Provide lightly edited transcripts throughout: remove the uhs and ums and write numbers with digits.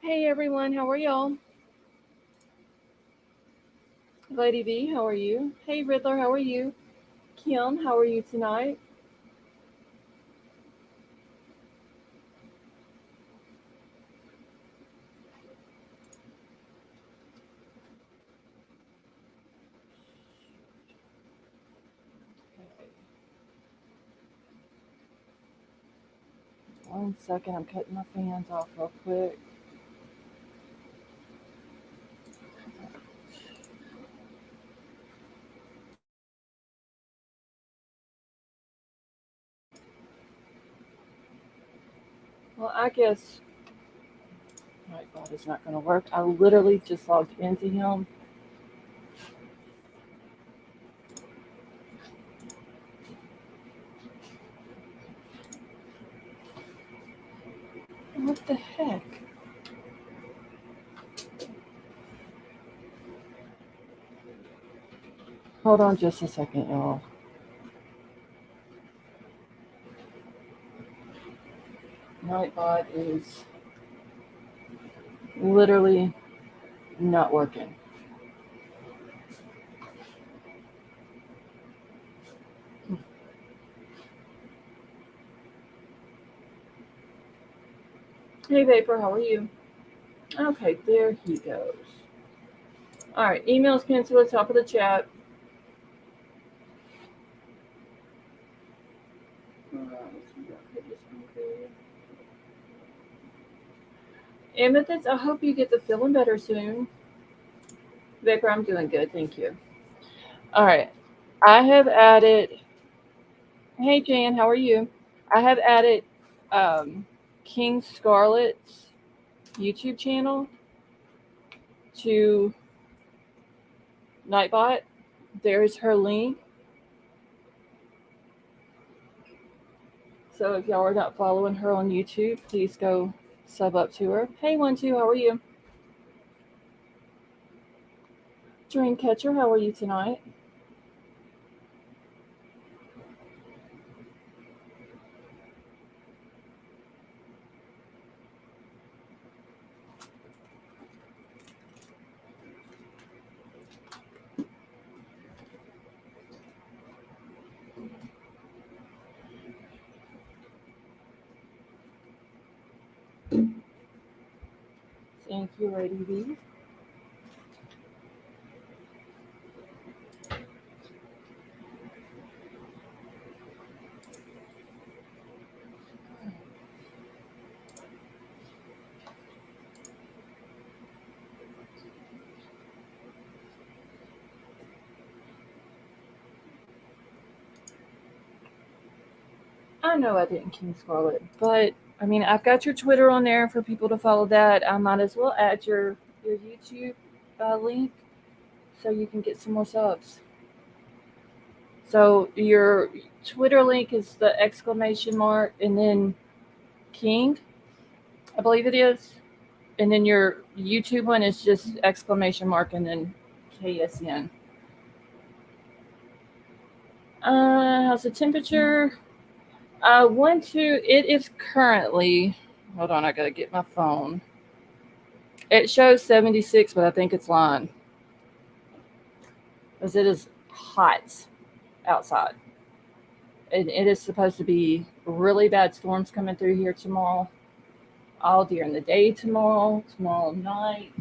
Hey everyone, how are y'all? Lady V, how are you? Hey Riddler, how are you? Kim, how are you tonight? One second, I'm cutting my fans off real quick. Well, I guess my God is not going to work. I literally just logged into him. What the heck? Hold on just a second, y'all. Nightbot is literally not working. Hey Vapor, how are you? Okay, there he goes. All right, emails pinned to the top of the chat. Amethyst, I hope you get the feeling better soon. Vapor, I'm doing good, thank you. All right, I have added. Hey Jan, how are you? I have added King Scarlet's YouTube channel to Nightbot. There's her link. So if y'all are not following her on YouTube, please go sub up to her. Hey, 1-2, how are you? Dreamcatcher, how are you tonight? Thank you, Lady V. I know I didn't King Scarlet, but I mean, I've got your Twitter on there for people to follow that. I might as well add your YouTube link so you can get some more subs. So your Twitter link is the exclamation mark and then King, I believe it is. And then your YouTube one is just exclamation mark and then KSN. How's the temperature? 1-2. It is currently. Hold on, I gotta get my phone. It shows 76, but I think it's lying because it is hot outside. And it is supposed to be really bad storms coming through here tomorrow. All during the day tomorrow night.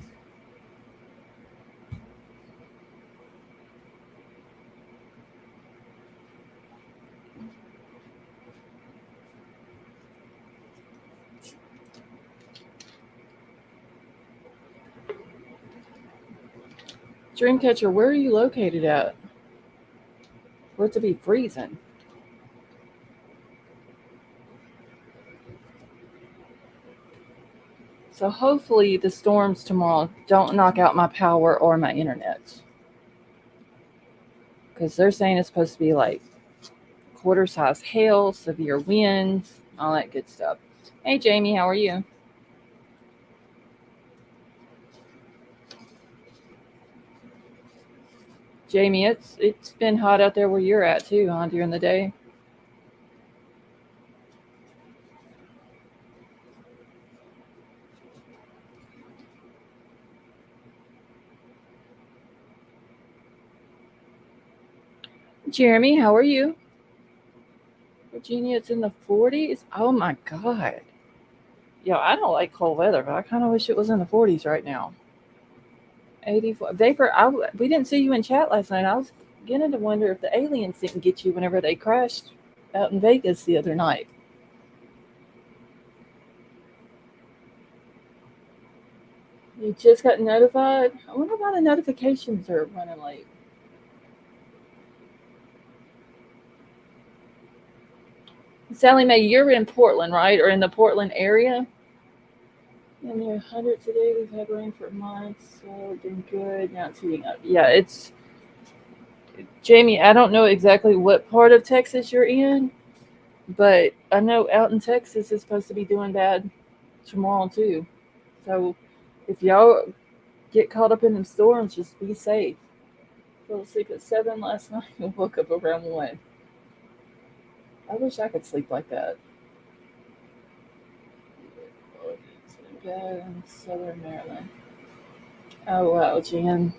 Dreamcatcher, where are you located at? For it to be freezing. So hopefully the storms tomorrow don't knock out my power or my internet. Because they're saying it's supposed to be like quarter-size hail, severe winds, all that good stuff. Hey Jamie, how are you? Jamie, it's been hot out there where you're at too, huh, during the day? Jeremy, how are you? Virginia, it's in the 40s. Oh my God. Yo, I don't like cold weather, but I kind of wish it was in the 40s right now. 84. Vapor, we didn't see you in chat last night. I was beginning to wonder if the aliens didn't get you whenever they crashed out in Vegas the other night. You just got notified? I wonder why the notifications are running late. Sally Mae, you're in Portland, right? Or in the Portland area? And there are hundreds today. We've had rain for months, so it's been good. Now it's heating up. Yeah, it's Jamie. I don't know exactly what part of Texas you're in, but I know out in Texas is supposed to be doing bad tomorrow too. So if y'all get caught up in them storms, just be safe. Fell asleep at 7 last night and woke up around 1. I wish I could sleep like that. It's been bad in Southern Maryland. Oh wow, Jan.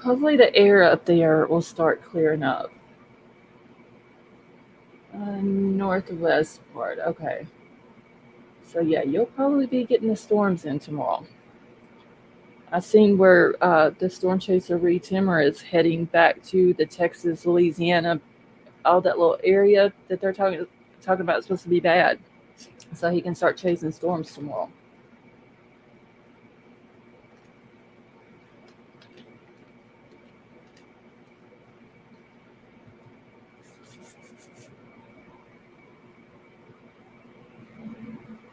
Hopefully the air up there will start clearing up. Northwest part. Okay. So yeah, you'll probably be getting the storms in tomorrow. I seen where the storm chaser Reed Timmer is heading back to the Texas, Louisiana, all that little area that they're talking about is supposed to be bad, so he can start chasing storms tomorrow.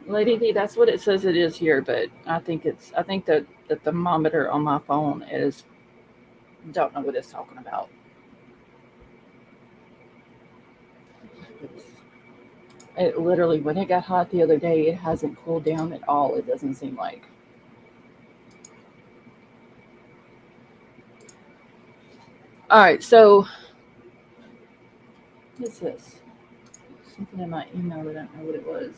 Lady D, that's what it says it is here, but I think that the thermometer on my phone is don't know what it's talking about. It literally, when it got hot the other day, it hasn't cooled down at all. It doesn't seem like. All right, so what's this? Something in my email, but I don't know what it was.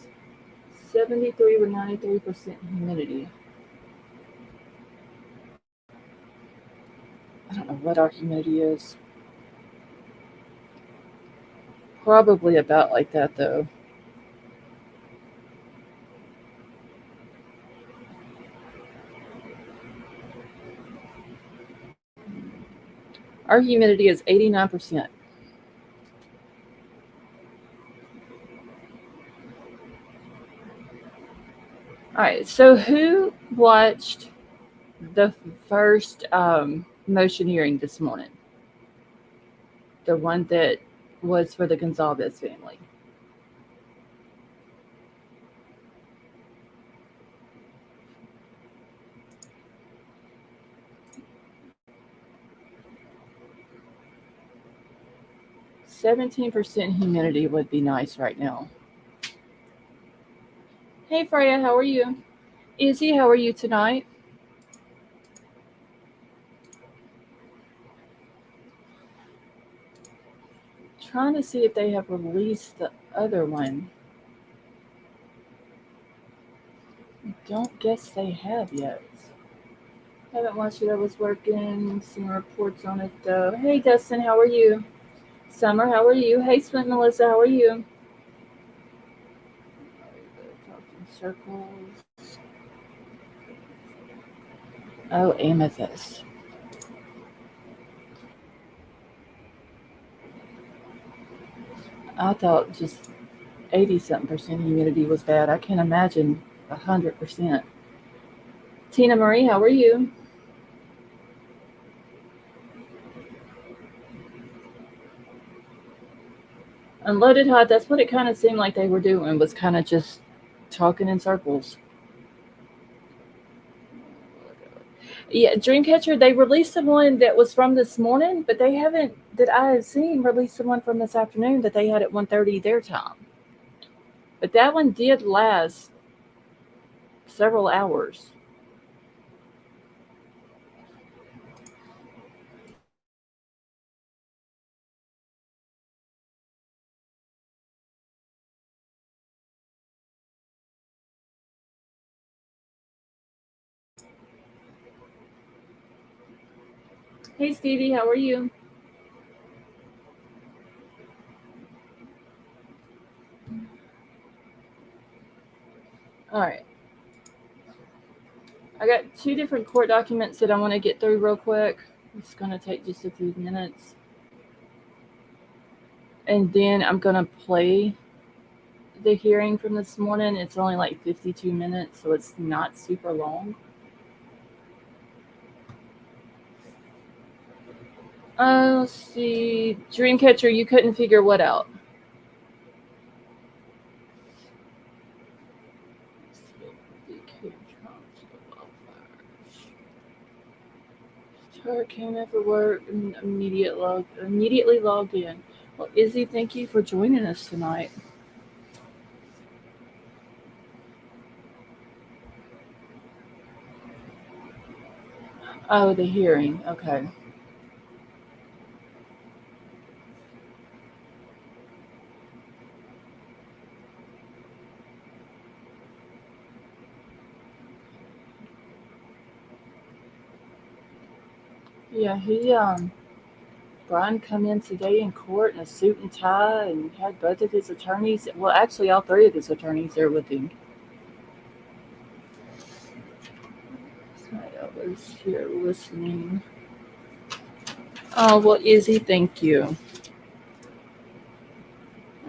73 with 93% humidity. I don't know what our humidity is. Probably about like that though. Our humidity is 89%. All right, so who watched the first motion hearing this morning? The one that was for the Gonzalez family. %17 humidity would be nice right now. Hey Freya, how are you? Izzy, how are you tonight? Trying to see if they have released the other one. Don't guess they have yet. Haven't watched it. I was working. Some reports on it though. Hey Dustin, how are you? Summer, how are you? Hey Splint Melissa, how are you? Talking circles. Oh, amethyst. I thought just 80 something percent humidity was bad. I can't imagine 100%. Tina Marie, how are you? Unloaded hot. That's what it kind of seemed like they were doing. Was kind of just talking in circles. Yeah, Dreamcatcher. They released the one that was from this morning, but they haven't that I have seen released the one from this afternoon that they had at 1:30 their time. But that one did last several hours. Hey, Stevie, how are you? All right. I got 2 different court documents that I want to get through real quick. It's going to take just a few minutes. And then I'm going to play the hearing from this morning. It's only like 52 minutes, so it's not super long. Let's see. Dreamcatcher, you couldn't figure what out? Star came after work and immediately logged in. Well, Izzy, thank you for joining us tonight. Oh, the hearing. Okay. Yeah, Bryan come in today in court in a suit and tie and had both of his attorneys, well, actually all 3 of his attorneys there with him. So I was here listening. Oh, well, Izzy, thank you.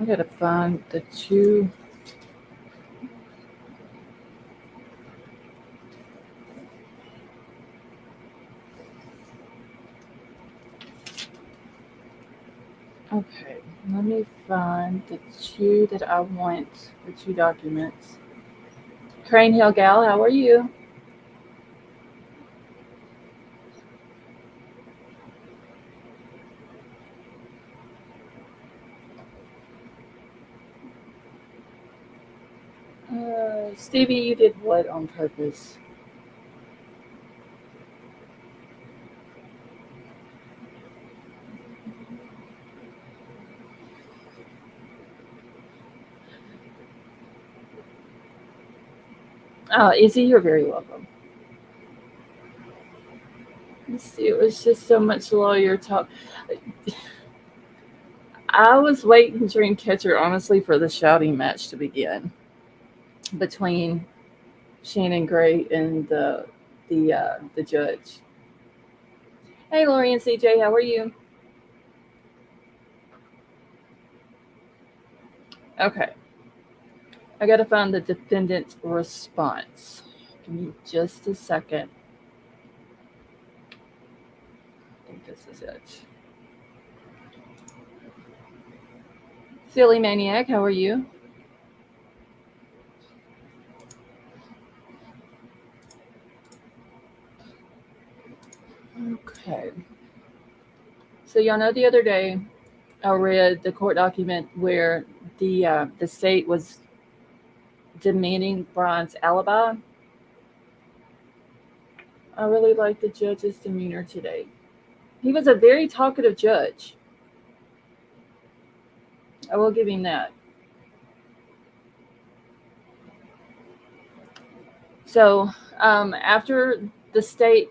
I gotta find the 2. Okay, let me find the 2 that I want, the 2 documents. Crane Hill Gal, how are you? Stevie, you did what on purpose? Izzy, you're very welcome. Let's see, it was just so much lawyer talk. I was waiting, Dreamcatcher, honestly, for the shouting match to begin between Shannon Gray and the judge. Hey, Lori and CJ, how are you? Okay, I gotta find the defendant's response. Give me just a second. I think this is it. Silly Maniac, how are you? Okay. So y'all know the other day I read the court document where the state was demanding Bryan's alibi. I really like the judge's demeanor today. He was a very talkative judge. I will give him that. So after the state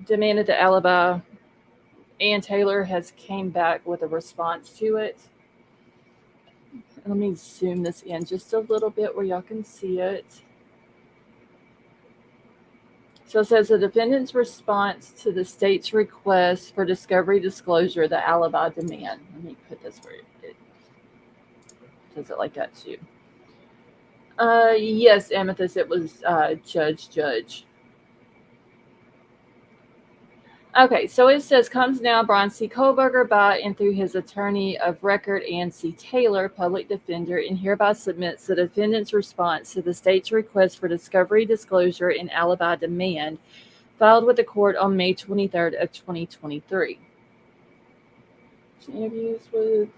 demanded the alibi, Ann Taylor has came back with a response to it. Let me zoom this in just a little bit where y'all can see it. So it says the defendant's response to the state's request for discovery disclosure, the alibi demand. Let me put this where it says it like that too. Yes, Amethyst, it was Judge. Okay, so it says comes now Bryan C. Kohberger by and through his attorney of record Ann C. Taylor, public defender, and hereby submits the defendant's response to the state's request for discovery disclosure and alibi demand filed with the court on May 23rd of 2023. Interviews with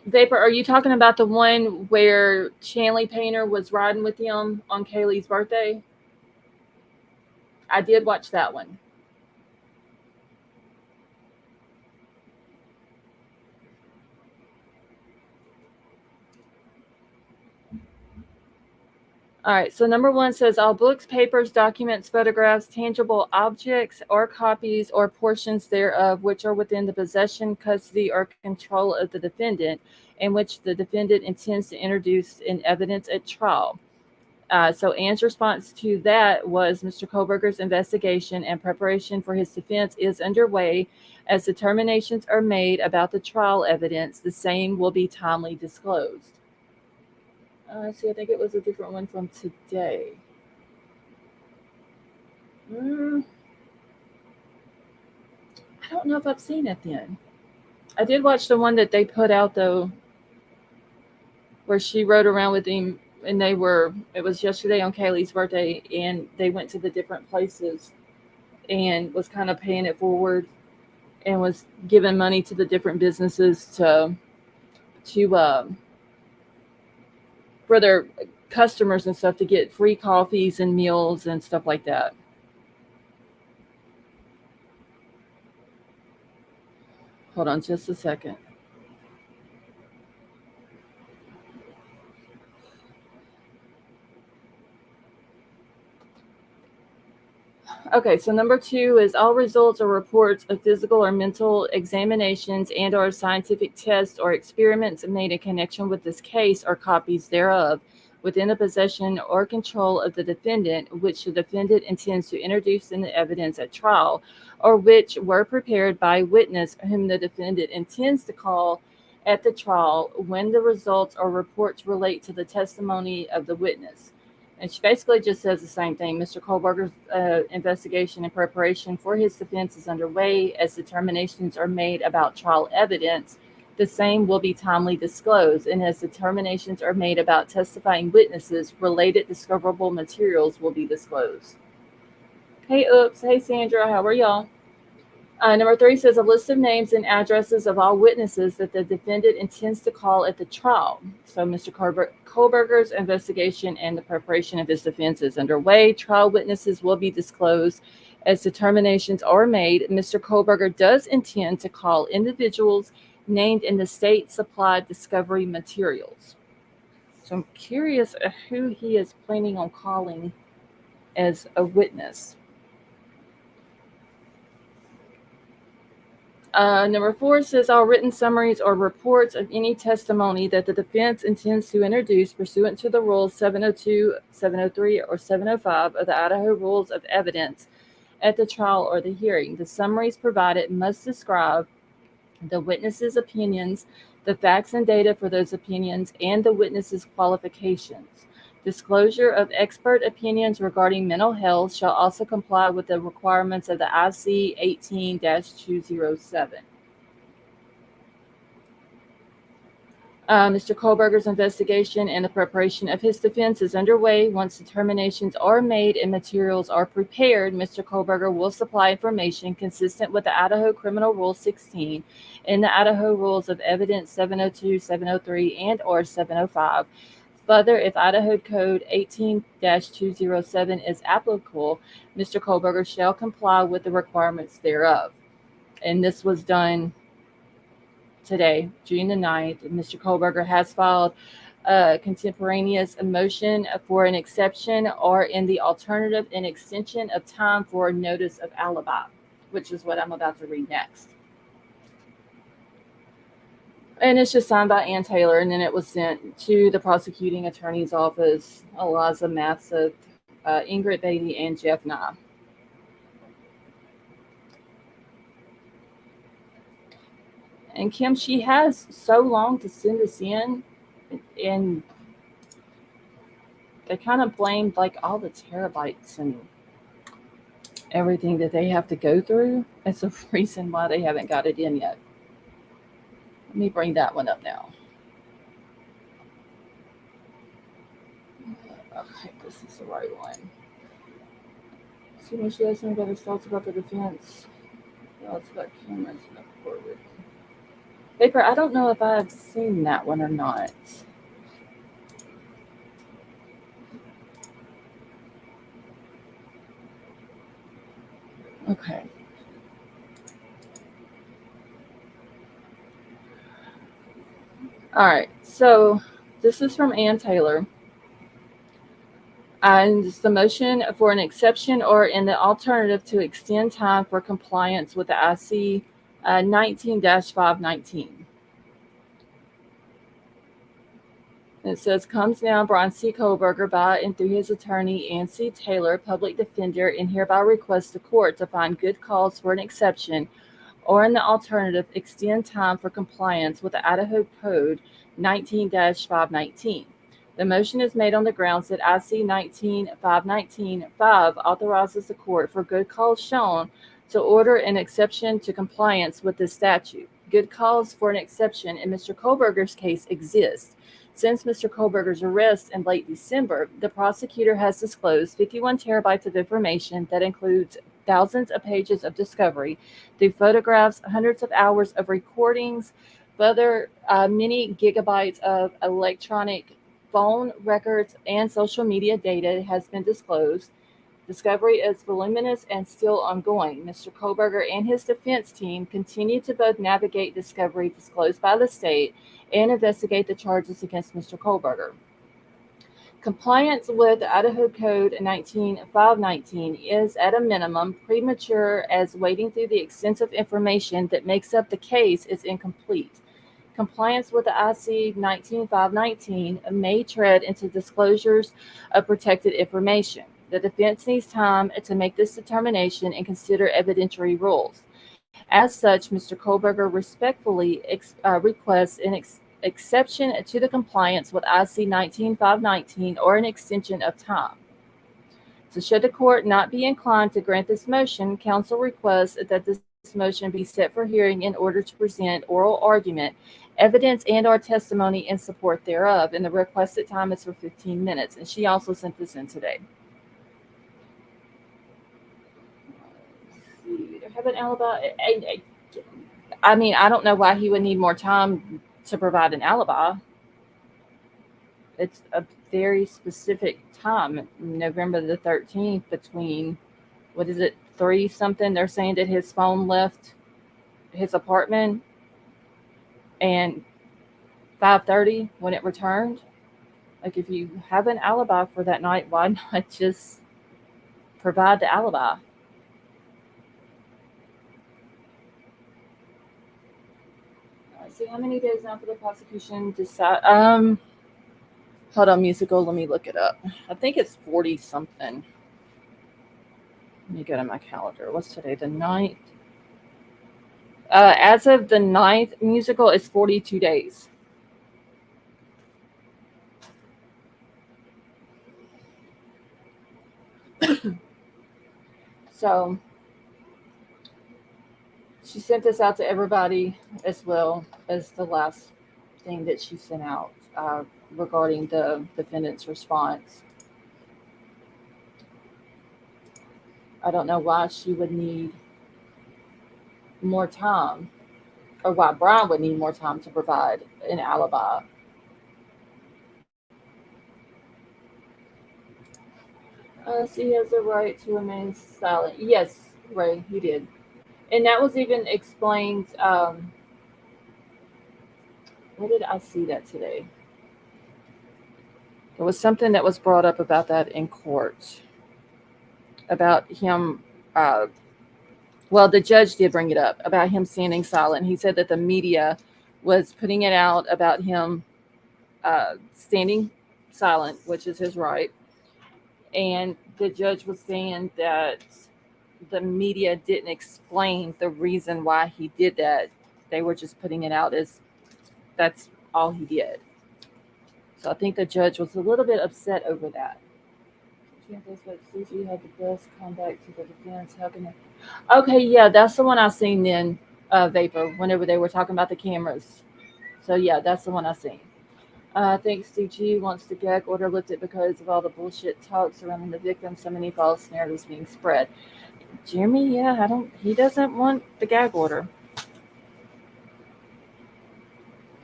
Vapor, are you talking about the one where Chanley Painter was riding with him on Kaylee's birthday? I did watch that one. All right, so number 1 says all books, papers, documents, photographs, tangible objects, or copies or portions thereof which are within the possession, custody, or control of the defendant, and which the defendant intends to introduce in evidence at trial. So Ann's response to that was Mr. Kohberger's investigation and preparation for his defense is underway. As determinations are made about the trial evidence, the same will be timely disclosed. See, I think it was a different one from today. I don't know if I've seen it then. I did watch the one that they put out, though, where she rode around with him, and it was yesterday on Kaylee's birthday, and they went to the different places and was kind of paying it forward and was giving money to the different businesses to for their customers and stuff to get free coffees and meals and stuff like that. Hold on just a second. Okay, so number 2 is all results or reports of physical or mental examinations and or scientific tests or experiments made in connection with this case or copies thereof within the possession or control of the defendant, which the defendant intends to introduce in the evidence at trial, or which were prepared by a witness whom the defendant intends to call at the trial when the results or reports relate to the testimony of the witness. And she basically just says the same thing. Mr. Kohberger's investigation and preparation for his defense is underway. As determinations are made about trial evidence, the same will be timely disclosed. And as determinations are made about testifying witnesses, related discoverable materials will be disclosed. Hey, Oops. Hey, Sandra. How are y'all? Number 3 says a list of names and addresses of all witnesses that the defendant intends to call at the trial. So Mr. Kohberger's investigation and the preparation of his defense is underway. Trial witnesses will be disclosed as determinations are made. Mr. Kohberger does intend to call individuals named in the state-supplied discovery materials. So I'm curious who he is planning on calling as a witness. Number 4 says all written summaries or reports of any testimony that the defense intends to introduce pursuant to the rules 702, 703, or 705 of the Idaho Rules of Evidence at the trial or the hearing. The summaries provided must describe the witness's opinions, the facts and data for those opinions, and the witness's qualifications. Disclosure of expert opinions regarding mental health shall also comply with the requirements of the IC 18-207. Mr. Kohberger's investigation and the preparation of his defense is underway. Once determinations are made and materials are prepared, Mr. Kohberger will supply information consistent with the Idaho Criminal Rule 16 and the Idaho Rules of Evidence 702, 703, and or 705. Further, if Idaho Code 18-207 is applicable, Mr. Kohberger shall comply with the requirements thereof. And this was done today, June the 9th. Mr. Kohberger has filed a contemporaneous motion for an exception or in the alternative an extension of time for a notice of alibi, which is what I'm about to read next. And it's just signed by Ann Taylor, and then it was sent to the prosecuting attorney's office, Eliza Mathseth, Ingrid Beatty, and Jeff Nye. And Kim, she has so long to send this in, and they kind of blamed like all the terabytes and everything that they have to go through as the reason why they haven't got it in yet. Let me bring that one up now. Okay, this is the right one. See when she asked me about his thoughts about the defense. Thoughts about cameras and the courtroom. Paper, I don't know if I've seen that one or not. Okay. All right, so this is from Ann Taylor. And it's the motion for an exception or in the alternative to extend time for compliance with the IC 19-519. It says, comes now Bryan C. Kohberger by and through his attorney, Ann C. Taylor, public defender, and hereby requests the court to find good cause for an exception or in the alternative, extend time for compliance with the Idaho Code 19-519. The motion is made on the grounds that IC 19-519-5 authorizes the court for good cause shown to order an exception to compliance with this statute. Good cause for an exception in Mr. Kohberger's case exists. Since Mr. Kohberger's arrest in late December, the prosecutor has disclosed 51 terabytes of information that includes thousands of pages of discovery through photographs, hundreds of hours of recordings, further many gigabytes of electronic phone records and social media data has been disclosed. Discovery is voluminous and still ongoing. Mr. Kohberger and his defense team continue to both navigate discovery disclosed by the state and investigate the charges against Mr. Kohberger. Compliance with Idaho Code 19-519 is at a minimum premature, as wading through the extensive information that makes up the case is incomplete. Compliance with the IC 19-519 may tread into disclosures of protected information. The defense needs time to make this determination and consider evidentiary rules. As such, Mr. Kohberger respectfully requests an exception to the compliance with IC 19-519 or an extension of time. So should the court not be inclined to grant this motion, counsel requests that this motion be set for hearing in order to present oral argument, evidence, and/or testimony in support thereof, and the requested time is for 15 minutes. And she also sent this in today. Have an alibi. I mean, I don't know why he would need more time to provide an alibi. It's a very specific time, November the 13th, between, what is it, 3 something? They're saying that his phone left his apartment and 5:30 when it returned. Like, if you have an alibi for that night, why not just provide the alibi? Let's see, how many days now for the prosecution decide? Hold on, musical. Let me look it up. I think it's 40 something. Let me go to my calendar. What's today? The 9th. As of the 9th, musical is 42 days. So she sent this out to everybody as well as the last thing that she sent out regarding the defendant's response. I don't know why she would need more time, or why Bryan would need more time to provide an alibi. So he has the right to remain silent. Yes, Ray, he did. And that was even explained. Where did I see that today? There was something that was brought up about that in court. About him, well, the judge did bring it up, about him standing silent. He said that the media was putting it out about him standing silent, which is his right. And the judge was saying that the media didn't explain the reason why he did that. They were just putting it out as that's all he did. So I think the judge was a little bit upset over that. Susie had the best comeback to the defense. How can it? Okay, yeah, that's the one I seen then, Vapor, whenever they were talking about the cameras. So yeah, that's the one I seen. I think Steve G wants the gag order lifted because of all the bullshit talk surrounding the victim. So many false narratives being spread. Jeremy, yeah, he doesn't want the gag order. I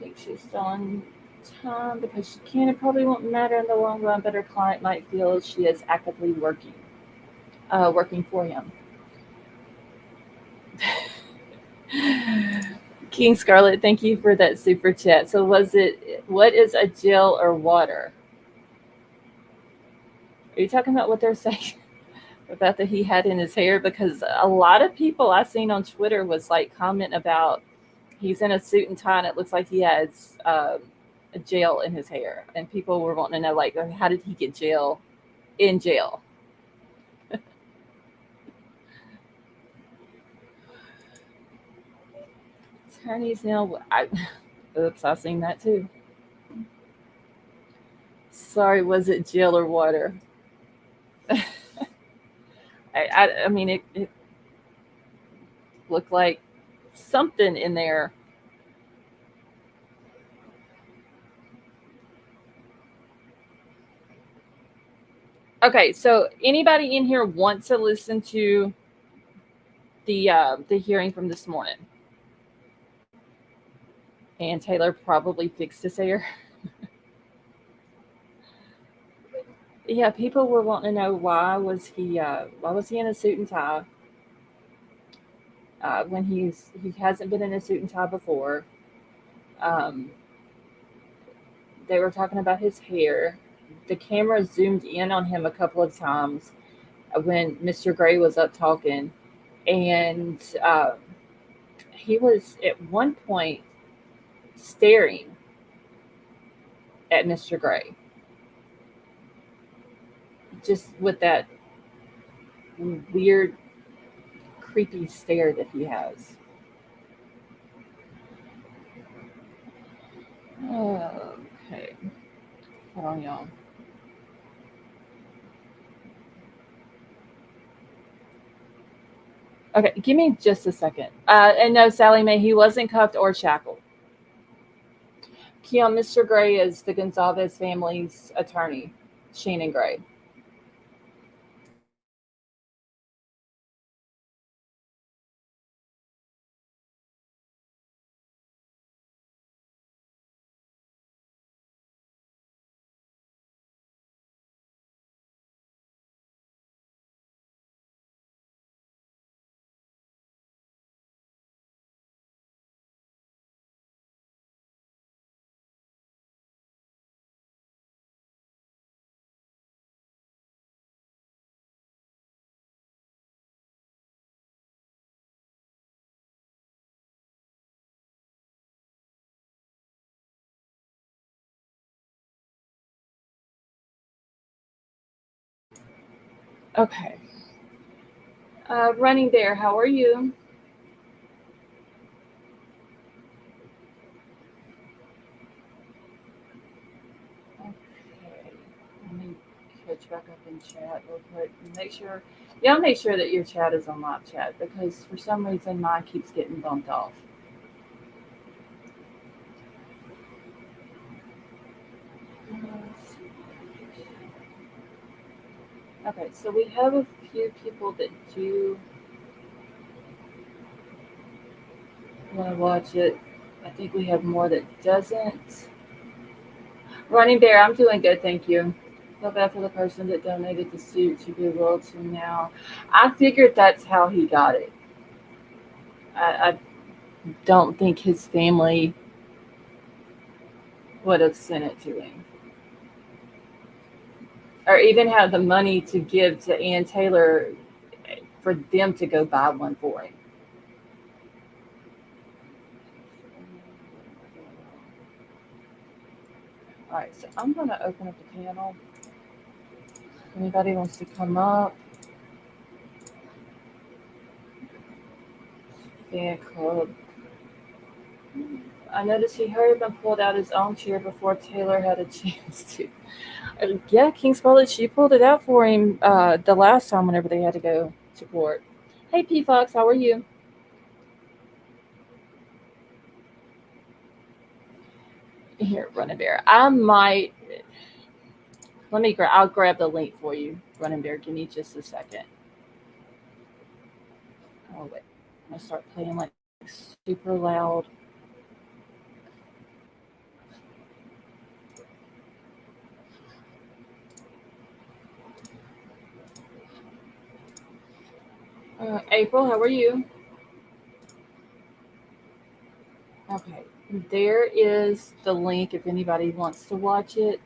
think she's still on time because she can. It probably won't matter in the long run, but her client might feel she is actively working for him. King Scarlet, thank you for that super chat. So what is a jail or water? Are you talking about what they're saying about that he had in his hair? Because a lot of people I seen on Twitter was like comment about he's in a suit and tie and it looks like he has a jail in his hair, and people were wanting to know like how did he get jail in jail? Attorneys now, oops, I seen that too. Sorry, was it jail or water? I mean, it looked like something in there. Okay, so anybody in here wants to listen to the hearing from this morning? And Taylor probably fixed his hair. Yeah, people were wanting to know why was he in a suit and tie when he hasn't been in a suit and tie before. Um, they were talking about his hair. The camera zoomed in on him a couple of times when Mr. Gray was up talking, and he was at one point staring at Mr. Gray, just with that weird, creepy stare that he has. Okay, hold on, y'all. Okay, give me just a second. And no, Sally Mae, he wasn't cuffed or shackled. Keon, Mr. Gray is the Gonzalez family's attorney, Shannon Gray. Okay. Running Bear, how are you? Okay. Let me catch back up in chat real quick. Make sure that your chat is on live chat because for some reason mine keeps getting bumped off. Okay, so we have a few people that do want to watch it. I think we have more that doesn't. Running Bear, I'm doing good, thank you. Feel bad for the person that donated the suit to Goodwill to now. I figured that's how he got it. I don't think his family would have sent it to him. Or even have the money to give to Ann Taylor for them to go buy one for him. All right, so I'm going to open up the panel. Anybody wants to come up? Fan club. I noticed he hurried and pulled out his own chair before Taylor had a chance to. Yeah, King Scarlet, she pulled it out for him the last time whenever they had to go to court. Hey, P Fox, how are you? Here, Running Bear. I might. I'll grab the link for you, Running Bear. Give me just a second. Oh, wait. I'm going to start playing like super loud. April, how are you? Okay. There is the link if anybody wants to watch it.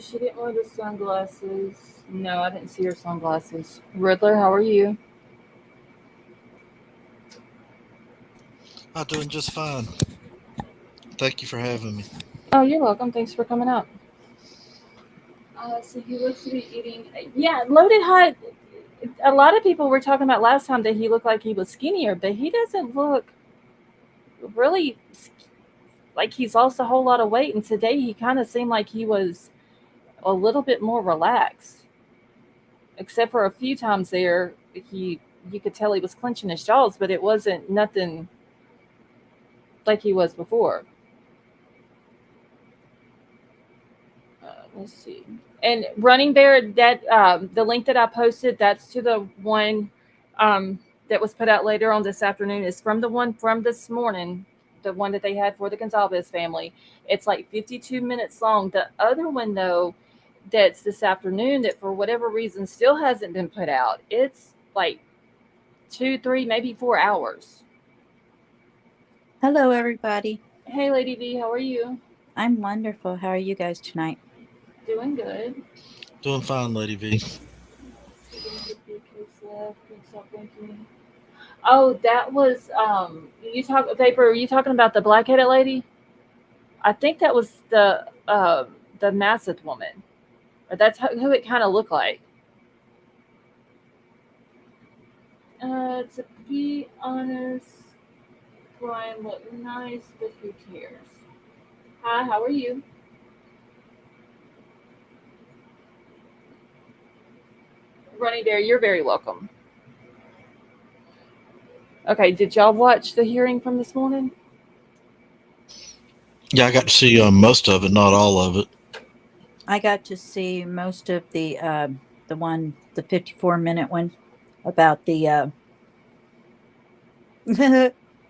She didn't wear the sunglasses. No, I didn't see her sunglasses. Riddler, how are you? I'm doing just fine. Thank you for having me. Oh, you're welcome. Thanks for coming up. So he looks to be eating. Yeah, loaded hot. A lot of people were talking about last time that he looked like he was skinnier, but he doesn't look really like he's lost a whole lot of weight. And today he kind of seemed like he was a little bit more relaxed, except for a few times there he you could tell he was clenching his jaws, but it wasn't nothing like he was before. Let's see. And running there, that the link that I posted, that's to the one that was put out later on this afternoon. Is from the one from this morning, the one that they had for the Gonzalez family. It's like 52 minutes long. The other one though, that's this afternoon, that for whatever reason still hasn't been put out. It's like 2, 3, maybe 4 hours. Hello, everybody. Hey, Lady V, how are you? I'm wonderful. How are you guys tonight? Doing good. Doing fine, Lady V. Oh, that was you talk Vapor, are you talking about the black headed lady? I think that was the massive woman. Or that's who it kinda looked like. To be honest, Bryan looked nice, but who cares? Hi, how are you? Running there, you're very welcome. Okay, did y'all watch the hearing from this morning? Yeah, I got to see most of it, not all of it. I got to see most of the 54-minute one about the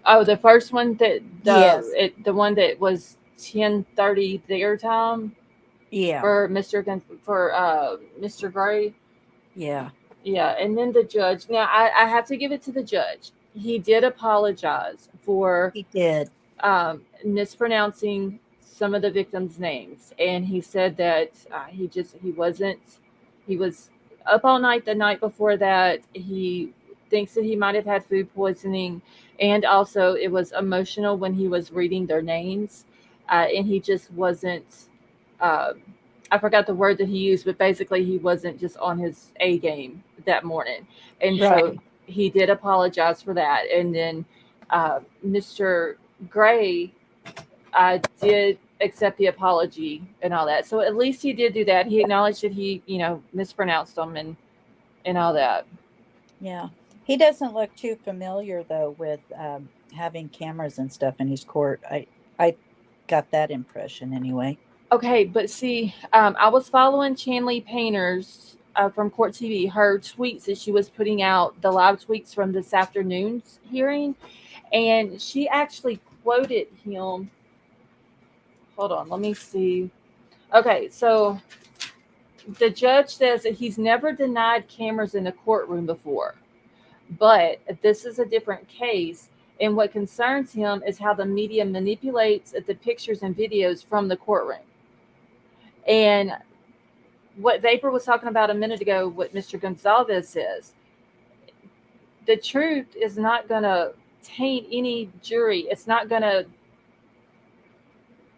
Oh, the first one that yes, the one that was 10:30 their time yeah, for Mr. Gray. yeah. Yeah, and then the judge. Now I have to give it to the judge. He did apologize for He did. mispronouncing some of the victims' names, and he said that he was up all night the night before that. He thinks that he might have had food poisoning, and also it was emotional when he was reading their names, and he just wasn't. Uh, I forgot the word that he used, but basically he wasn't just on his A game that morning, and so Right. he did apologize for that. And then Mr. Gray did accept the apology and all that. So at least he did do that. He acknowledged that he, mispronounced them and all that. Yeah. He doesn't look too familiar though with having cameras and stuff in his court. I got that impression anyway. Okay, but see, I was following Chanley Painters from Court TV, her tweets that she was putting out, the live tweets from this afternoon's hearing, and she actually quoted him. Hold on, let me see. Okay, so the judge says that he's never denied cameras in a courtroom before, but this is a different case. And what concerns him is how the media manipulates the pictures and videos from the courtroom. And what Vapor was talking about a minute ago, what Mr. Gonzalez says, the truth is not going to taint any jury. It's not going to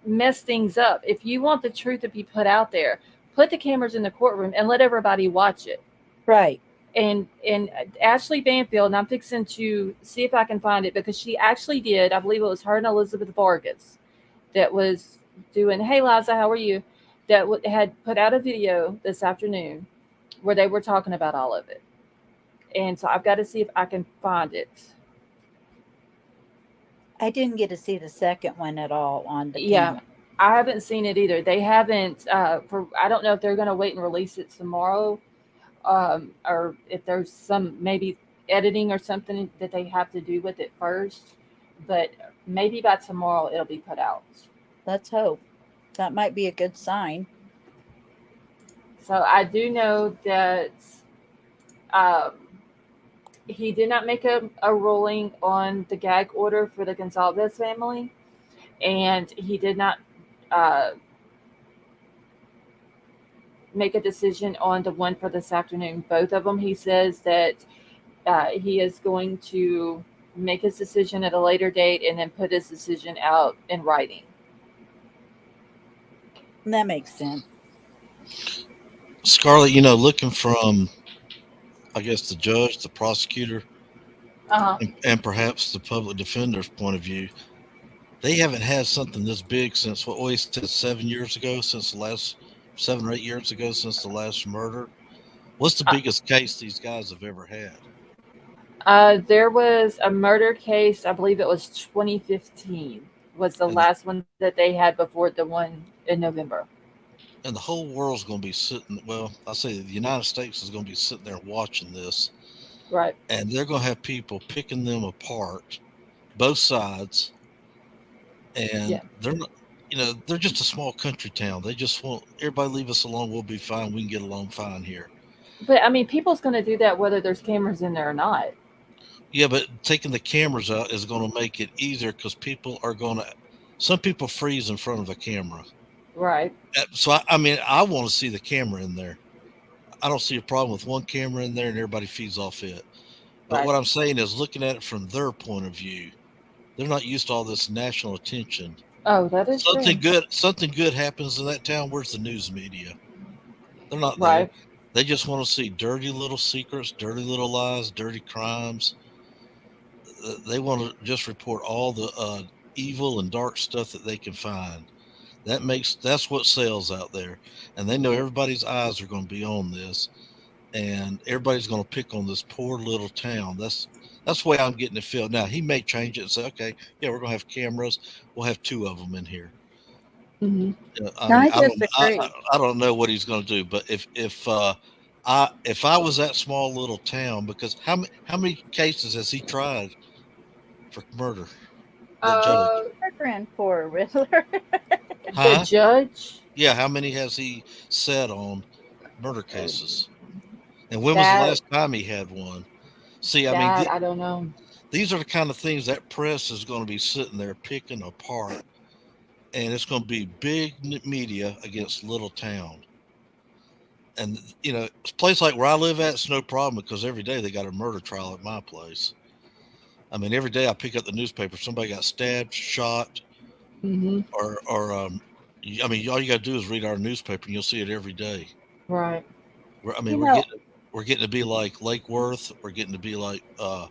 mess things up. If you want the truth to be put out there, put the cameras in the courtroom and let everybody watch it. Right. And Ashley Banfield, and I'm fixing to see if I can find it because she actually did. I believe it was her and Elizabeth Vargas that was doing. Hey, Liza, how are you? That had put out a video this afternoon where they were talking about all of it. And so I've got to see if I can find it. I didn't get to see the second one at all on the Yeah, camera. I haven't seen it either. They haven't. For I don't know if they're going to wait and release it tomorrow, or if there's some maybe editing or something that they have to do with it first. But maybe by tomorrow it'll be put out. Let's hope. That might be a good sign. So I do know that um, he did not make a ruling on the gag order for the Gonzalez family, and he did not uh, make a decision on the one for this afternoon. Both of them, he says that he is going to make his decision at a later date and then put his decision out in writing. That makes sense. Scarlett, looking from, I guess, the judge, the prosecutor, Uh-huh. and perhaps the public defender's point of view, they haven't had something this big since what we said 7 years ago, since the last 7 or 8 years ago, since the last murder. What's the Uh, biggest case these guys have ever had? there was a murder case, I believe it was 2015, was the And the, last one that they had before the one in November. and the whole world's going to be sitting. Well, I say the United States is going to be sitting there watching this, Right. and they're going to have people picking them apart, both sides, and Yeah. they're not. They're just a small country town. They just want everybody leave us alone. We'll be fine. We can get along fine here. But I mean, people's going to do that whether there's cameras in there or not. Yeah, but taking the cameras out is going to make it easier because some people freeze in front of a camera. Right. So, I want to see the camera in there. I don't see a problem with one camera in there and everybody feeds off it. But Right. what I'm saying is looking at it from their point of view, they're not used to all this national attention. Oh, that is Something true. good happens in that town. Where's the news media? They're not there. Right. They just want to see dirty little secrets, dirty little lies, dirty crimes. They want to just report all the evil and dark stuff that they can find. That's what sells out there, and they know everybody's eyes are going to be on this, and everybody's going to pick on this poor little town. That's the way I'm getting the feel. Now he may change it and say, okay, yeah, we're going to have cameras. We'll have 2 of them in here. Mm-hmm. I disagree. I don't know what he's going to do, but if I was that small little town, because how many cases has he tried for murder? The judge, Chagrin for Riddler. huh? The judge. Yeah, how many has he set on murder cases? And when was the That last time he had one? See, that I don't know. these are the kind of things that press is going to be sitting there picking apart, and it's going to be big media against little town. And a place like where I live at, it's no problem because every day they got a murder trial at my place. Every day I pick up the newspaper, somebody got stabbed, shot, Mm-hmm. or all you got to do is read our newspaper, and you'll see it every day. Right. We're, You we're know, getting we're getting to be like Lake Worth. We're getting to be like or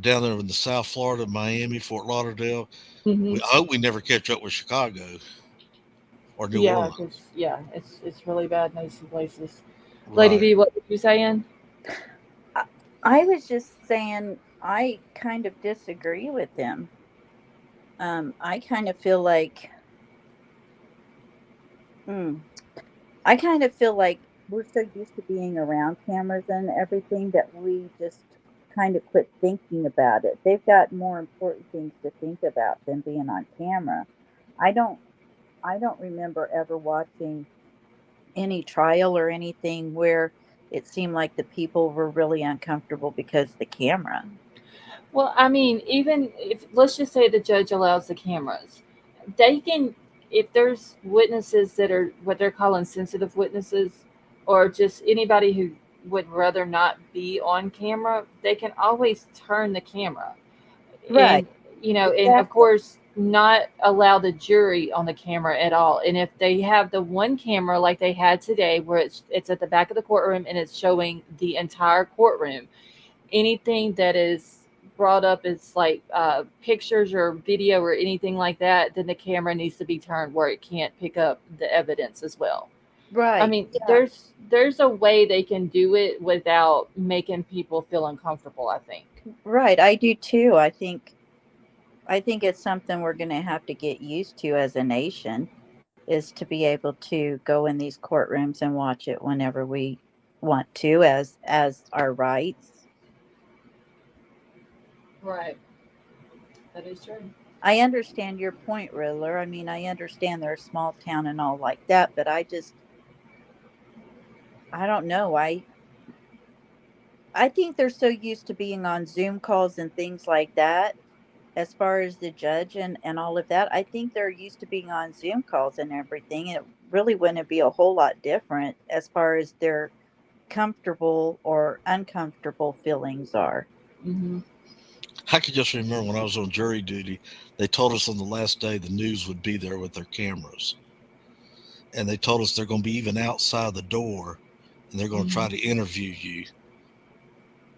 down there in the South Florida, Miami, Fort Lauderdale. Mm-hmm. I hope we never catch up with Chicago or New Yeah, Orleans. it's really bad in those places. Lady Right. V, what were you saying? I was just saying I kind of disagree with him. I kind of feel like I kind of feel like we're so used to being around cameras and everything that we just kind of quit thinking about it. They've got more important things to think about than being on camera. I don't I don't remember ever watching any trial or anything where it seemed like the people were really uncomfortable because of the camera. Well, I mean, even if let's just say the judge allows the cameras, they can, if there's witnesses that are what they're calling sensitive witnesses, or just anybody who would rather not be on camera, they can always turn the camera. Right. And and of Exactly. course not allow the jury on the camera at all. And if they have the one camera like they had today where it's at the back of the courtroom and it's showing the entire courtroom, anything that is brought up as like pictures or video or anything like that, then the camera needs to be turned where it can't pick up the evidence as well. I Right. mean, Yeah. there's a way they can do it without making people feel uncomfortable, I think. Right. I do too. I think it's something we're going to have to get used to as a nation is to be able to go in these courtrooms and watch it whenever we want to as our rights. Right. That is true. I understand your point, Riddler. I mean, I understand they're a small town and all like that, but I don't know. I think they're so used to being on Zoom calls and things like that. As far as the judge and all of that, I think they're used to being on Zoom calls and everything. really wouldn't be a whole lot different as far as their comfortable or uncomfortable feelings are. Mm-hmm. I can just remember when I was on jury duty, they told us on the last day the news would be there with their cameras. And they told us they're going to be even outside the door and they're going to Mm-hmm. try to interview you.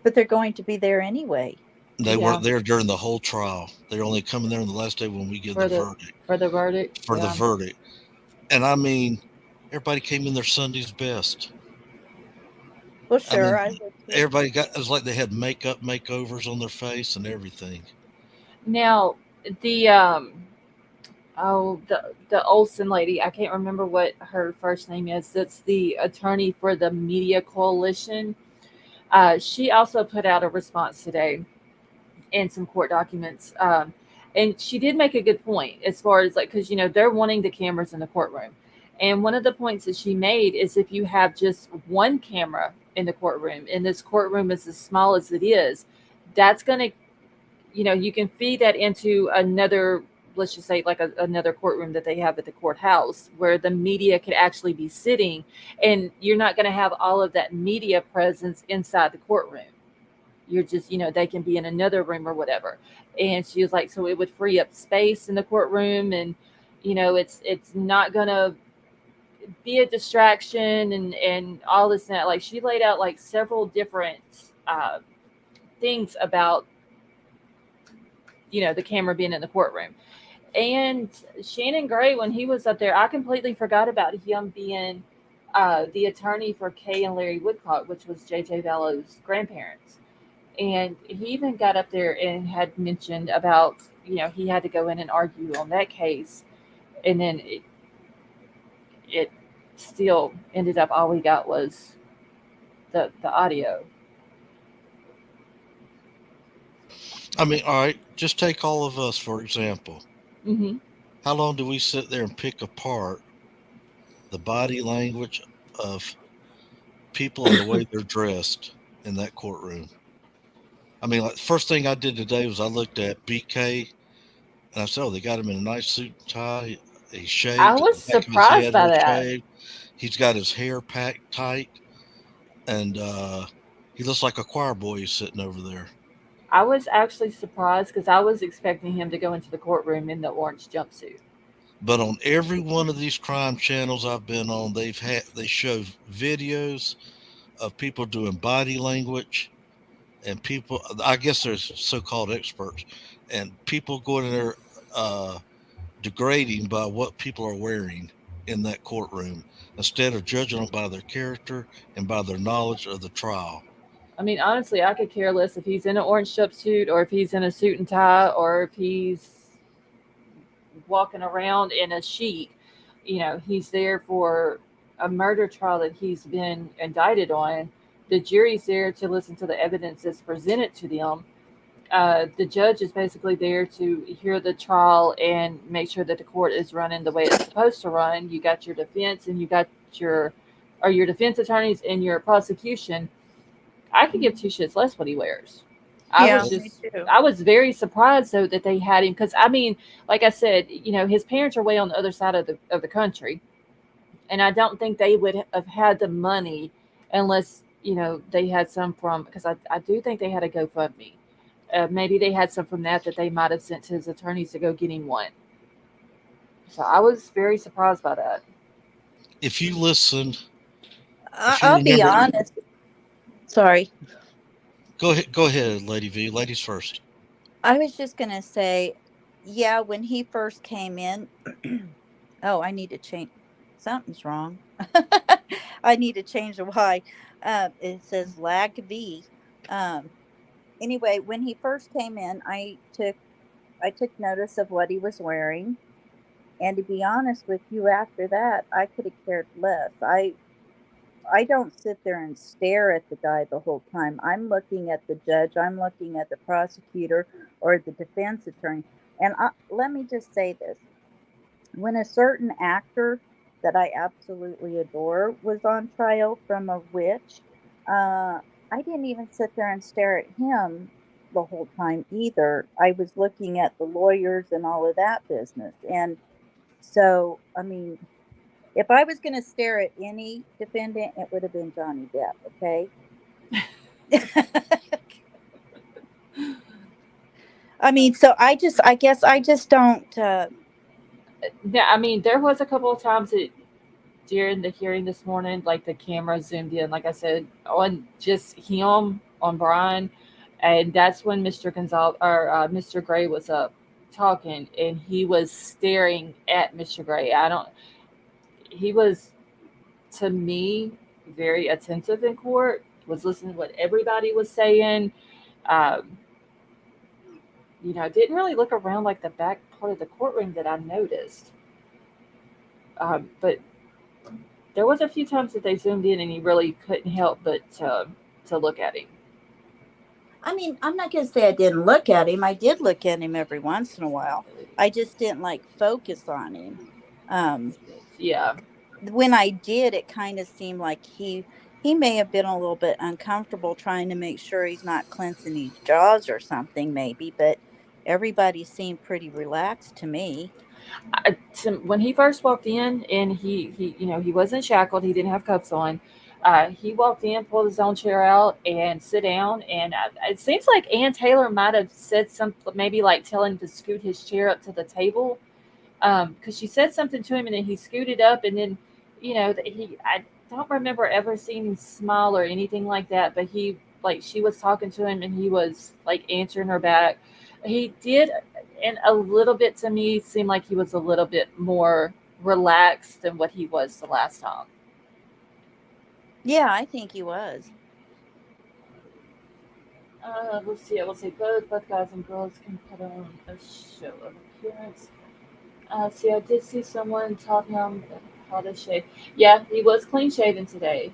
But they're going to be there anyway. They Yeah. weren't there during the whole trial. They're only coming there on the last day when we give For the the verdict. verdict. For the Yeah. verdict. And I mean, everybody came in their Sunday's best. Well, I mean, sure, I would too. everybody got, it was like they had makeovers on their face and everything. Now the the Olsen lady, I can't remember what her first name is. That's the attorney for the Media Coalition. She also put out a response today and some court documents. And she did make a good point as far as like, because they're wanting the cameras in the courtroom, and one of the points that she made is if you have just one camera in the courtroom, and this courtroom is as small as it is, that's going to, you can feed that into another, let's just say like another courtroom that they have at the courthouse where the media could actually be sitting, and you're not going to have all of that media presence inside the courtroom. You're just, they can be in another room or whatever. And she was like, so it would free up space in the courtroom, and it's not gonna be a distraction and all this and that. Like she laid out like several different things about the camera being in the courtroom. And Shannon Gray, when he was up there, I completely forgot about him being the attorney for Kay and Larry Woodcock, which was JJ Bellows' grandparents. And he even got up there and had mentioned about, he had to go in and argue on that case. And then it still ended up all we got was the audio. I mean, all right, just take all of us, for example. Mm-hmm. How long do we sit there and pick apart the body language of people and the way they're dressed in that courtroom? I mean, like, first thing I did today was I looked at BK and I said, oh, they got him in a nice suit and tie. He's I shaved. was The back of his surprised head by was that. shaved. He's got his hair packed tight. And he looks like a choir boy who's sitting over there. I was actually surprised because I was expecting him to go into the courtroom in the orange jumpsuit. But on every one of these crime channels I've been on, they show videos of people doing body language and people. I guess there's so-called experts and people going in there degrading by what people are wearing in that courtroom instead of judging them by their character and by their knowledge of the trial. I mean, honestly, I could care less if he's in an orange jumpsuit or if he's in a suit and tie or if he's walking around in a sheet. He's there for a murder trial that he's been indicted on. The jury's there to listen to the evidence that's presented to them. The judge is basically there to hear the trial and make sure that the court is running the way it's supposed to run. You got your defense and you got your defense attorneys and your prosecution. I could give two shits less what he wears. I Yeah, was Well, me just too. I was very surprised though that they had him because I mean, like I said, his parents are way on the other side of the country, and I don't think they would have had the money unless they had some from because I do think they had a GoFundMe. Maybe they had some from that they might have sent to his attorneys to go get him one. So I was very surprised by that. if you listen, I- if you I'll be remember, honest. Sorry. go ahead, Lady V. Ladies first. I was just going to say, yeah, when he first came in, oh, I need to change. Something's wrong. I need to change the Y. It says lag V. Um, anyway, when he first came in, I took notice of what he was wearing, and to be honest with you, after that, I could have cared less. I don't sit there and stare at the guy the whole time. I'm looking at the judge, I'm looking at the prosecutor or the defense attorney. And let me just say this. When a certain actor that I absolutely adore was on trial from a witch, I didn't even sit there and stare at him the whole time either. I was looking at the lawyers and all of that business. And so, I mean, If I was going to stare at any defendant, it would have been Johnny Depp. Okay. I mean, so I guess I just don't. Yeah, I mean, there was a couple of times that during the hearing this morning, like the camera zoomed in, like I said, on just him, on Bryan, and that's when Mr. Gonzalez or Mr. Gray was up talking, and he was staring at Mr. Gray. I don't. He was, to me, very attentive in court. Was listening to what everybody was saying. Um, didn't really look around like the back part of the courtroom that I noticed. But there was a few times that they zoomed in and he really couldn't help but to look at him. I mean, I'm not going to say I didn't look at him. I did look at him every once in a while. I just didn't like focus on him. Yeah. When I did, it kind of seemed like he may have been a little bit uncomfortable trying to make sure he's not clenching his jaws or something, maybe. But everybody seemed pretty relaxed to me. When he first walked in and he wasn't shackled, he didn't have cuffs on. He walked in, pulled his own chair out, and sit down. And it seems like Ann Taylor might have said something, maybe like telling him to scoot his chair up to the table, because she said something to him, and then he scooted up, and then I don't remember ever seeing him smile or anything like that. But he like she was talking to him, and he was like answering her back. He did, and a little bit to me seemed like he was a little bit more relaxed than what he was the last time. Yeah, I think he was. Let's see. I will say both guys and girls can put on a show of appearance. See, I did see someone taught him how to shave. Yeah, he was clean shaven today.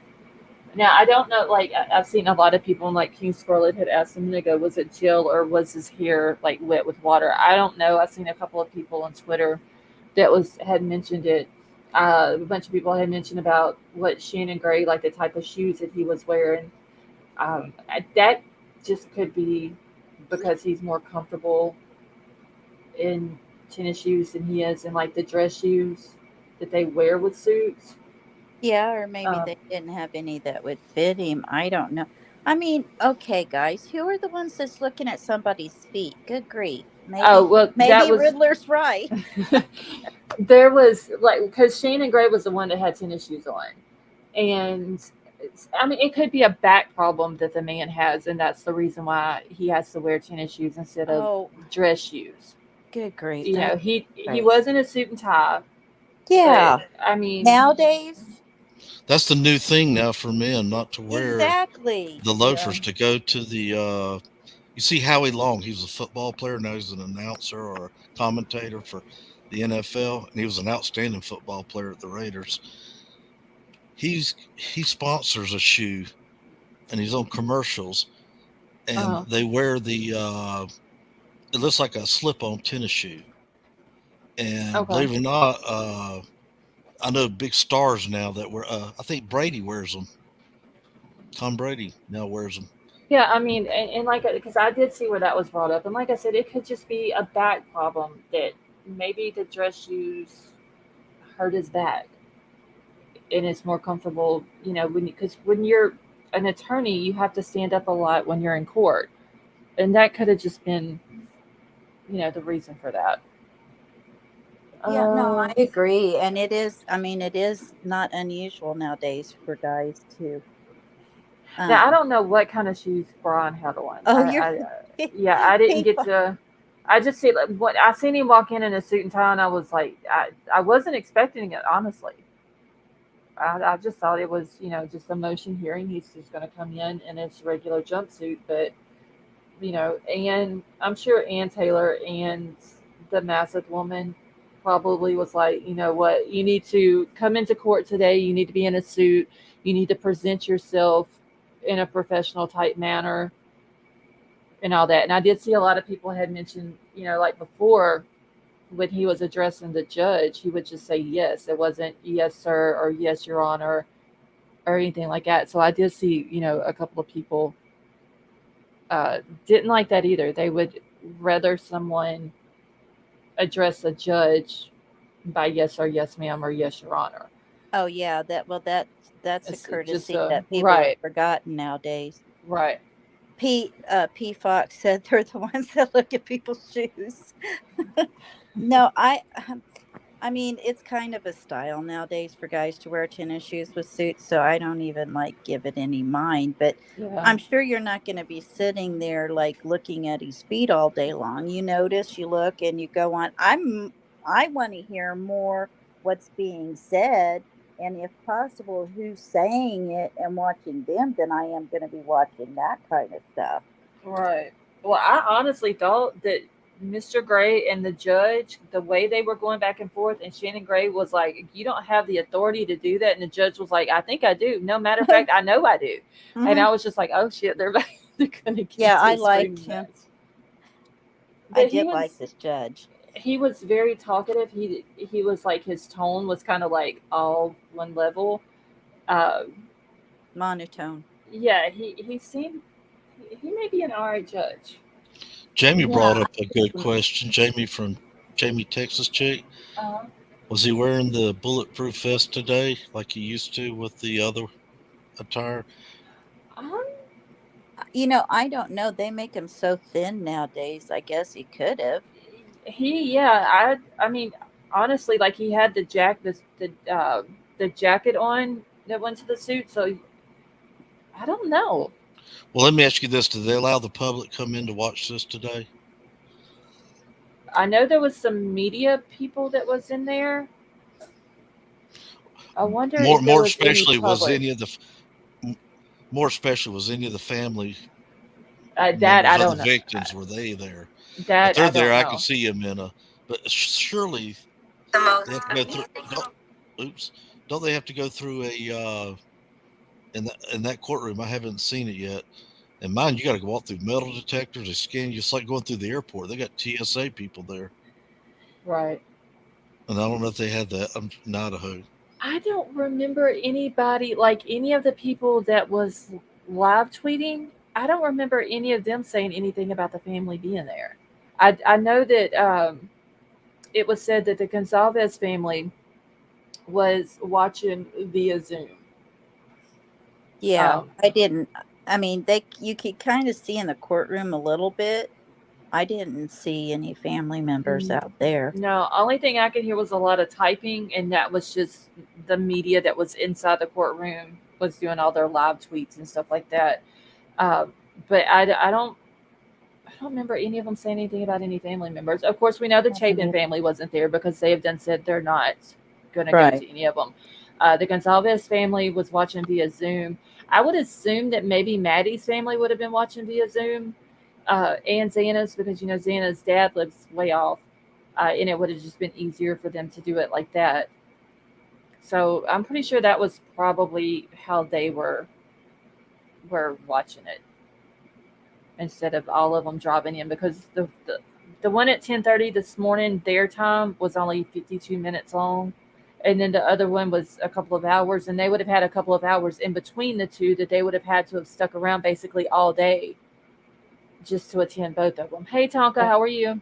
Now I don't know. Like I've seen a lot of people, and like King Scarlet had asked him to go, was it gel or was his hair like wet with water? I don't know. I've seen a couple of people on Twitter that had mentioned it. A bunch of people had mentioned about what Shannon Gray, like the type of shoes that he was wearing. That just could be because he's more comfortable in tennis shoes than he is in like the dress shoes that they wear with suits. Yeah, or maybe Um, they didn't have any that would fit him. I don't know. I mean, okay, guys, who are the ones that's looking at somebody's feet? Good grief. oh Maybe well, that maybe was Riddler's right. there was like because Shannon Gray was the one that had tennis shoes on, and I mean it could be a back problem that the man has, and that's the reason why he has to wear tennis shoes instead of Oh, dress shoes. good grief. That's He crazy. was in a suit and tie, but Yeah. I mean, Nowadays, That's the new thing now for men, not to wear exactly. the yeah. loafers to go to the. You see Howie Long, he was a football player. Now he's an announcer or a commentator for the NFL, and he was an outstanding football player at the Raiders. He sponsors a shoe, and he's on commercials, and Uh, they wear the. It looks like a slip-on tennis shoe, and okay. believe it or not, I know big stars now that wear. I think Brady wears them. Tom Brady now wears them. Yeah, I mean, and like, because I did see where that was brought up, and like I said, it could just be a back problem that maybe the dress shoes hurt his back, and it's more comfortable, because when you're an attorney, you have to stand up a lot when you're in court, and that could have just been, the reason for that. Yeah, no, I Uh, agree. And it is, I mean, it is not unusual nowadays for guys to Now I um don't know what kind of shoes Brian had on. oh, you're Yeah, I didn't he get to. I just see like, what I seen him walk in a suit and tie, and I was like, I wasn't expecting it honestly. I just thought it was, just a motion hearing. He's just going to come in his regular jumpsuit, but and I'm sure Ann Taylor and the massive woman probably was like, you know what, you need to come into court today. You need to be in a suit. You need to present yourself in a professional type manner and all that. And I did see a lot of people had mentioned, like before when he was addressing the judge, he would just say yes. It wasn't yes, sir, or yes, your honor, or anything like that. So I did see, a couple of people didn't like that either. They would rather someone address a judge by yes or yes, ma'am, or yes, your honor. Oh yeah, that's a It's just courtesy that people have right, forgotten nowadays. right. P Fox said they're the ones that look at people's shoes. No, I mean, it's kind of a style nowadays for guys to wear tennis shoes with suits, so I don't even like give it any mind. But Yeah, I'm sure you're not going to be sitting there like looking at his feet all day long. You notice, you look, and you go on. I want to hear more what's being said, and if possible, who's saying it and watching them than I am going to be watching that kind of stuff. right. Well, I honestly thought that Mr. Gray and the judge, the way they were going back and forth, and Shannon Gray was like, "You don't have the authority to do that," and the judge was like, "I think I do. No matter of fact, I know I do." And Hmm. I was just like, "Oh shit, they're they're gonna get Yeah, into I a liked screaming match." him. I But did like this judge. he was very talkative. He was like his tone was kind of like all one level. Um, Monotone. yeah, he seemed he may be an alright judge. Jamie brought Yeah, up a good question. Jamie from Jamie, Texas chick. Uh, Was he wearing the bulletproof vest today like he used to with the other attire? um, I don't know. They make him so thin nowadays. I guess he could have. yeah, I mean, honestly, like he had the jacket on that went to the suit, so I don't know. Well, let me ask you this: did they allow the public come in to watch this today? I know there was some media people that was in there. I wonder More, if there more was any especially was public. any of more especially was any of the family That I members of the don't know. victims, were they there? If That they're I there, don't I could know. see them in a. But surely they have to go through. Oops, don't they have to go through a in that courtroom? I haven't seen it yet. And mind, you got to walk through metal detectors. They scan you. It's like going through the airport. They got TSA people there, Right. and I don't know if they had that. I'm in Idaho. I don't remember anybody like any of the people that was live tweeting. I don't remember any of them saying anything about the family being there. I know that it was said that the Gonzalez family was watching via Zoom. Yeah, Um, I didn't. I mean, you could kind of see in the courtroom a little bit. I didn't see any family members mm, out there. no, only thing I could hear was a lot of typing, and that was just the media that was inside the courtroom was doing all their live tweets and stuff like that. Uh, but I don't remember any of them saying anything about any family members. Of course, we know the Chapin family wasn't there because they have done said they're not going to go Right. to any of them. The Gonzalez family was watching via Zoom. I would assume that maybe Maddie's family would have been watching via Zoom, and Xana's because Xana's dad lives way off, and it would have just been easier for them to do it like that. So I'm pretty sure that was probably how they were watching it instead of all of them dropping in because the one at 10:30 this morning their time was only 52 minutes long, and then the other one was a couple of hours, and they would have had a couple of hours in between the two that they would have had to have stuck around basically all day just to attend both of them. Hey Tonka, how are you?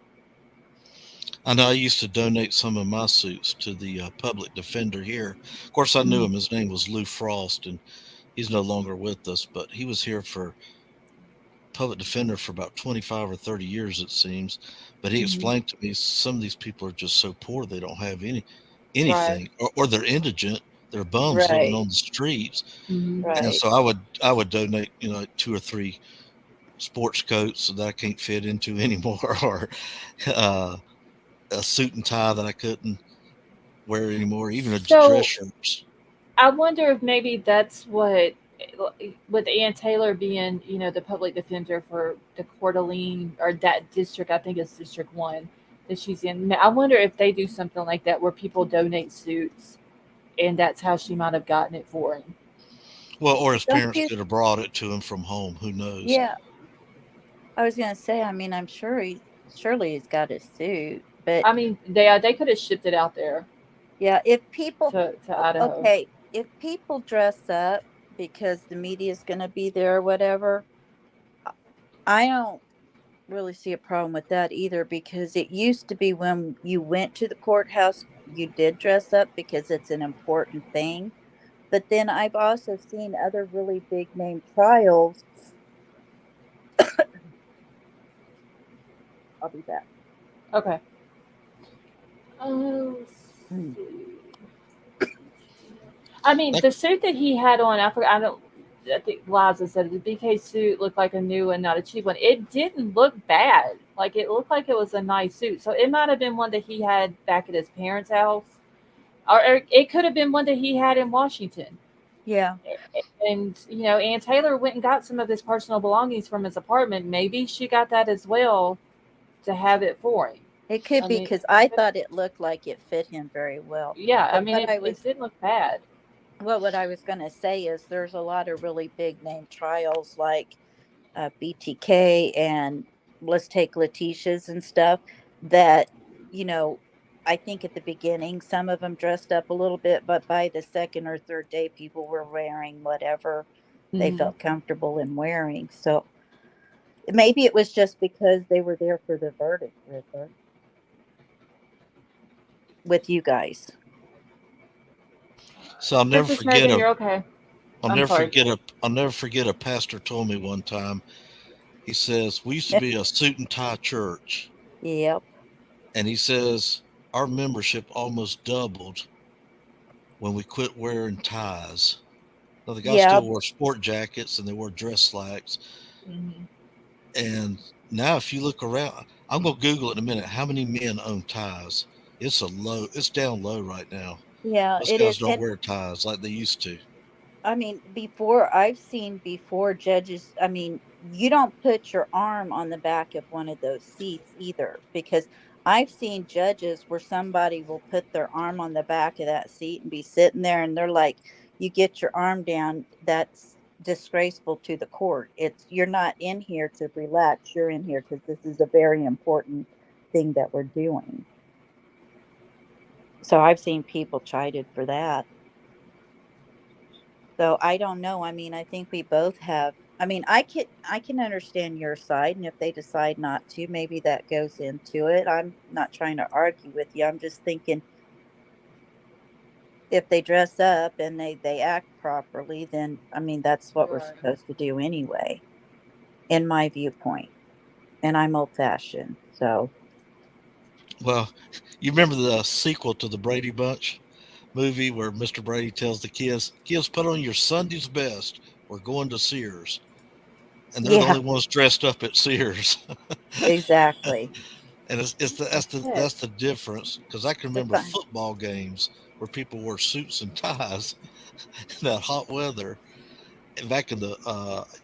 I know I used to donate some of my suits to the public defender here. Of course, I knew Mhm. him. His name was Lou Frost, and he's no longer with us, but he was here for public defender for about 25 or 30 years, it seems. But he Mhm. explained to me some of these people are just so poor they don't have Right. anything, or they're indigent. They're bums living Right. on the streets, Mhm. and Right. so I would donate, two or three sports coats that I can't fit into anymore, or uh, a suit and tie that I couldn't wear anymore, even a dress So shirts. I wonder if maybe that's what, with Ann Taylor being, the public defender for the Coeur d'Alene or that district, I think it's District 1 that she's in. I wonder if they do something like that where people donate suits and that's how she might have gotten it for him. Well, or his Don't parents you? could have brought it to him from home. Who knows? Yeah, I was gonna say. I mean, I'm sure he's got a suit, but I mean, they could have shipped it out there yeah, if people, to Idaho. okay, if people dress up because the media is gonna be there or whatever, I don't really see a problem with that either because it used to be when you went to the courthouse you did dress up because it's an important thing. But then I've also seen other really big name trials. I'll be back. Okay. Oh, Mm. I mean, That- the suit that he had on, I forgot. I think Liza said the BK suit looked like a new and not a cheap one. It didn't look bad. Like it looked like it was a nice suit. So it might have been one that he had back at his parents' house, or it could have been one that he had in Washington. Yeah, And Ann Taylor went and got some of his personal belongings from his apartment. Maybe she got that as well to have it for him. it could I be mean, because I thought it looked like it fit him very well. yeah. I But mean, it didn't look bad. what I was going to say is there's a lot of really big name trials like BTK and let's take Letitia's and stuff that, you know, I think at the beginning some of them dressed up a little bit, but by the second or third day, people were wearing whatever they Mhm. felt comfortable in wearing. So maybe it was just because they were there for the verdict, Riddler, with you guys. So Princess Megan, you're okay. I'm sorry. I'll never forget a pastor told me one time. He says, we used to be a suit and tie church. Yep. And he says, our membership almost doubled when we quit wearing ties. Now, the guys Yeah. still wore sport jackets and they wore dress slacks. Mhm. And now, if you look around, I'm going to Google it in a minute. How many men own ties? It's down low right now. Yeah, Most it guys is. don't And wear ties like they used to. I mean, I've seen before judges, I mean, you don't put your arm on the back of one of those seats either, because I've seen judges where somebody will put their arm on the back of that seat and be sitting there and they're like, you get your arm down, that's disgraceful to the court. You're not in here to relax, you're in here because this is a very important thing that we're doing. So I've seen people chided for that. So I don't know. I mean, I think we both have. I mean, I can understand your side, and if they decide not to, maybe that goes into it. I'm not trying to argue with you. I'm just thinking if they dress up and they act properly, then I mean that's what we're Right. supposed to do anyway, in my viewpoint. And I'm old fashioned, so Well, you remember the sequel to the Brady Bunch movie where Mr. Brady tells the kids, put on your Sunday's best. We're going to Sears. And they're the yeah, only ones dressed up at Sears. exactly. And Okay. that's the difference because I can It's remember fine. football games where people wore suits and ties in that hot weather. And back in the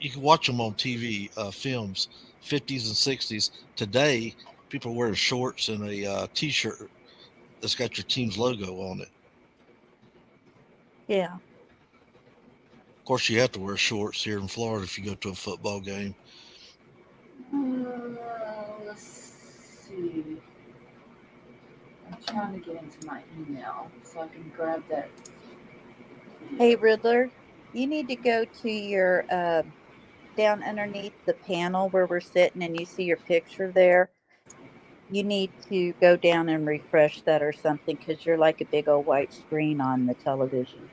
you can watch them on TV films, 50s and 60s. Today, people wear shorts and a t-shirt that's got your team's logo on it. Yeah. Of course, you have to wear shorts here in Florida if you go to a football game. Let's see. I'm trying to get into my email so I can grab that Hey, video. Riddler, you need to go to your down underneath the panel where we're sitting, and you see your picture there. You need to go down and refresh that or something because you're like a big old white screen on the television.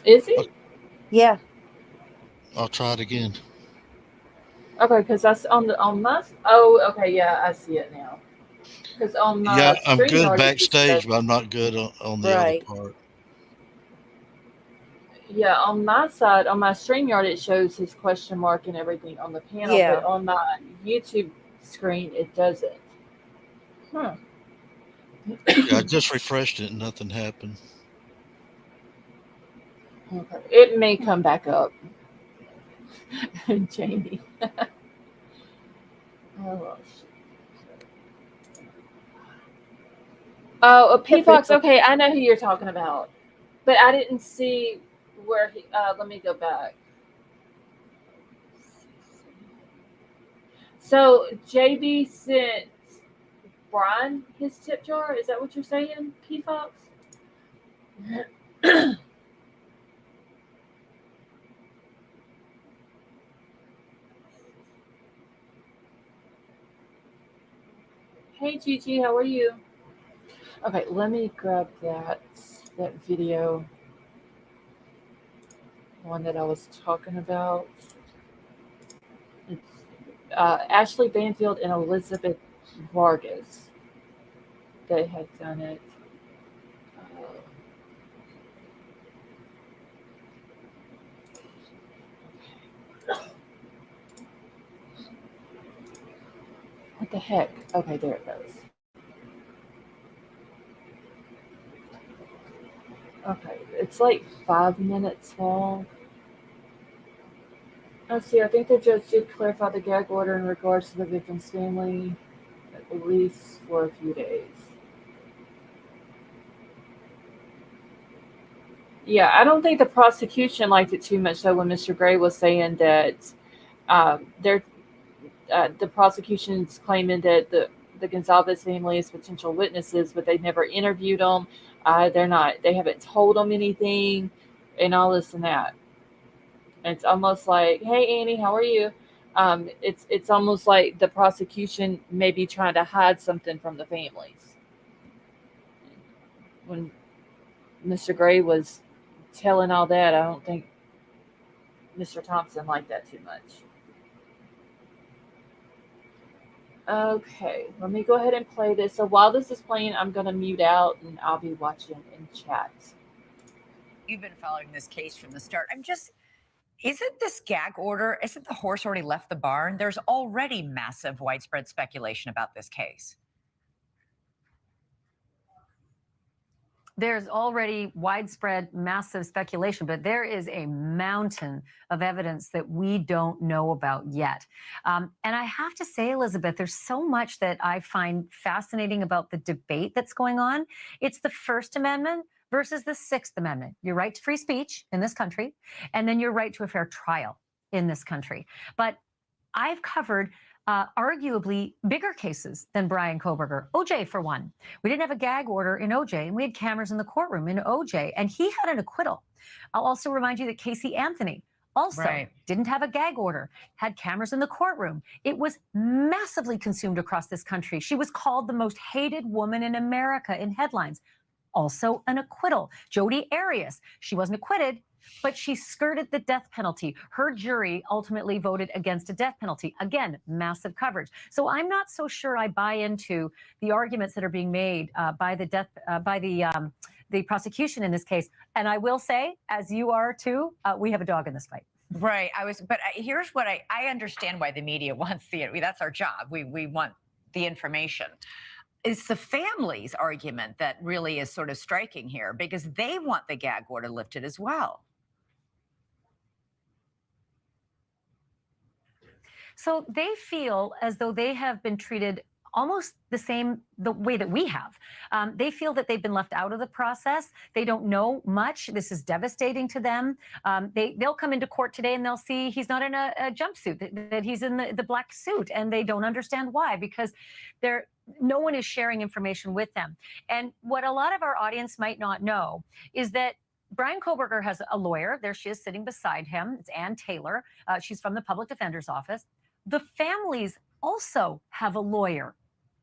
Is Oh, it? Yeah, I'll try it again. Okay, because that's on my. Oh, okay, yeah, I see it now. Because on Yeah, my I'm good StreamYard, it just says, backstage, but I'm not good on the other right. part. yeah, on my side, on my StreamYard, it shows his question mark and everything on the panel, but Yeah, on my YouTube screen, it doesn't. Huh. Yeah, I just refreshed it and nothing happened. Okay. It may come back up, Jamie. Oh, oh, a P Fox. Okay, I know who you're talking about, but I didn't see where he. Let me go back. So JB sent Bryan his tip jar. Is that what you're saying, P Fox? Hey Gigi, how are you? Okay, let me grab that video, one that I was talking about. It's Ashley Banfield and Elizabeth Vargas. They had done it. Uh, what the heck? Okay, there it goes. Okay, it's like 5 minutes long. Let's see, I think the judge did clarify the gag order in regards to the victim's family, at least for a few days. Yeah, I don't think the prosecution liked it too much, though, when Mr. Gray was saying that they're the prosecution's claiming that the Gonzalez family is potential witnesses, but they never interviewed them. They haven't told them anything, and all this and that. And it's almost like, hey Annie, how are you? It's almost like the prosecution may be trying to hide something from the families. When Mr. Gray was telling all that, I don't think Mr. Thompson liked that too much. Okay, let me go ahead and play this. So while this is playing, I'm going to mute out and I'll be watching in chat. You've been following this case from the start. Isn't this gag order, isn't the horse already left the barn? There's already massive widespread speculation about this case. There's already widespread, massive speculation, but there is a mountain of evidence that we don't know about yet. And I have to say, Elizabeth, there's so much that I find fascinating about the debate that's going on. It's the First Amendment versus the Sixth Amendment. Your right to free speech in this country, and then your right to a fair trial in this country. But I've covered arguably bigger cases than Bryan Kohberger. OJ, for one. We didn't have a gag order in OJ, and we had cameras in the courtroom in OJ, and he had an acquittal. I'll also remind you that Casey Anthony also didn't have a gag order, had cameras in the courtroom. It was massively consumed across this country. She was called the most hated woman in America in headlines. Also an acquittal. Jodi Arias, she wasn't acquitted, but she skirted the death penalty. Her jury ultimately voted against a death penalty. Again, massive coverage. So I'm not so sure I buy into the arguments that are being made by the prosecution in this case. And I will say, as you are too, we have a dog in this fight. Right. Here's what I understand why the media wants that's our job. We want the information. It's the family's argument that really is sort of striking here, because they want the gag order lifted as well. So they feel as though they have been treated almost the way that we have. They feel that they've been left out of the process. They don't know much. This is devastating to them. They'll come into court today and they'll see he's not in a jumpsuit, that he's in the black suit, and they don't understand why, because no one is sharing information with them. And what a lot of our audience might not know is that Bryan Kohberger has a lawyer. There she is sitting beside him. It's Ann Taylor. She's from the public defender's office. The families also have a lawyer.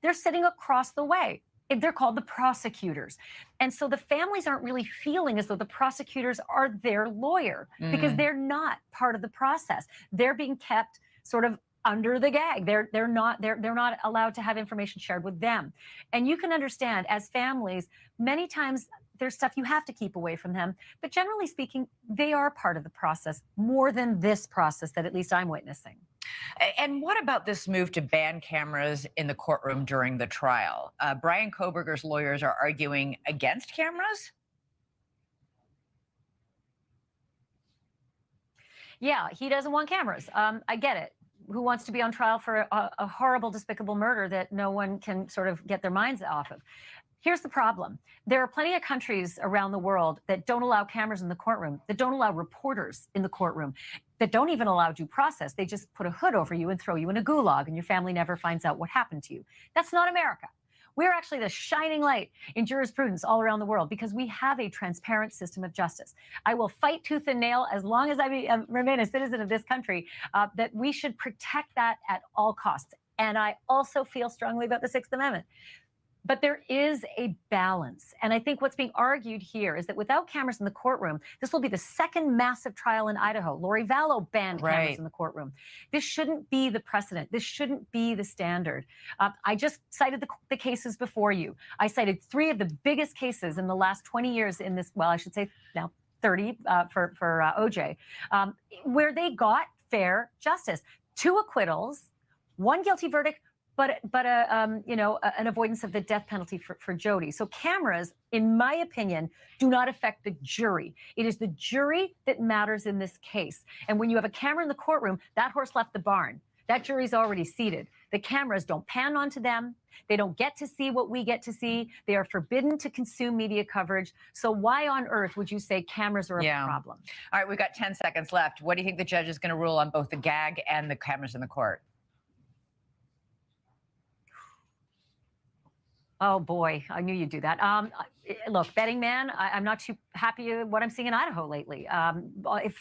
They're sitting across the way. They're called the prosecutors. And so the families aren't really feeling as though the prosecutors are their lawyer, because they're not part of the process. They're being kept sort of under the gag. They're not allowed to have information shared with them. And you can understand, as families, many times there's stuff you have to keep away from them. But generally speaking, they are part of the process, more than this process that at least I'm witnessing. And what about this move to ban cameras in the courtroom during the trial? Bryan Kohberger's lawyers are arguing against cameras? Yeah, he doesn't want cameras. I get it. Who wants to be on trial for a horrible, despicable murder that no one can sort of get their minds off of? Here's the problem. There are plenty of countries around the world that don't allow cameras in the courtroom, that don't allow reporters in the courtroom, that don't even allow due process. They just put a hood over you and throw you in a gulag, and your family never finds out what happened to you. That's not America. We're actually the shining light in jurisprudence all around the world, because we have a transparent system of justice. I will fight tooth and nail, as long as I remain a citizen of this country, that we should protect that at all costs. And I also feel strongly about the Sixth Amendment. But there is a balance. And I think what's being argued here is that without cameras in the courtroom, this will be the second massive trial in Idaho. Lori Vallow banned cameras in the courtroom. This shouldn't be the precedent. This shouldn't be the standard. I just cited the cases before you. I cited 3 of the biggest cases in the last 20 years in this, well, I should say now 30 for OJ, where they got fair justice. 2 acquittals, 1 guilty verdict, but an avoidance of the death penalty for Jody. So cameras, in my opinion, do not affect the jury. It is the jury that matters in this case. And when you have a camera in the courtroom, that horse left the barn. That jury's already seated. The cameras don't pan onto them. They don't get to see what we get to see. They are forbidden to consume media coverage. So why on earth would you say cameras are a problem? All right, we've got 10 seconds left. What do you think the judge is going to rule on both the gag and the cameras in the court? Oh boy, I knew you'd do that. Look, betting man, I'm not too happy with what I'm seeing in Idaho lately.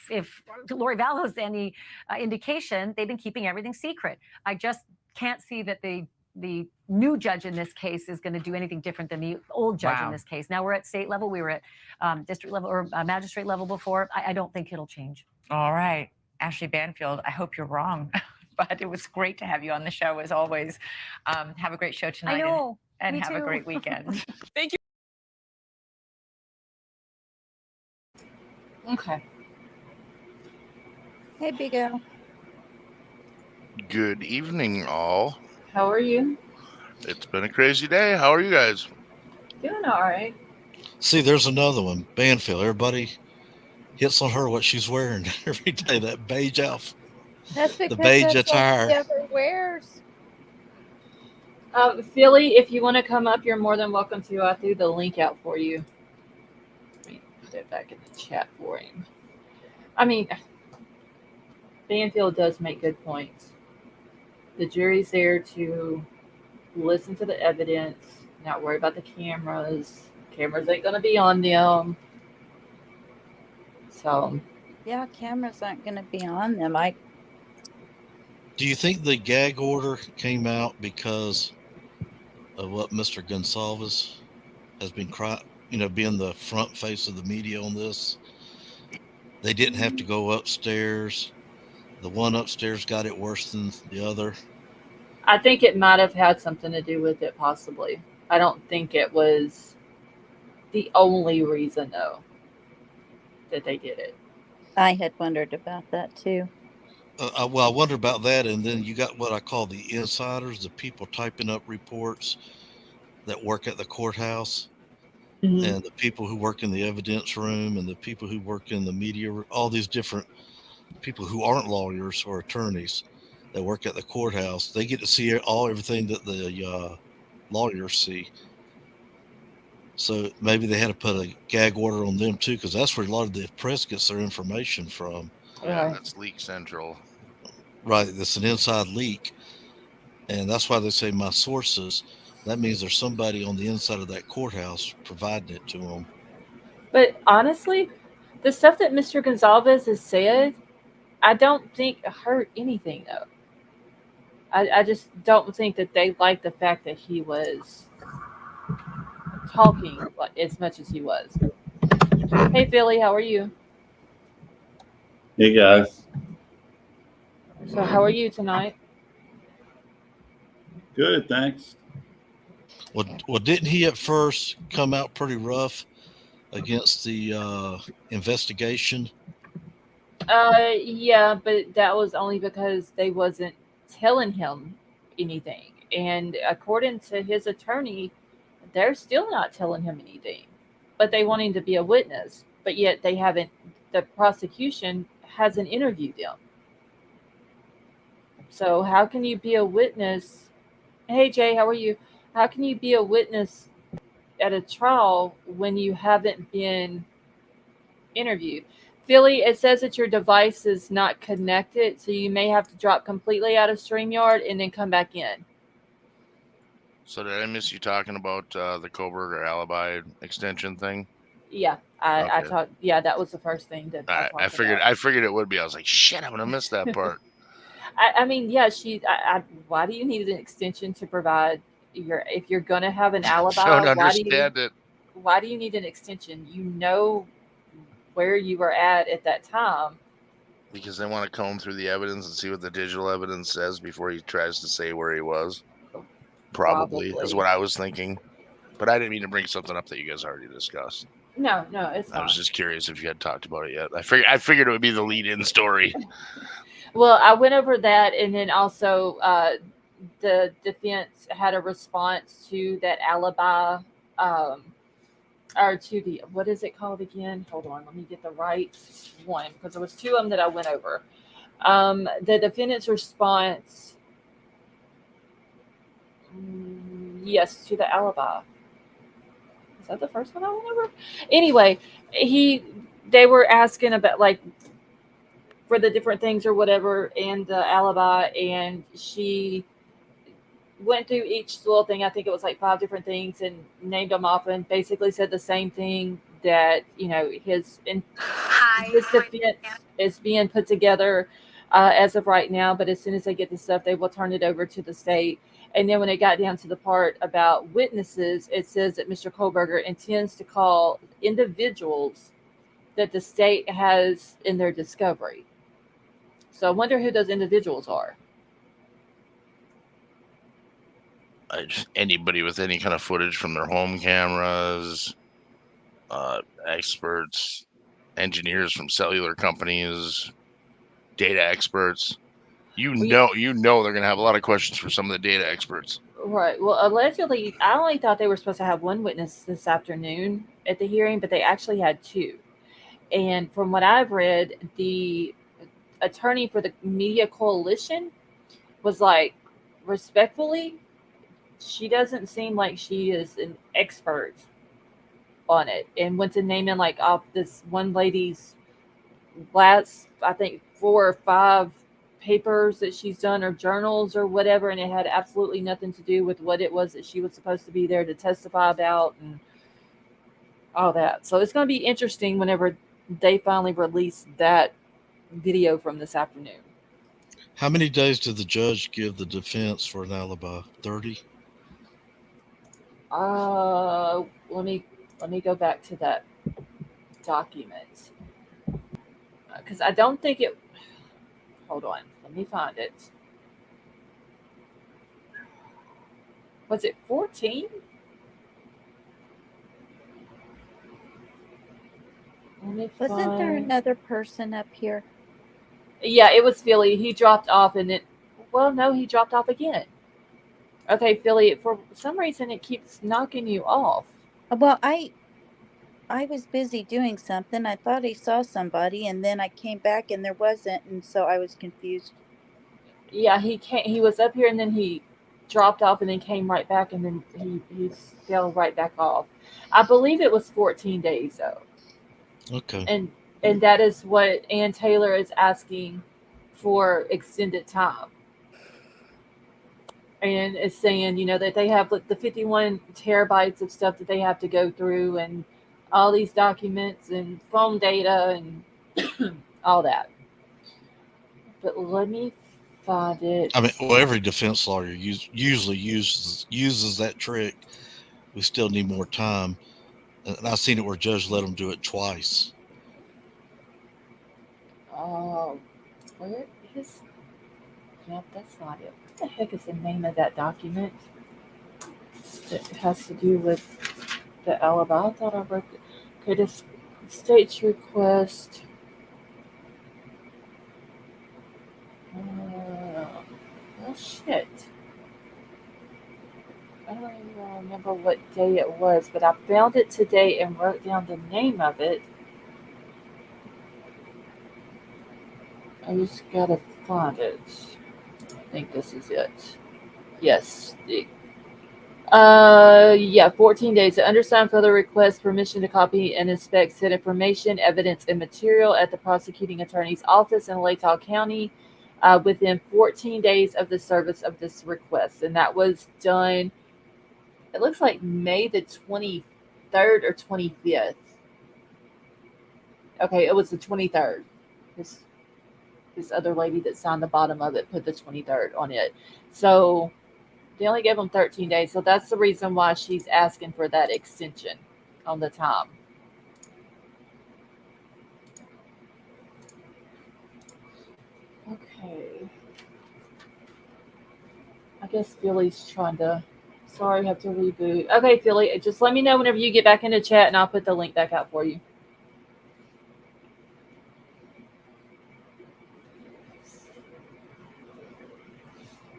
If Lori Vallow's any indication, they've been keeping everything secret. I just can't see that the new judge in this case is going to do anything different than the old judge in this case. Now we're at state level. We were at district level or magistrate level before. I don't think it'll change. All right, Ashley Banfield, I hope you're wrong. But it was great to have you on the show as always. Have a great show tonight. I know. And have a great weekend. Thank you. Okay. Hey, Big Al. Good evening, all. How are you? It's been a crazy day. How are you guys? Doing all right. See, there's another one. Banfield. Everybody hits on her what she's wearing every day. That beige outfit. That's because the beige that's attire. what she ever wears. Philly, if you want to come up, you're more than welcome to. I threw the link out for you. Let me put it back in the chat for him. I mean, Banfield does make good points. The jury's there to listen to the evidence, not worry about the cameras. Cameras ain't going to be on them. So. Yeah, cameras aren't going to be on them. Do you think the gag order came out because of what Mr. Gonsalves has been being the front face of the media on this? They didn't have to go upstairs. The one upstairs got it worse than the other. I think it might have had something to do with it, possibly. I don't think it was the only reason, though, that they did it. I had wondered about that, too. Well, I wonder about that, and then you got what I call the insiders, the people typing up reports that work at the courthouse, and the people who work in the evidence room, and the people who work in the media, all these different people who aren't lawyers or attorneys that work at the courthouse. They get to see everything that the lawyers see. So maybe they had to put a gag order on them too, because that's where a lot of the press gets their information from. Yeah, that's Leak Central. Right, that's an inside leak. And that's why they say my sources. That means there's somebody on the inside of that courthouse providing it to them. But honestly, the stuff that Mr. Gonsalves has said, I don't think hurt anything, though. I just don't think that they like the fact that he was talking as much as he was. Hey, Philly, how are you? Hey, guys. So how are you tonight? Good, thanks. Well, didn't he at first come out pretty rough against the investigation? Yeah, but that was only because they wasn't telling him anything. And according to his attorney, they're still not telling him anything. But they want him to be a witness. But yet the prosecution hasn't interviewed them. So how can you be a witness? Hey, Jay, how are you? How can you be a witness at a trial when you haven't been interviewed? Philly, it says that your device is not connected, so you may have to drop completely out of StreamYard and then come back in. So did I miss you talking about the Kohberger Alibi extension thing? Yeah, I Okay. talked. Yeah, that was the first thing that I talked I about. figured it would be. I was like, shit, I'm gonna miss that part. I mean, yeah, why do you need an extension to provide if you're going to have an alibi? Don't understand it. Why do you need an extension? You know where you were at that time. Because they want to comb through the evidence and see what the digital evidence says before he tries to say where he was. Probably is what I was thinking. But I didn't mean to bring something up that you guys already discussed. No, it's fine. I was just curious if you had talked about it yet. I figured it would be the lead-in story. Well, I went over that, and then also the defense had a response to that alibi, or to the, what is it called again? Hold on, let me get the right one, because there was two of them that I went over. The defendant's response, yes, to the alibi. Is that the first one I went over? Anyway, they were asking about, like, for the different things or whatever, and the alibi, and she went through each little thing. I think it was like 5 different things, and named them off, and basically said the same thing, that his defense is being put together as of right now, but as soon as they get the stuff, they will turn it over to the state. And then when it got down to the part about witnesses, it says that Mr. Kohberger intends to call individuals that the state has in their discovery. So I wonder who those individuals are. Anybody with any kind of footage from their home cameras, experts, engineers from cellular companies, data experts. They're going to have a lot of questions for some of the data experts. Right. Well, allegedly, I only thought they were supposed to have one witness this afternoon at the hearing, but they actually had 2. And from what I've read, the attorney for the media coalition was like, respectfully, she doesn't seem like she is an expert on it, and went to naming like off this one lady's last, I think, 4 or 5 papers that she's done, or journals or whatever, and it had absolutely nothing to do with what it was that she was supposed to be there to testify about and all that. So it's going to be interesting whenever they finally release that video from this afternoon. How many days did the judge give the defense for an alibi? 30? Let me go back to that document, because I don't think it. Hold on, let me find it. Was it 14? Wasn't there another person up here? Yeah, it was Philly. He dropped off, and no, he dropped off again. Okay, Philly, for some reason it keeps knocking you off. Well, I was busy doing something. I thought I saw somebody, and then I came back and there wasn't, and so I was confused. Yeah, he was up here, and then he dropped off, and then came right back, and then he fell right back off. I believe it was 14 days though. Okay. And that is what Ann Taylor is asking for, extended time. And it's saying, that they have the 51 terabytes of stuff that they have to go through, and all these documents and phone data and all that. But let me find it. I mean, well, every defense lawyer usually uses that trick. We still need more time. And I've seen it where judge let them do it twice. Oh, where is? Yep, that's not it. What the heck is the name of that document that has to do with the alibi? I thought I read it. Okay, this state's request. Oh shit. I don't even remember what day it was, but I found it today and wrote down the name of it. I just gotta find it. I think this is it. Yes. 14 days. The undersigned further request permission to copy and inspect said information, evidence, and material at the prosecuting attorney's office in Latah County within 14 days of the service of this request. And that was done, it looks like May the 23rd or 25th. Okay, it was the 23rd. this other lady that signed the bottom of it put the 23rd on it. So they only gave them 13 days. So that's the reason why she's asking for that extension on the time. Okay. I guess Philly's trying to. Sorry, I have to reboot. Okay, Philly, just let me know whenever you get back into chat, and I'll put the link back out for you.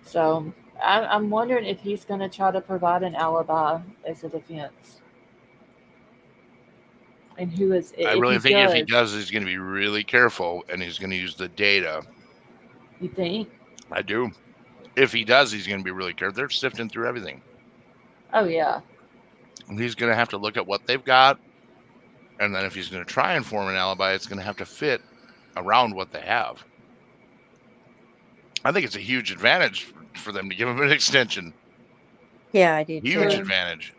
So I'm wondering if he's going to try to provide an alibi as a defense. And who is it? I really think if he does, he's going to be really careful, and he's going to use the data. You think? I do. If he does, he's going to be really careful. They're sifting through everything. Oh, yeah. And he's going to have to look at what they've got, and then if he's going to try and form an alibi, it's going to have to fit around what they have. I think it's a huge advantage for them to give him an extension. Yeah, I do too. Huge advantage.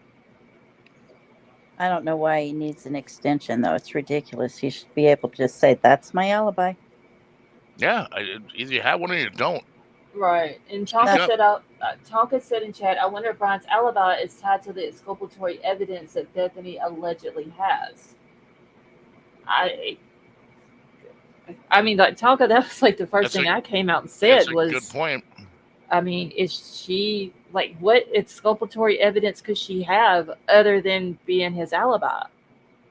I don't know why he needs an extension, though. It's ridiculous. He should be able to just say, that's my alibi. Yeah, either you have one or you don't. Right. And Tonka said in chat, I wonder if Bryan's alibi is tied to the exculpatory evidence that Bethany allegedly has. I mean, like, Tonka, that was like the first thing I came out and said was, good point. I mean, is she, like, what exculpatory evidence could she have other than being his alibi?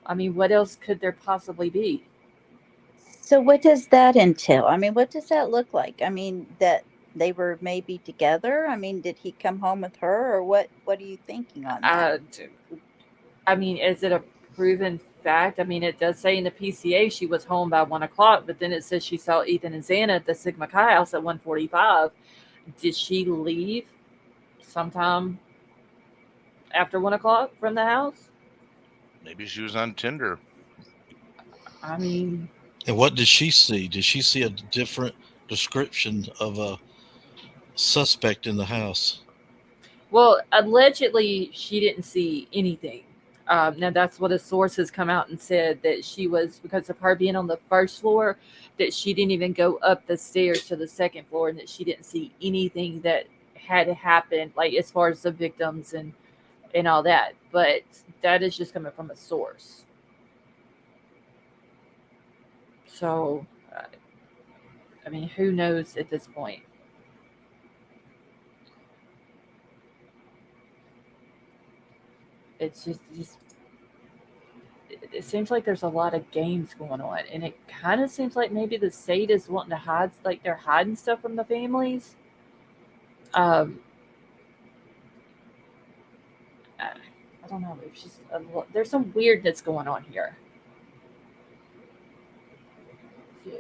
I mean, what else could there possibly be? So what does that entail? I mean, what does that look like? I mean, that they were maybe together? I mean, did he come home with her, or what are you thinking on that? I mean, is it a proven fact? I mean, it does say in the PCA she was home by 1 o'clock, but then it says she saw Ethan and Xana at the Sigma Chi house at 1:45. Did she leave sometime after 1 o'clock from the house? Maybe she was on Tinder. I mean... And what did she see? Did she see a different description of a suspect in the house? Well, allegedly, she didn't see anything. Now, that's what a source has come out and said, that she was, because of her being on the first floor, that she didn't even go up the stairs to the second floor, and that she didn't see anything that had happened, like as far as the victims and all that. But that is just coming from a source. So, I mean, who knows at this point? It's just it seems like there's a lot of games going on, and it kind of seems like maybe the state is wanting to hide, like they're hiding stuff from the families. I don't know. It's just there's some weirdness going on here. He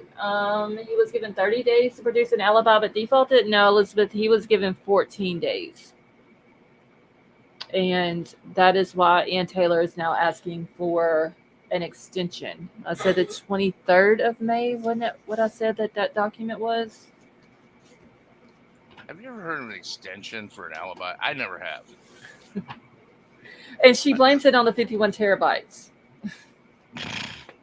was given 30 days to produce an alibi, but defaulted. No, Elizabeth, he was given 14 days. And that is why Ann Taylor is now asking for an extension. I said the 23rd of May, wasn't it what I said that document was? Have you ever heard of an extension for an alibi? I never have. And she blames it on the 51 terabytes.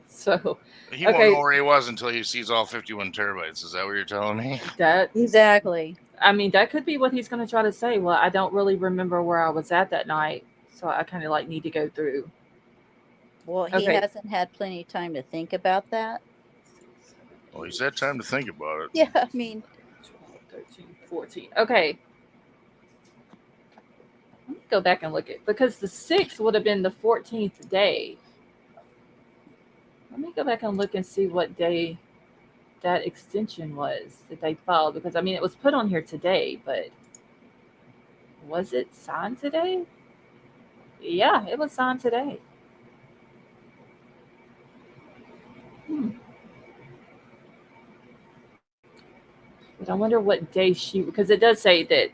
So he won't know where he was until he sees all 51 terabytes. Is that what you're telling me? That exactly. I mean, that could be what he's going to try to say. Well, I don't really remember where I was at that night, so I kind of like need to go through. Well, he hasn't had plenty of time to think about that. Well, he's had time to think about it. Yeah, I mean, 12, 13, 14. Okay. Let me go back and look at, because the 6th would have been the 14th day. Let me go back and look and see what day that extension was that they filed, because I mean, it was put on here today, but was it signed today? Yeah, it was signed today. But I wonder what day because it does say that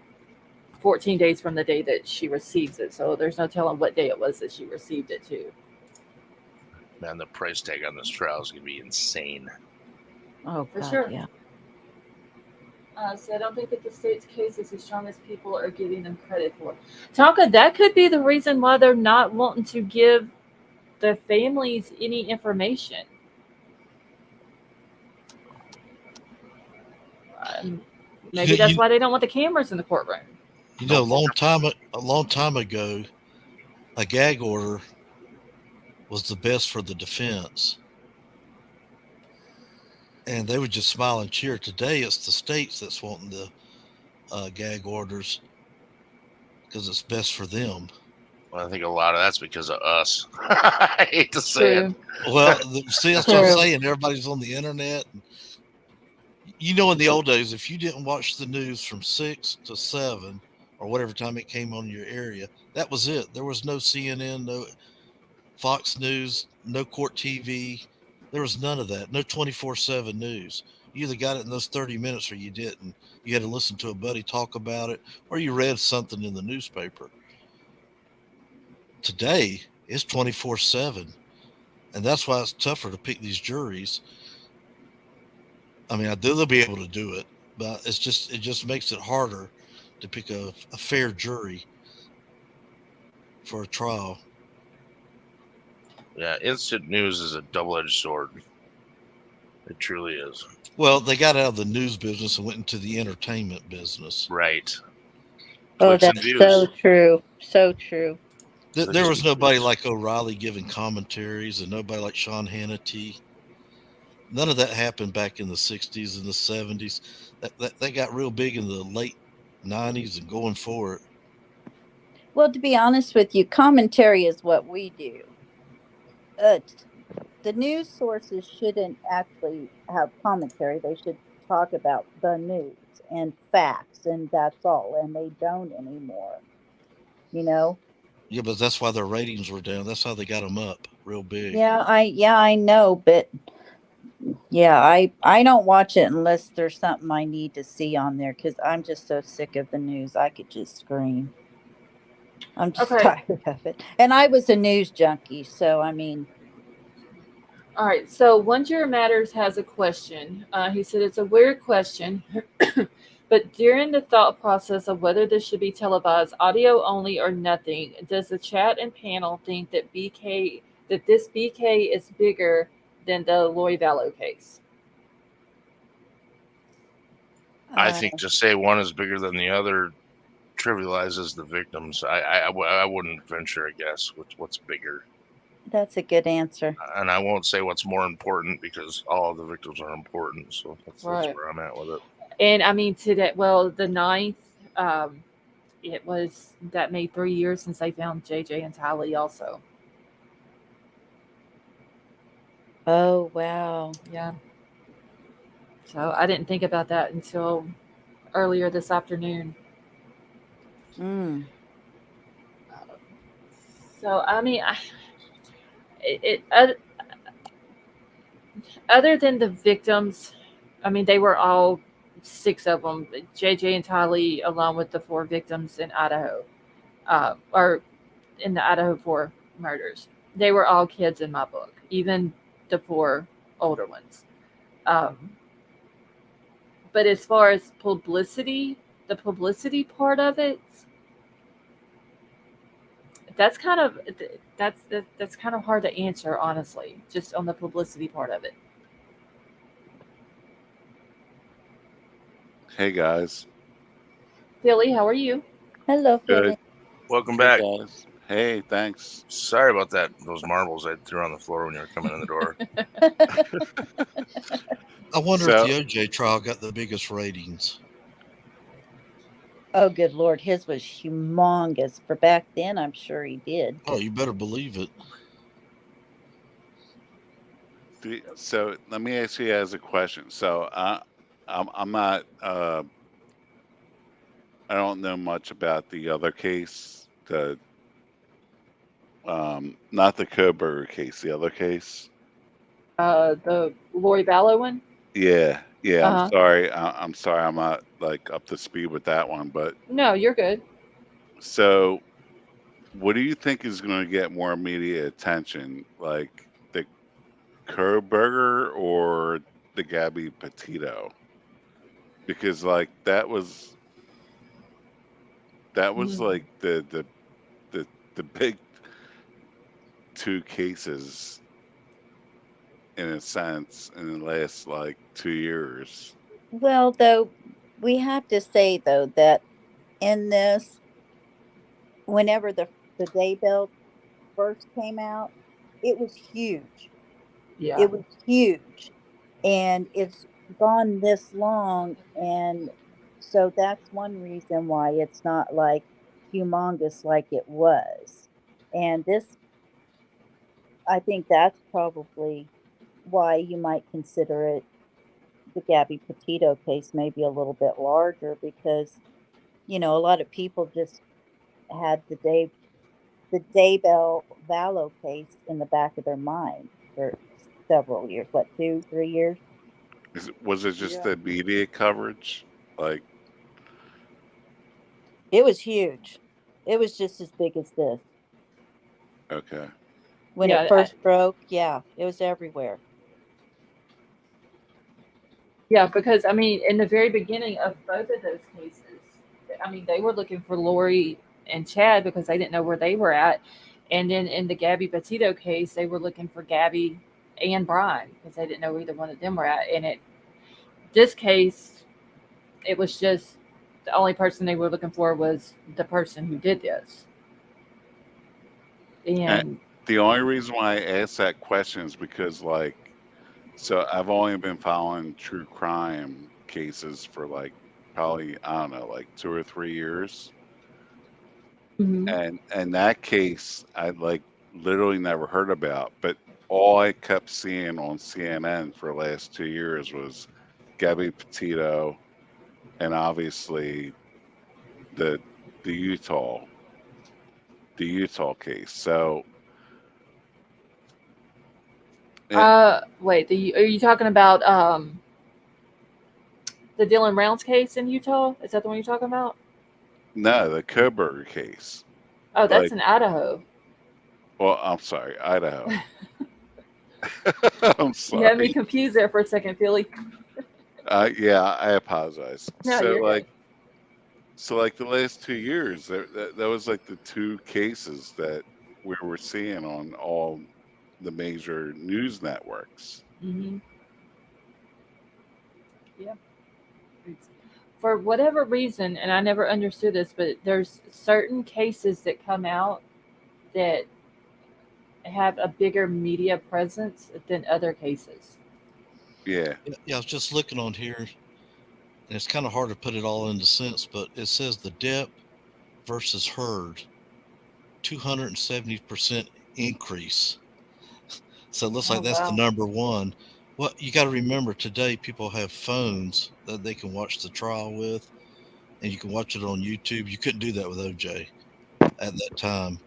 14 days from the day that she receives it, so there's no telling what day it was that she received it too. Man, the price tag on this trial is going to be insane. Oh, for God, sure. Yeah. So I don't think that the state's case is as strong as people are giving them credit for. Tonka, that could be the reason why they're not wanting to give the families any information. Maybe that's why they don't want the cameras in the courtroom. You know, a long time ago, a gag order was the best for the defense, and they would just smile and cheer. Today, it's the states that's wanting the gag orders because it's best for them. Well, I think a lot of that's because of us. I hate to say it. Well, see, that's what I'm saying. Everybody's on the internet. You know, in the old days, if you didn't watch the news from 6 to 7 or whatever time it came on your area, that was it. There was no CNN, no Fox News, no Court TV. There was none of that. No 24/7 news. You either got it in those 30 minutes or you didn't. You had to listen to a buddy talk about it, or you read something in the newspaper. Today, it's 24/7, and that's why it's tougher to pick these juries. I mean, they'll be able to do it, but it just makes it harder to pick a fair jury for a trial. Yeah, instant news is a double-edged sword. It truly is. Well, they got out of the news business and went into the entertainment business. Right. Oh, that's so true. So true. There was nobody like O'Reilly giving commentaries, and nobody like Sean Hannity. None of that happened back in the 60s and the 70s. That got real big in the late 90s and going forward. Well, to be honest with you, commentary is what we do. The news sources shouldn't actually have commentary. They should talk about the news and facts, and that's all. And they don't anymore. You know? Yeah, but that's why their ratings were down. That's how they got them up real big. Yeah, I know, but yeah, I don't watch it unless there's something I need to see on there, because I'm just so sick of the news. I could just scream. I'm just tired of it. And I was a news junkie, so I mean. All right, so One Juror Matters has a question. He said it's a weird question, but during the thought process of whether this should be televised, audio only or nothing, does the chat and panel think that this BK is bigger than the Lori Vallow case? I think to say one is bigger than the other trivializes the victims. I wouldn't venture a guess what's bigger. That's a good answer. And I won't say what's more important, because all of the victims are important. So that's where I'm at with it. And I mean, today, well, the 9th, that made 3 years since they found JJ and Tylee also. Oh, wow. Yeah. So I didn't think about that until earlier this afternoon. So, I mean, other than the victims, I mean, they were all 6 of them, JJ and Tylee, along with the 4 victims in Idaho, or in the Idaho 4 murders. They were all kids in my book, even the 4 older ones. But as far as publicity, the publicity part of it, that's kind of hard to answer, honestly, just on the publicity part of it. Hey guys. Philly, how are you? Hello, Philly. Good. Welcome back. Guys. Hey, thanks. Sorry about that. Those marbles I threw on the floor when you were coming in the door. I wonder if the OJ trial got the biggest ratings. Oh, good Lord. His was humongous. For back then, I'm sure he did. Oh, you better believe it. So let me ask you guys a question. So I'm not, I don't know much about the other case, not the Kohberger case, the other case. The Lori Vallow one? Yeah. I'm sorry. I'm sorry. I'm not like up to speed with that one, but no, you're good. So what do you think is going to get more media attention, like the Kohberger or the Gabby Petito? Because like that was like the big 2 cases in a sense in the last like 2 years. Well, though, We have to say though that in this, whenever the daybell first came out, it was huge. Yeah. It was huge, and it's gone this long, and so that's one reason why it's not like humongous like it was. And this, I think that's probably why you might consider it the Gabby Petito case maybe a little bit larger because, a lot of people just had the Daybell Vallow case in the back of their mind for several years. What, 2, 3 years? Was it just Yeah. the media coverage? Like, It was huge. It was just as big as this. okay. When Yeah, it first broke, yeah, it was everywhere. Yeah, because I mean, in the very beginning of both of those cases, I mean, they were looking for Lori and Chad because they didn't know where they were at. And then in the Gabby Petito case, they were looking for Gabby and Bryan because they didn't know where either one of them were at. And this case, it was just the only person they were looking for was the person who did this. And The only reason why I asked that question is because, like, so I've only been following true crime cases for like probably, I don't know, like 2 or 3 years. And that case I like literally never heard about, but all I kept seeing on CNN for the last 2 years was Gabby Petito and obviously the the Utah case. So wait, are you talking about the Dylan Rounds case in Utah? Is that the one you're talking about? no, the Kohberger case. Oh, that's Like, in Idaho. well, I'm sorry, Idaho. I'm You had me sorry. confused there for a second, Philly. Yeah, I apologize. No, So you're like, good. the last 2 years, that was like the 2 cases that we were seeing on all the major news networks. Mm-hmm. Yeah. For whatever reason, and I never understood this, but there's certain cases that come out that have a bigger media presence than other cases. Yeah. Yeah, I was just looking on here, and it's kind of hard to put it all into sense, but it says the Depp versus Heard, 270% increase. So it looks Oh like that's the wow. number one. Well, you got to remember today people have phones that they can watch the trial with, and you can watch it on YouTube. You couldn't do that with OJ at that time.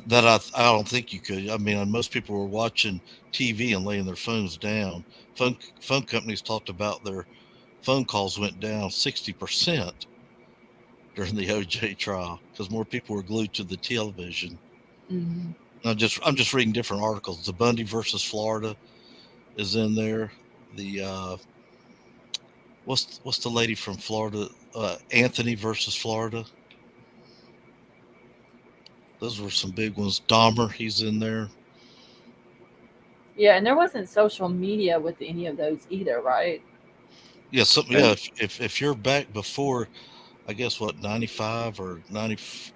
That I don't think you could. I mean, most people were watching TV and laying their phones down. Phone companies talked about their phone calls went down 60% during the OJ trial because more people were glued to the television. Mm-hmm. I'm just reading different articles. The Bundy versus Florida is in there. The what's the lady from Florida? Anthony versus Florida. Those were some big ones. Dahmer, he's in there. Yeah, and there wasn't social media with any of those either, right? Yeah, And if you're back before, I guess what 95 or 90,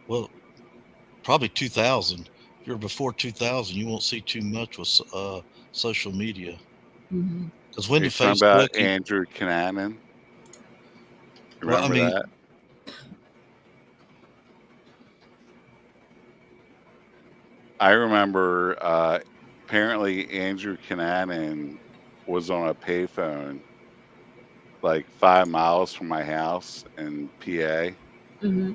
well, probably 2000. If you're before 2000, you won't see too much with social media. Mm-hmm. Because when you're did talking about Facebook? Andrew Cunanan. Well, I Remember mean, that? I remember apparently Andrew Cunanan was on a payphone like 5 miles from my house in PA. Mm-hmm.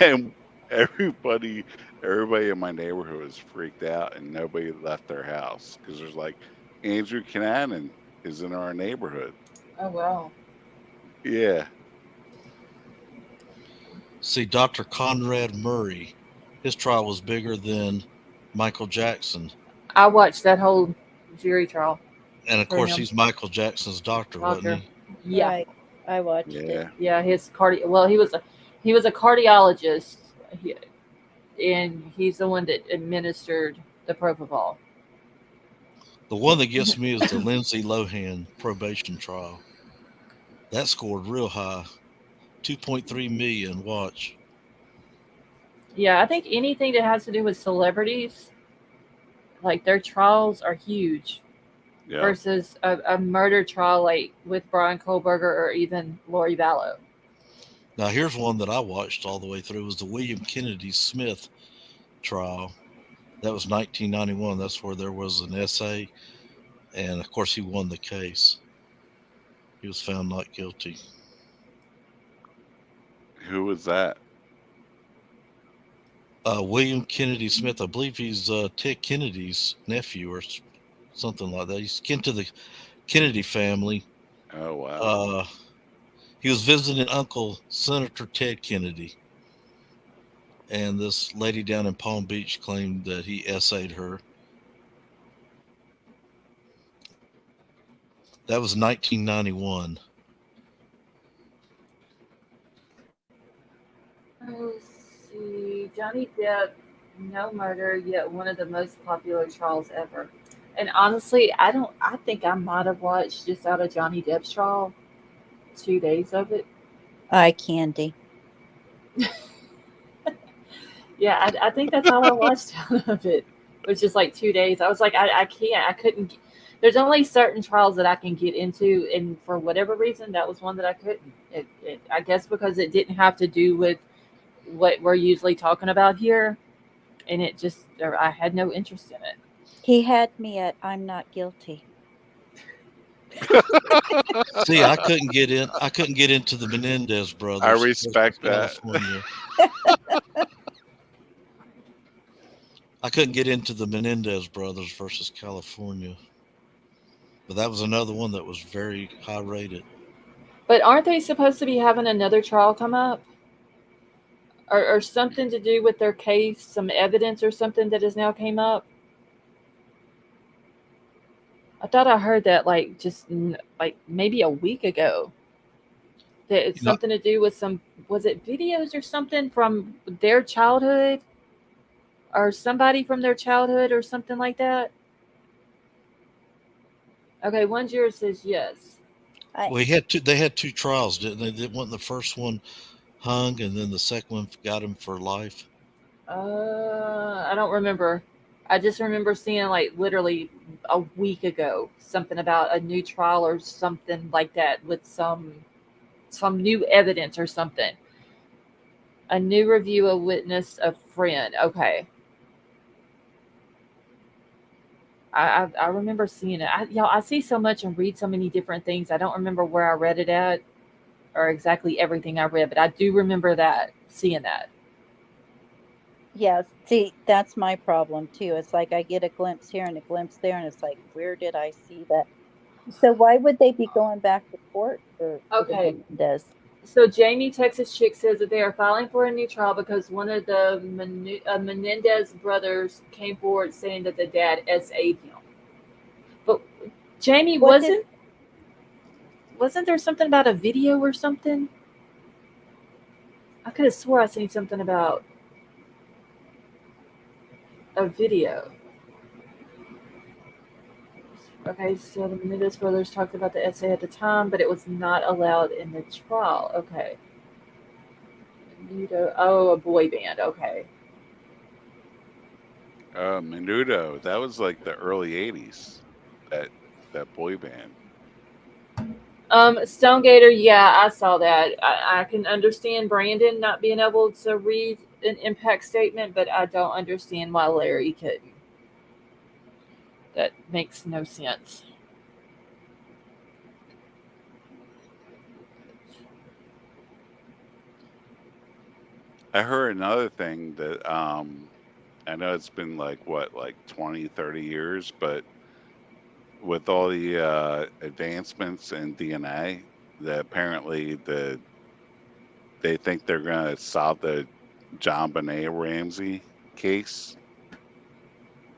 And everybody in my neighborhood was freaked out and nobody left their house because there's like Andrew Cunanan is in our neighborhood. Oh wow. Yeah. see, Dr. Conrad Murray, his trial was bigger than Michael Jackson, I watched that whole jury trial and of for course him. he's Michael Jackson's doctor, wasn't Doctor. he? Yeah. Right. I watched it. Yeah. Yeah, his well, he was a cardiologist, he, and he's the one that administered the propofol. The one that gets me is the Lindsay Lohan probation trial. That scored real high, 2.3 million. Watch. Yeah, I think anything that has to do with celebrities, like their trials are huge Yeah. versus a murder trial like with Brian Kohberger or even Lori Vallow. Now here's one that I watched all the way through. It was the William Kennedy Smith trial. That was 1991. That's where there was an essay, and of course he won the case. He was found not guilty. Who was that? William Kennedy Smith. I believe he's Ted Kennedy's nephew or something like that. He's kin to the Kennedy family. Oh wow. He was visiting Uncle Senator Ted Kennedy, and this lady down in Palm Beach claimed that he essayed her. That was 1991. Let's see. Johnny Depp, no murder, yet one of the most popular trials ever. And honestly, I think I might have watched just out of Johnny Depp's trial 2 days of it. Eye candy. Yeah, I think that's all I watched out of it. Was just like 2 days. I was like, I can't, I couldn't. There's only certain trials that I can get into, and for whatever reason, that was one that I couldn't. I guess because it didn't have to do with what we're usually talking about here, and it just, or I had no interest in it. He had me at I'm not guilty. See, I couldn't get in. I couldn't get into the Menendez brothers. I respect versus that. California. I couldn't get into the Menendez brothers versus California, but that was another one that was very high rated. But aren't they supposed to be having another trial come up? Or something to do with their case, some evidence or something that has now came up? I thought I heard that like just like maybe a week ago. That it's You know, something to do with some, was it videos or something from their childhood? Or somebody from their childhood or something like that? Okay, one juror says yes. I, well, he had two. They had two trials, didn't they? Wasn't the first one hung, and then the second one got him for life? I don't remember. I just remember seeing like literally a week ago something about a new trial or something like that with some new evidence or something. A new review, a witness, a friend. Okay. I remember seeing it. I see so much and read so many different things. I don't remember where I read it at or exactly everything I read, but I do remember that, seeing that. yeah, see, that's my problem too. It's like I get a glimpse here and a glimpse there, and it's like, where did I see that? So why would they be going back to court for the Okay. Menendez? So Jamie, Texas Chick, says that they are filing for a new trial because one of the Menendez brothers came forward saying that the dad SA'd him. But Jamie, What does wasn't there something about a video or something? I could have swore I seen something about a video. Okay, so the Menendez brothers talked about the essay at the time, but it was not allowed in the trial. Okay. Oh, a boy band. Okay. Menudo. That was like the early '80s. That boy band. Stonegator, yeah, I saw that. I can understand Brandon not being able to read an impact statement, but I don't understand why Larry couldn't. That makes no sense. I heard another thing that I know it's been like 20, 30 years, but with all the advancements in DNA, that apparently they think they're gonna solve the John Benet Ramsey case.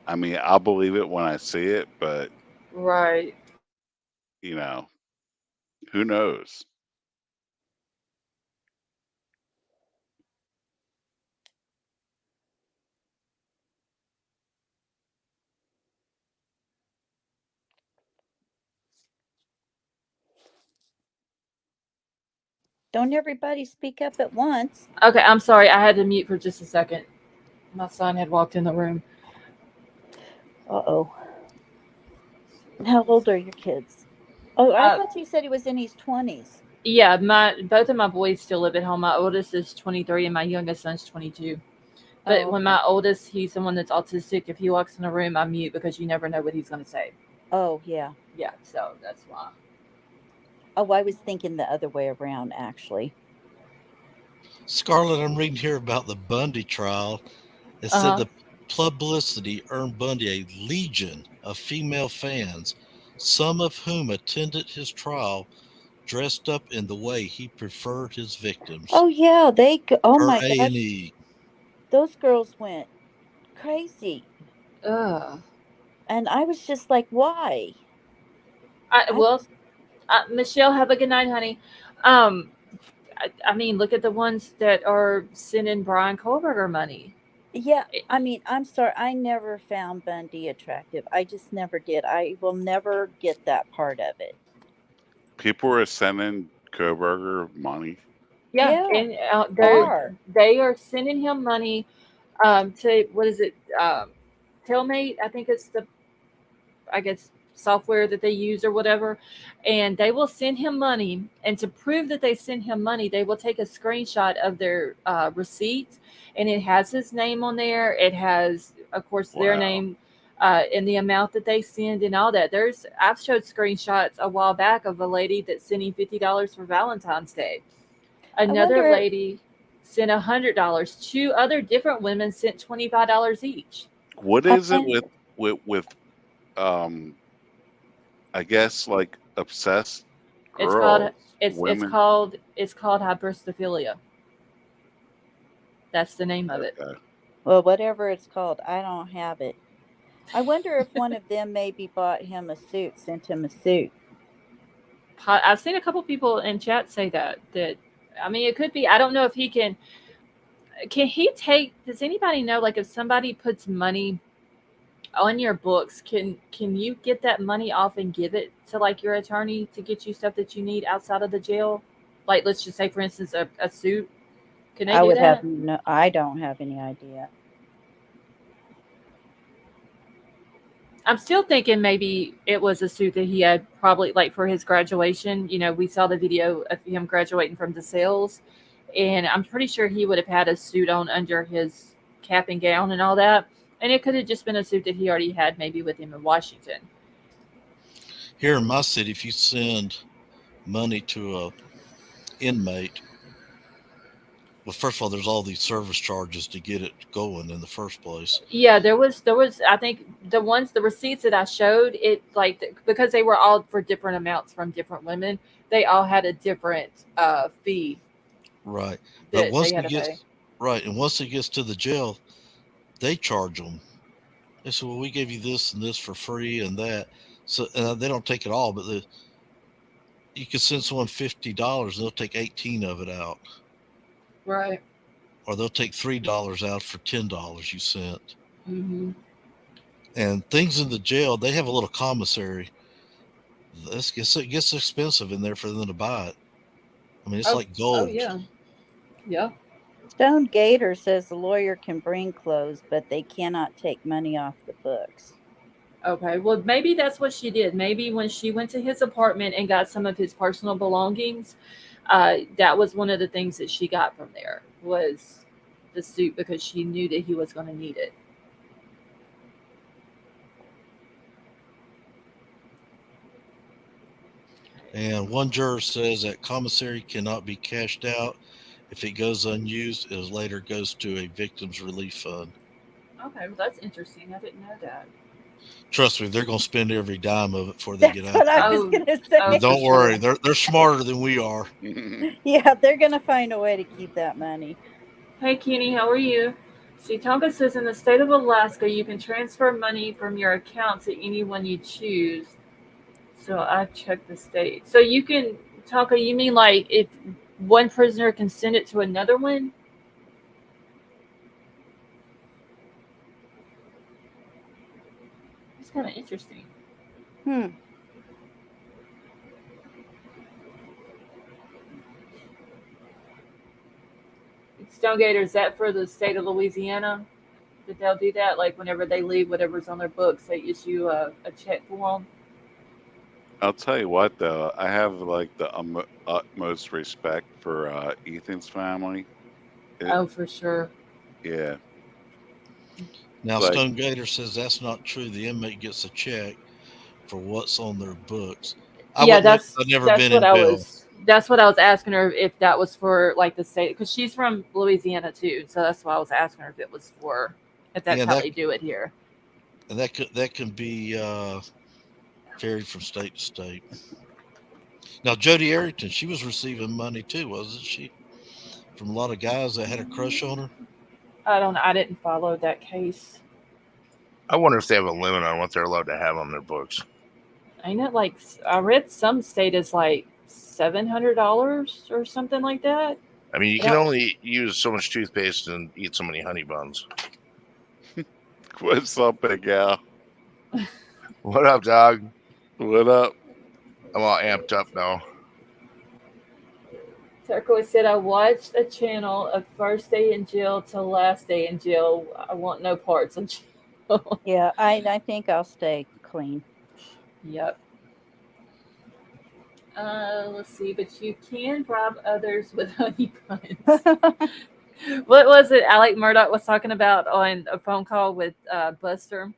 I mean, I'll believe it when I see it, but Right. you know, who knows? Don't everybody speak up at once. Okay, I'm sorry. I had to mute for just a second. My son had walked in the room. Uh-oh. How old are your kids? Oh, I Uh, thought you said he was in his 20s. Yeah, both of my boys still live at home. My oldest is 23 and my youngest son's 22. But when my oldest, he's the one that's autistic. If he walks in a room, I mute because you never know what he's going to say. Oh, yeah. Yeah, so that's why. Oh, I was thinking the other way around, actually. Scarlett, I'm reading here about the Bundy trial. It said the publicity earned Bundy a legion of female fans, some of whom attended his trial dressed up in the way he preferred his victims. Oh, yeah. Oh, Per my gosh. A&E. Those girls went crazy. Ugh. And I was just like, why? Michelle, have a good night, honey. I mean, look at the ones that are sending Bryan Kohberger money. Yeah, I mean, I'm sorry. I never found Bundy attractive. I just never did. I will never get that part of it. People were sending Kohberger money. Yeah, and they are sending him money to, what is it, Tailmate, I think it's I guess software that they use or whatever, and they will send him money, and to prove that they send him money, they will take a screenshot of their receipt, and it has his name on there. It has, of course, their name and the amount that they send and all that. I've showed screenshots a while back of a lady that's sending $50 for Valentine's Day. Another lady sent $100. Two other different women sent $25 each. What is it with I guess like obsessed girls? It's called hyperstophilia. That's the name of it. Well, whatever it's called, I don't have it. I wonder if one of them maybe bought him a suit, sent him a suit. I've seen a couple people in chat say that. I mean, it could be. I don't know if he can he take, does anybody know, like, if somebody puts money on your books, can you get that money off and give it to, like, your attorney to get you stuff that you need outside of the jail? Like, let's just say, for instance, a suit. Can they do that? I don't have any idea. I'm still thinking maybe it was a suit that he had probably, like, for his graduation. You know, we saw the video of him graduating from DeSales, and I'm pretty sure he would have had a suit on under his cap and gown and all that. And it could have just been a suit that he already had maybe with him in Washington. Here in my city, if you send money to a inmate, well, first of all, there's all these service charges to get it going in the first place. Yeah, there was. I think the receipts that I showed, it, like, because they were all for different amounts from different women, they all had a different fee. Right, but once it gets and once it gets to the jail, they charge them. They say, "Well, we gave you this and this for free and that." So they don't take it all, but you could send someone $50, they'll take 18 of it out. Right. Or they'll take $3 out for $10 you sent. Mm-hmm. And things in the jail, they have a little commissary. It gets expensive in there for them to buy it. I mean, it's like gold. Oh, yeah. Yeah. Stone Gator says the lawyer can bring clothes, but they cannot take money off the books. Okay, well, maybe that's what she did. Maybe when she went to his apartment and got some of his personal belongings, that was one of the things that she got from there, was the suit, because she knew that he was going to need it. And one juror says that commissary cannot be cashed out. If it goes unused, it later goes to a victim's relief fund. Okay, well, that's interesting. I didn't know that. Trust me, they're going to spend every dime of it before they get out. That's what I was going to say. Don't worry, they're smarter than we are. Yeah, they're going to find a way to keep that money. Hey, Kenny, how are you? See, Tonka says in the state of Alaska, you can transfer money from your account to anyone you choose. So I checked the state. So you can, Tonka, you mean like if one prisoner can send it to another one? It's kind of interesting. Stonegator, is that for the state of Louisiana? That they'll do that? Like whenever they leave whatever's on their books, they issue a check for them? I'll tell you what, though, I have like the utmost respect for Ethan's family. Oh, for sure. Yeah. Now, Like- Stone Gator says that's not true. The inmate gets a check for what's on their books. That's I've never that's been what in I jail. was. That's what I was asking her, if that was for like the state, because she's from Louisiana too. So that's why I was asking her if it was for, if that's Yeah, how that- they do it here. And that can be varied from state to state. Now, Jodi Arrington, she was receiving money too, wasn't she? From a lot of guys that had a crush on her. I don't know. I didn't follow that case. I wonder if they have a limit on what they're allowed to have on their books. Ain't it like, I read some state is like $700 or something like that? I mean, you I can don't- only use so much toothpaste and eat so many honey buns. What's up, big gal? What up, dog? What up? I'm all amped up now. Turquoise said, I watched a channel of first day in jail to last day in jail. I want no parts of jail. Yeah, I think I'll stay clean. Yep. Let's see, but you can bribe others with honey buns. What was it Alec Murdoch was talking about on a phone call with Buster?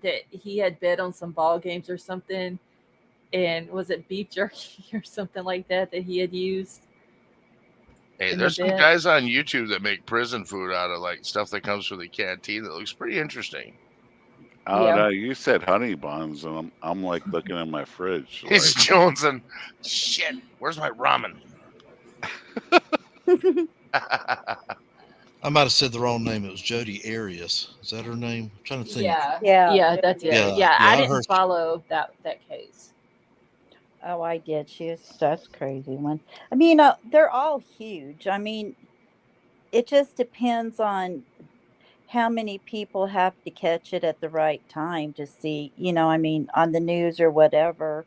That he had bet on some ball games or something, and was it beef jerky or something like that he had used? Hey, In there's the some bed. guys on YouTube that make prison food out of like stuff that comes from the canteen that looks pretty interesting. I don't Yeah. know. You said honey buns, and I'm like looking in my fridge. He's Like, jonesing. Shit, where's my ramen? I might have said the wrong name. It was Jodi Arias. Is that her name? I'm trying to think. Yeah. That's it. Yeah, Yeah, I I heard- didn't follow that case. Oh, I did. That's crazy one. I mean, they're all huge. I mean, it just depends on how many people have to catch it at the right time to see, I mean, on the news or whatever.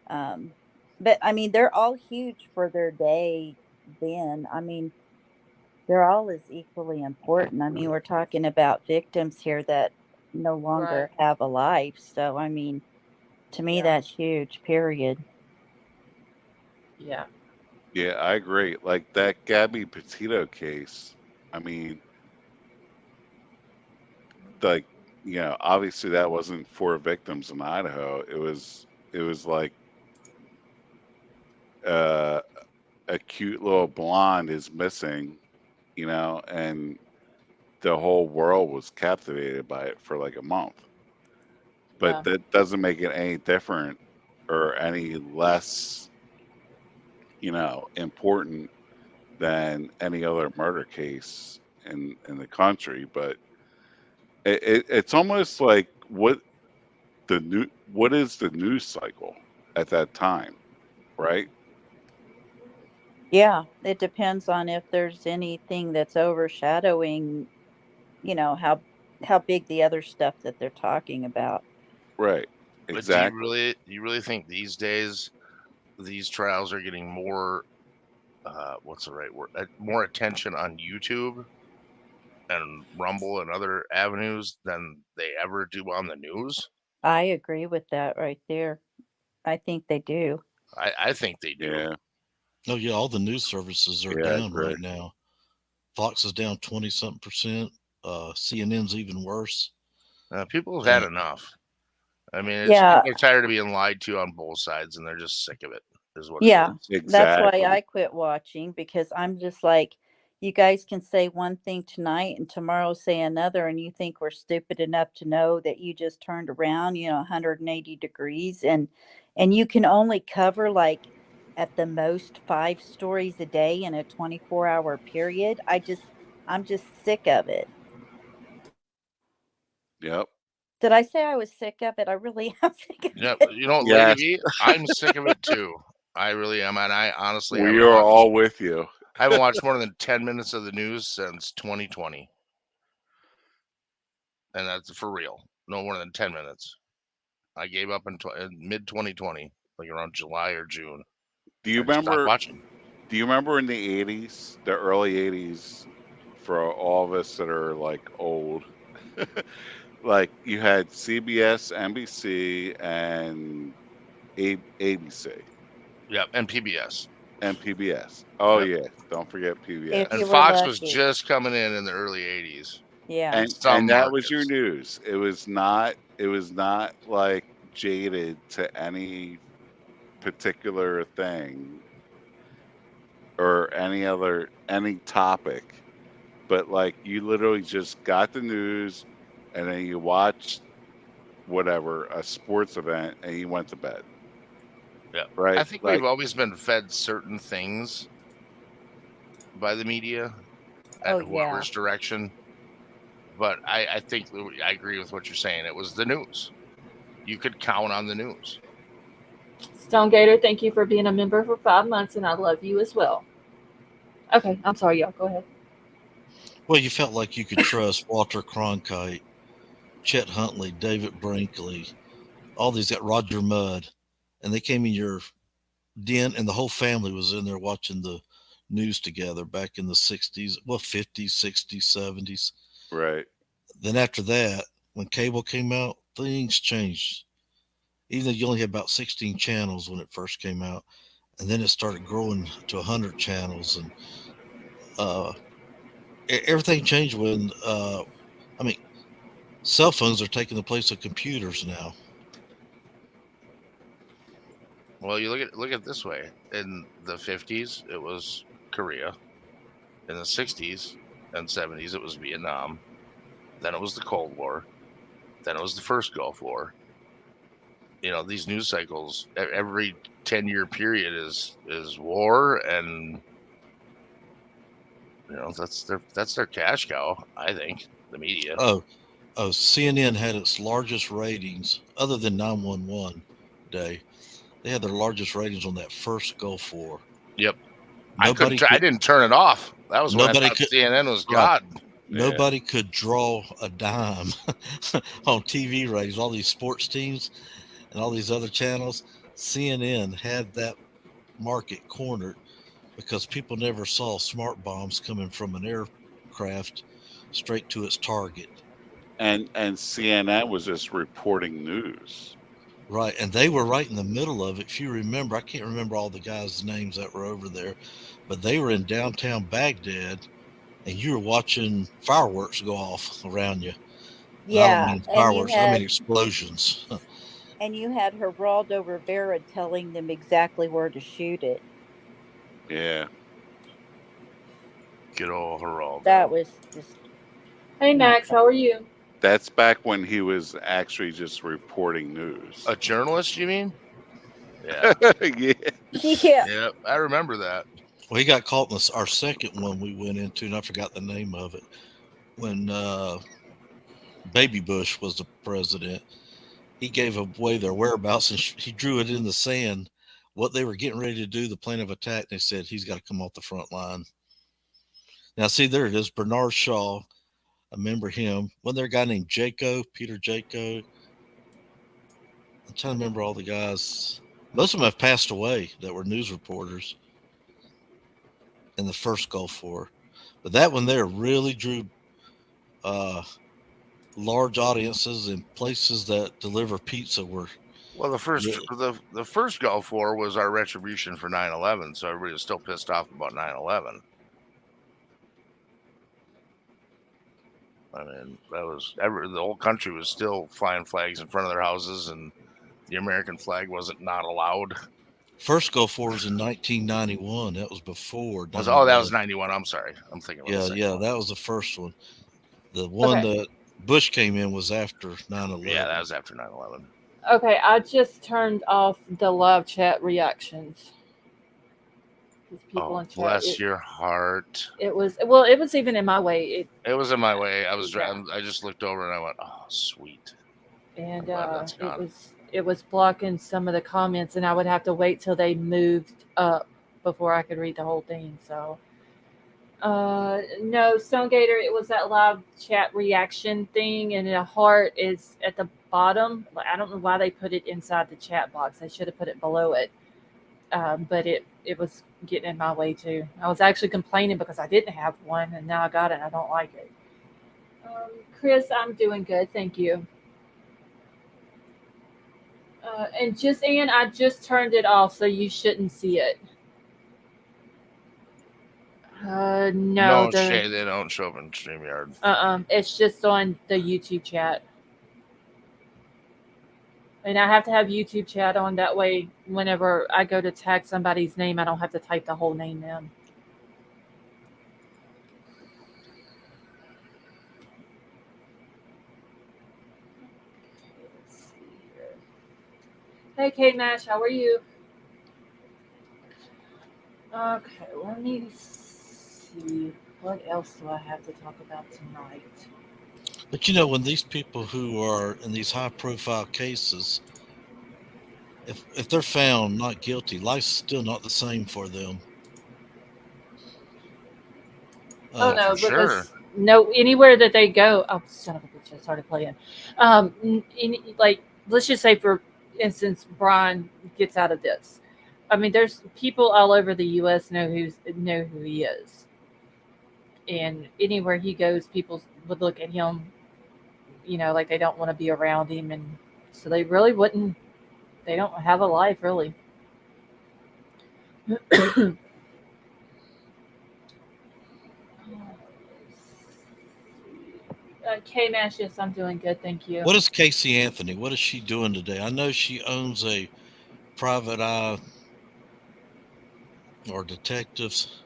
But I mean, they're all huge for their day then. I mean, they're all as equally important. I mean, we're talking about victims here that no longer have a life. So, I mean, to me, Yeah. that's huge, period. Yeah. yeah, I agree. Like that Gabby Petito case. I mean, like, obviously that wasn't 4 victims in Idaho. It was like a cute little blonde is missing, and the whole world was captivated by it for like a month. But Yeah. that doesn't make it any different or any less, important than any other murder case in the country. But it's almost like what is the news cycle at that time, right? Yeah, it depends on if there's anything that's overshadowing, how big the other stuff that they're talking about. Right. But Exactly. do you really think these days these trials are getting more what's the right word? More attention on YouTube and Rumble and other avenues than they ever do on the news? I agree with that right there. I think they do. I think they do. Yeah. Oh yeah, all the news services are Yeah, I down agree. right now. Fox is down 20-something percent. CNN's even worse. People have had Yeah. enough. I mean, Yeah. people are tired of being lied to on both sides, and they're just sick of it. Is what Yeah, it is. that's Exactly. why I quit watching, because I'm just like, you guys can say one thing tonight and tomorrow say another, and you think we're stupid enough to know that you just turned around, 180 degrees, and you can only cover like at the most 5 stories a day in a 24-hour period. I'm just sick of it. Yep. Did I say I was sick of it? I really am sick of Yeah, it. Lady Yes. V, I'm sick of it too. I really am, and I honestly We haven't are watched, all with you. I haven't watched more than 10 minutes of the news since 2020, and that's for real. No more than 10 minutes. I gave up in mid 2020, like around July or June. Do you I just stopped remember watching. Do you remember in the 80s, the early 80s, for all of us that are like old, like you had CBS, NBC, and ABC Yep, and PBS. and PBS. Oh Yep. yeah, don't forget PBS. If And you were Fox was lucky. just coming in the early 80s. Yeah. in some And that was your markets. news. It was not like jaded to any particular thing or any topic, but like you literally just got the news and then you watched whatever, a sports event, and you went to bed. Yeah. Right? I think Like, we've always been fed certain things by the media at Oh, yeah. whoever's direction. But I think I agree with what you're saying. It was the news. You could count on the news. Stone Gator, thank you for being a member for 5 months, and I love you as well. Okay, I'm sorry, y'all. Go ahead. Well, you felt like you could trust Walter Cronkite, Chet Huntley, David Brinkley, all these got Roger Mudd, and they came in your den, and the whole family was in there watching the news together back in the 60s, well, 50s, 60s, 70s. right. Then after that, when cable came out, things changed. Even though you only had about 16 channels when it first came out, and then it started growing to 100 channels, and everything changed when, I mean, cell phones are taking the place of computers now. Well, you look at it this way. In the 50s, it was Korea. In the 60s and 70s, it was Vietnam. Then it was the Cold War. Then it was the first Gulf War. You know, these news cycles every 10-year period is war, and you know that's their cash cow. I think the media. Oh, CNN had its largest ratings, other than 911 day. They had their largest ratings on that first Gulf War. Yep. Nobody I didn't turn it off. That was when I Nobody thought could- CNN was Right. God. Nobody could draw a dime on TV ratings. All these sports teams and all these other channels, CNN had that market cornered because people never saw smart bombs coming from an aircraft straight to its target. And CNN was just reporting news. Right, and they were right in the middle of it. If you remember, I can't remember all the guys' names that were over there, but they were in downtown Baghdad, and you were watching fireworks go off around you. And I don't Yeah. mean And you fireworks, I mean had explosions. and you had Geraldo Rivera telling them exactly where to shoot it. Yeah. Good old Geraldo. That was just Hey, Max, how are you? That's back when he was actually just reporting news. A journalist, you mean? Yeah. Yeah. yeah. Yeah, I remember that. Well, he got caught in our second one we went into, and I forgot the name of it. When Baby Bush was the president, he gave away their whereabouts, and he drew it in the sand what they were getting ready to do, the plan of attack. And they said he's got to come off the front line. Now, see, there it is, Bernard Shaw. I remember him. Wasn't there a guy named Peter Jaco? I'm trying to remember all the guys. Most of them have passed away that were news reporters in the first Gulf War. But that one there really drew large audiences in places that deliver pizza were. Well, the first really, the first Gulf War was our retribution for 9/11, so everybody was still pissed off about 9/11. I mean, that was the whole country was still flying flags in front of their houses, and the American flag wasn't not allowed. First Gulf War was in 1991. That was before. That was 91. I'm sorry, I'm thinking. Yeah, that was the first one. The one that Bush came in was after 9/11. Yeah, that was after 9/11. Okay, I just turned off the live chat reactions. Oh, in chat, bless your heart. It was even in my way. It was in my way. I was driving. I just looked over and I went, "Oh, sweet." And it was blocking some of the comments, and I would have to wait till they moved up before I could read the whole thing. So, no, Stone Gator, it was that live chat reaction thing, and the heart is at the bottom. I don't know why they put it inside the chat box. They should have put it below it. but it was getting in my way too. I was actually complaining because I didn't have one, and now I got it. And I don't like it. Chris, I'm doing good, thank you. And just Ann, I just turned it off, so you shouldn't see it. No, Shay, they don't show up in StreamYard. it's just on the YouTube chat. And I have to have YouTube chat on, that way whenever I go to tag somebody's name, I don't have to type the whole name in. Let's see here. Hey, Kate Nash, how are you? Okay, let me see. What else do I have to talk about tonight? But you know, when these people who are in these high-profile cases, if they're found not guilty, life's still not the same for them. Oh no, sure. because no, anywhere that they go, oh son of a bitch, I started playing. Like, let's just say for instance, Bryan gets out of this. I mean, there's people all over the U.S. know who he is, and anywhere he goes, people would look at him, like they don't want to be around him, and so they really wouldn't. They don't have a life really. K-Mash, yes, I'm doing good, thank you. What is Casey Anthony? What is she doing today? I know she owns a private eye or detectives.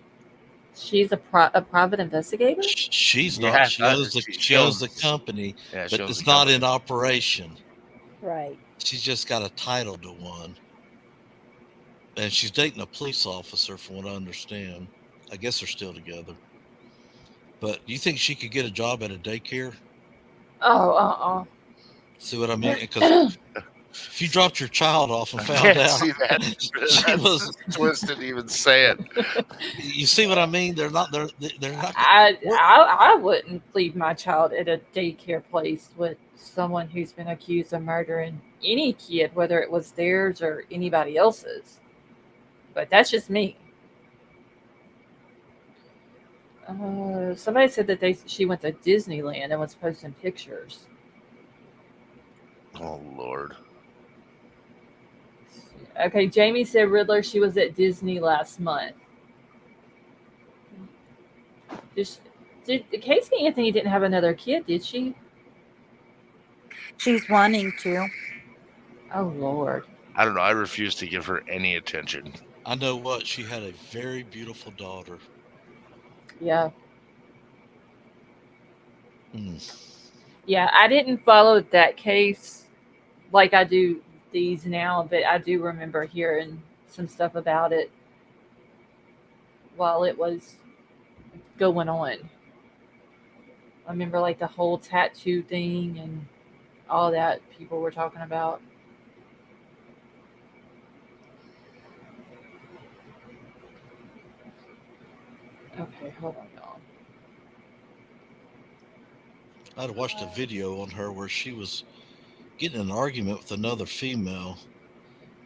She's a private investigator? She's Yeah, not. She owns the company, Yeah, but it's not in operation. Right. She's just got a title to one. And she's dating a police officer, from what I understand. I guess they're still together. But do you think she could get a job at a daycare? Oh, See what I mean? Because if you dropped your child off and found out, see that. she was twisted. Even say it. You see what I mean? They're not. I wouldn't leave my child at a daycare place with someone who's been accused of murdering any kid, whether it was theirs or anybody else's. But that's just me. Somebody said that she went to Disneyland and was posting pictures. Oh Lord. Okay, Jamie said Riddler. She was at Disney last month. Casey Anthony didn't have another kid, did she? She's wanting to. Oh Lord. I don't know. I refuse to give her any attention. I know what. She had a very beautiful daughter. Yeah. Yeah, I didn't follow that case like I do these now, but I do remember hearing some stuff about it while it was going on. I remember like the whole tattoo thing and all that people were talking about. Okay, hold on, y'all. I'd watched a video on her where she was getting in an argument with another female,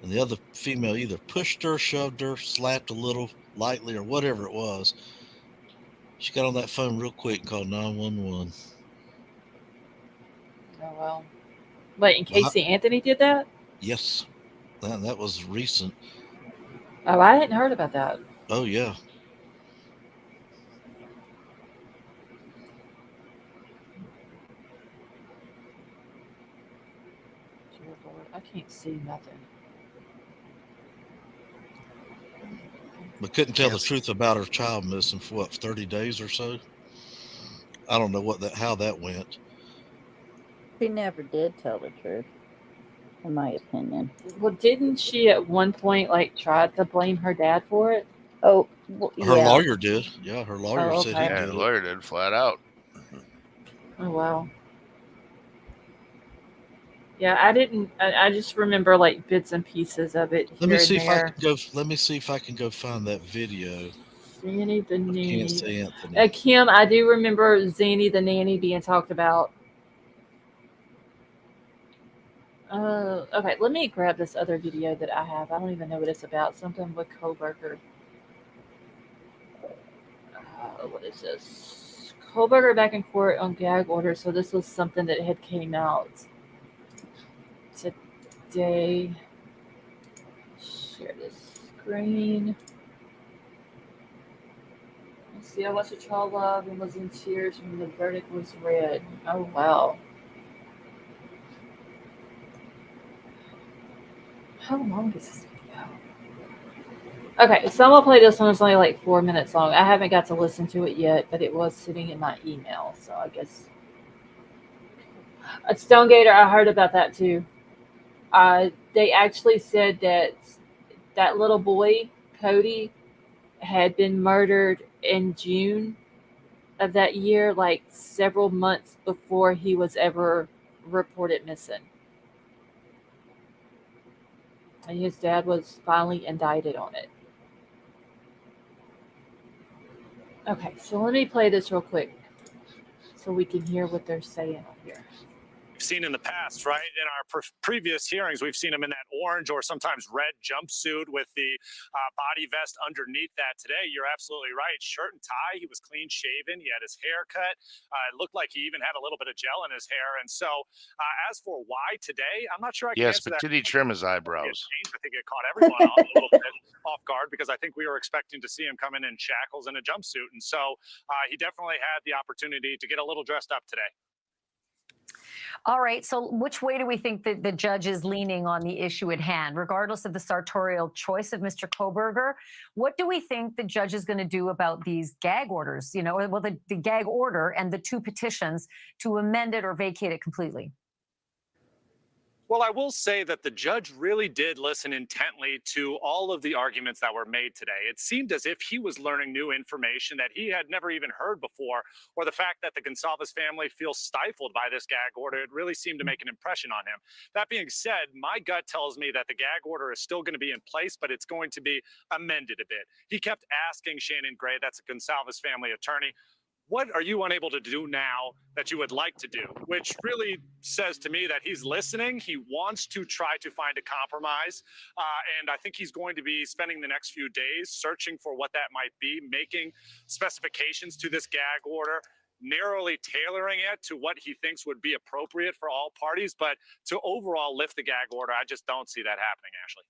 and the other female either pushed her, shoved her, slapped a little lightly, or whatever it was. She got on that phone real quick and called 911. Oh well. Wait, and Casey Anthony did that? Yes, that was recent. Oh, I hadn't heard about that. Oh yeah. I can't see nothing. But couldn't tell the truth about her child missing for what, 30 days or so? I don't know how that went. She never did tell the truth, in my opinion. Well, didn't she at one point try to blame her dad for it? Oh, well, her lawyer did. Yeah, her lawyer said he did. Yeah, her lawyer did flat out. Oh wow. Yeah, I didn't. I just remember bits and pieces of it. Let me see if I can go find that video. Zanny the nanny. Casey Anthony. Kim, I do remember Zanny the nanny being talked about. Okay, let me grab this other video that I have. I don't even know what it's about. Something with Kohberger. What is this? Kohberger back in court on gag order. So this was something that had came out today. Share this screen. Let's see, I watched the trial live and was in tears when the verdict was read. Oh, wow. How long is this video? Okay, so I'm going to play this one. It's only like 4 minutes long. I haven't got to listen to it yet, but it was sitting in my email. So I guess. At Stonegater, I heard about that too. They actually said that that little boy, Cody, had been murdered in June of that year, like several months before he was ever reported missing. And his dad was finally indicted on it. Okay, so let me play this real quick so we can hear what they're saying on here. Seen in the past, right? In our previous hearings, we've seen him in that orange or sometimes red jumpsuit with the body vest underneath that. Today, you're absolutely right. Shirt and tie. He was clean shaven. He had his hair cut. It looked like he even had a little bit of gel in his hair. And so, as for why today, I'm not sure I can answer that. Yes, but did he trim his eyebrows? I think it caught everyone off a little bit off guard because I think we were expecting to see him come in shackles and a jumpsuit. And so, he definitely had the opportunity to get a little dressed up today. All right. So which way do we think that the judge is leaning on the issue at hand, regardless of the sartorial choice of Mr. Kohberger? What do we think the judge is going to do about these gag orders? You know, well, the gag order and the 2 petitions to amend it or vacate it completely? Well, I will say that the judge really did listen intently to all of the arguments that were made today. It seemed as if he was learning new information that he had never even heard before, or the fact that the Gonsalves family feels stifled by this gag order. It really seemed to make an impression on him. That being said, my gut tells me that the gag order is still going to be in place, but it's going to be amended a bit. He kept asking Shannon Gray, that's a Gonsalves family attorney, what are you unable to do now that you would like to do? Which really says to me that he's listening. He wants to try to find a compromise. And I think he's going to be spending the next few days searching for what that might be, making specifications to this gag order, narrowly tailoring it to what he thinks would be appropriate for all parties. But to overall lift the gag order, I just don't see that happening, Ashley.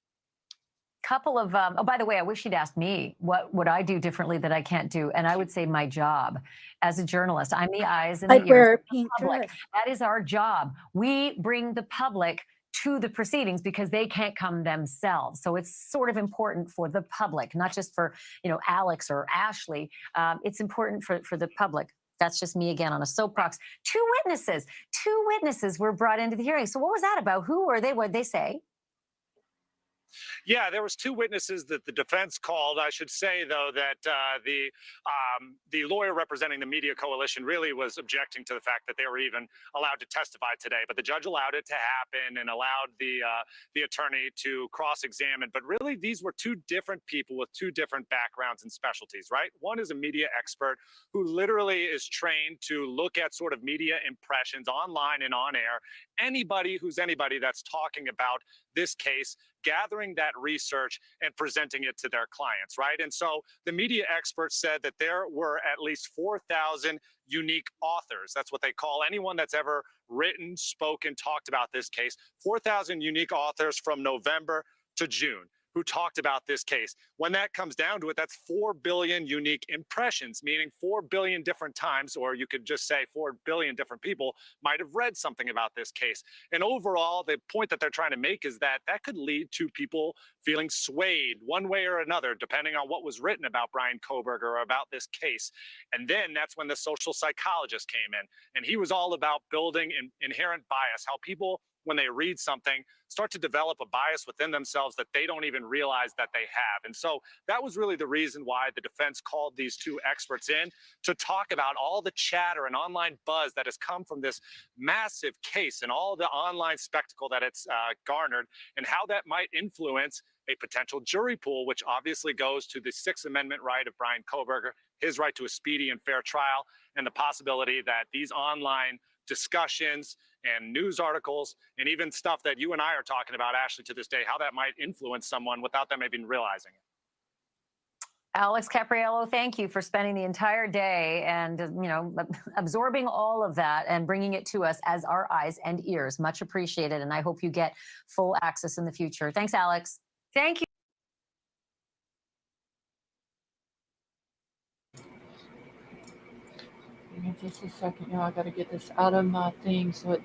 Couple of oh, by the way, I wish you'd asked me what would I do differently that I can't do, and I would say my job as a journalist. I'm the eyes and the ears of the public. That is our job. We bring the public to the proceedings because they can't come themselves. So it's sort of important for the public, not just for Alex or Ashley. It's important for the public. That's just me again on a soapbox. Two witnesses were brought into the hearing. So what was that about? Who were they? What did they say? Yeah, there was 2 witnesses that the defense called. I should say, though, that the lawyer representing the media coalition really was objecting to the fact that they were even allowed to testify today. But the judge allowed it to happen and allowed the attorney to cross-examine. But really, these were 2 different people with 2 different backgrounds and specialties, right? One is a media expert who literally is trained to look at sort of media impressions online and on air. Anybody that's talking about this case, gathering that research and presenting it to their clients, right? And so the media experts said that there were at least 4,000 unique authors. That's what they call anyone that's ever written, spoken, talked about this case. 4,000 unique authors from November to June who talked about this case. When that comes down to it, that's 4 billion unique impressions, meaning 4 billion different times, or you could just say 4 billion different people might have read something about this case. And overall, the point that they're trying to make is that that could lead to people feeling swayed one way or another, depending on what was written about Bryan Kohberger or about this case. And then that's when the social psychologist came in, and he was all about building inherent bias, how people, when they read something, start to develop a bias within themselves that they don't even realize that they have. And so that was really the reason why the defense called these 2 experts in to talk about all the chatter and online buzz that has come from this massive case and all the online spectacle that it's garnered, and how that might influence a potential jury pool, which obviously goes to the 6th Amendment right of Bryan Kohberger, his right to a speedy and fair trial, and the possibility that these online discussions and news articles and even stuff that you and I are talking about, Ashley, to this day, how that might influence someone without them even realizing it. Alex Capriello, thank you for spending the entire day and, absorbing all of that and bringing it to us as our eyes and ears. Much appreciated. And I hope you get full access in the future. Thanks, Alex. Thank you. Give me just a second. Now I got to get this out of my thing so it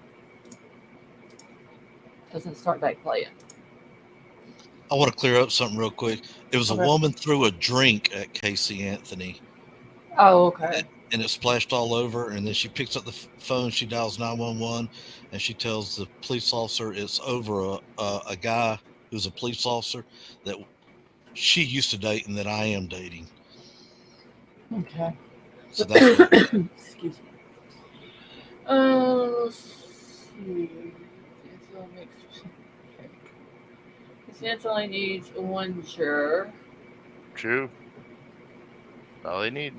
doesn't start back playing. I want to clear up something real quick. It was Okay. a woman threw a drink at Casey Anthony. Oh, okay. And it splashed all over. And then she picks up the phone. She dials 911, and she tells the police officer it's over a guy who's a police officer that she used to date and that I am dating. Okay. So that's what Excuse me. Let's see. It only needs one juror. True. All they need.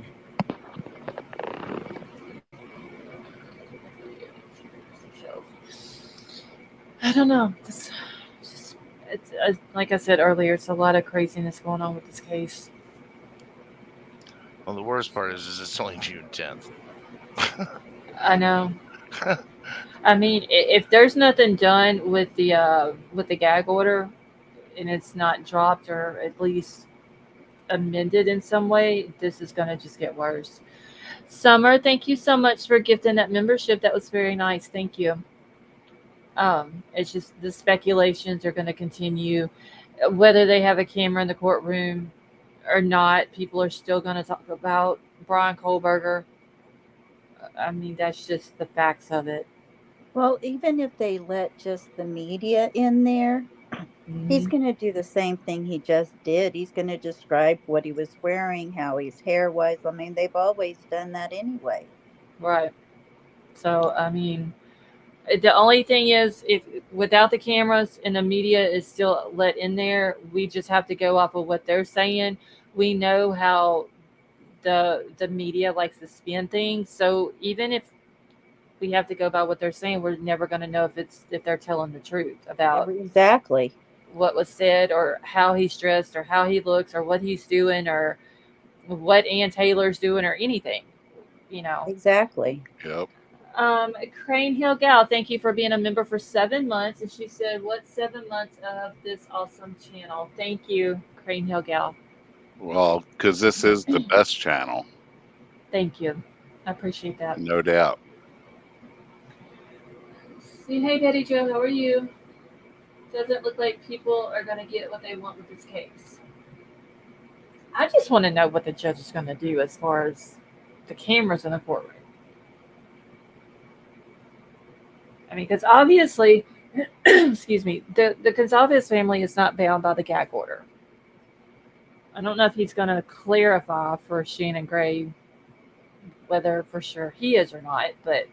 I don't know. It's like I said earlier, it's a lot of craziness going on with this case. Well, the worst part is it's only June 10th. I know. I mean, if there's nothing done with the gag order, and it's not dropped or at least amended in some way, this is going to just get worse. Summer, thank you so much for gifting that membership. That was very nice. Thank you. It's just the speculations are going to continue. Whether they have a camera in the courtroom or not, people are still going to talk about Bryan Kohberger. I mean, that's just the facts of it. Well, even if they let just the media in there, he's going to do the same thing he just did. He's going to describe what he was wearing, how his hair was. I mean, they've always done that anyway. Right. So, I mean, the only thing is, if without the cameras and the media is still let in there, we just have to go off of what they're saying. We know how the media likes to spin things. So even if we have to go by what they're saying, we're never going to know if they're telling the truth about exactly what was said or how he's dressed or how he looks or what he's doing or what Ann Taylor's doing or anything, Exactly. Yep. Crane Hill Gal, thank you for being a member for 7 months. And she said, what 7 months of this awesome channel? Thank you, Crane Hill Gal. Well, because this is the best channel. Thank you. I appreciate that. No doubt. See, hey, Betty Joe, how are you? Doesn't look like people are going to get what they want with this case. I just want to know what the judge is going to do as far as the cameras in the courtroom. I mean, because obviously, excuse me, the Gonzalez family is not bound by the gag order. I don't know if he's going to clarify for Shannon Gray whether for sure he is or not, but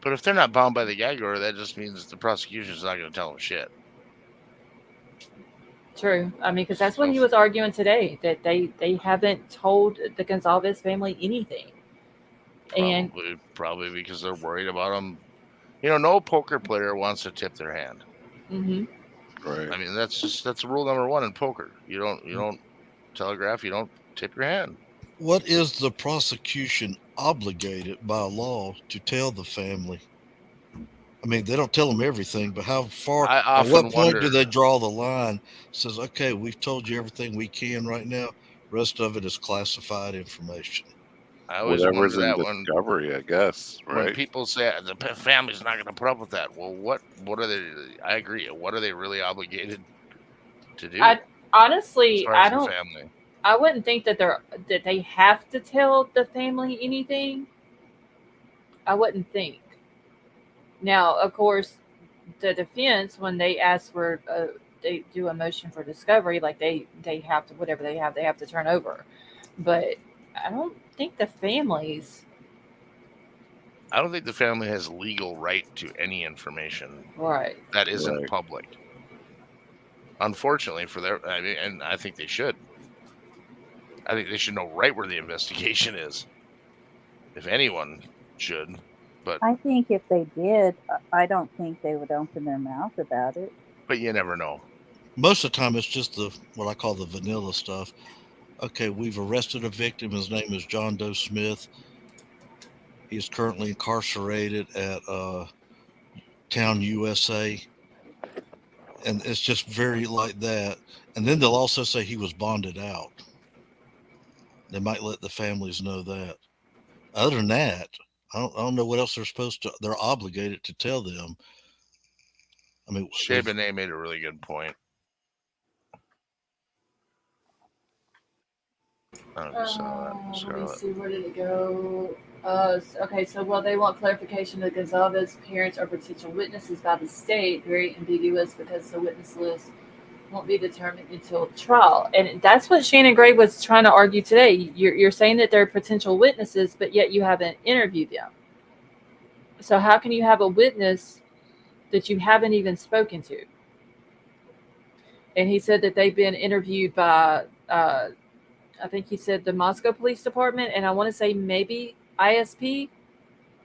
if they're not bound by the gag order, that just means the prosecution is not going to tell them shit. True. I mean, because that's what he was arguing today, that they haven't told the Gonzalez family anything. Probably because they're worried about them. No poker player wants to tip their hand. Mm-hmm. Right. I mean, that's rule number 1 in poker. You don't telegraph. You don't tip your hand. What is the prosecution obligated by law to tell the family? I mean, they don't tell them everything, but how far, at what point do they draw the line? Says, okay, we've told you everything we can right now. Rest of it is classified information. I always Whatever's wonder in that discovery, I guess. Right? When people say the family's not going to put up with that, well, what are they? I agree. What are they really obligated to do? Honestly, I don't. Family. I wouldn't think that they have to tell the family anything. I wouldn't think. Now, of course, the defense, when they ask for, they do a motion for discovery, like they have to, whatever they have to turn over. But I don't think the families. I don't think the family has legal right to any information. Right. That isn't public. Unfortunately for and I think they should. I think they should know right where the investigation is. If anyone should. But I think if they did, I don't think they would open their mouth about it. you never know. Most of the time, it's just what I call the vanilla stuff. Okay, we've arrested a victim. His name is John Doe Smith. He is currently incarcerated at Town USA. And it's just very like that. And then they'll also say he was bonded out. They might let the families know that. Other than that, I don't know what else they're obligated to tell them. I mean, Chabonnet made a really good point. I don't know if you saw that, Let Scarlett. me see, where did it go? Okay, so they want clarification that Gonzalez's parents are potential witnesses by the state. Very ambiguous because the witness list won't be determined until trial. And that's what Shannon Gray was trying to argue today. You're saying that they're potential witnesses, but yet you haven't interviewed them. So how can you have a witness that you haven't even spoken to? And he said that they've been interviewed by, I think he said the Moscow Police Department, and I want to say maybe ISP.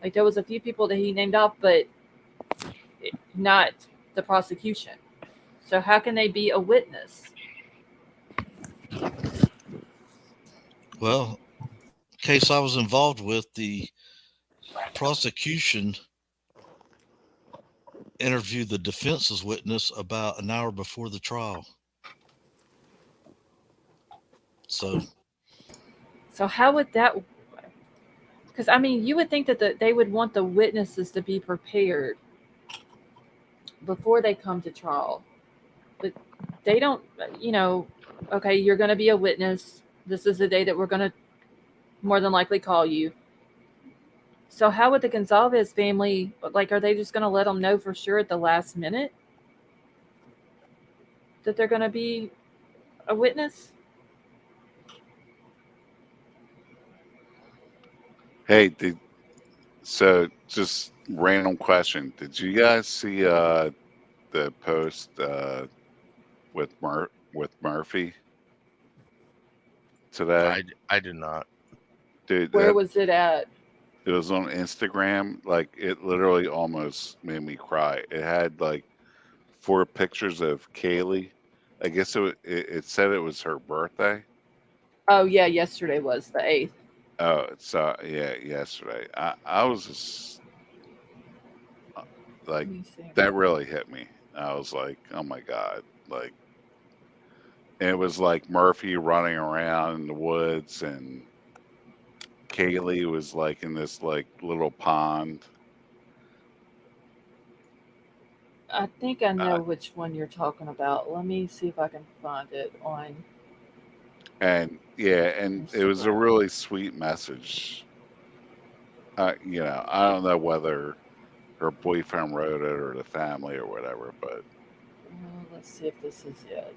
Like there was a few people that he named off, but not the prosecution. So how can they be a witness? Well, case I was involved with, the prosecution interviewed the defense's witness about an hour before the trial. So how would that? Because I mean, you would think that they would want the witnesses to be prepared before they come to trial, but they don't. Okay, you're going to be a witness. This is the day that we're going to more than likely call you. So how would the Gonzalez family, like, are they just going to let them know for sure at the last minute that they're going to be a witness? Hey, so just random question. Did you guys see the post with Murphy today? I did not. Dude, Where was it at? It was on Instagram. Like, it literally almost made me cry. It had like 4 pictures of Kaylee. I guess it said it was her birthday. Oh yeah, yesterday was the 8th. Oh, so yeah, yesterday. I was just like, that really hit me. I was like, oh my God. Like, and it was like Murphy running around in the woods, and Kaylee was like in this like little pond. I think I know which one you're talking about. Let me see if I can find it on. And yeah, and it was a really sweet message. I don't know whether her boyfriend wrote it or the family or whatever, but let's see if this is it.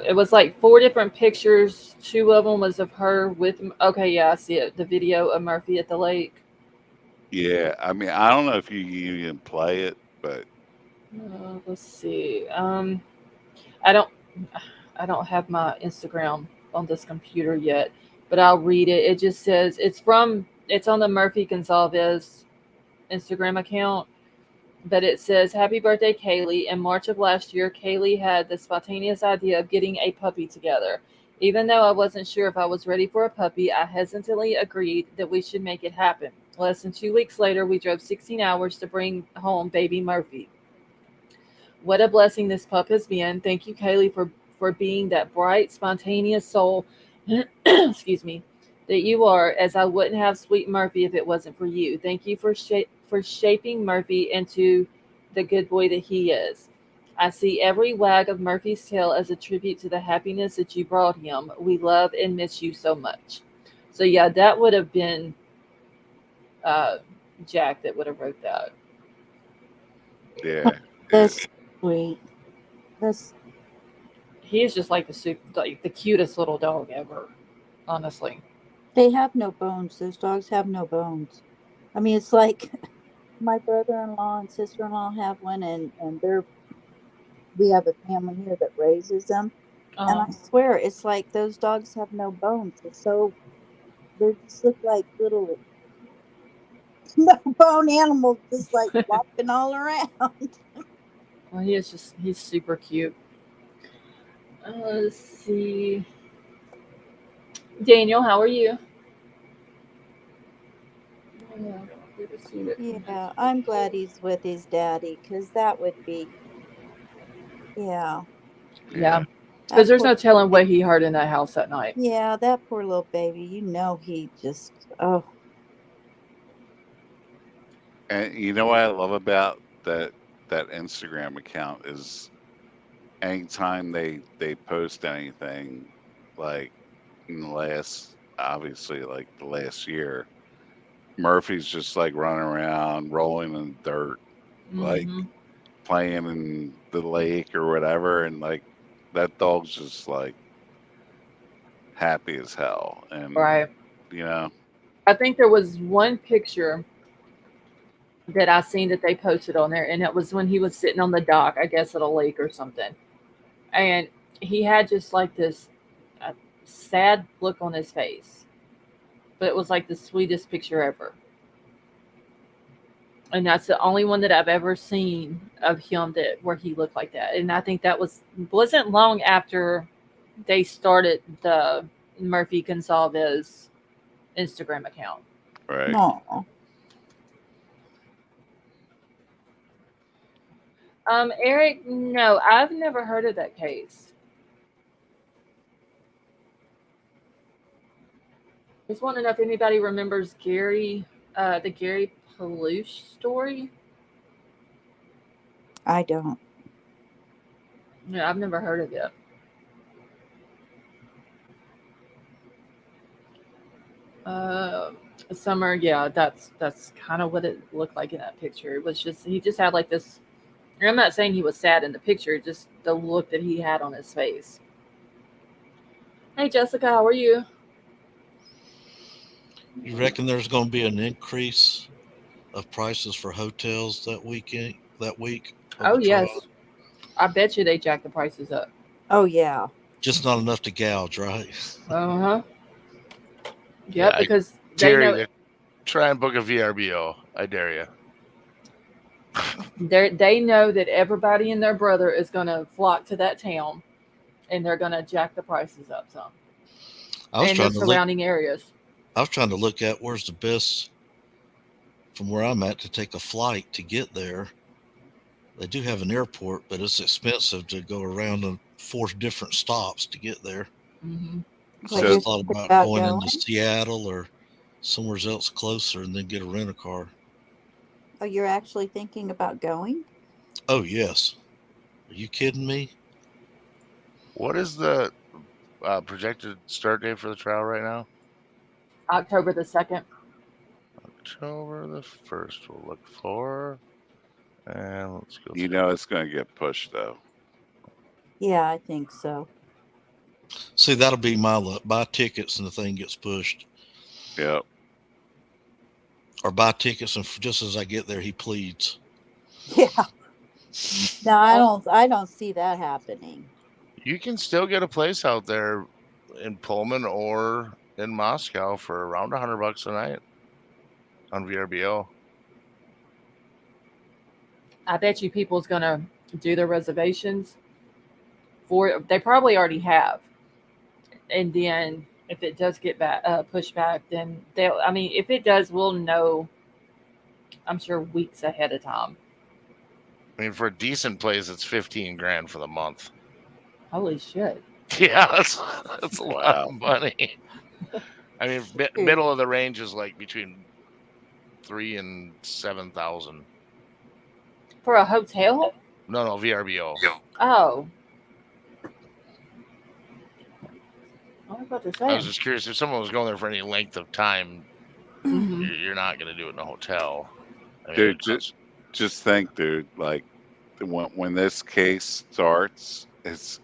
It was like 4 different pictures. 2 of them was of her with. Okay, yeah, I see it. The video of Murphy at the lake. yeah, I mean, I don't know if you can even play it, but let's see. I don't have my Instagram on this computer yet, but I'll read it. It just says it's on the Murphy Gonzalez Instagram account, but it says, "Happy birthday, Kaylee. In March of last year, Kaylee had the spontaneous idea of getting a puppy together. Even though I wasn't sure if I was ready for a puppy, I hesitantly agreed that we should make it happen. Less than 2 weeks later, we drove 16 hours to bring home baby Murphy. What a blessing this pup has been. Thank you, Kaylee, for being that bright, spontaneous soul, excuse me, that you are, as I wouldn't have sweet Murphy if it wasn't for you. Thank you for shaping Murphy into the good boy that he is. I see every wag of Murphy's tail as a tribute to the happiness that you brought him. We love and miss you so much." So yeah, that would have been Jack that would have wrote that. Yeah. That's sweet. He is just like the cutest little dog ever, honestly. They have no bones. Those dogs have no bones. I mean, it's like my brother-in-law and sister-in-law have one, and we have a family here that raises them. And I swear, it's like those dogs have no bones. They're so They just look like little no bone animals, just like walking all around. Well, he's super cute. Let's see. Daniel, how are you? Yeah, I'm glad he's with his daddy, because that would be, yeah. Yeah. Because there's no telling what he heard in that house that night. Yeah, that poor little baby. He just, oh. And you know what I love about that Instagram account is anytime they post anything, like in the last, obviously, like the last year, Murphy's just like running around, rolling in the dirt, like playing in the lake or whatever, and like that dog's just like happy as hell. And Right. you know, I think there was one picture that I seen that they posted on there, and it was when he was sitting on the dock, I guess at a lake or something, and he had just like this sad look on his face, but it was like the sweetest picture ever. And that's the only one that I've ever seen of him where he looked like that. And I think that wasn't long after they started the Murphy Gonsalves Instagram account. Right. Aww. Eric, no, I've never heard of that case. Just want to know if anybody remembers the Gary Peluche story. I don't. No, I've never heard of it. Summer, yeah, that's kind of what it looked like in that picture. It was just he just had like this. I'm not saying he was sad in the picture, just the look that he had on his face. Hey, Jessica, how are you? You reckon there's going to be an increase of prices for hotels that week? Oh yes, I bet you they jacked the prices up. Oh yeah. Just not enough to gouge, right? Uh-huh. Yep, Yeah, because Jerry, try and book a VRBO. I dare you. They know that everybody and their brother is going to flock to that town, and they're going to jack the prices up some. And the surrounding areas. I was trying to look at where's the best from where I'm at to take a flight to get there. They do have an airport, but it's expensive to go around 4 different stops to get there. Mm-hmm. So I thought about going into Seattle or somewhere else closer and then get a rent-a-car. Oh, you're actually thinking about going? Oh, yes. Are you kidding me? What is the projected start date for the trial right now? October the 2nd. October the 1st. We'll look for. And let's go. You know it's going to get pushed, though. Yeah, I think so. See, that'll be my luck. Buy tickets and the thing gets pushed. Yep. Or buy tickets and just as I get there, he pleads. Yeah. No, I don't see that happening. You can still get a place out there in Pullman or in Moscow for around $100 a night on VRBO. I bet you people's going to do their reservations for it. They probably already have. And then if it does get pushed back, then if it does, we'll know, I'm sure, weeks ahead of time. I mean, for a decent place, it's $15,000 for the month. Holy shit. Yeah, that's a lot of money. I mean, middle of the range is like between 3,000 and 7,000. For a hotel? No, VRBO. Oh. I was about to say. I was just curious if someone was going there for any length of time. Mm-hmm. You're not going to do it in a hotel. I Dude, mean, just think, dude. Like when this case starts, that's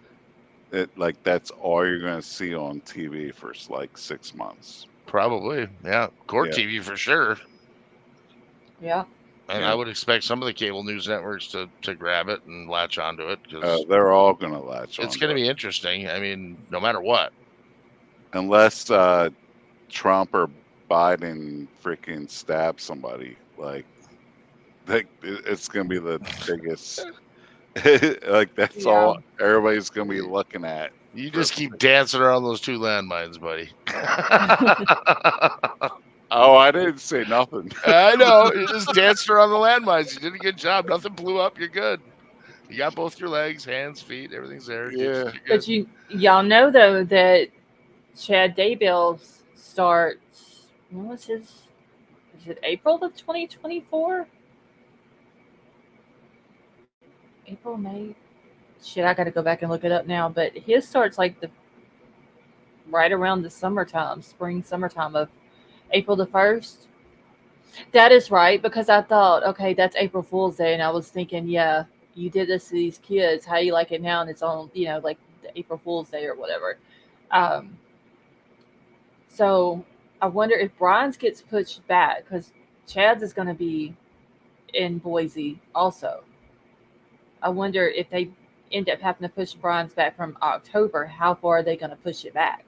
all you're going to see on TV for like 6 months. Probably, yeah. Court TV for sure. Yeah. And I would expect some of the cable news networks to grab it and latch onto it. They're all going to latch on. It's going to be interesting. I mean, no matter what. Unless Trump or Biden freaking stab somebody. Like it's gonna be the biggest. Like that's all everybody's gonna be looking at. You just keep dancing around those two landmines, buddy. Oh, I didn't say nothing. I know. You just danced around the landmines. You did a good job. Nothing blew up. You're good. You got both your legs, hands, feet. Everything's there. Yeah. But y'all know though that Chad Daybell starts. When was his? Is it April of 2024? April, May. Shit, I got to go back and look it up now. But his starts like right around the summertime, summertime of April the 1st. That is right, because I thought, okay, that's April Fool's Day, and I was thinking, yeah, you did this to these kids. How you like it now? And it's on, like the April Fool's Day or whatever. So I wonder if Bryan's gets pushed back, because Chad's is going to be in Boise also. I wonder if they end up having to push Bryan's back from October, how far are they going to push it back?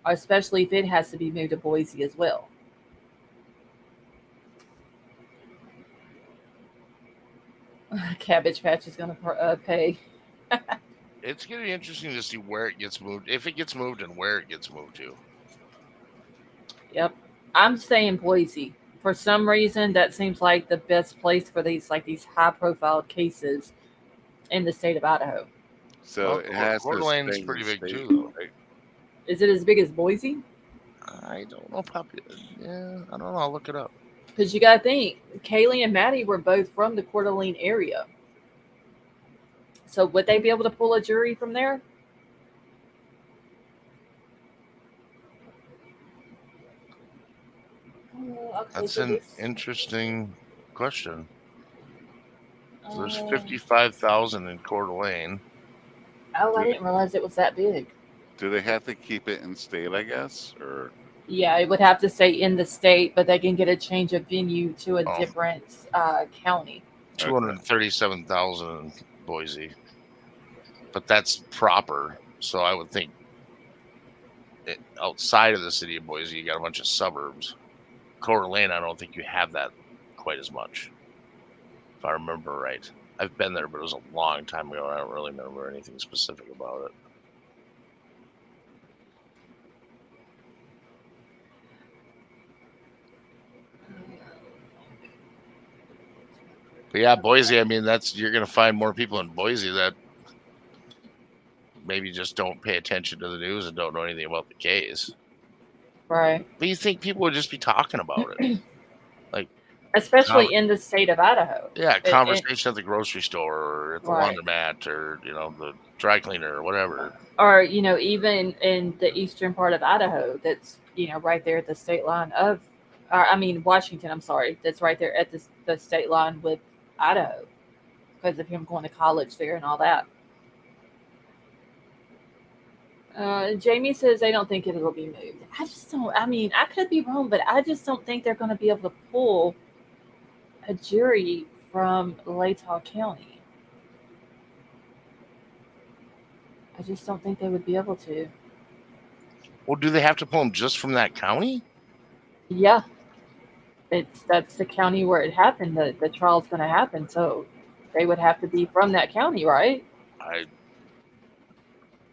Especially if it has to be moved to Boise as well. Cabbage Patch is going to pay. It's going to be interesting to see where it gets moved, if it gets moved and where it gets moved to. Yep. I'm saying Boise. For some reason, that seems like the best place for these high-profile cases in the state of Idaho. So it has Coeur to d'Alene's stay pretty big state, too, though. right? Is it as big as Boise? I don't know. Probably. Yeah, I don't know. I'll look it up. Because you got to think, Kaylee and Maddie were both from the Coeur d'Alene area. So would they be able to pull a jury from there? Okay, That's an interesting question. So there's 55,000 in Coeur d'Alene. Oh, I didn't realize it was that big. Do they have to keep it in state, I guess? Or yeah, it would have to stay in the state, but they can get a change of venue to a different county. 237,000 in Boise. But that's proper. So I would think outside of the city of Boise, you got a bunch of suburbs. Coeur d'Alene, I don't think you have that quite as much, if I remember right. I've been there, but it was a long time ago. I don't really remember anything specific about it. But yeah, Boise, I mean, you're going to find more people in Boise that maybe just don't pay attention to the news and don't know anything about the case. Right. But you think people would just be talking about it? Like, especially in the state of Idaho. Yeah, conversation at the grocery store or at the laundromat or, the dry cleaner or whatever. Or, even in the eastern part of Idaho that's, right there at the state line of, Washington, I'm sorry, that's right there at the state line with Idaho because of him going to college there and all that. Jamie says they don't think it'll be moved. I just don't. I could be wrong, but I just don't think they're going to be able to pull a jury from Latah County. I just don't think they would be able to. Well, do they have to pull them just from that county? Yeah. That's the county where it happened. The trial's going to happen, so they would have to be from that county, right?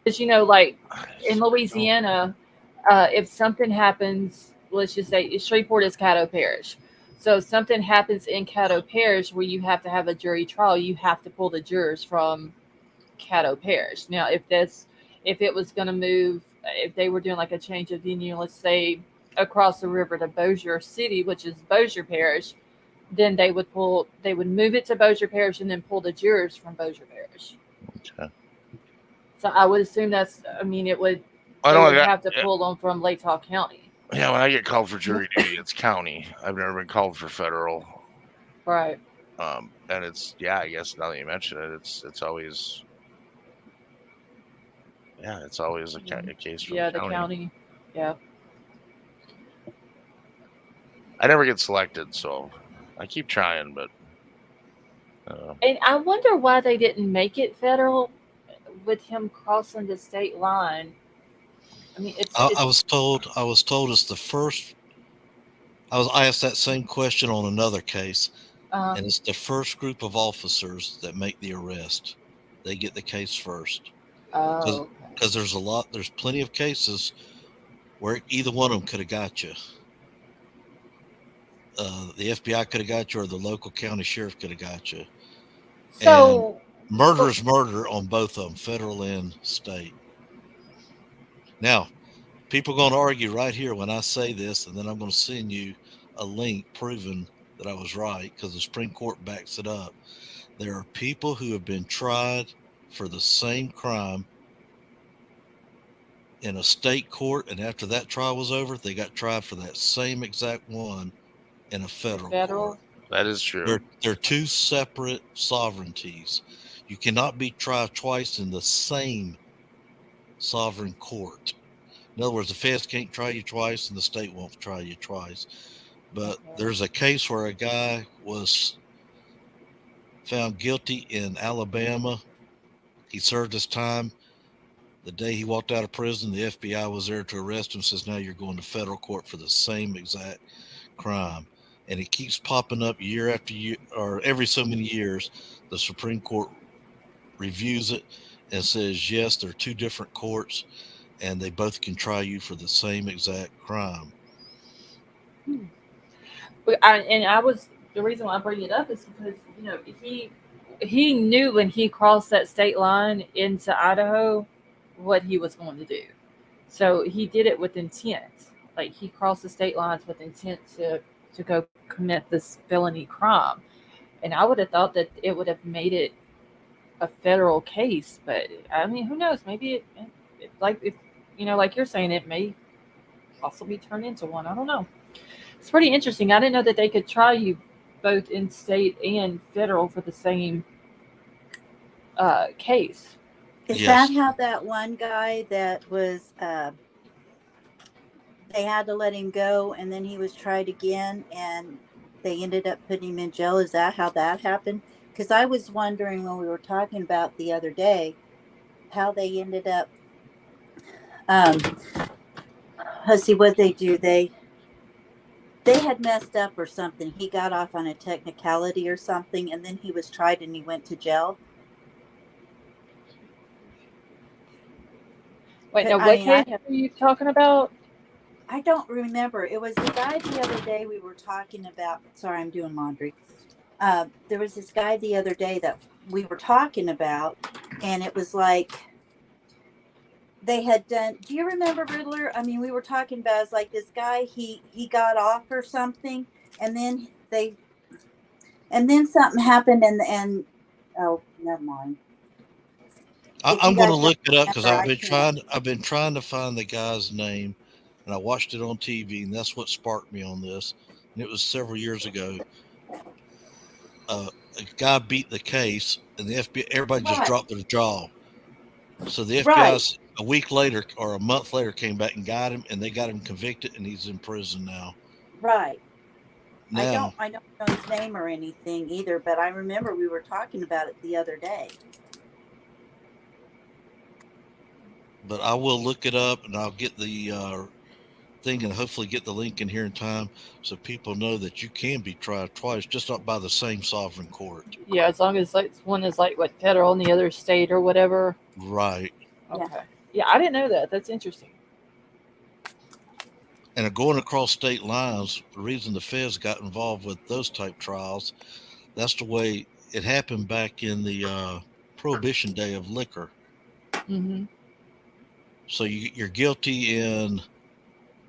Because, in Louisiana, if something happens, let's just say Shreveport is Caddo Parish. So if something happens in Caddo Parish where you have to have a jury trial, you have to pull the jurors from Caddo Parish. Now, if it was going to move, if they were doing like a change of venue, let's say across the river to Bossier City, which is Bossier Parish, then they would move it to Bossier Parish and then pull the jurors from Bossier Parish. Okay. So I would assume it would have to pull them from Latah County. Yeah, when I get called for jury duty, it's county. I've never been called for federal. Right. And it's, I guess now that you mention it, it's always, it's always a case from the county. Yeah. I never get selected, so I keep trying, but. And I wonder why they didn't make it federal with him crossing the state line. I mean, it's I was told it's the first. I asked that same question on another case, and it's the first group of officers that make the arrest. They get the case first. Because there's plenty of cases where either one of them could have got you. The FBI could have got you, or the local county sheriff could have got you. so And murder is murder on both of them, federal and state. Now, people are going to argue right here when I say this, and then I'm going to send you a link proving that I was right, because the Supreme Court backs it up. There are people who have been tried for the same crime in a state court, and after that trial was over, they got tried for that same exact one in a federal court. That is true. They're two separate sovereignties. You cannot be tried twice in the same sovereign court. In other words, the feds can't try you twice, and the state won't try you twice. But there's a case where a guy was found guilty in Alabama. He served his time. The day he walked out of prison, the FBI was there to arrest him, says, now you're going to federal court for the same exact crime. And it keeps popping up year after year, or every so many years. The Supreme Court reviews it and says, yes, they're two different courts, and they both can try you for the same exact crime. The reason why I bring it up is because, you know, he knew when he crossed that state line into Idaho what he was going to do. So he did it with intent. Like, he crossed the state lines with intent to go commit this felony crime. And I would have thought that it would have made it a federal case, but I mean, who knows? Maybe like you're saying, it may possibly turn into one. I don't know. It's pretty interesting. I didn't know that they could try you both in state and federal for the same case. Is that how that one guy that was, they had to let him go, and then he was tried again, and they ended up putting him in jail? Is that how that happened? Because I was wondering when we were talking about the other day how they ended up. Let's see what they do. They had messed up or something. He got off on a technicality or something, and then he was tried and he went to jail. Wait, now what case are you talking about? I don't remember. It was the guy the other day we were talking about. Sorry, I'm doing laundry. There was this guy the other day that we were talking about, and it was like they had done. Do you remember, Riddler? I mean, we were talking about, it's like this guy, he got off or something, and then something happened, and oh, never mind. I'm going to look it up, because I've been trying to find the guy's name, and I watched it on TV, and that's what sparked me on this. And it was several years ago. A guy beat the case, and the FBI, everybody just dropped their jaw. So the FBI a week later or a month later came back and got him, and they got him convicted, and he's in prison now. Right. Now, I don't know his name or anything either, but I remember we were talking about it the other day. But I will look it up, and I'll get the thing, and hopefully get the link in here in time, so people know that you can be tried twice, just not by the same sovereign court. Yeah, as long as one is like what, federal and the other state or whatever. Right. Okay. Yeah, I didn't know that. That's interesting. And going across state lines, the reason the feds got involved with those type trials, that's the way it happened back in the Prohibition day of liquor. Mm-hmm. So you're guilty in,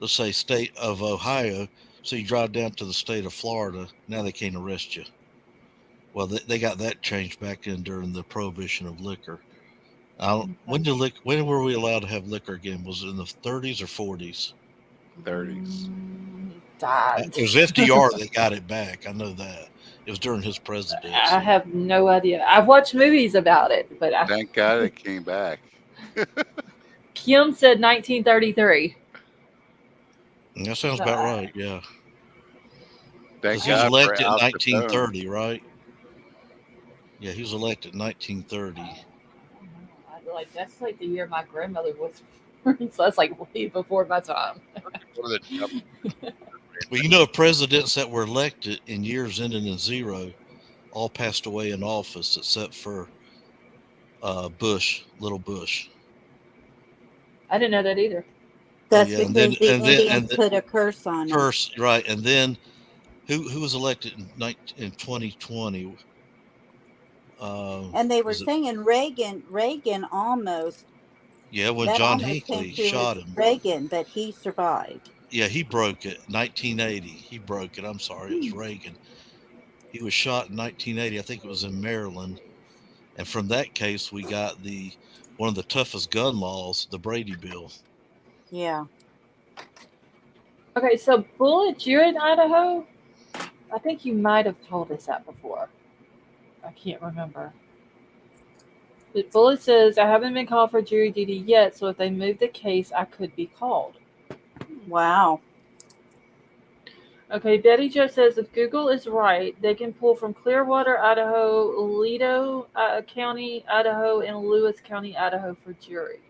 let's say, state of Ohio, so you drive down to the state of Florida, now they can't arrest you. Well, they got that changed back in during the Prohibition of liquor. When were we allowed to have liquor again? Was it in the 30s or 40s? 30s. It was FDR that got it back. I know that. It was during his presidency. I have no idea. I've watched movies about it, but Thank God it came back. Kim said 1933. That sounds about right, yeah. Thank he was God elected in for Al 1930, right? Yeah, he was elected in 1930. Like, that's like the year my grandmother was So that's like way before my time. Well, you know, presidents that were elected in years ending in 0 all passed away in office except for little Bush. I didn't know that either. That's yeah, and because then- the Indians put a curse on them. Right, and then who was elected in 2020? And they were was it- saying Reagan almost. yeah, when That John almost came Hinckley true shot with him. Reagan, but he survived. Yeah, he broke it. 1980. He broke it. I'm sorry, it was Reagan. He was shot in 1980. I think it was in Maryland. And from that case, we got one of the toughest gun laws, the Brady Bill. Yeah. Okay, so Bullet, you're in Idaho? I think you might have told us that before. I can't remember. But Bullet says, I haven't been called for jury duty yet, so if they move the case, I could be called. Wow. Okay, Betty Jo says, if Google is right, they can pull from Clearwater, Idaho, Ledo County, Idaho, and Lewis County, Idaho for jury.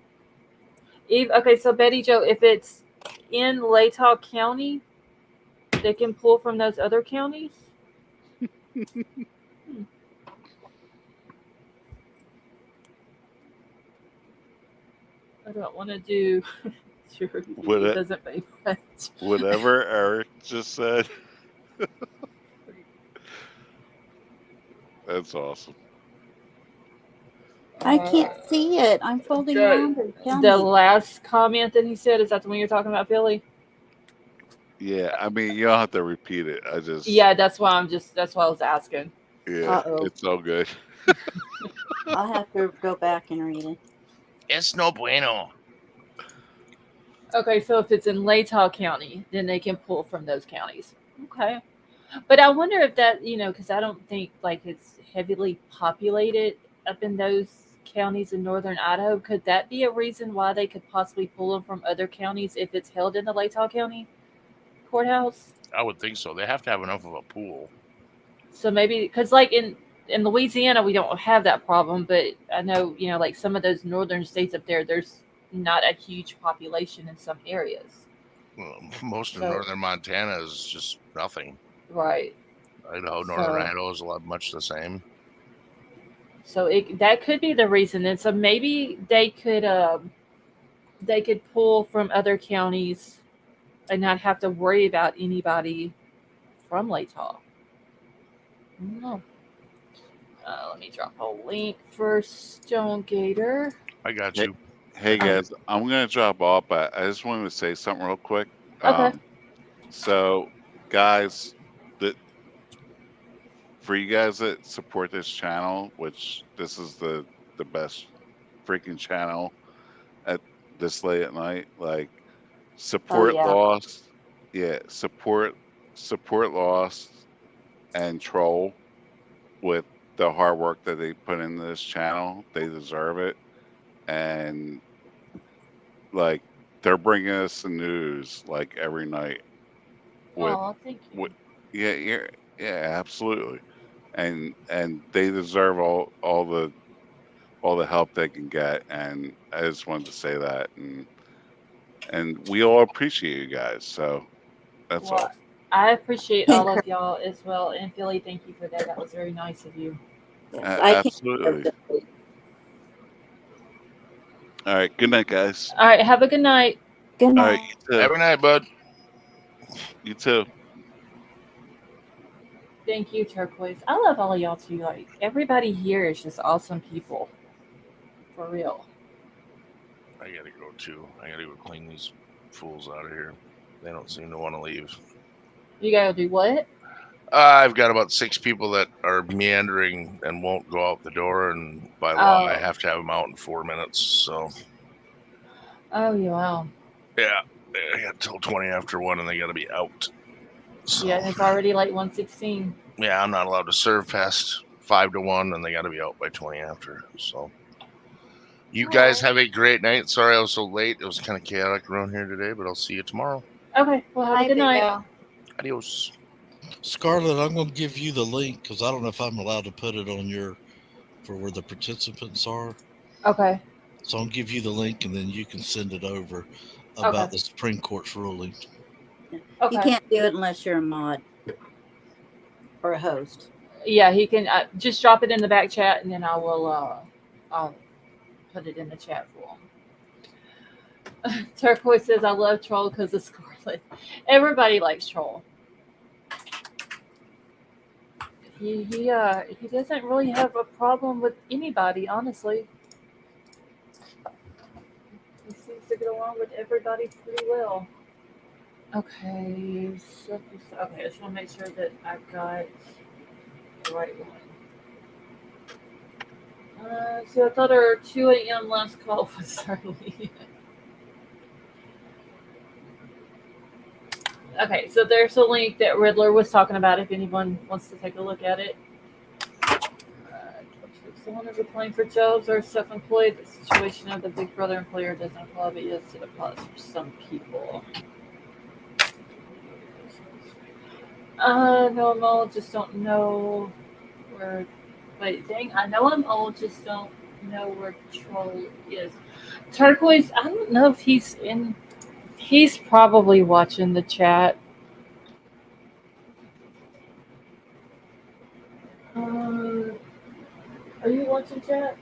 Okay, so Betty Jo, if it's in Latah County, they can pull from those other counties? I don't want to do jury duty. It doesn't make sense. Whatever Eric just said. That's awesome. I can't see it. I'm folding around and tell The me. last comment that he said, is that the one you're talking about, Philly? Yeah, I mean, you don't have to repeat it. Yeah, that's why I was asking. Yeah, it's all good. I'll have to go back and read it. Es no bueno. Okay, so if it's in Latah County, then they can pull from those counties. Okay. But I wonder if that, because I don't think it's heavily populated up in those counties in northern Idaho. Could that be a reason why they could possibly pull them from other counties if it's held in the Latah County courthouse? I would think so. They have to have enough of a pool. So maybe, because in Louisiana, we don't have that problem, but I know, some of those northern states up there's not a huge population in some areas. Well, most of northern Montana is just nothing. Right. Northern Idaho is much the same. So that could be the reason. And so maybe they could pull from other counties and not have to worry about anybody from Latah. I don't know. Let me drop a link for Stonegator. I got you. Hey guys, I'm gonna drop off, but I just wanted to say something real quick. Okay. So, guys, for you guys that support this channel, which this is the best freaking channel at this late at night, support Lost, support Lost and Troll with the hard work that they put into this channel. They deserve it, and they're bringing us the news every night. Thank you. Yeah, absolutely, and they deserve all the help they can get, and I just wanted to say that, and we all appreciate you guys. So that's all. I appreciate all of y'all as well, and Philly, thank you for that. That was very nice of you. Absolutely. All right. Good night, guys. All right. Have a good night. Good night. All right. You too. Have a night, bud. You too. Thank you, Turquoise. I love all of y'all too. Everybody here is just awesome people. For real. I gotta go too. I gotta go clean these fools out of here. They don't seem to want to leave. You gotta do what? I've got about 6 people that are meandering and won't go out the door, and by law, I have to have them out in 4 minutes. So. Oh, wow. Yeah, I got till 20 after 1, and they got to be out. So. Yeah, it's already like 1:16. Yeah, I'm not allowed to serve past 5 to 1, and they got to be out by 20 after. So. You guys have a great night. Sorry I was so late. It was kind of chaotic around here today, but I'll see you tomorrow. Okay, well, have a good night. Adios. Scarlett, I'm going to give you the link because I don't know if I'm allowed to put it on for where the participants are. Okay. So I'll give you the link, and then you can send it over about Okay. the Supreme Court's ruling. Okay. You can't do it unless you're a mod or a host. Yeah, he can just drop it in the back chat, and then I'll put it in the chat for him. Turquoise says, I love Troll because of Scarlet. Everybody likes Troll. He doesn't really have a problem with anybody, honestly. He seems to get along with everybody pretty well. Okay, so I just want to make sure that I've got the right one. So I thought our 2 a.m. last call was early. Okay, so there's a link that Riddler was talking about if anyone wants to take a look at it. Someone is applying for jobs or self-employed. The situation of the Big Brother employer doesn't apply, but yes, it applies for some people. No, I'm old, just don't know where. Wait, dang, I know I'm old, just don't know where Troll is. Turquoise, I don't know if he's in. He's probably watching the chat. Are you watching chat?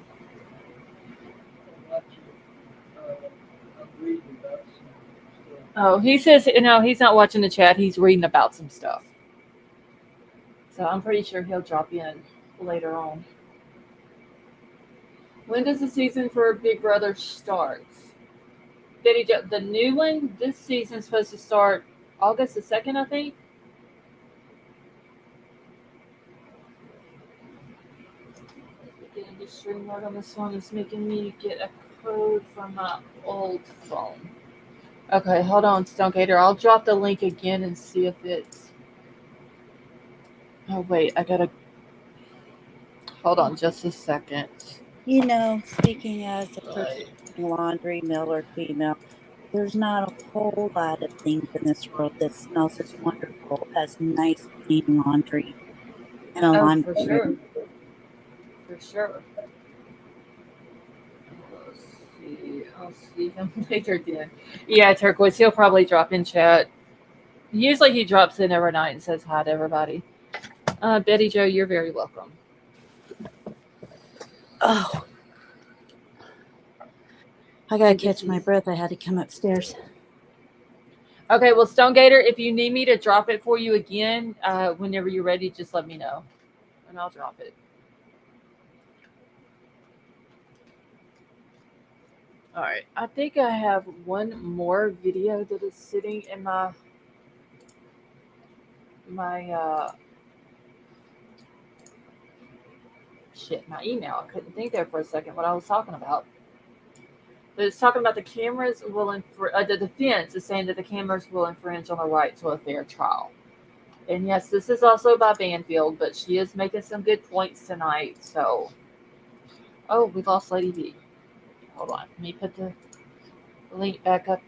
Oh, he says no, he's not watching the chat. He's reading about some stuff. So I'm pretty sure he'll drop in later on. When does the season for Big Brother start? The new one, this season is supposed to start August the 2nd, I think. Getting the stream mode on this one is making me get a code from my old phone. Okay, hold on, Stonegator. I'll drop the link again and see if it's. Oh wait, I gotta. Hold on, just a second. You know, speaking as a person in laundry, male or female, there's not a whole lot of things in this world that smells as wonderful as nice, clean laundry and a laundry for sure. room. For sure. I'll see him later then. Yeah, Turquoise, he'll probably drop in chat. Usually he drops in every night and says hi to everybody. Betty Jo, you're very welcome. Oh. I gotta catch my breath. I had to come upstairs. Okay, well, Stonegator, if you need me to drop it for you again, whenever you're ready, just let me know, and I'll drop it. All right, I think I have one more video that is sitting in my email. I couldn't think there for a second what I was talking about. But it's talking about the cameras will the defense is saying that the cameras will infringe on the right to a fair trial. And yes, this is also by Banfield, but she is making some good points tonight. So, oh, we lost Lady B. Hold on, let me put the link back up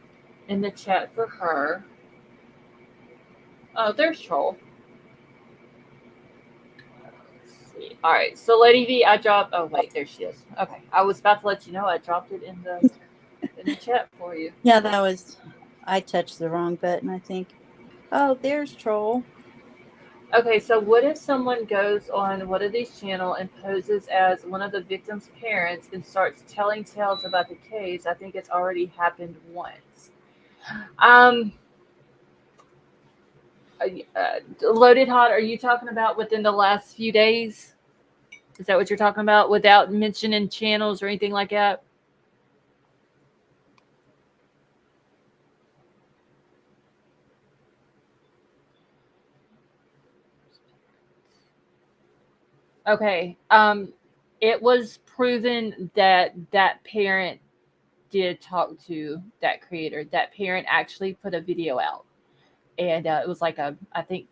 in the chat for her. Oh, there's Troll. Let's see. All right, so Lady V, I dropped. Oh wait, there she is. Okay, I was about to let you know I dropped it in the chat for you. Yeah, I touched the wrong button, I think. Oh, there's Troll. Okay, so what if someone goes on one of these channels and poses as one of the victim's parents and starts telling tales about the case? I think it's already happened once. Loaded Hot, are you talking about within the last few days? Is that what you're talking about without mentioning channels or anything like that? Okay. It was proven that that parent did talk to that creator. That parent actually put a video out, and it was like I think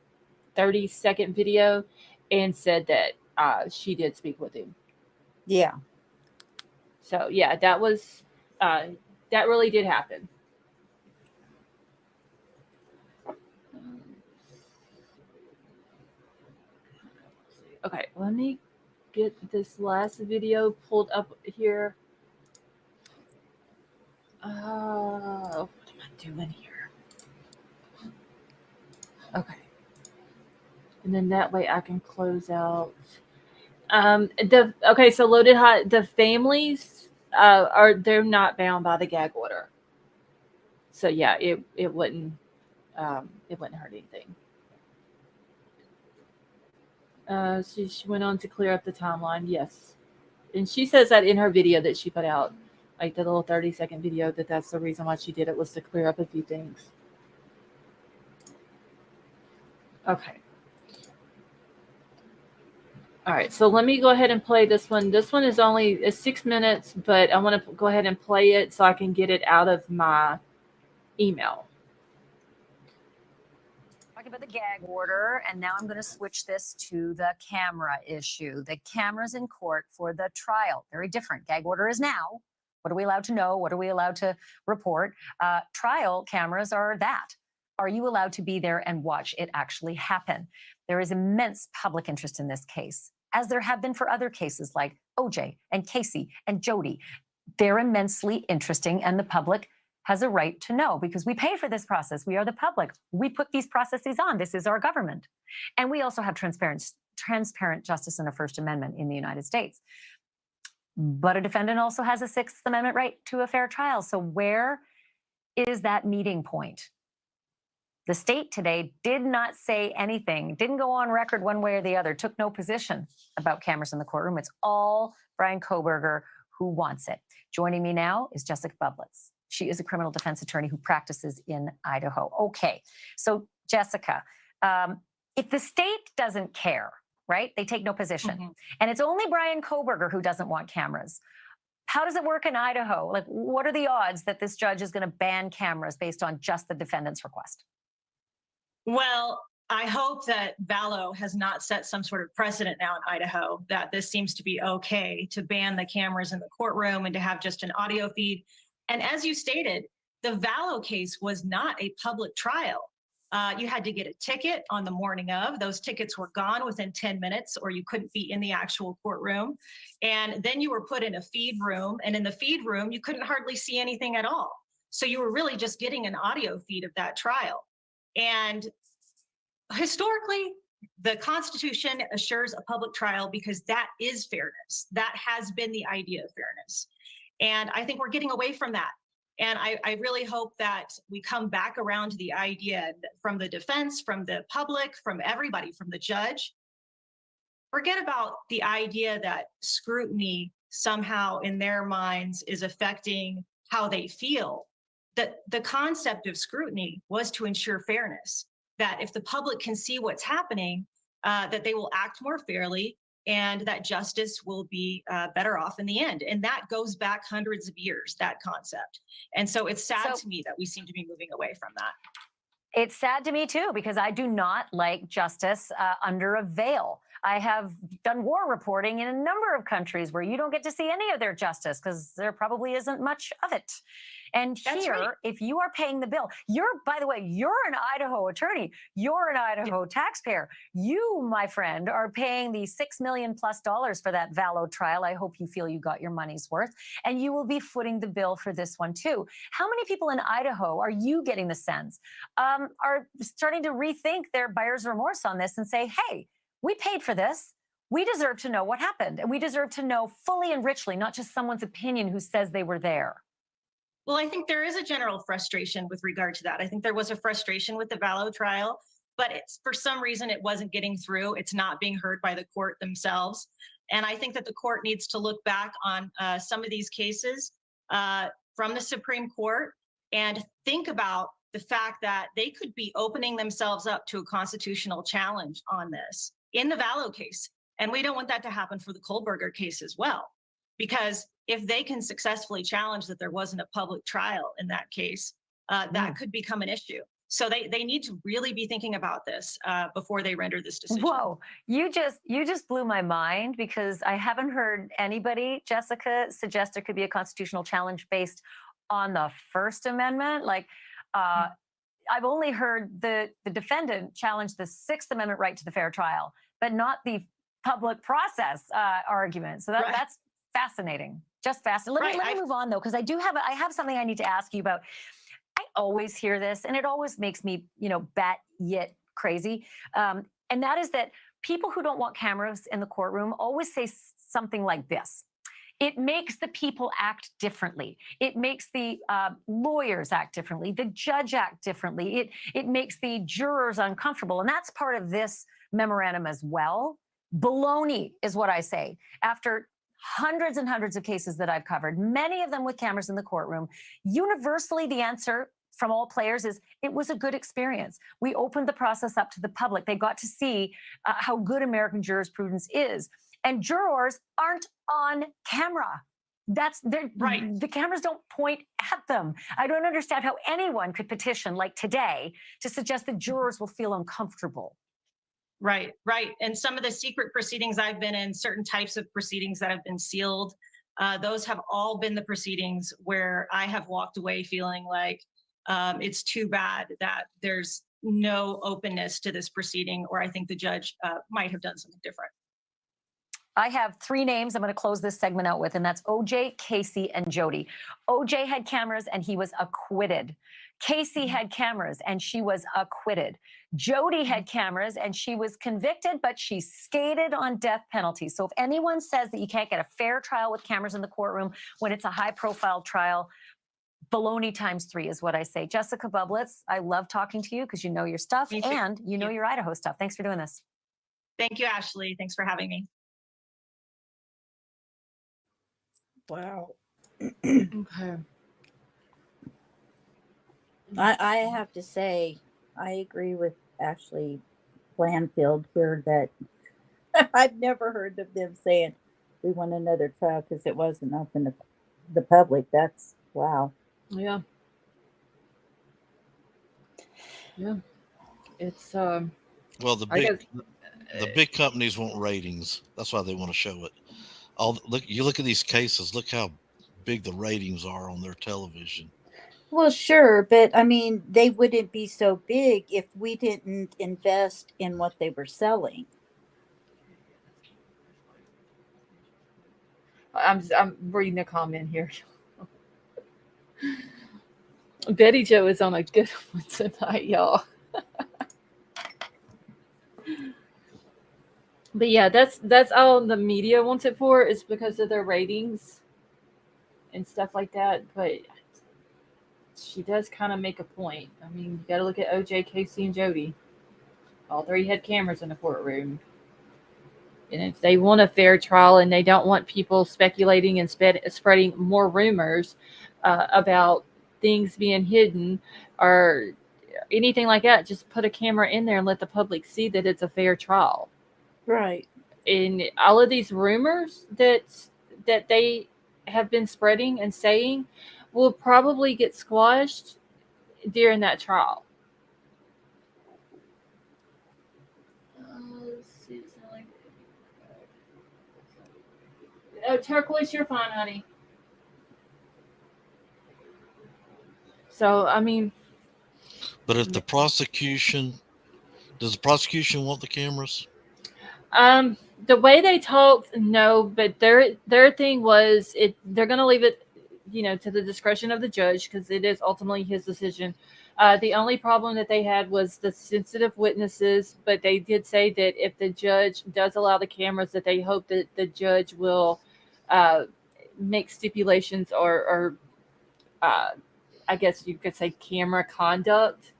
30-second video, and said that she did speak with him. Yeah. So yeah, that was that really did happen. Okay, let me get this last video pulled up here. What am I doing here? Okay. And then that way I can close out. Okay, so loaded hot. The families they're not bound by the gag order. So yeah, it wouldn't hurt anything. She went on to clear up the timeline. Yes, and she says that in her video that she put out, like the little 30-second video, that's the reason why she did it, was to clear up a few things. Okay. All right, so let me go ahead and play this one. This one is only 6 minutes, but I want to go ahead and play it so I can get it out of my email. Talking about the gag order, and now I'm going to switch this to the camera issue. The cameras in court for the trial, very different. Gag order is now. What are we allowed to know? What are we allowed to report? Trial cameras are that. Are you allowed to be there and watch it actually happen? There is immense public interest in this case, as there have been for other cases like OJ and Casey and Jody. They're immensely interesting, and the public has a right to know because we pay for this process. We are the public. We put these processes on. This is our government. And we also have transparent justice in the First Amendment in the United States. But a defendant also has a Sixth Amendment right to a fair trial. So where is that meeting point? The state today did not say anything, didn't go on record one way or the other, took no position about cameras in the courtroom. It's all Bryan Kohberger who wants it. Joining me now is Jessica Bublitz. She is a criminal defense attorney who practices in Idaho. Okay, so Jessica, if the state doesn't care, right, they take no position, and it's only Bryan Kohberger who doesn't want cameras, how does it work in Idaho? Like, what are the odds that this judge is going to ban cameras based on just the defendant's request? Well, I hope that Vallow has not set some sort of precedent now in Idaho that this seems to be okay to ban the cameras in the courtroom and to have just an audio feed. And as you stated, the Vallow case was not a public trial. You had to get a ticket on the morning of. Those tickets were gone within 10 minutes, or you couldn't be in the actual courtroom. And then you were put in a feed room. And in the feed room, you couldn't hardly see anything at all. So you were really just getting an audio feed of that trial. And historically, the Constitution assures a public trial because that is fairness. That has been the idea of fairness. And I think we're getting away from that. And I really hope that we come back around to the idea from the defense, from the public, from everybody, from the judge. Forget about the idea that scrutiny somehow in their minds is affecting how they feel. That the concept of scrutiny was to ensure fairness, that if the public can see what's happening, that they will act more fairly and that justice will be better off in the end. And that goes back hundreds of years, that concept. And so it's sad to me that we seem to be moving away from that. It's sad to me too, because I do not like justice under a veil. I have done war reporting in a number of countries where you don't get to see any of their justice because there probably isn't much of it. And here, if you are paying the bill, by the way, you're an Idaho attorney. You're an Idaho taxpayer. You, my friend, are paying the $6 million+ for that Vallow trial. I hope you feel you got your money's worth. And you will be footing the bill for this one too. How many people in Idaho are you getting the sense are starting to rethink their buyer's remorse on this and say, hey, we paid for this. We deserve to know what happened. And we deserve to know fully and richly, not just someone's opinion who says they were there. Well, I think there is a general frustration with regard to that. I think there was a frustration with the Vallow trial, but for some reason it wasn't getting through. It's not being heard by the court themselves. And I think that the court needs to look back on some of these cases from the Supreme Court and think about the fact that they could be opening themselves up to a constitutional challenge on this in the Vallow case. And we don't want that to happen for the Kohberger case as well, because if they can successfully challenge that there wasn't a public trial in that case, that could become an issue. So they need to really be thinking about this before they render this decision. Whoa, you just blew my mind, because I haven't heard anybody, Jessica, suggest there could be a constitutional challenge based on the First Amendment. Like, I've only heard the defendant challenge the Sixth Amendment right to the fair trial, but not the public process argument. So that's fascinating. Just fast. Let me move on though, because I have something I need to ask you about. I always hear this, and it always makes me, bat yet crazy. And that is that people who don't want cameras in the courtroom always say something like this. It makes the people act differently. It makes the lawyers act differently. The judge act differently. It makes the jurors uncomfortable. And that's part of this memorandum as well. Baloney is what I say. After hundreds and hundreds of cases that I've covered, many of them with cameras in the courtroom, universally the answer from all players is it was a good experience. We opened the process up to the public. They got to see how good American jurisprudence is. And jurors aren't on camera. Right. The cameras don't point at them. I don't understand how anyone could petition like today to suggest that jurors will feel uncomfortable. Right. And some of the secret proceedings I've been in, certain types of proceedings that have been sealed, those have all been the proceedings where I have walked away feeling like it's too bad that there's no openness to this proceeding, or I think the judge might have done something different. I have 3 names I'm going to close this segment out with, and that's OJ, Casey, and Jody. OJ had cameras and he was acquitted. Casey had cameras and she was acquitted. Jody had cameras and she was convicted, but she skated on death penalty. So if anyone says that you can't get a fair trial with cameras in the courtroom when it's a high-profile trial, baloney times 3 is what I say. Jessica Bublitz, I love talking to you because you know your stuff and you know your Idaho stuff. Thanks for doing this. Thank you, Ashley. Thanks for having me. Wow. Okay. I have to say, I agree with Ashley Blanfield here that I've never heard of them saying we want another trial because it wasn't open to the public. That's wow. Yeah. It's well, the big companies want ratings. That's why they want to show it. You look at these cases. Look how big the ratings are on their television. Well, sure, but I mean, they wouldn't be so big if we didn't invest in what they were selling. I'm reading a comment here. Betty Jo is on a good one tonight, y'all. But yeah, that's all the media wants it for, is because of their ratings and stuff like that. But she does kind of make a point. I mean, you got to look at OJ, Casey, and Jody. All 3 had cameras in the courtroom. And if they want a fair trial and they don't want people speculating and spreading more rumors about things being hidden or anything like that, just put a camera in there and let the public see that it's a fair trial. Right. And all of these rumors that they have been spreading and saying will probably get squashed during that trial. Oh, Turquoise, you're fine, honey. So, I mean... But if does the prosecution want the cameras? The way they talked, no, but their thing was they're going to leave it, to the discretion of the judge because it is ultimately his decision. The only problem that they had was the sensitive witnesses, but they did say that if the judge does allow the cameras, that they hope that the judge will make stipulations or I guess you could say camera conduct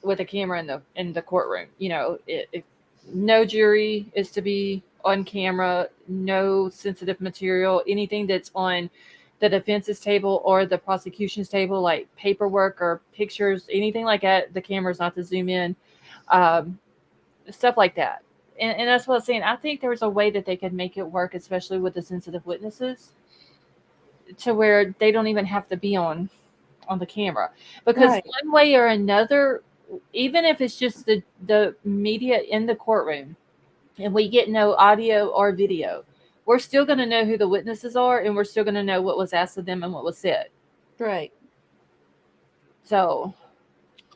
with a camera in the courtroom. If no jury is to be on camera, no sensitive material, anything that's on the defense's table or the prosecution's table, like paperwork or pictures, anything like that, the camera's not to zoom in, stuff like that. And that's what I was saying. I think there was a way that they could make it work, especially with the sensitive witnesses, to where they don't even have to be on the camera. Because one way or another, even if it's just the media in the courtroom and we get no audio or video, we're still going to know who the witnesses are, and we're still going to know what was asked of them and what was said. Right. So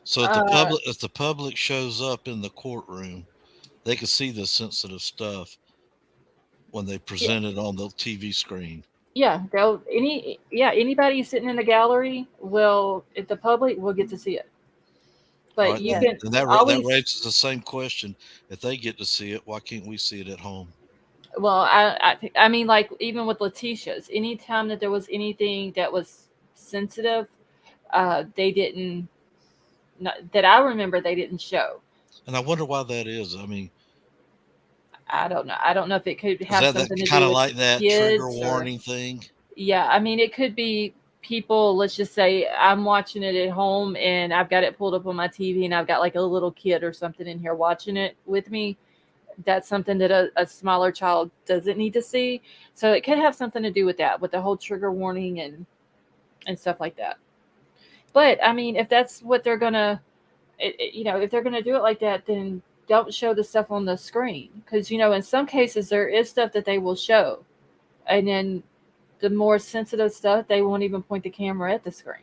if the public shows up in the courtroom, they can see the sensitive stuff when they present it on the TV screen. anybody sitting in the gallery the public will get to see it. But Right, you Yeah. can and that always raises the same question: if they get to see it, why can't we see it at home? well, I mean, like even with Letitia's, anytime that there was anything that was sensitive, they didn't not, that I remember they didn't show. And I wonder why that is. I mean, I don't know. I don't know if it could is have that something to kind do of with like that trigger kids or warning thing? yeah. I mean, it could be people. Let's just say I'm watching it at home and I've got it pulled up on my TV and I've got like a little kid or something in here watching it with me. That's something that a smaller child doesn't need to see. So it could have something to do with that, with the whole trigger warning and stuff like that. But I mean, if that's what they're gonna, if they're gonna do it like that, then don't show the stuff on the screen because in some cases there is stuff that they will show, and then the more sensitive stuff they won't even point the camera at the screen.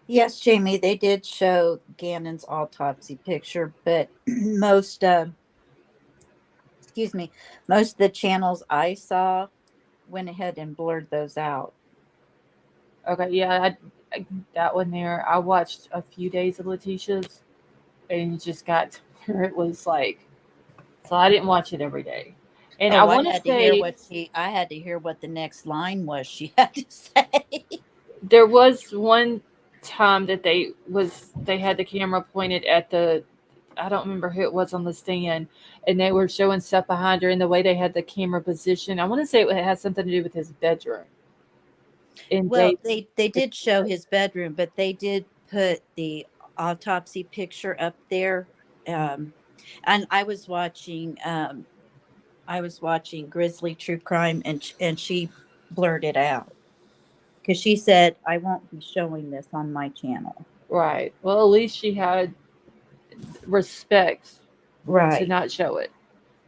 Yes, Jamie, they did show Gannon's autopsy picture, but most excuse me, most of the channels I saw went ahead and blurred those out. Okay, yeah, that one there. I watched a few days of Letitia's, and it just got to where it was like, so I didn't watch it every day. And I Oh, want to say I had to hear what the next line was she had to say. there was one time that they had the camera pointed at I don't remember who it was on the stand, and they were showing stuff behind her and the way they had the camera position. I want to say it had something to do with his bedroom. And Well, they did show his bedroom, but they did put the autopsy picture up there. And I was watching Grizzly True Crime, and she blurred it out because she said, "I won't be showing this on my channel." right. Well, at least she had respect to Right. not show it.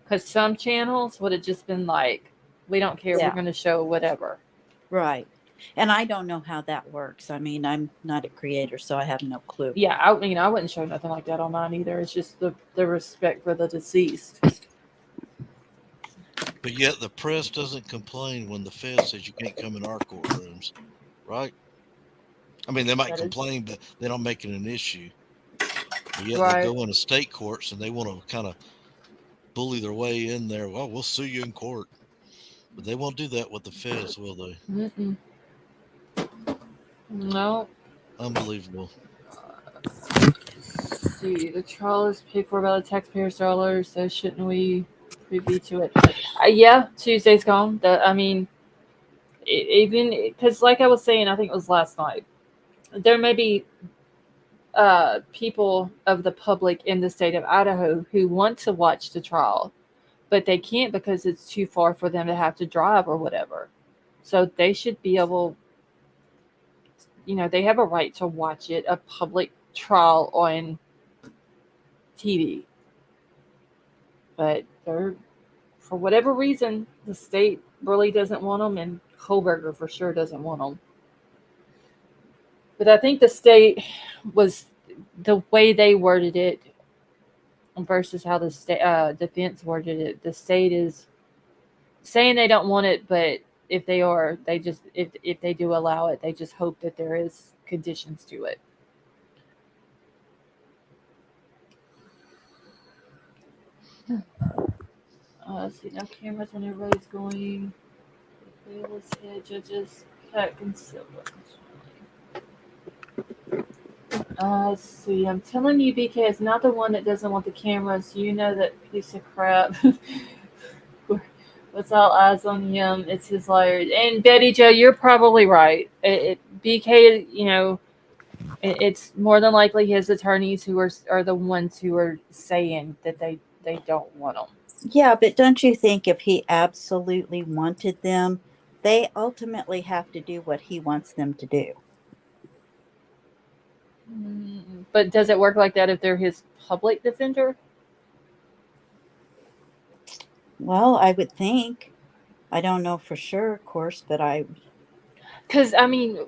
Because some channels would have just been like, we don't care, we're Yeah. going to show whatever. Right. And I don't know how that works. I mean, I'm not a creator, so I have no clue. Yeah, I wouldn't show nothing like that on mine either. It's just the respect for the deceased. But yet the press doesn't complain when the Fed says you can't come in our courtrooms, right? I mean, they might complain, but they don't make it an issue. But yet they go into state courts and they want to kind of bully their way in there. Well, we'll sue you in court. But they won't do that with the feds, will they? Mm-mm. No. Unbelievable. Let's see, the trial is paid for by the taxpayers' dollars, so shouldn't we privy to it? Yeah, Tuesday's gone. Even because, like I was saying, I think it was last night, there may be people of the public in the state of Idaho who want to watch the trial, but they can't because it's too far for them to have to drive or whatever. So they should be able, they have a right to watch it, a public trial on TV. But for whatever reason, the state really doesn't want them, and Kohberger for sure doesn't want them. But I think the state was the way they worded it versus how the state defense worded it. The state is saying they don't want it, but if they do allow it, they just hope that there is conditions to it. Let's see, no cameras when everybody's going. Bailiffs, head judges, Peck and Silver. Let's see. I'm telling you, BK is not the one that doesn't want the cameras. You know that piece of crap. What's all eyes on him? It's his lawyers. And Betty Jo, you're probably right. BK, it's more than likely his attorneys who are the ones who are saying that they don't want them. Yeah, but don't you think if he absolutely wanted them, they ultimately have to do what he wants them to do? But does it work like that if they're his public defender? Well, I would think. I don't know for sure, of course, but because I mean,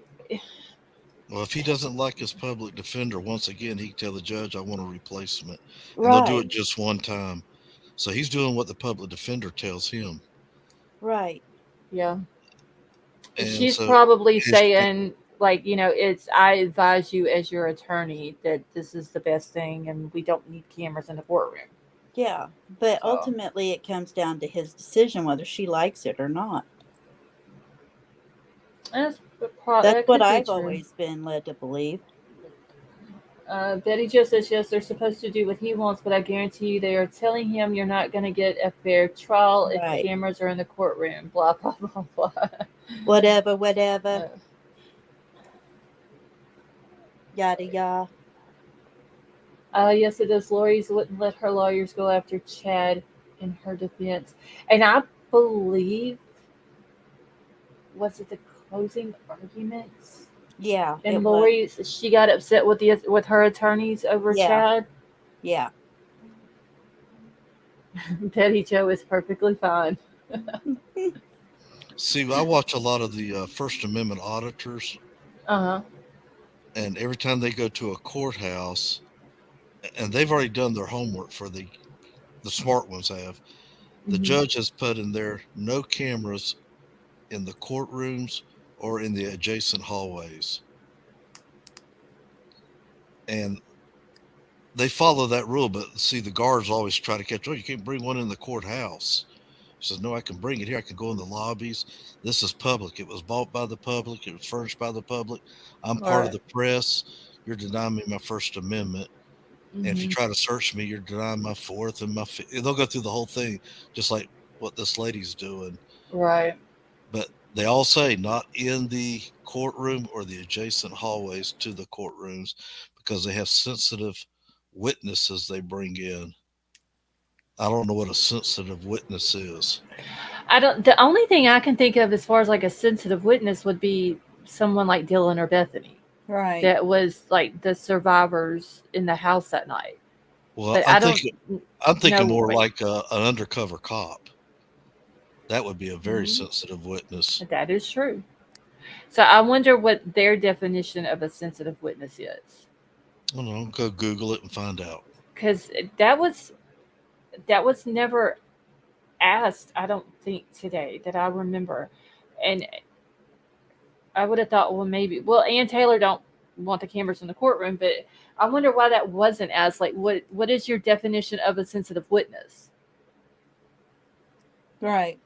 well, if he doesn't like his public defender, once again, he can tell the judge, I want a replacement. And right. they'll do it just one time. So he's doing what the public defender tells him. Right. Yeah. And She's so probably his- saying, like, I advise you as your attorney that this is the best thing and we don't need cameras in the courtroom. Yeah, but So- ultimately it comes down to his decision whether she likes it or not. That's That's what I've always been led to believe. Betty Jo says, yes, they're supposed to do what he wants, but I guarantee you they are telling him you're not going to get a fair trial Right. if cameras are in the courtroom. Blah, blah, blah, blah. Whatever. Yada yada. Yes, it is. Lori's wouldn't let her lawyers go after Chad in her defense. And I believe, was it the closing arguments? Yeah. And it was. Lori's, she got upset with her attorneys over Yeah. Chad. Yeah. Betty Jo is perfectly fine. See, I watch a lot of the First Amendment auditors, Uh-huh. and every time they go to a courthouse, and they've already done their homework for the smart ones have, the Mhm. judge has put in there no cameras in the courtrooms or in the adjacent hallways. And they follow that rule, but see, the guards always try to catch, you can't bring one in the courthouse. He says, no, I can bring it here. I can go in the lobbies. This is public. It was bought by the public. It was furnished by the public. I'm part of Right. the press. You're denying me my First Amendment. And if you Mhm. try to search me, you're denying my Fourth and my Fifth. They'll go through the whole thing, just like what this lady's doing. Right. But they all say not in the courtroom or the adjacent hallways to the courtrooms because they have sensitive witnesses they bring in. I don't know what a sensitive witness is. The only thing I can think of as far as like a sensitive witness would be someone like Dylan or Bethany. Right. That was like the survivors in the house that night. Well, But I'm thinking know, more like- like an undercover cop. That would be a very Mhm. sensitive witness. That is true. So I wonder what their definition of a sensitive witness is. I don't know. Go Google it and find out. Because that was never asked, I don't think, today that I remember. And I would have thought, well, Ann Taylor don't want the cameras in the courtroom, but I wonder why that wasn't asked. Like, what is your definition of a sensitive witness? Right.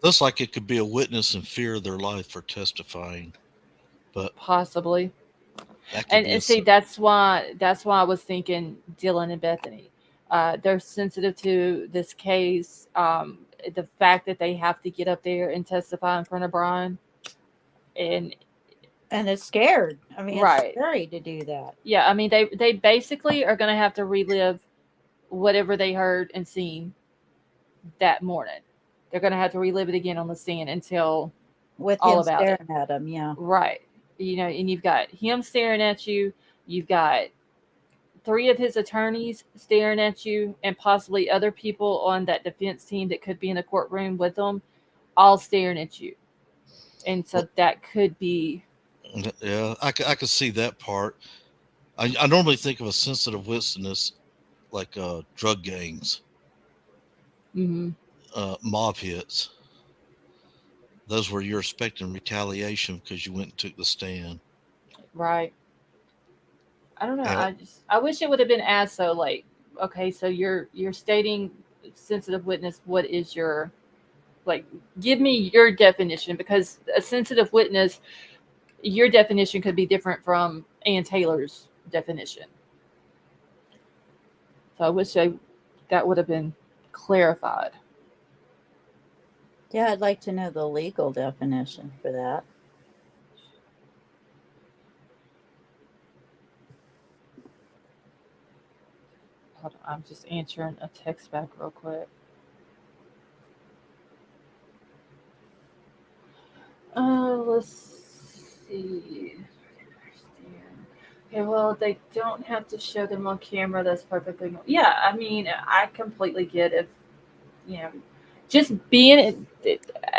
Looks like it could be a witness in fear of their life for testifying, but Possibly. that could be And see, that's why I was thinking Dylan and Bethany. They're sensitive to this case. The fact that they have to get up there and testify in front of Bryan, and it's scared. I mean, Right. It's scary to do that. yeah, I mean they basically are going to have to relive whatever they heard and seen that morning. They're going to have to relive it again on the stand until With all him about it. staring at him, yeah. Right. And you've got him staring at you. You've got 3 of his attorneys staring at you, and possibly other people on that defense team that could be in the courtroom with them, all staring at you. And so that could be. Yeah, I could see that part. I normally think of a sensitive witness like drug gangs, Mhm. mob hits. Those where you're expecting retaliation because you went and took the stand. Right. I don't know. And I wish it would have been asked. So, like, okay, so you're stating sensitive witness. What is your, like? Give me your definition, because a sensitive witness, your definition could be different from Ann Taylor's definition. So I wish that would have been clarified. Yeah, I'd like to know the legal definition for that. Hold on, I'm just answering a text back real quick. Let's see. Okay, well, they don't have to show them on camera. That's perfectly normal. Yeah, I mean, I completely get if, just being,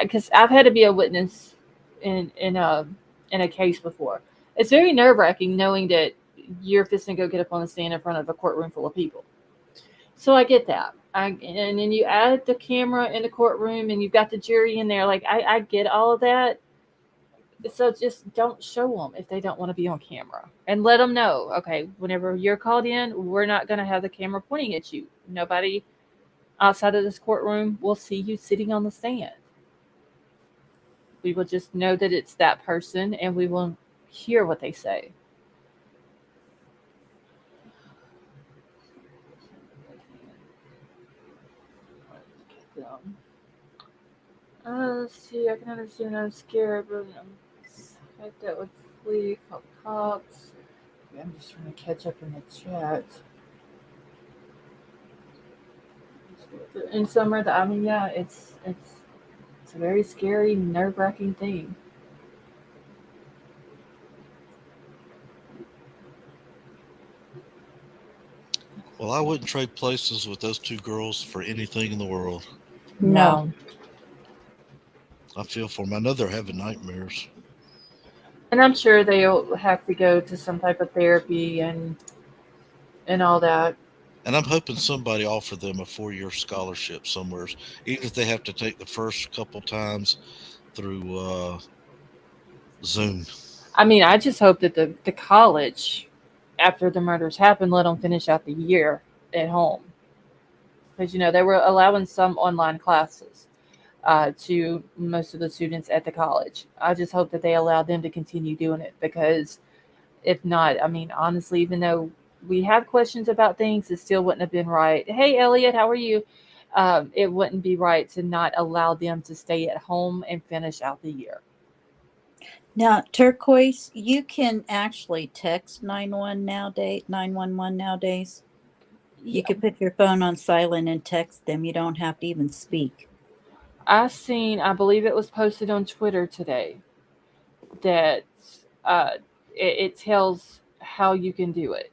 because I've had to be a witness in a case before. It's very nerve-wracking knowing that you're fixing to go get up on the stand in front of a courtroom full of people. So I get that. And then you add the camera in the courtroom and you've got the jury in there. Like, I get all of that. So just don't show them if they don't want to be on camera, and let them know, okay, whenever you're called in, we're not going to have the camera pointing at you. Nobody outside of this courtroom will see you sitting on the stand. We will just know that it's that person and we will hear what they say. Let's see, I can understand I'm scared, but I'm that would flee, call cops. Okay, I'm just trying to catch up in the chat. In summer, I mean, yeah, it's a very scary, nerve-wracking thing. Well, I wouldn't trade places with those two girls for anything in the world. No. I feel for them. I know they're having nightmares. And I'm sure they'll have to go to some type of therapy and all that. And I'm hoping somebody offered them a 4-year scholarship somewhere, even if they have to take the first couple times through Zoom. I mean, I just hope that the college, after the murders happened, let them finish out the year at home. Because, they were allowing some online classes to most of the students at the college. I just hope that they allow them to continue doing it, because if not, I mean, honestly, even though we have questions about things, it still wouldn't have been right. Hey, Elliot, how are you? It wouldn't be right to not allow them to stay at home and finish out the year. Now, Turquoise, you can actually text 911 nowadays. You could put your phone on silent and text them. You don't have to even speak. I believe it was posted on Twitter today, that it tells how you can do it.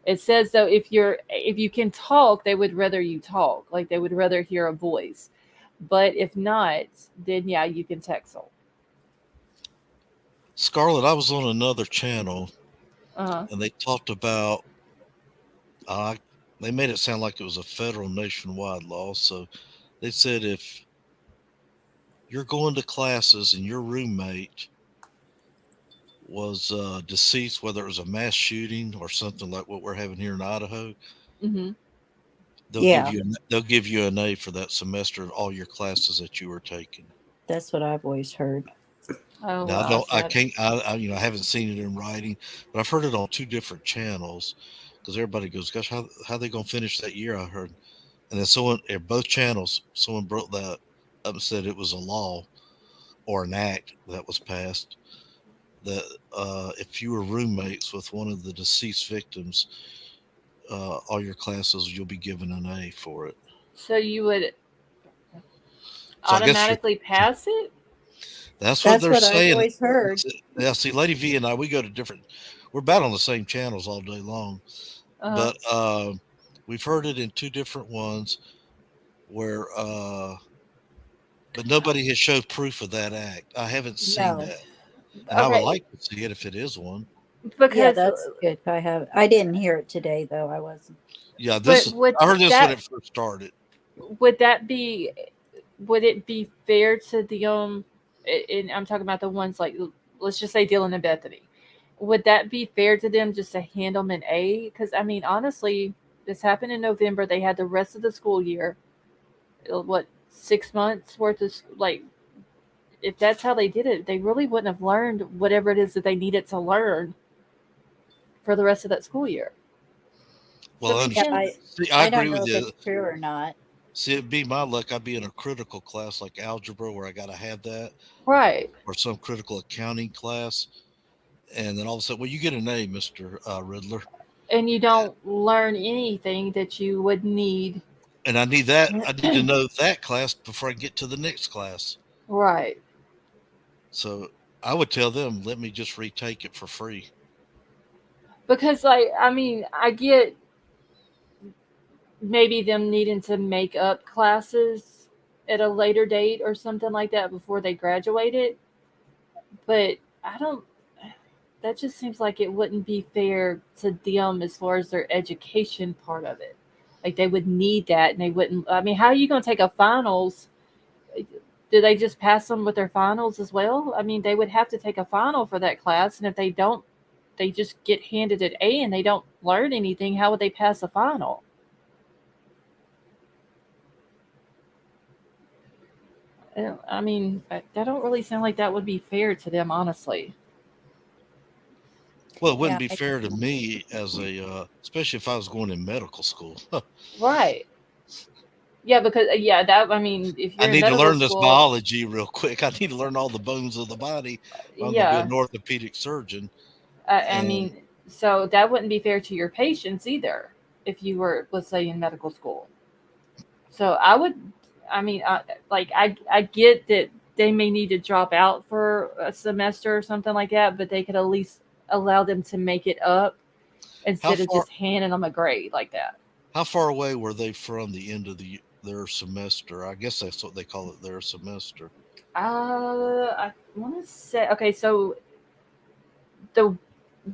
It says, though, if you can talk, they would rather you talk, like they would rather hear a voice. But if not, then yeah, you can text them. Scarlett, I was on another channel, Uh-huh. and they talked about. They made it sound like it was a federal nationwide law. So they said if you're going to classes and your roommate was deceased, whether it was a mass shooting or something like what we're having here in Idaho, Mm-hmm. they'll give you an A for that semester of all your classes that you were taking. That's what I've always heard. Oh, Now, wow. I haven't seen it in writing, but I've heard it on 2 different channels, because everybody goes, gosh, how they going to finish that year? I heard. And then someone at both channels, someone brought that up and said it was a law or an act that was passed that if you were roommates with one of the deceased victims, all your classes, you'll be given an A for it. So you would So automatically pass it? That's what they're saying. I've always heard. Yeah, see, Lady V and I, we're about on the same channels all day long. Uh-huh. But we've heard it in 2 different ones where but nobody has showed proof of that act. I haven't seen that. And I would like to see it if it is one. Because yeah, that's good. I didn't hear it today, though. I wasn't. Yeah, I heard this when it first started. Would it be fair to the and I'm talking about the ones like, let's just say Dylan and Bethany. Would that be fair to them just to hand them an A? Because I mean, honestly, this happened in November. They had the rest of the school year. 6 months worth of, like, if that's how they did it, they really wouldn't have learned whatever it is that they needed to learn for the rest of that school year. Well, I agree don't know with if you. it's true or not. See, it'd be my luck. I'd be in a critical class like algebra where I got to have that. Right. Or some critical accounting class. And then all of a sudden, well, you get an A, Mr. Riddler. And you don't learn anything that you would need. And I need that. I need to know that class before I get to the next class. Right. So I would tell them, let me just retake it for free. Because, like, I mean, I get maybe them needing to make up classes at a later date or something like that before they graduated. But that just seems like it wouldn't be fair to them as far as their education part of it. Like they would need that, and they wouldn't. I mean, how are you going to take a finals? Do they just pass them with their finals as well? I mean, they would have to take a final for that class, and if they don't, they just get handed an A and they don't learn anything. How would they pass a final? I mean, that don't really sound like that would be fair to them, honestly. Well, it wouldn't be fair to me as a, especially if I was going in medical school. Right. Yeah, because that I mean, if you're I in need to medical learn this school, biology real quick. I need to learn all the bones of the body. I'm going to be an orthopedic surgeon. I mean, so that wouldn't be fair to your patients either if you were, let's say, in medical school. So I get that they may need to drop out for a semester or something like that, but they could at least allow them to make it up instead of just handing them a grade like that. How far away were they from the end of their semester? I guess that's what they call it, their semester. I want to say, okay, so the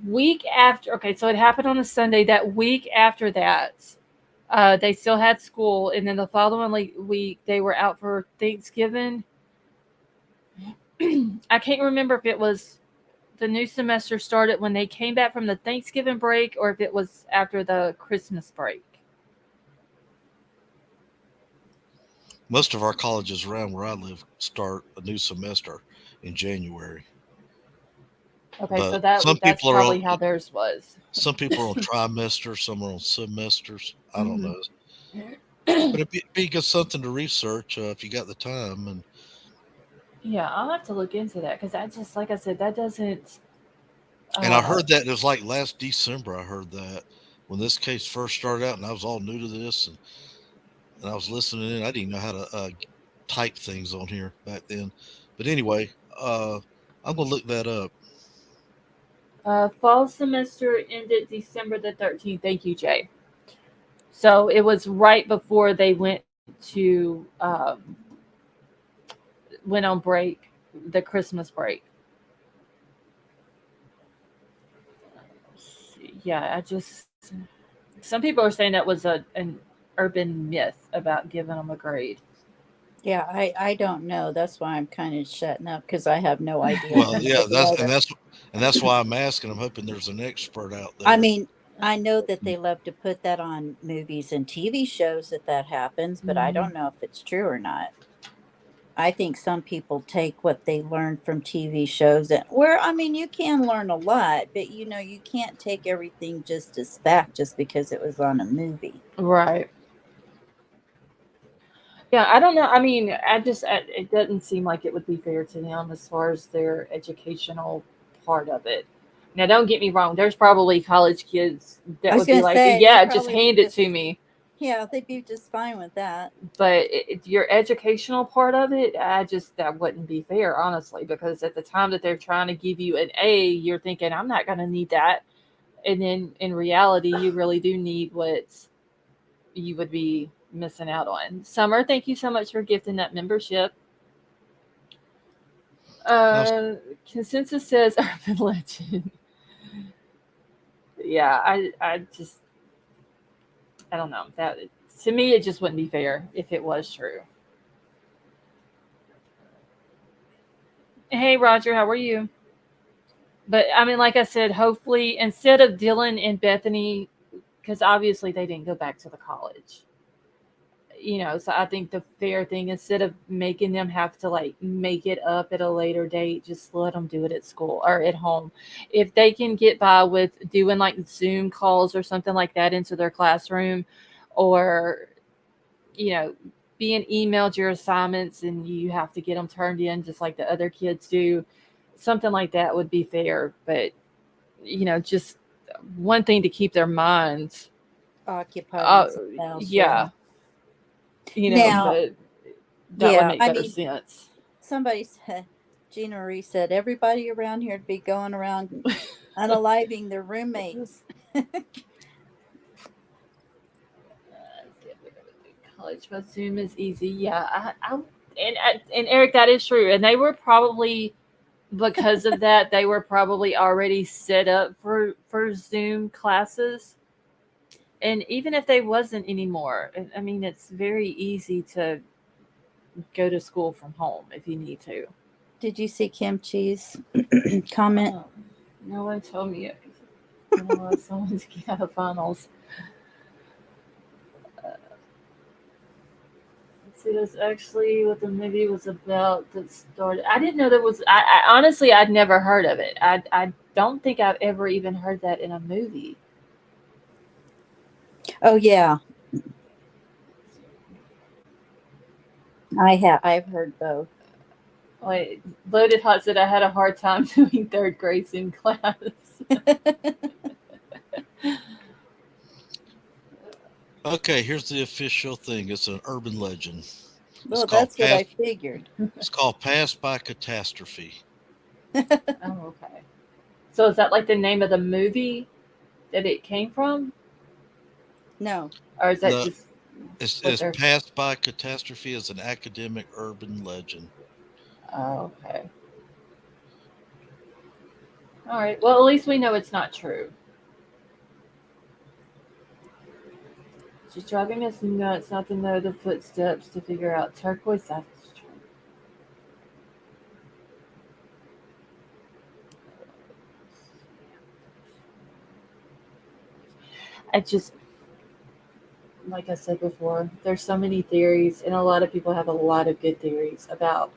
week after, okay, so it happened on a Sunday. That week after that, they still had school, and then the following week they were out for Thanksgiving. I can't remember if it was the new semester started when they came back from the Thanksgiving break or if it was after the Christmas break. Most of our colleges around where I live start a new semester in January. Okay, but so that's probably how theirs was. Some people are on trimesters, some are on semesters. I don't know. But it'd be something to research if you got the time. And yeah, I'll have to look into that because that just, like I said, that doesn't. And I heard that it was like last December. I heard that when this case first started out, and I was all new to this, and I was listening in. I didn't know how to type things on here back then. But anyway, I'm going to look that up. Fall semester ended December the 13th. Thank you, Jay. So it was right before they went on break, the Christmas break. Yeah, some people are saying that was an urban myth about giving them a grade. Yeah, I don't know. That's why I'm kind of shutting up because I have no idea. Well, yeah, that's why I'm asking. I'm hoping there's an expert out there. I mean, I know that they love to put that on movies and TV shows that happens, but I don't know if it's true or not. I think some people take what they learn from TV shows you can learn a lot, but you can't take everything just as fact just because it was on a movie. Right. Yeah, I don't know. I mean, it doesn't seem like it would be fair to them as far as their educational part of it. Now, don't get me wrong. There's probably college kids that would be like, just hand it to me. Yeah, they'd be just fine with that. But your educational part of it, that wouldn't be fair, honestly, because at the time that they're trying to give you an A, you're thinking, I'm not going to need that. And then in reality, you really do need what you would be missing out on. Summer, thank you so much for gifting that membership. Consensus says urban legend. Yeah, I don't know. That to me, it just wouldn't be fair if it was true. Hey, Roger, how are you? But I mean, like I said, hopefully instead of Dylan and Bethany, because obviously they didn't go back to the college. So I think the fair thing, instead of making them have to make it up at a later date, just let them do it at school or at home. If they can get by with doing Zoom calls or something like that into their classroom, or, being emailed your assignments and you have to get them turned in just like the other kids do, something like that would be fair. But, just one thing to keep their minds occupied. Yeah. But that would make better sense. Somebody said, Gina Marie said, everybody around here would be going around unaliving their roommates. College by Zoom is easy. Yeah, and Eric, that is true. And they were probably, because of that, they were probably already set up for Zoom classes. And even if they wasn't anymore, I mean, it's very easy to go to school from home if you need to. Did you see Kimchi's comment? No one told me it. I don't want someone to get out of finals. Let's see, that's actually what the movie was about that started. I didn't know there was. I honestly, I'd never heard of it. I don't think I've ever even heard that in a movie. Oh yeah, I've heard both. Like Loaded Hot said, I had a hard time doing third grades in class. Okay, here's the official thing. It's an urban legend. Well, that's what I figured. It's called Passed by Catastrophe. Oh, okay. So is that like the name of the movie that it came from? No. Or is that No, just it's Passed by Catastrophe as an academic urban legend. Oh, okay. All right. Well, at least we know it's not true. She's driving us nuts not to know the footsteps to figure out turquoise. That's true. I just, like I said before, there's so many theories, and a lot of people have a lot of good theories about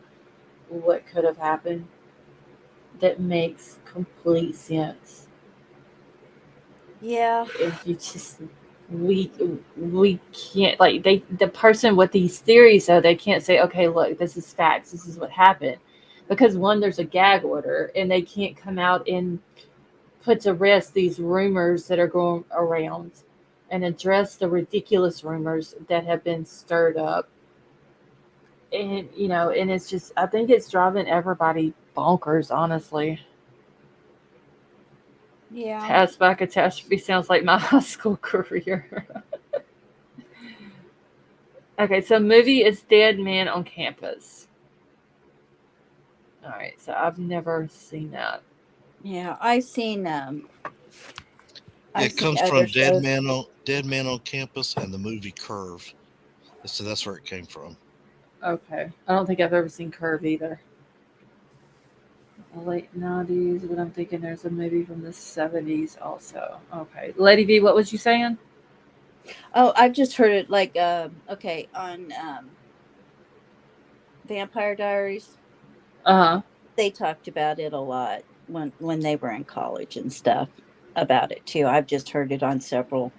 what could have happened that makes complete sense. Yeah. If you just we can't, like, the person with these theories, though, they can't say, okay, look, this is facts, this is what happened, because one, there's a gag order and they can't come out and put to rest these rumors that are going around and address the ridiculous rumors that have been stirred up. And and it's just, I think it's driving everybody bonkers, honestly. Yeah. Passed by Catastrophe sounds like my high school career. Okay, so movie is Dead Man on Campus. All right, so I've never seen that. Yeah, I've seen It comes from Dead Man on Campus and the movie Curve. So that's where it came from. Okay, I don't think I've ever seen Curve either. The late 90s, but I'm thinking there's a movie from the 70s also. Okay, Lady V, what was you saying? Oh, I've just heard it, like okay, on Vampire Diaries. They talked about it a lot when they were in college and stuff about it too. I've just heard it on several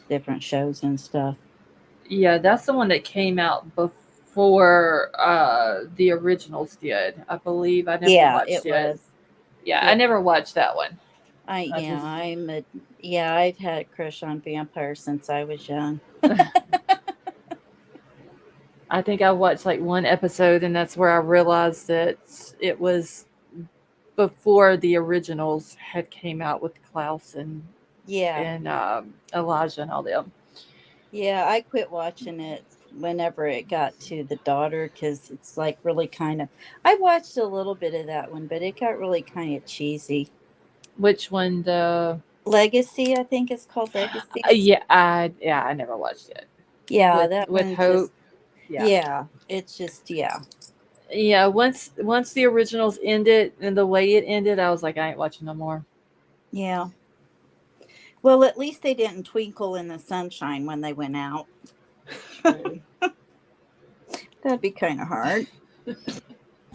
different shows and stuff. Yeah, that's the one that came out before the originals did, I believe. I never watched it. Was. Yeah, I never watched that one. I've had a crush on vampires since I was young. I think I watched like one episode, and that's where I realized that it was before the originals had came out with Klaus and Elijah and all them. Yeah, I quit watching it whenever it got to the daughter, because it's like really kind of. I watched a little bit of that one, but it got really kind of cheesy. Which one? The Legacy, I think it's called Legacy. I never watched it. Yeah, with Hope. It's just once the originals ended and the way it ended, I was like, I ain't watching no more. Yeah. Well, at least they didn't twinkle in the sunshine when they went out. That'd be kind of hard.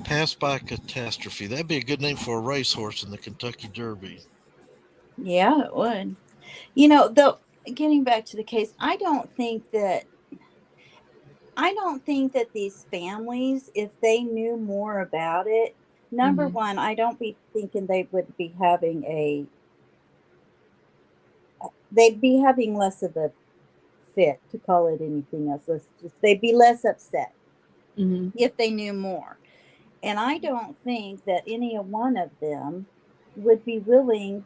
Passed by Catastrophe. That'd be a good name for a racehorse in the Kentucky Derby. Yeah, it would. Though, getting back to the case, I don't think that these families, if they knew more about it, number one, I don't be thinking they would be having they'd be having less of a fit, to call it anything else. They'd be less upset if they knew more. And I don't think that any one of them would be willing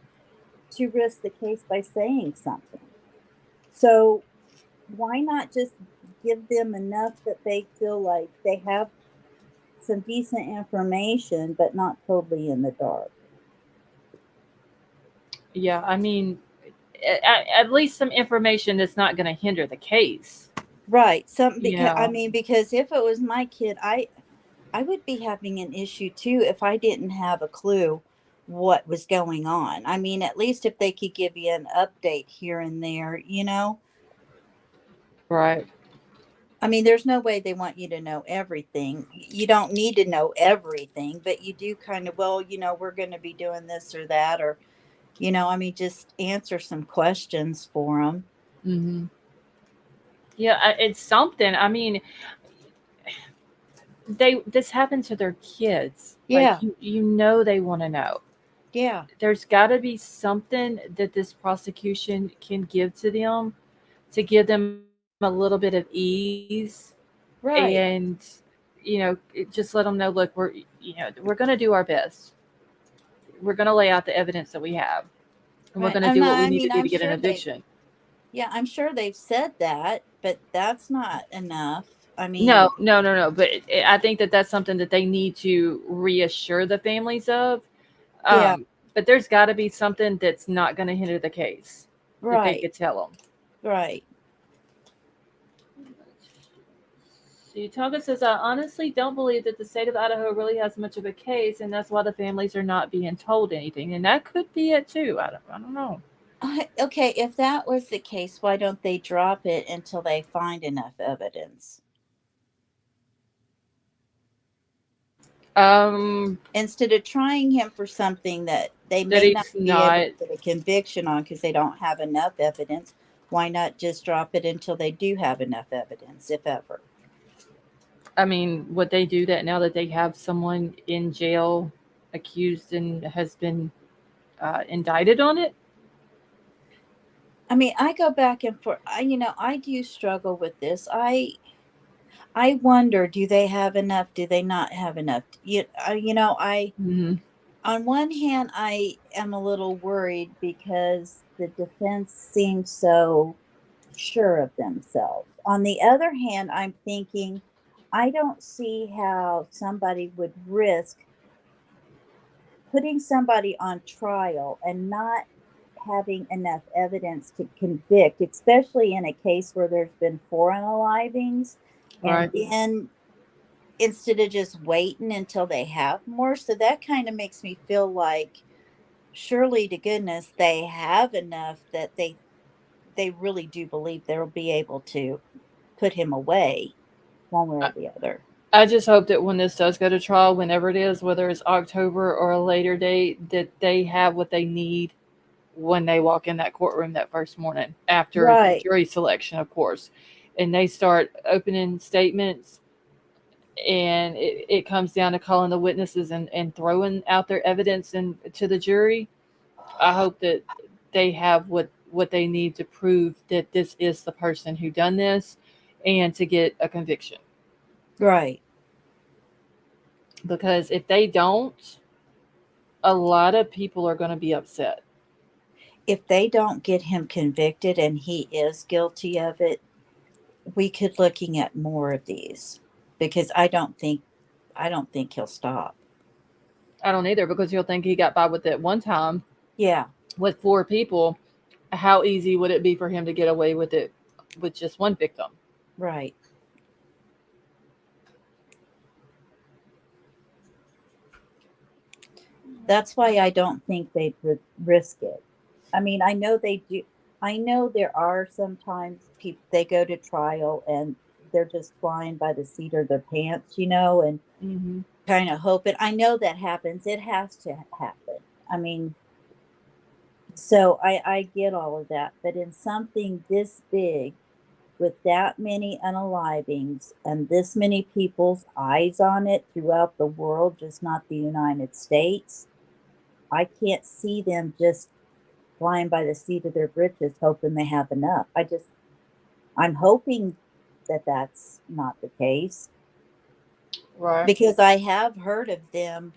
to risk the case by saying something. So why not just give them enough that they feel like they have some decent information, but not totally in the dark? Yeah, I mean, at least some information that's not going to hinder the case. Right. Something You because I know. mean, because if it was my kid, I would be having an issue too if I didn't have a clue what was going on. I mean, at least if they could give you an update here and there, you know. Right. I mean, there's no way they want you to know everything. You don't need to know everything, but you do kind of, well, you know, we're going to be doing this or that, or, you know, I mean, just answer some questions for them. Mm-hmm. Yeah, it's something. I mean, this happened to their kids. Like Yeah. you know they want to know. Yeah. There's got to be something that this prosecution can give to them to give them a little bit of ease, Right. and just let them know, look, we're going to do our best. We're going to lay out the evidence that we have, and we're Right. going to do what we I need to mean, do to I'm get an sure eviction. yeah, I'm sure they've said that, but that's not enough. I mean, No. But I think that that's something that they need to reassure the families of. yeah, But there's got to be something that's not going to hinder the case that they right, could tell them. right. See, Tonga says, I honestly don't believe that the state of Idaho really has much of a case, and that's why the families are not being told anything. And that could be it too. I don't know. Okay, if that was the case, why don't they drop it until they find enough evidence? Instead of trying him for something that they That may not he's be able not. to get a conviction on because they don't have enough evidence, why not just drop it until they do have enough evidence, if ever? I mean, would they do that now that they have someone in jail accused and has been indicted on it? I mean, I go back and forth. I do struggle with this. I wonder, do they have enough? Do they not have enough? Mm-hmm. On one hand, I am a little worried because the defense seems so sure of themselves. On the other hand, I'm thinking, I don't see how somebody would risk putting somebody on trial and not having enough evidence to convict, especially in a case where there's been 4 unalivings, and Right. then instead of just waiting until they have more. So that kind of makes me feel like surely to goodness they have enough that they really do believe they'll be able to put him away one way or the other. I just hope that when this does go to trial, whenever it is, whether it's October or a later date, that they have what they need when they walk in that courtroom that first morning after Right. jury selection, of course, and they start opening statements, and it comes down to calling the witnesses and throwing out their evidence to the jury. I hope that they have what they need to prove that this is the person who done this and to get a conviction. Right. Because if they don't, a lot of people are going to be upset. If they don't get him convicted and he is guilty of it, we could looking at more of these because I don't think he'll stop. I don't either, because you'll think he got by with it one time Yeah. with 4 people. How easy would it be for him to get away with it with just one victim? Right. That's why I don't think they'd risk it. I mean, I know they do. I know there are sometimes people, they go to trial and they're just flying by the seat of their pants, and Mm-hmm. kind of hoping. I know that happens. It has to happen. I mean, so I get all of that. But in something this big, with that many unalivings and this many people's eyes on it throughout the world, just not the United States, I can't see them just flying by the seat of their britches hoping they have enough. I'm hoping that that's not the case. Right. Because I have heard of them,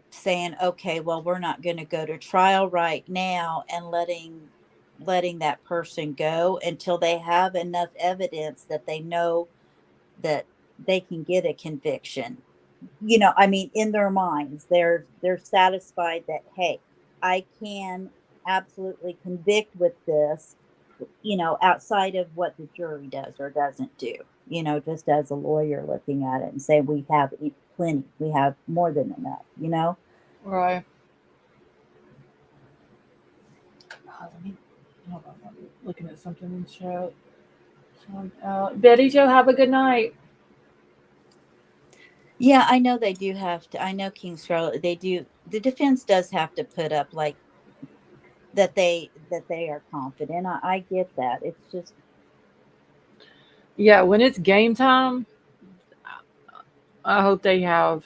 saying, okay, well, we're not going to go to trial right now, and letting that person go until they have enough evidence that they know that they can get a conviction. I mean, in their minds, they're satisfied that, hey, I can absolutely convict with this, outside of what the jury does or doesn't do, just as a lawyer looking at it and say, we have plenty, we have more than enough. Right. Hold on, I'm looking at something in the chat. Betty Jo, have a good night. Yeah, I know they do have to. I know King Scarlet, they do. The defense does have to put up like that they are confident. I get that. It's just, Yeah, when it's game time, I hope they have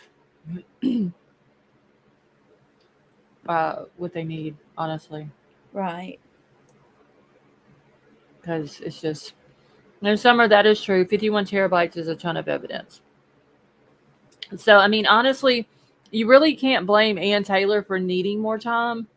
what they need, honestly, right. because it's just there's some of that is true. 51 terabytes is a ton of evidence. So, I mean, honestly, you really can't blame Ann Taylor for needing more time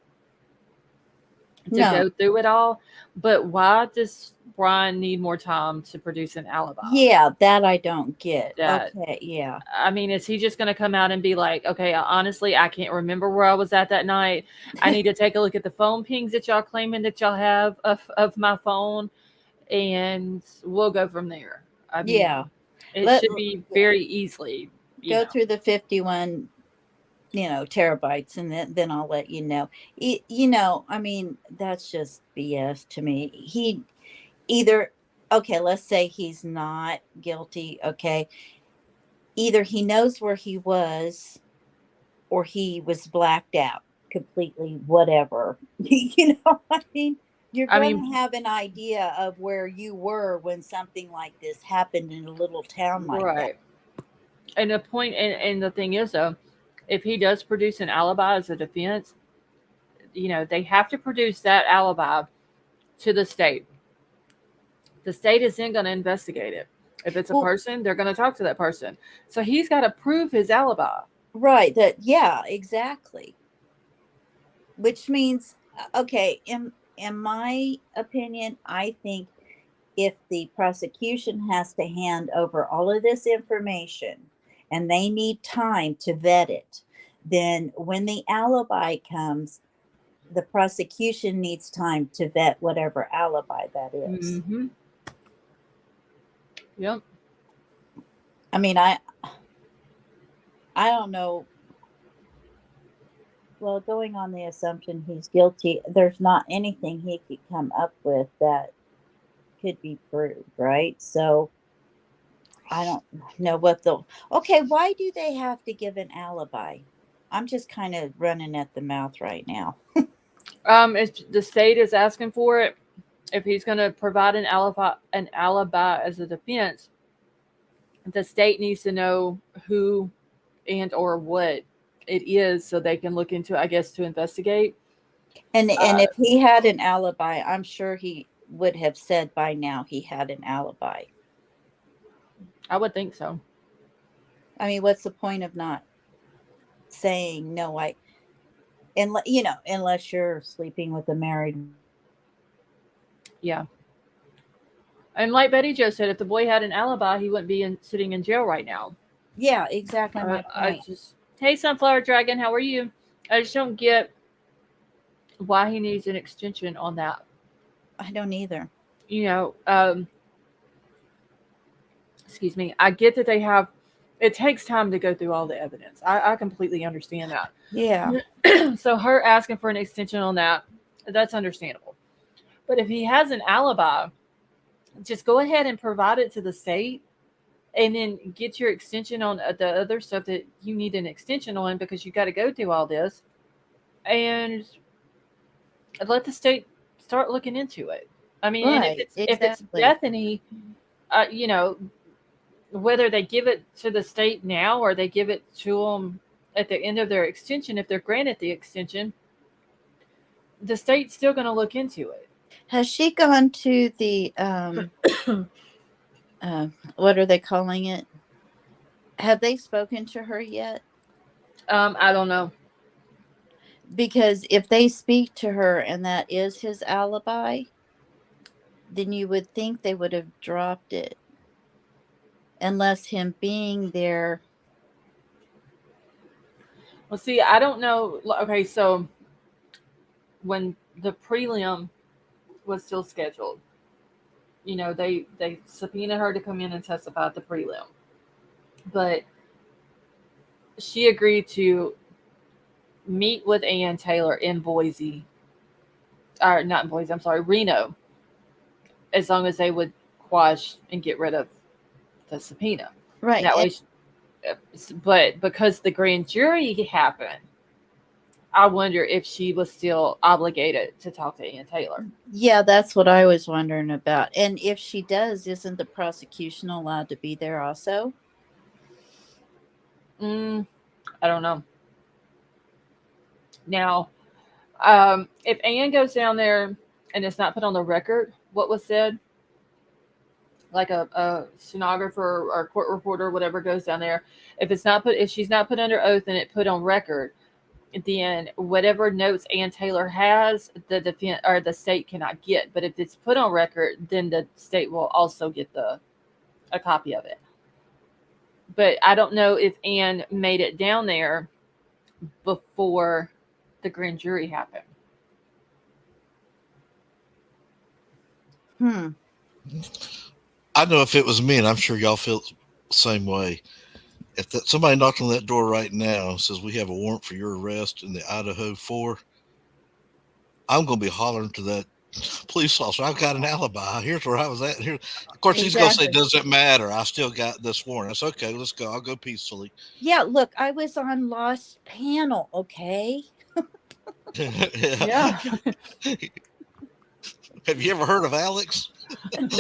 to No. go through it all. But why does Bryan need more time to produce an alibi? Yeah, that I don't get. That- Okay, yeah. I mean, is he just going to come out and be like, okay, honestly, I can't remember where I was at that night. I need to take a look at the phone pings that y'all claiming that y'all have of my phone, and we'll go from there. I mean, Yeah. it should be very easily. Go through the 51 terabytes, and then I'll let you know. I mean, that's just BS to me. He either, okay, let's say he's not guilty. Okay, either he knows where he was or he was blacked out completely, whatever. I mean, you're going to have an idea of where you were when something like this happened in a little town like that. And the point, and the thing is, though, if he does produce an alibi as a defense, they have to produce that alibi to the state. The state is then going to investigate it. If it's a person, they're going to talk to that person. So he's got to prove his alibi. Right. Yeah, exactly. Which means, okay, in my opinion, I think if the prosecution has to hand over all of this information and they need time to vet it, then when the alibi comes, the prosecution needs time to vet whatever alibi that is. Mm-hmm. Yep. I mean, I don't know. Well, going on the assumption he's guilty, there's not anything he could come up with that could be proved, right? So I don't know what okay, why do they have to give an alibi? I'm just kind of running at the mouth right now. If the state is asking for it, if he's going to provide an alibi as a defense, the state needs to know who and or what it is so they can look into, I guess, to investigate. And if he had an alibi, I'm sure he would have said by now he had an alibi. I would think so. I mean, what's the point of not saying no? Unless you're sleeping with a married. Yeah. And like Betty Jo said, if the boy had an alibi, he wouldn't be sitting in jail right now. Yeah, exactly my point. Hey, Sunflower Dragon, how are you? I just don't get why he needs an extension on that. I don't either. Excuse me. I get that it takes time to go through all the evidence. I completely understand that. Yeah. So her asking for an extension on that's understandable. But if he has an alibi, just go ahead and provide it to the state and then get your extension on the other stuff that you need an extension on, because you got to go through all this, and let the state start looking into it. I mean, right, and if it's Bethany, whether they give it to the state now or they give it to them at the end of their extension, if they're granted the extension, the state's still going to look into it. Has she gone to the what are they calling it? Have they spoken to her yet? I don't know. Because if they speak to her and that is his alibi, then you would think they would have dropped it. Unless him being there. Well, see, I don't know. Okay, so when the prelim was still scheduled. You know, they subpoenaed her to come in and testify at the prelim, but she agreed to meet with Ann Taylor in Boise, or not in Boise, I'm sorry, Reno, as long as they would quash and get rid of the subpoena. Right. That way, but because the grand jury happened, I wonder if she was still obligated to talk to Ann Taylor. Yeah, that's what I was wondering about. And if she does, isn't the prosecution allowed to be there also? I don't know. Now, if Ann goes down there and it's not put on the record what was said, like a stenographer or court reporter, whatever goes down there, if she's not put under oath and it put on record, then whatever notes Ann Taylor has, the state cannot get. But if it's put on record, then the state will also get a copy of it. But I don't know if Ann made it down there before the grand jury happened. I know if it was me, and I'm sure y'all feel the same way. If somebody knocked on that door right now and says, we have a warrant for your arrest in the Idaho 4, I'm going to be hollering to that police officer, I've got an alibi. Here's where I was at. Here, of course, he's going to say, doesn't matter. I still got this warrant. That's okay. Let's go. I'll go peacefully. Yeah, look, I was on Lost panel, okay? Yeah. Have you ever heard of Alex? Have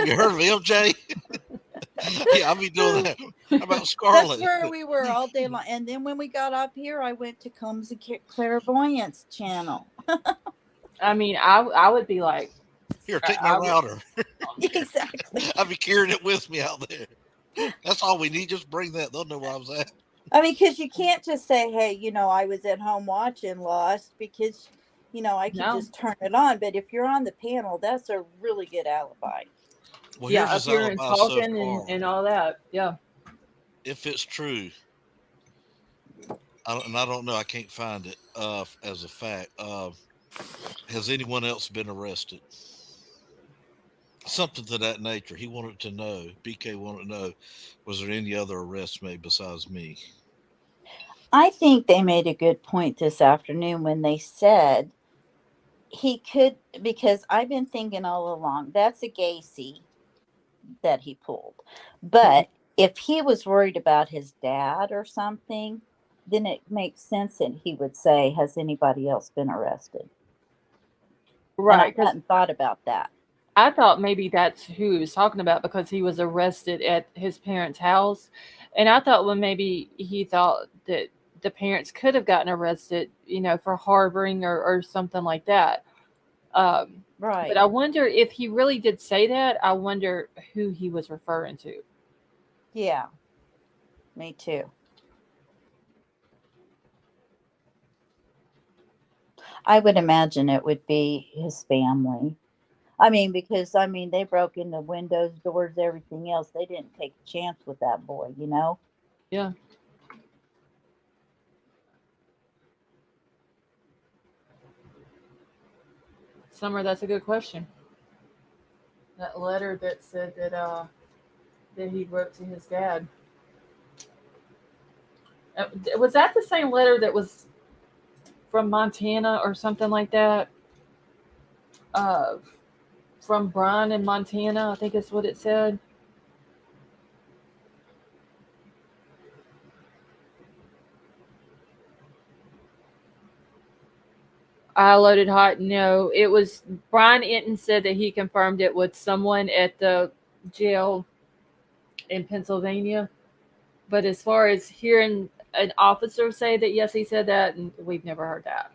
you heard of MJ? Yeah, I'll be doing that. How about Scarlett? That's where we were all day long. And then when we got up here, I went to Combs and Clairvoyance channel. I mean, I would be like, here, take my router. Exactly. I'll be carrying it with me out there. That's all we need. Just bring that. They'll know where I was at. I mean, because you can't just say, hey, you know, I was at home watching Lost, because, you know, I can just turn it on. But if you're on the panel, that's a really good alibi. Well, yeah, up here and talking and all that. Yeah. If it's true, I don't know. I can't find it as a fact. Has anyone else been arrested? Something to that nature. He wanted to know. BK wanted to know, was there any other arrests made besides me? I think they made a good point this afternoon when they said he could, because I've been thinking all along, that's a Gacy that he pulled. But if he was worried about his dad or something, then it makes sense that he would say, has anybody else been arrested? Right. And I hadn't thought about that. I thought maybe that's who he was talking about, because he was arrested at his parents' house. And I thought, well, maybe he thought that the parents could have gotten arrested, you know, for harboring or something like that. Right. But I wonder if he really did say that. I wonder who he was referring to. Yeah, me too. I would imagine it would be his family. I mean, because, I mean, they broke into windows, doors, everything else. They didn't take a chance with that boy, you know? Yeah. Summer, that's a good question. That letter that said that he wrote to his dad. Was that the same letter that was from Montana or something like that? From Bryan in Montana, I think is what it said. I loaded hot. No, it was Bryan Enton said that he confirmed it with someone at the jail in Pennsylvania. But as far as hearing an officer say that, yes, he said that, and we've never heard that.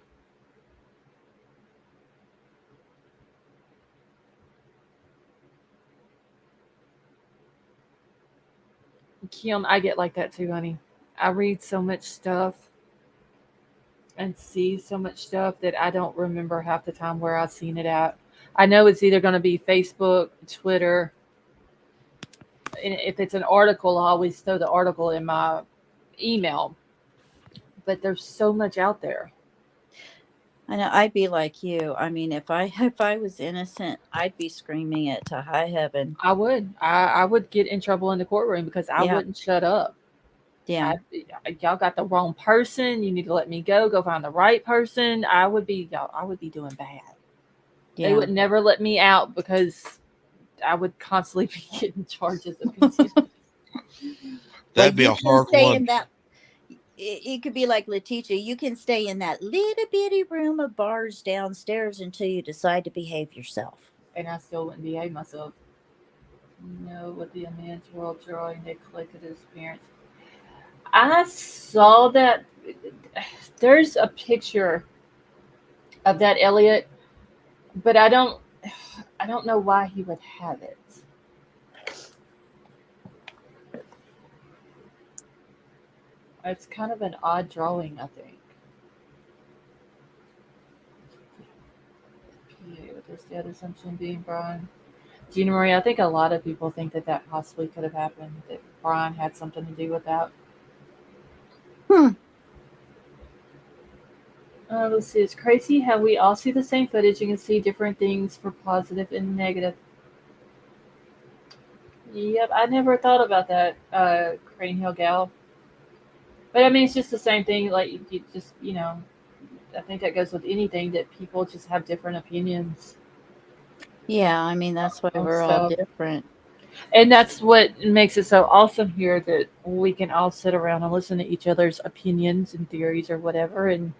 Kim, I get like that too, honey. I read so much stuff and see so much stuff that I don't remember half the time where I've seen it at. I know it's either going to be Facebook, Twitter. And if it's an article, I always throw the article in my email. But there's so much out there. I know. I'd be like you. I mean, if I was innocent, I'd be screaming it to high heaven. I would. I would get in trouble in the courtroom because I Yeah. wouldn't shut up. Yeah. Y'all got the wrong person. You need to let me go. Go find the right person. I would be doing bad. They Yeah. would never let me out because I would constantly be getting charges of contempt. That'd be you a can hard stay one. in that. It could be like Letitia. You can stay in that little bitty room of bars downstairs until you decide to behave yourself. And I still wouldn't behave myself. No, with the immense world drawing, they collected his parents. I saw that. There's a picture of that Elliot, but I don't know why he would have it. It's kind of an odd drawing, I think. PA with his dead assumption being Bryan. Gina Marie, I think a lot of people think that possibly could have happened, that Bryan had something to do with that. Let's see. It's crazy how we all see the same footage and can see different things for positive and negative. Yep, I never thought about that, Crane Hill gal. But I mean, it's just the same thing. Like, you just, I think that goes with anything, that people just have different opinions. Yeah, I mean, that's why we're all different. And that's what makes it so awesome here, that we can all sit around and listen to each other's opinions and theories or whatever. And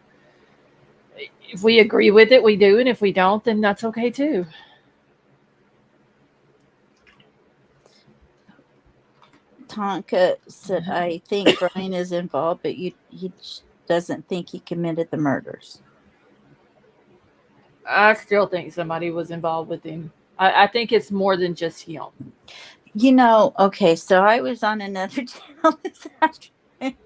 if we agree with it, we do. And if we don't, then that's okay too. Tonka said, I think Bryan is involved, but he doesn't think he committed the murders. I still think somebody was involved with him. I think it's more than just him. Okay, so I was on another channel this afternoon,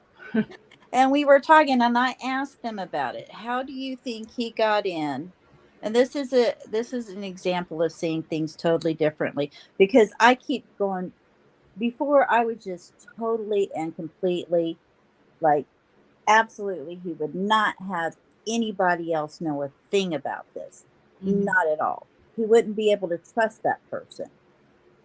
and we were talking, and I asked them about it. How do you think he got in? And this is an example of seeing things totally differently, because I keep going. Before, I was just totally and completely like, absolutely, he would not have anybody else know a thing about this. Not at all. He wouldn't be able to trust that person.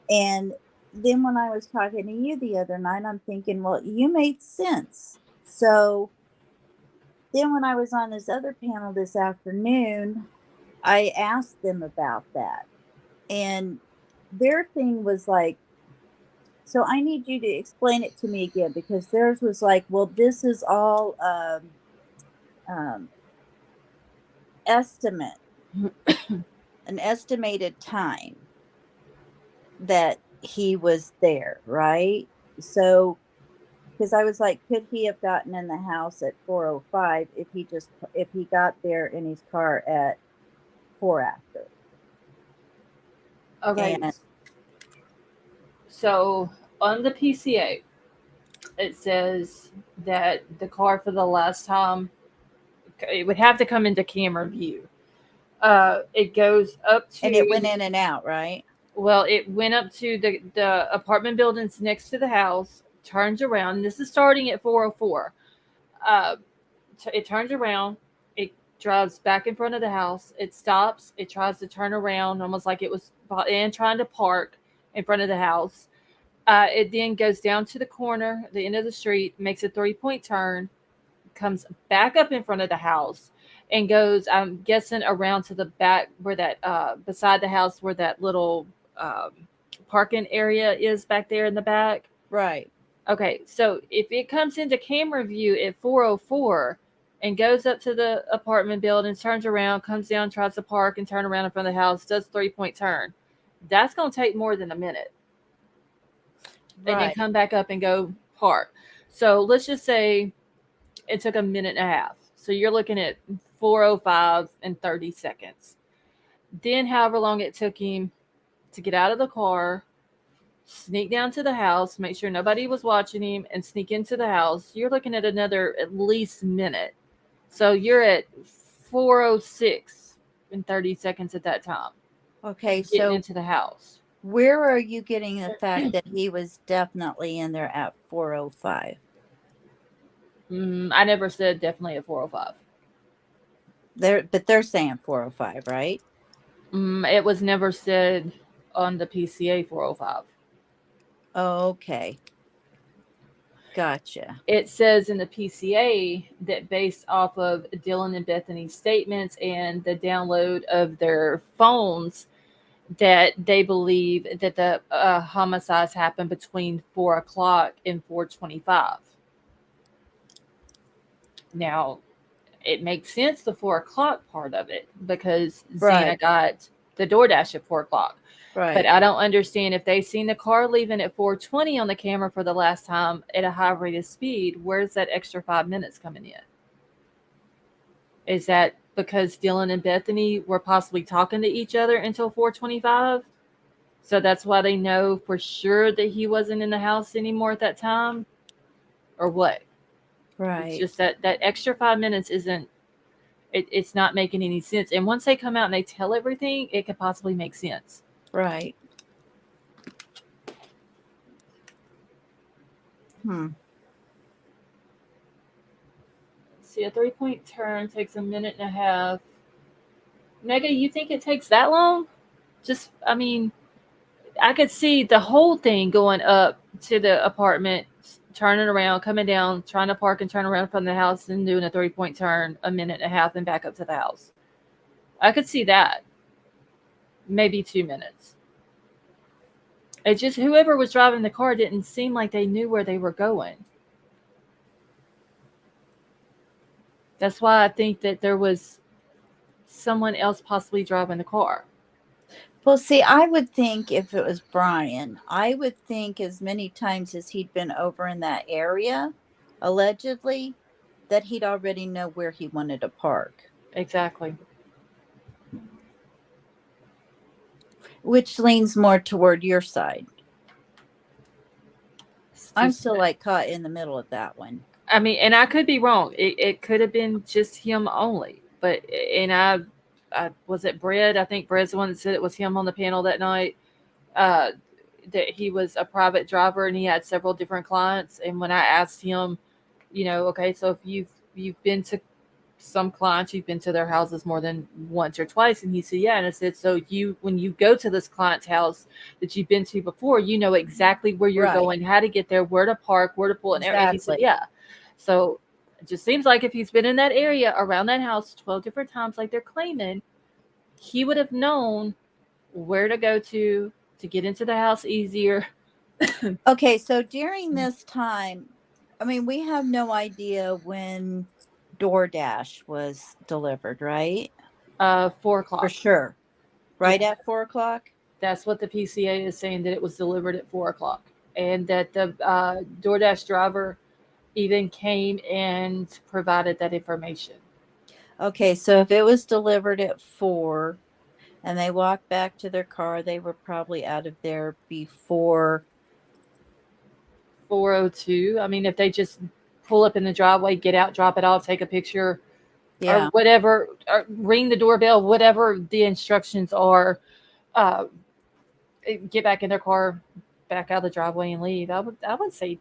And then when I was talking to you the other night, I'm thinking, well, you made sense. So then when I was on this other panel this afternoon, I asked them about that. And their thing was like, so I need you to explain it to me again, because theirs was like, well, this is all estimate, an estimated time that he was there, right? So, because I was like, could he have gotten in the house at 4:05 if he got there in his car at 4 after? Okay. And so on the PCA, it says that the car for the last time, it would have to come into camera view. It goes up to, and it went in and out, right? Well, it went up to the apartment buildings next to the house, turns around. This is starting at 4:04. It turns around. It drives back in front of the house. It stops. It tries to turn around, almost like it was trying to park in front of the house. It then goes down to the corner, the end of the street, makes a 3-point turn, comes back up in front of the house, and goes, I'm guessing, around to the back where that beside the house where that little parking area is back there in the back. Right. Okay, so if it comes into camera view at 4:04 and goes up to the apartment building, turns around, comes down, tries to park and turn around in front of the house, does 3-point turn, that's going to take more than a minute. Right. And then come back up and go park. So let's just say it took a minute and a half. So you're looking at 4:05 and 30 seconds. Then however long it took him to get out of the car, sneak down to the house, make sure nobody was watching him, and sneak into the house, you're looking at another at least minute. So you're at 4:06 and 30 seconds at that time. Okay, getting so into the house. Where are you getting the fact that he was definitely in there at 4:05? I never said definitely at 4:05. They're saying 405, right? It was never said on the PCA 405. Okay. Gotcha. It says in the PCA that based off of Dylan and Bethany's statements and the download of their phones, that they believe that the homicides happened between 4 o'clock and 4:25. Now, it makes sense, the 4 o'clock part of it, because Xana got the DoorDash at 4 o'clock. Right. But I don't understand, if they seen the car leaving at 4:20 on the camera for the last time at a high rate of speed, where's that extra 5 minutes coming in? Is that because Dylan and Bethany were possibly talking to each other until 4:25? So that's why they know for sure that he wasn't in the house anymore at that time? Or what? Right. It's just that extra 5 minutes isn't, it's not making any sense. And once they come out and they tell everything, it could possibly make sense. Right. See, a 3-point turn takes a minute and a half. Nega, you think it takes that long? Just, I mean, I could see the whole thing going up to the apartment, turning around, coming down, trying to park and turn around from the house and doing a 3-point turn, a minute and a half, and back up to the house. I could see that. Maybe 2 minutes. It just, whoever was driving the car didn't seem like they knew where they were going. That's why I think that there was someone else possibly driving the car. Well, see, I would think if it was Bryan, I would think as many times as he'd been over in that area, allegedly, that he'd already know where he wanted to park. Exactly. Which leans more toward your side. I'm still like caught in the middle of that one. I mean, and I could be wrong. It could have been just him only. But, and I was it Brad? I think Brad's the one that said it was him on the panel that night. That he was a private driver and he had several different clients. And when I asked him, okay, so if you've been to some clients, you've been to their houses more than once or twice, and he said, yeah. And I said, so when you go to this client's house that you've been to before, you know exactly where you're going, how to get there, where to park, where to pull, and everything. He said, yeah. So it just seems like if he's been in that area around that house 12 different times, like they're claiming, he would have known where to go to get into the house easier. Okay, so during this time, I mean, we have no idea when DoorDash was delivered, right? 4 o'clock. For sure. Right at 4 o'clock? That's what the PCA is saying, that it was delivered at 4 o'clock. And that the DoorDash driver even came and provided that information. Okay, so if it was delivered at 4 and they walked back to their car, they were probably out of there before 4:02. I mean, if they just pull up in the driveway, get out, drop it off, take a picture, or whatever, or ring the doorbell, whatever the instructions are, get back in their car, back out of the driveway and leave. I would say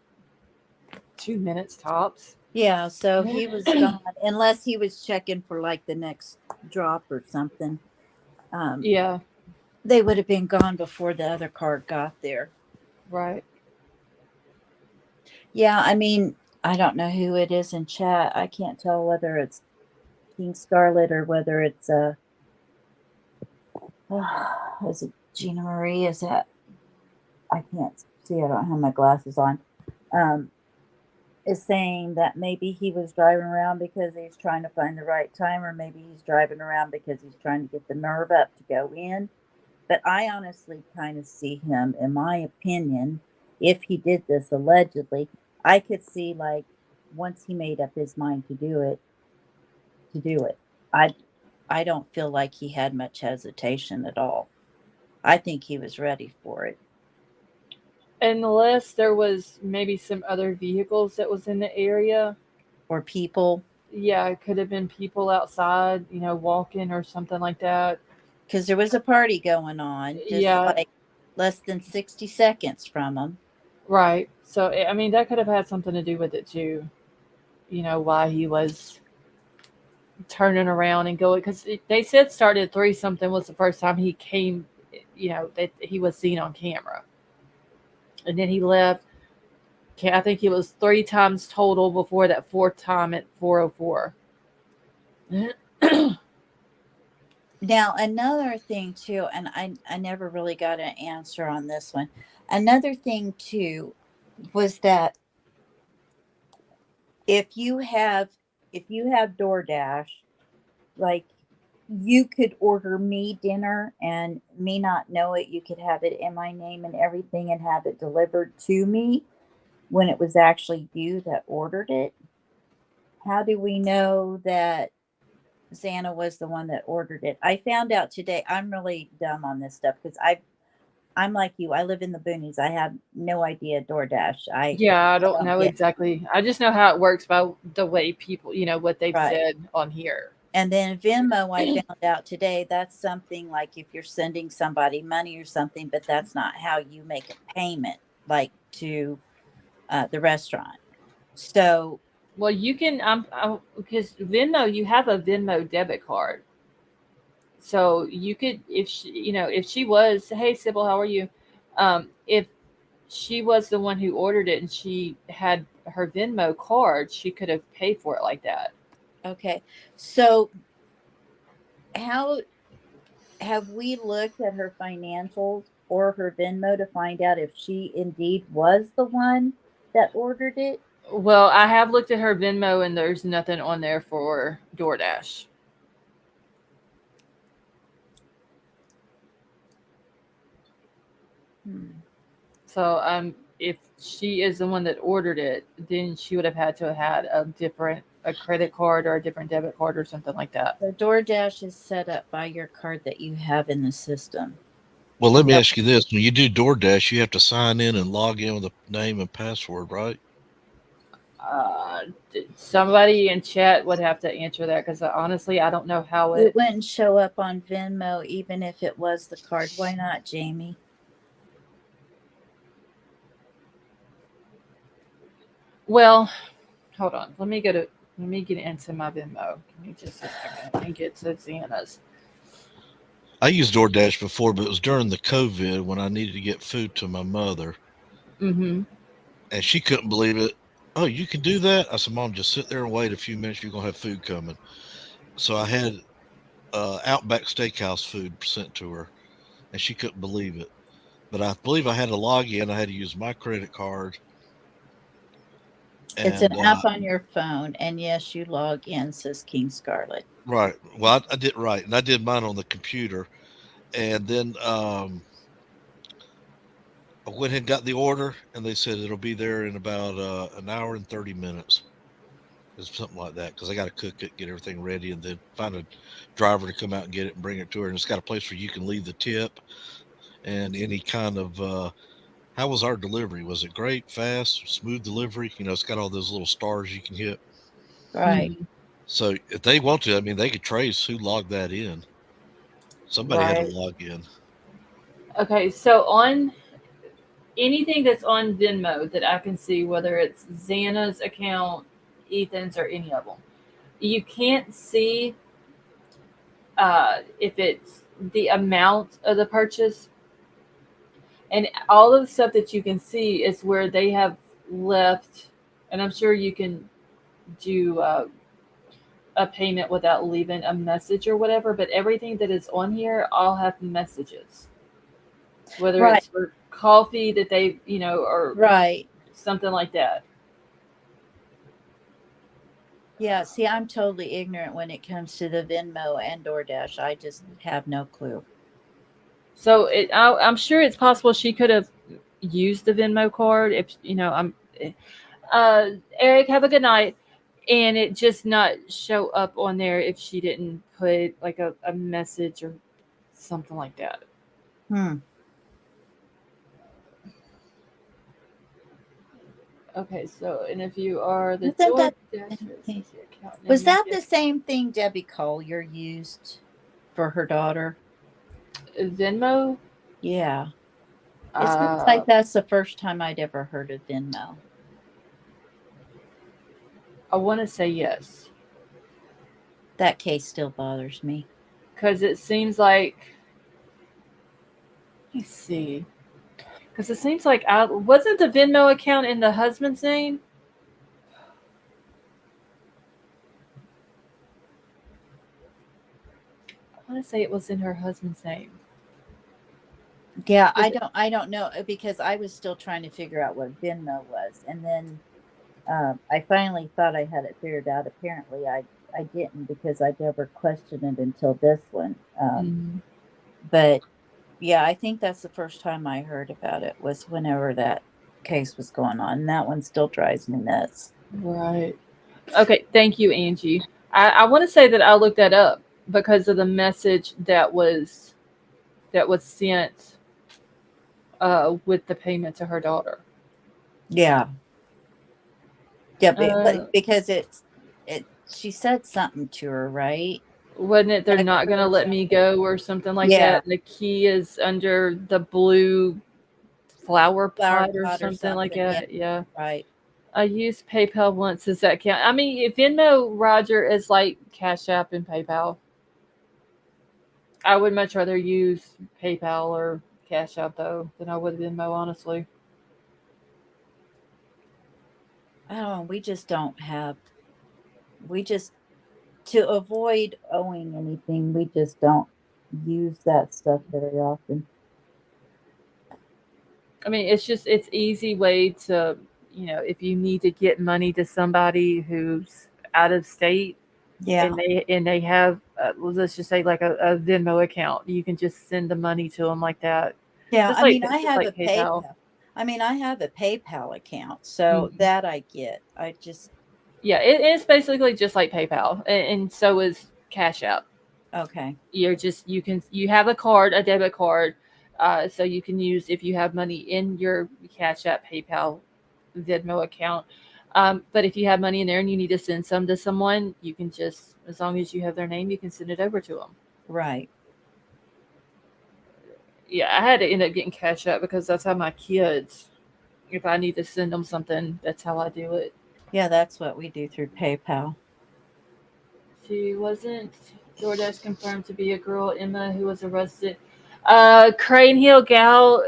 2 minutes tops. Yeah, so he was gone, unless he was checking for like the next drop or something. Yeah. They would have been gone before the other car got there. Right. Yeah, I mean, I don't know who it is in chat. I can't tell whether it's King Scarlet or whether it's is it Gina Marie? Is that, I can't see, I don't have my glasses on. Is saying that maybe he was driving around because he's trying to find the right time, or maybe he's driving around because he's trying to get the nerve up to go in. But I honestly kind of see him, in my opinion, if he did this allegedly, I could see like once he made up his mind to do it. I don't feel like he had much hesitation at all. I think he was ready for it. Unless there was maybe some other vehicles that was in the area. Or people. Yeah, it could have been people outside, walking or something like that. Because there was a party going on. Just like less than 60 seconds from him. Right. So, I mean, that could have had something to do with it too. Why he was turning around and going, because they said started 3 something was the first time he came, that he was seen on camera, and then he left. I think it was 3 times total before that 4th time at 4:04. Now, another thing too, and I never really got an answer on this one. Another thing too was that if you have DoorDash, like you could order me dinner and me not know it, you could have it in my name and everything and have it delivered to me when it was actually you that ordered it. How do we know that Xana was the one that ordered it? I found out today. I'm really dumb on this stuff because I'm like you. I live in the boonies. I have no idea DoorDash. Yeah, I don't know get. exactly. I just know how it works by the way people, what they've Right. said on here. And then Venmo, I found out today, that's something like if you're sending somebody money or something, but that's not how you make a payment, like to the restaurant. So, Well, you can, because Venmo, you have a Venmo debit card. So you could, if she was, hey, Sybil, how are you? If she was the one who ordered it and she had her Venmo card, she could have paid for it like that. okay. So, how have we looked at her financials or her Venmo to find out if she indeed was the one that ordered it? Well, I have looked at her Venmo and there's nothing on there for DoorDash. So if she is the one that ordered it, then she would have had to have had a credit card or a different debit card or something like that. The DoorDash is set up by your card that you have in the system. Well, let me ask you this. When you do DoorDash, you have to sign in and log in with a name and password, right? Somebody in chat would have to answer that because honestly, I don't know how it wouldn't show up on Venmo even if it was the card. Why not, Jamie? Well, hold on. Let me get into my Venmo. Give me just a second and get to Xana's. I used DoorDash before, but it was during the COVID when I needed to get food to my mother. Mm-hmm. And she couldn't believe it. Oh, you can do that? I said, Mom, just sit there and wait a few minutes. You're going to have food coming. So I had Outback Steakhouse food sent to her, and she couldn't believe it. But I believe I had to log in. I had to use my credit card. It's an app on your phone, and yes, you log in, says King Scarlet. Right. Well, I did right, and I did mine on the computer. And then I went ahead and got the order, and they said it'll be there in about an hour and 30 minutes. It's something like that, because I got to cook it, get everything ready, and then find a driver to come out and get it and bring it to her. And it's got a place where you can leave the tip and any kind of how was our delivery? Was it great, fast, smooth delivery? It's got all those little stars you can hit. Right. So if they want to, I mean, they could trace who logged that in. Somebody had to log in. Okay, so on anything that's on Venmo that I can see, whether it's Xana's account, Ethan's, or any of them, you can't see if it's the amount of the purchase. And all of the stuff that you can see is where they have left, and I'm sure you can do a payment without leaving a message or whatever, but everything that is on here all have messages. Whether it's for coffee that they, or something like that. Yeah, see, I'm totally ignorant when it comes to the Venmo and DoorDash. I just have no clue. So I'm sure it's possible she could have used the Venmo card if, Eric, have a good night. And it just not show up on there if she didn't put like a message or something like that. Okay, so, and if you are the was that the same thing Debbie Collier used for her daughter? Venmo? Yeah. It looks like that's the first time I'd ever heard of Venmo. I want to say yes. That case still bothers me. Because it seems like, let me see. Because it seems like wasn't the Venmo account in the husband's name? I want to say it was in her husband's name. Yeah, I don't know, because I was still trying to figure out what Venmo was, and then I finally thought I had it figured out. Apparently, I didn't, because I never questioned it until this one. But yeah, I think that's the first time I heard about it was whenever that case was going on. And that one still drives me nuts. Right. Okay. Thank you, Angie. I want to say that I looked that up because of the message that was sent with the payment to her daughter. Yeah. Yeah, but because she said something to her, right? Wasn't it? They're not going to let me go or something like that. The key is under the blue flower pot or something like that. Yeah. Right. I used PayPal once. Does that count? I mean, if Venmo, Roger, is like Cash App and PayPal. I would much rather use PayPal or Cash App though than I would Venmo, honestly. I don't know. We just, to avoid owing anything, we just don't use that stuff very often. I mean, it's easy way to, if you need to get money to somebody who's out of state, Yeah, and they have, let's just say like a Venmo account, you can just send the money to them like that. yeah. Just I like, mean, I just have like a PayPal. I mean, I have a PayPal account, so that I get. I just it's basically just like PayPal, and so is Cash App. okay. You have a card, a debit card, so you can use if you have money in your Cash App, PayPal, Venmo account. But if you have money in there and you need to send some to someone, you can just, as long as you have their name, you can send it over to them. Right. Yeah, I had to end up getting Cash App because that's how my kids, if I need to send them something, that's how I do it. Yeah, that's what we do through PayPal. She wasn't DoorDash confirmed to be a girl, Emma, who was arrested. Crane Hill gal,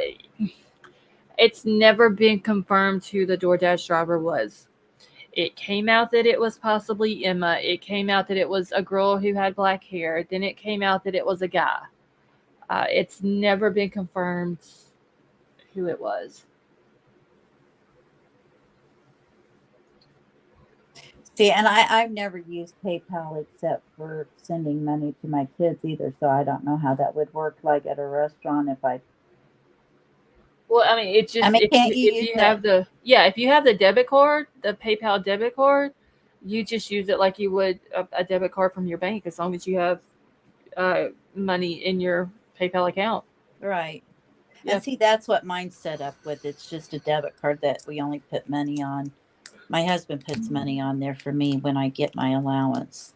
it's never been confirmed who the DoorDash driver was. It came out that it was possibly Emma. It came out that it was a girl who had black hair. Then it came out that it was a guy. It's never been confirmed who it was. See, and I've never used PayPal except for sending money to my kids either, so I don't know how that would work like at a restaurant if I. Well, I mean, if you have the debit card, the PayPal debit card, you just use it like you would a debit card from your bank, as long as you have money in your PayPal account. Right. Yep. And see, that's what mine's set up with. It's just a debit card that we only put money on. My husband puts money on there for me when I get my allowance.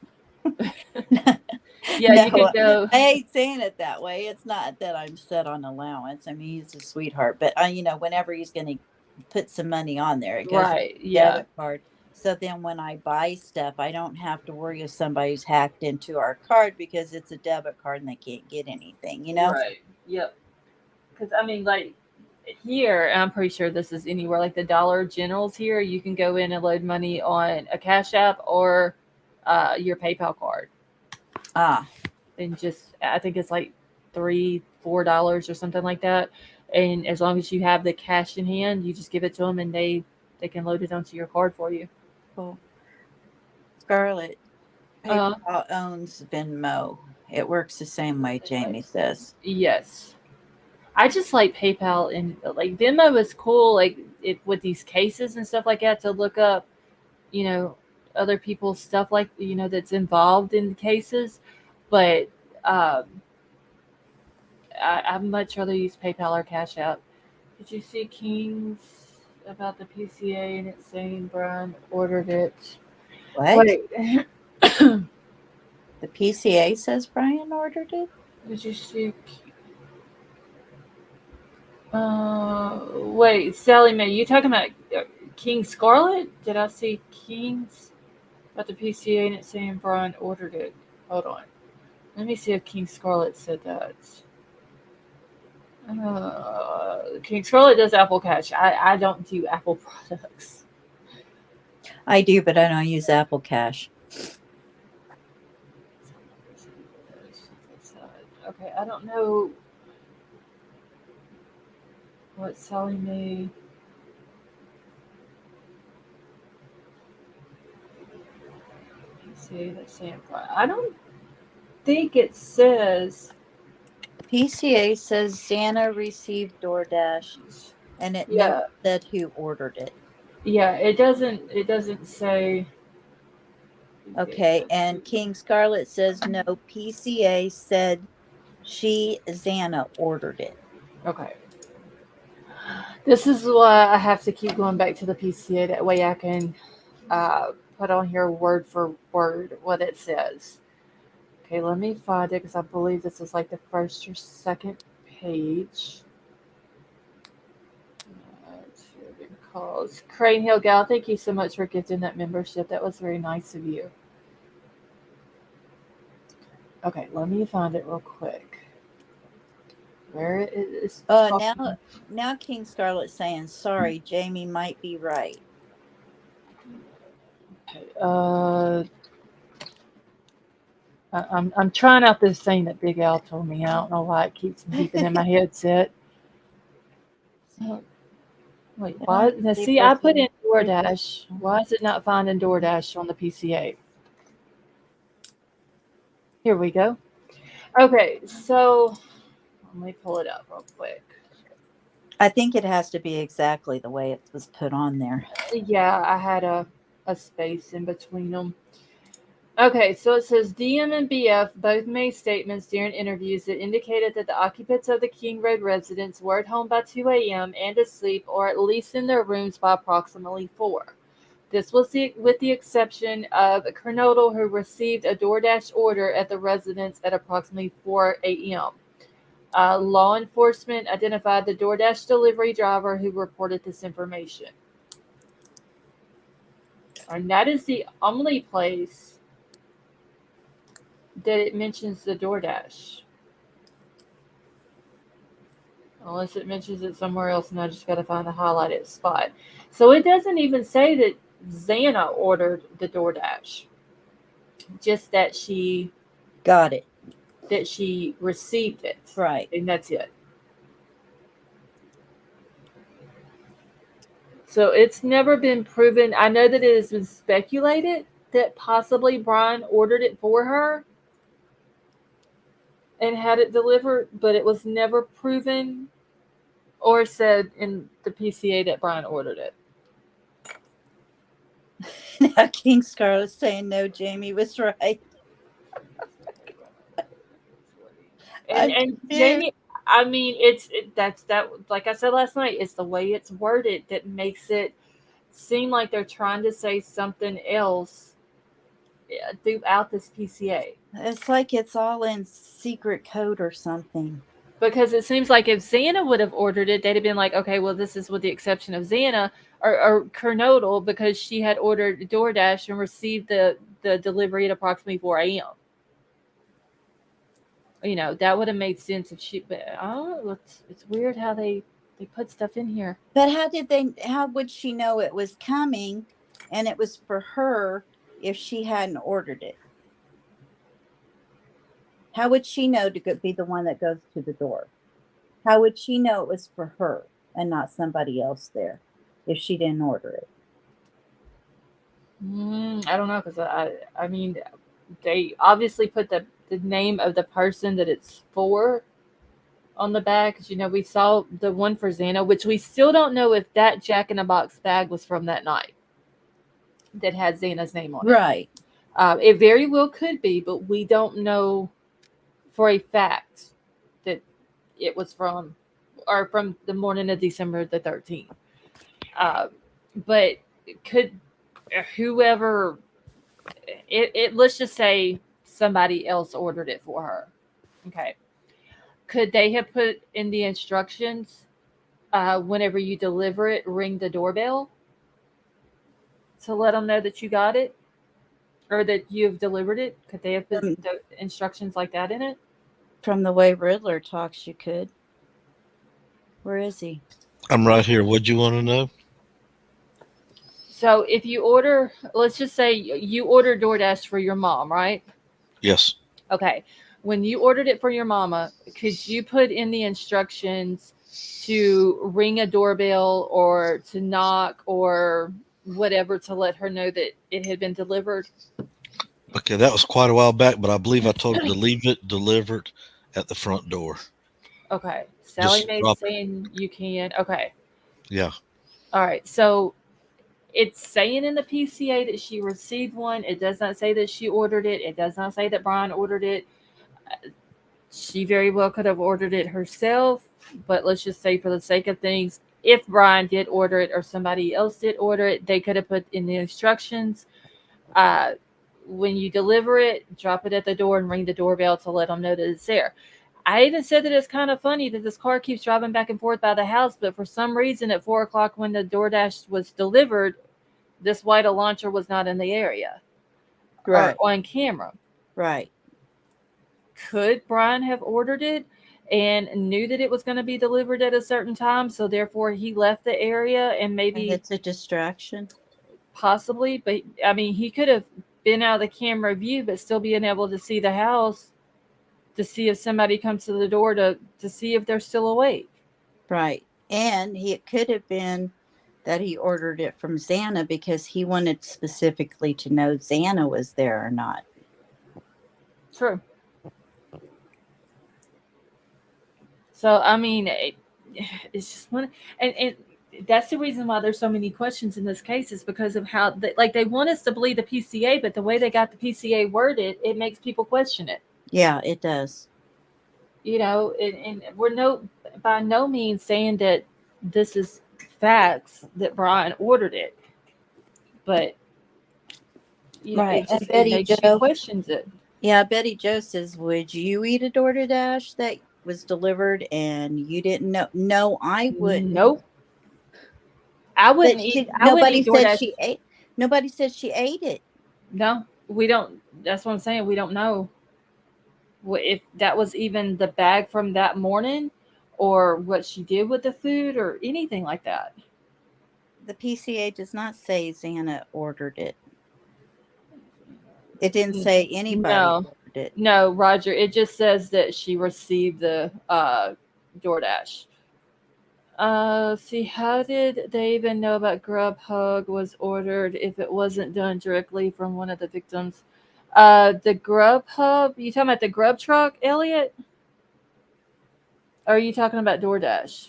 Yeah, you could go. I hate saying it that way. It's not that I'm set on allowance. I mean, he's a sweetheart, but whenever he's going to put some money on there, it goes Right. to debit card. So then when I buy stuff, I don't have to worry if somebody's hacked into our card because it's a debit card and they can't get anything, Right. Yep. Because I mean, like here, I'm pretty sure this is anywhere like the Dollar Generals here. You can go in and load money on a Cash App or your PayPal card. And just, I think it's like $3-4 or something like that. And as long as you have the cash in hand, you just give it to them and they can load it onto your card for you. Cool. Scarlett, PayPal owns Venmo. It works the same way, Jamie says. Yes. I just like PayPal, and like Venmo is cool, like with these cases and stuff like that, to look up, other people's stuff, like, that's involved in the cases. But I'd much rather use PayPal or Cash App. Did you see King's about the PCA and it's saying Bryan ordered it? What? Wait. The PCA says Bryan ordered it? Did you see? Wait, Sally Mae, you talking about King Scarlet? Did I see King's about the PCA and it's saying Bryan ordered it? Hold on. Let me see if King Scarlet said that. King Scarlet does Apple Cash. I don't do Apple products. I do, but I don't use Apple Cash. Okay, I don't know what Sally Mae. Let's see, that's saying. I don't think it says. PCA says Xana received DoorDash, and it Yeah. never said who ordered it. Yeah, it doesn't. It doesn't say. Okay, and King Scarlet says no. PCA said Xana ordered it. Okay. This is why I have to keep going back to the PCA. That way I can put on here word for word what it says. Okay, let me find it because I believe this is like the first or second page. Calls. Crane Hill Gal, thank you so much for gifting that membership. That was very nice of you. Okay, let me find it real quick. Where it is. Now King Scarlet's saying, sorry, Jamie might be right. Okay, I'm trying out this thing that Big Al told me. I don't know why it keeps beeping in my headset. Wait, why? Now, see, I put in DoorDash. Why is it not finding DoorDash on the PCA? Here we go. Okay, so let me pull it up real quick. I think it has to be exactly the way it was put on there. Yeah, I had a space in between them. Okay, so it says DM and BF both made statements during interviews that indicated that the occupants of the King Road residence were at home by 2 a.m. and asleep, or at least in their rooms by approximately 4. This was with the exception of Kernodle, who received a DoorDash order at the residence at approximately 4 a.m. Law enforcement identified the DoorDash delivery driver who reported this information. And that is the only place that it mentions the DoorDash. Unless it mentions it somewhere else, and I just got to find the highlighted spot. So it doesn't even say that Xana ordered the DoorDash. Just that she got it. That she received it. Right. And that's it. So it's never been proven. I know that it has been speculated that possibly Bryan ordered it for her and had it delivered, but it was never proven or said in the PCA that Bryan ordered it. Now King Scarlet's saying no, Jamie was right. and Jamie, I mean, that's like I said last night, it's the way it's worded that makes it seem like they're trying to say something else throughout this PCA. It's like it's all in secret code or something. Because it seems like if Xana would have ordered it, they'd have been like, okay, well, this is with the exception of Xana or Kernodle, because she had ordered DoorDash and received the delivery at approximately 4 a.m. You know, that would have made sense if she. But it's weird how they put stuff in here. But how would she know it was coming and it was for her if she hadn't ordered it? How would she know to be the one that goes to the door? How would she know it was for her and not somebody else there if she didn't order it? I don't know, because I mean, they obviously put the name of the person that it's for on the bag. Because, you know, we saw the one for Xana, which we still don't know if that Jack in the Box bag was from that night that had Xana's name on it. Right. It very well could be, but we don't know for a fact that it was from the morning of December the 13th. But could whoever it let's just say somebody else ordered it for her. Okay. Could they have put in the instructions, whenever you deliver it, ring the doorbell to let them know that you got it? or that you have delivered it? Could they have put the instructions like that in it? From the way Riddler talks, you could. Where is he? I'm right here. What do you want to know? So if you order, let's just say you order DoorDash for your mom, right? Yes. Okay. When you ordered it for your mama, could you put in the instructions to ring a doorbell or to knock or whatever to let her know that it had been delivered? Okay, that was quite a while back, but I believe I told her to leave it delivered at the front door. Okay. Sally Just Mae's drop it. saying you can. Okay. Yeah. All right. So it's saying in the PCA that she received one. It does not say that she ordered it. It does not say that Bryan ordered it. She very well could have ordered it herself, but let's just say for the sake of things, if Bryan did order it or somebody else did order it, they could have put in the instructions, when you deliver it, drop it at the door and ring the doorbell to let them know that it's there. I even said that it's kind of funny that this car keeps driving back and forth by the house, but for some reason at 4 o'clock when the DoorDash was delivered, this white Elantra was not in the area Right. or on camera. Right. Could Bryan have ordered it and knew that it was going to be delivered at a certain time, so therefore he left the area and maybe it's a distraction? Possibly, but I mean, he could have been out of the camera view, but still being able to see the house to see if somebody comes to the door to see if they're still awake. Right. And it could have been that he ordered it from Xana because he wanted specifically to know Xana was there or not. True. So, I mean, it's just one, and that's the reason why there's so many questions in this case is because of how, they want us to believe the PCA, but the way they got the PCA worded, it makes people question it. Yeah, it does. You know, and we're by no means saying that this is facts that Bryan ordered it, but you know, it just it makes you questions it. Yeah, Betty Jo says, "Would you eat a DoorDash that was delivered and you didn't know?" No, I wouldn't. Nope. I wouldn't eat. Nobody said she ate. Nobody said she ate it. No, we don't. That's what I'm saying. We don't know if that was even the bag from that morning or what she did with the food or anything like that. The PCA does not say Xana ordered it. It didn't say anybody ordered it. No, Roger. It just says that she received the DoorDash. See, how did they even know about Grubhub was ordered if it wasn't done directly from one of the victims? The Grubhub, you talking about the Grub truck, Elliot? Or are you talking about DoorDash?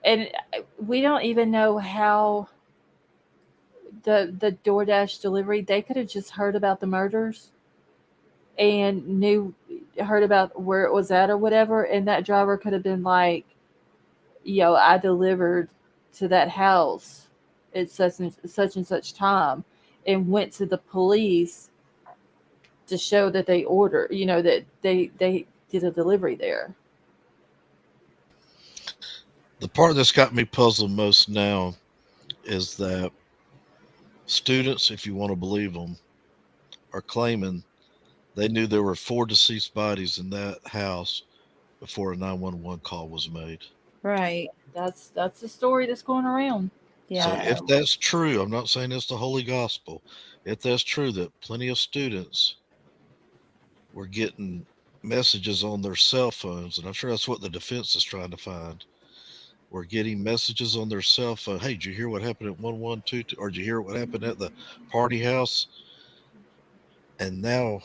And we don't even know how the DoorDash delivery, they could have just heard about the murders and heard about where it was at or whatever, and that driver could have been like, yo, I delivered to that house at such and such time, and went to the police to show that they ordered, that they did a delivery there. The part that's got me puzzled most now is that students, if you want to believe them, are claiming they knew there were 4 deceased bodies in that house before a 911 call was made. Right. That's the story that's going around. Yeah. So if that's true, I'm not saying it's the Holy Gospel. If that's true, that plenty of students were getting messages on their cell phones, and I'm sure that's what the defense is trying to find. We're getting messages on their cell phone. Hey, did you hear what happened at 1122? Or did you hear what happened at the party house? And now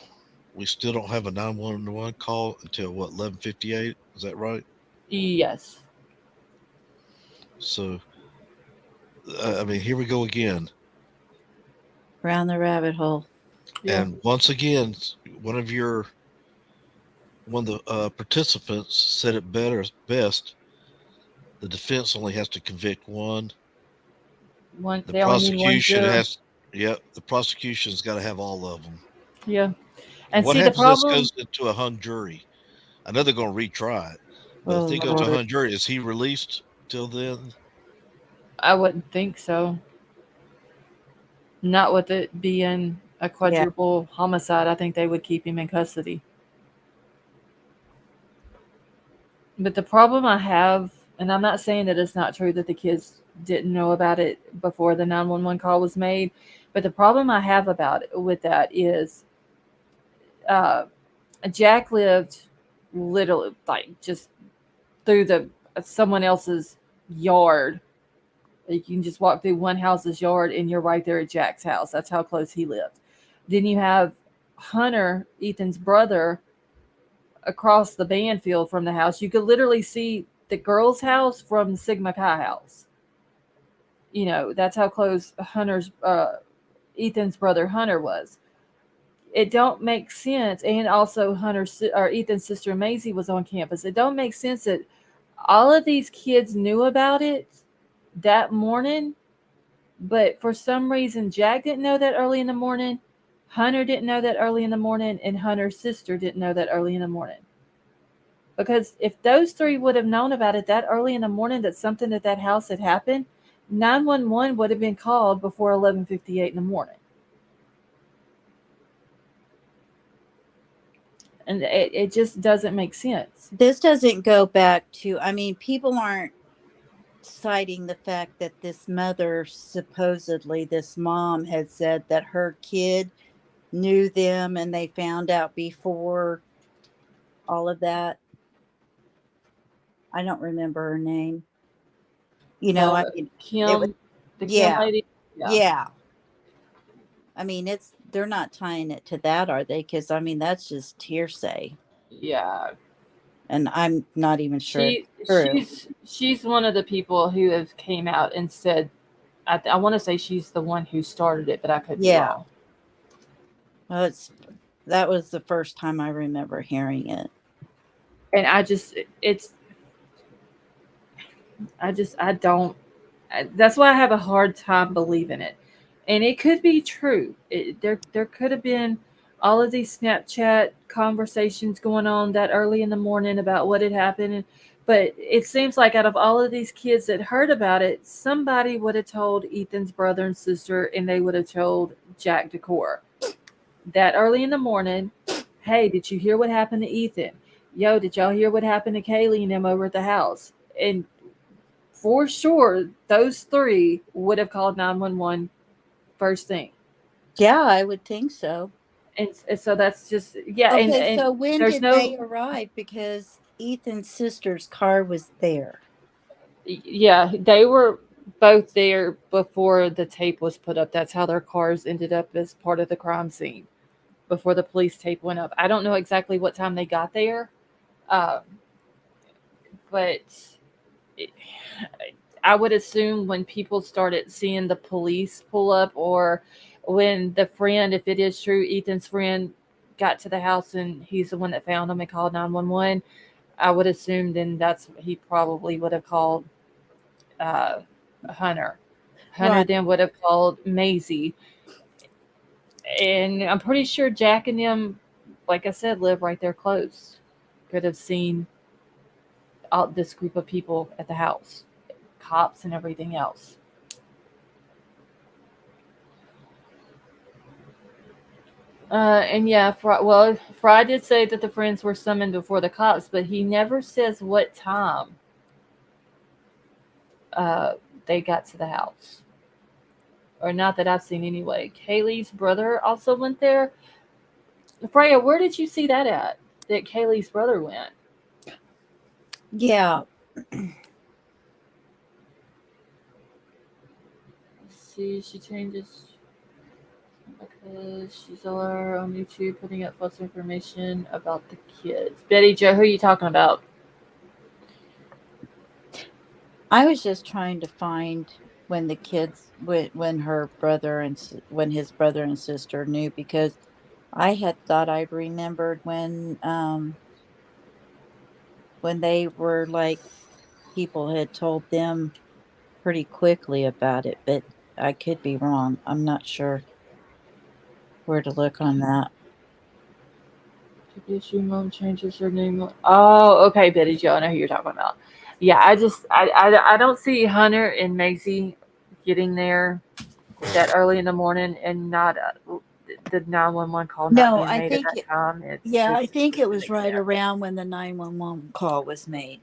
we still don't have a 911 call until what, 11:58? Is that right? Yes. So, I mean, here we go again. Around the rabbit hole. Yeah. And once again, one of the participants said it best. The defense only has to convict one. The prosecution the prosecution's got to have all of them. Yeah. And what happens if this goes into a hung jury? I know they're going to retry it, but if they go to a hung jury, is he released till then? I wouldn't think so. Not with it being a quadruple homicide. I think they would keep him in custody. But the problem I have, and I'm not saying that it's not true that the kids didn't know about it before the 911 call was made, but the problem I have about it with that is uh, Jack lived literally like just through the someone else's yard. You can just walk through one house's yard and you're right there at Jack's house. That's how close he lived. Then you have Hunter, Ethan's brother, across the band field from the house. You could literally see the girl's house from the Sigma Chi house. You know, that's how close Ethan's brother Hunter was. It don't make sense. And also Ethan's sister Maisie was on campus. It don't make sense that all of these kids knew about it that morning, but for some reason Jack didn't know that early in the morning, Hunter didn't know that early in the morning, and Hunter's sister didn't know that early in the morning. Because if those three would have known about it that early in the morning that something at that house had happened, 911 would have been called before 11:58 in the morning. And it just doesn't make sense. This doesn't go back to, I mean, people aren't citing the fact that this mother, supposedly this mom, had said that her kid knew them and they found out before all of that. I don't remember her name. You know, I mean, Kim, the Kim yeah, lady. yeah. I mean, they're not tying it to that, are they? Because I mean, that's just hearsay. Yeah. And I'm not even sure. She's one of the people who have came out and said, I want to say she's the one who started it, but I could be wrong. Well, that was the first time I remember hearing it. And that's why I have a hard time believing it. And it could be true. There could have been all of these Snapchat conversations going on that early in the morning about what had happened. But it seems like out of all of these kids that heard about it, somebody would have told Ethan's brother and sister, and they would have told Jack Decor that early in the morning. Hey, did you hear what happened to Ethan? Yo, did y'all hear what happened to Kaylee and them over at the house? And for sure, those three would have called 911 first thing. Yeah, I would think so. And so that's just, yeah. Okay, and so when did they arrive? Because Ethan's sister's car was there. Yeah, they were both there before the tape was put up. That's how their cars ended up as part of the crime scene before the police tape went up. I don't know exactly what time they got there, but I would assume when people started seeing the police pull up, or when the friend, if it is true, Ethan's friend got to the house and he's the one that found him and called 911, I would assume then he probably would have called Hunter. Hunter then would have called Maisie. And I'm pretty sure Jack and them, like I said, live right there close. Could have seen this group of people at the house, cops and everything else. And yeah, Fry did say that the friends were summoned before the cops, but he never says what time they got to the house. Or not that I've seen anyway. Kaylee's brother also went there. Freya, where did you see that at? That Kaylee's brother went? Yeah. See, she changes because she's on YouTube putting up false information about the kids. Betty Jo, who are you talking about? I was just trying to find when the kids, when his brother and sister knew, because I had thought I remembered when they were like, people had told them pretty quickly about it, but I could be wrong. I'm not sure where to look on that. Your mom changes her name. Oh, okay, Betty Jo, I know who you're talking about. Yeah, I don't see Hunter and Maisie getting there that early in the morning and not the 911 call not No, being I made at think that time. It's yeah, I just think it doesn't was make right sense. around when the 911 call was made.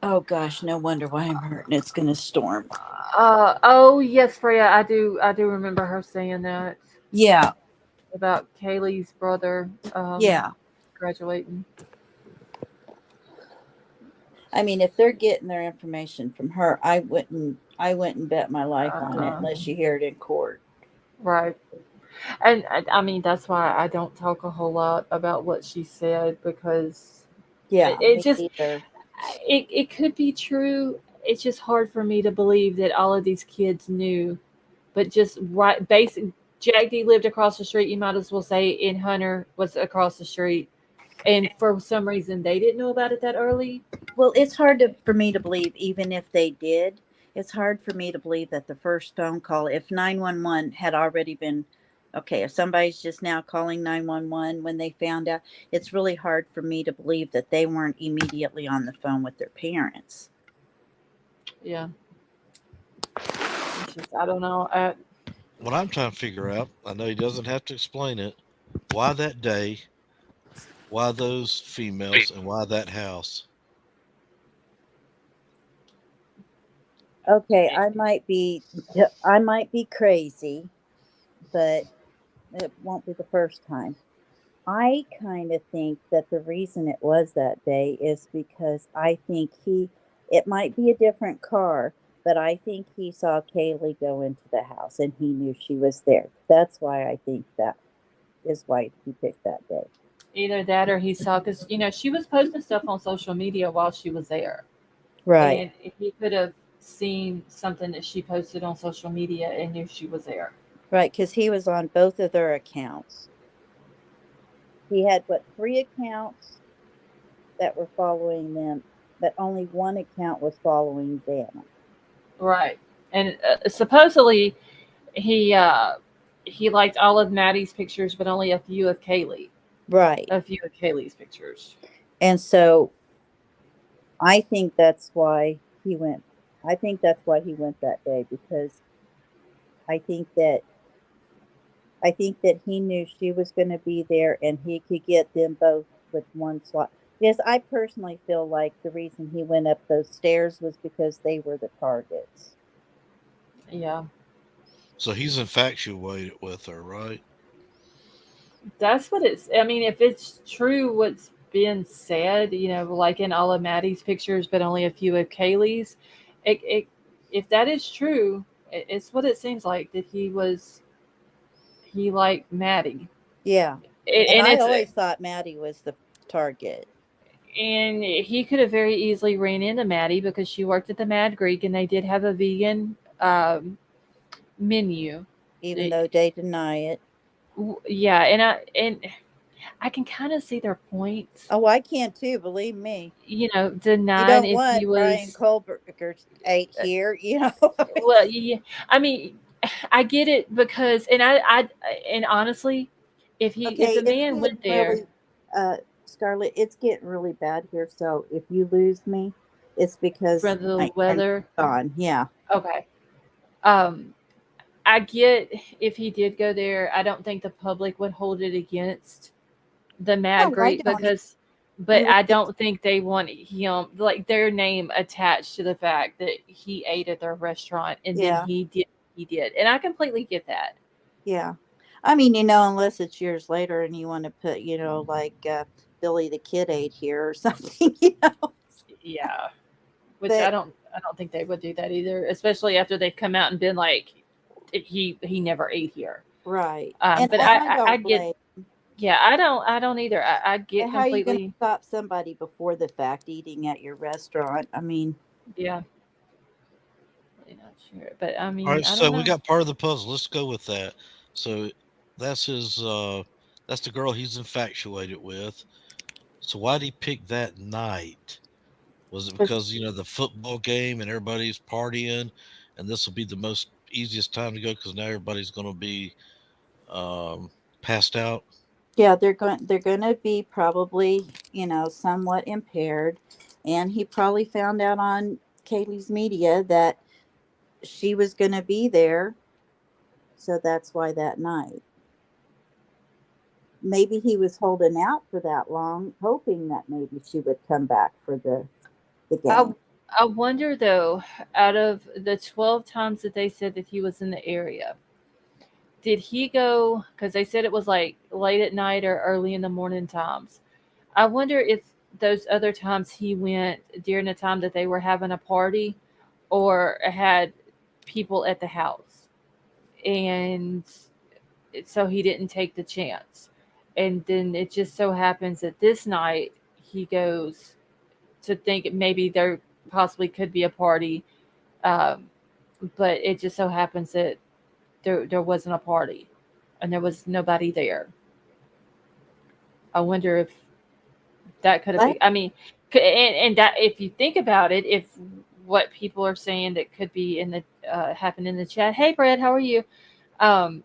Oh gosh, no wonder why I'm hurting. It's going to storm. Oh yes, Freya, I do remember her saying that Yeah, about Kaylee's brother yeah. graduating. I mean, if they're getting their information from her, I wouldn't bet my life on it Uh, unless you hear it in court. right. And I mean that's why I don't talk a whole lot about what she said because Yeah, it me just either. it could be true. It's just hard for me to believe that all of these kids knew, but just right basic. Jack D lived across the street. You might as well say, and Hunter was across the street, and for some reason they didn't know about it that early. Well, it's hard for me to believe, even if they did. It's hard for me to believe that the first phone call, if 911 had already been, okay, if somebody's just now calling 911 when they found out, it's really hard for me to believe that they weren't immediately on the phone with their parents. Yeah, it's just I don't know. What I'm trying to figure out, I know he doesn't have to explain it, why that day, why those females, and why that house? Okay, I might be crazy, but it won't be the first time. I kind of think that the reason it was that day is because I think it might be a different car, but I think he saw Kaylee go into the house and he knew she was there. That's why I think that is why he picked that day. Either that or he saw because she was posting stuff on social media while she was there, Right, and he could have seen something that she posted on social media and knew she was there. right, because he was on both of their accounts. He had, what, 3 accounts that were following them, but only one account was following them. Right, and supposedly he uh, he liked all of Maddie's pictures, but only a few of Kaylee. Right. A few of Kaylee's pictures. And so I think that's why he went. I think that's why he went that day because I think that I think that he knew she was going to be there and he could get them both with one slot. Because I personally feel like the reason he went up those stairs was because they were the targets. Yeah, So he's infatuated with her, right? that's what it's. I mean, if it's true what's been said, like in all of Maddie's pictures, but only a few of Kaylee's, if that is true, it's what it seems like that he liked Maddie, Yeah. And and I it's always thought Maddie was the target, and he could have very easily ran into Maddie because she worked at the Mad Greek and they did have a vegan menu. even though they deny it. Yeah, and I can kind of see their point. Oh, I can too, believe me. You Denying don't if he want Bryan was Kohberger ate here. well. Yeah, I mean, I get it because, and honestly, if Okay, the it's man getting went there really, Scarlett, it's getting really bad here. So if you lose me, it's for because the I'm weather, gone. Yeah. okay. Um, I get if he did go there. I don't think the public would hold it against the Mad No, I Greek don't. because, but You would I think, don't think they want him like their name attached to the fact that he ate at their restaurant and then yeah, he did, and I completely get that. yeah. I mean, unless it's years later and you want to put, like Billy the Kid ate here or something. Yeah, which I But don't I don't think they would do that either, especially after they've come out and been like he never ate here. right, and But I I don't get blame. yeah I don't either. I get How are you going to completely stop somebody before the fact eating at your restaurant? I mean, yeah. Really not sure, but I All mean right, I so don't we know. got part of the puzzle. Let's go with that. So that's his. That's the girl he's infatuated with. So why did he pick that night? Was it 'Cause because the football game and everybody's partying, and this will be the most easiest time to go because now everybody's going to be passed out? yeah, they're going to be probably, somewhat impaired. And he probably found out on Kaylee's media that she was going to be there. So that's why that night. Maybe he was holding out for that long, hoping that maybe she would come back for the I game. I wonder though, out of the 12 times that they said that he was in the area, did he go? Because they said it was like late at night or early in the morning times. I wonder if those other times he went during the time that they were having a party or had people at the house. And so he didn't take the chance. And then it just so happens that this night he goes to think maybe there possibly could be a party, um, but it just so happens that there wasn't a party and there was nobody there. I wonder if that could have But been. I mean, and that if you think about it, if what people are saying that could be in the happened in the chat. Hey, Brad, how are you? Um,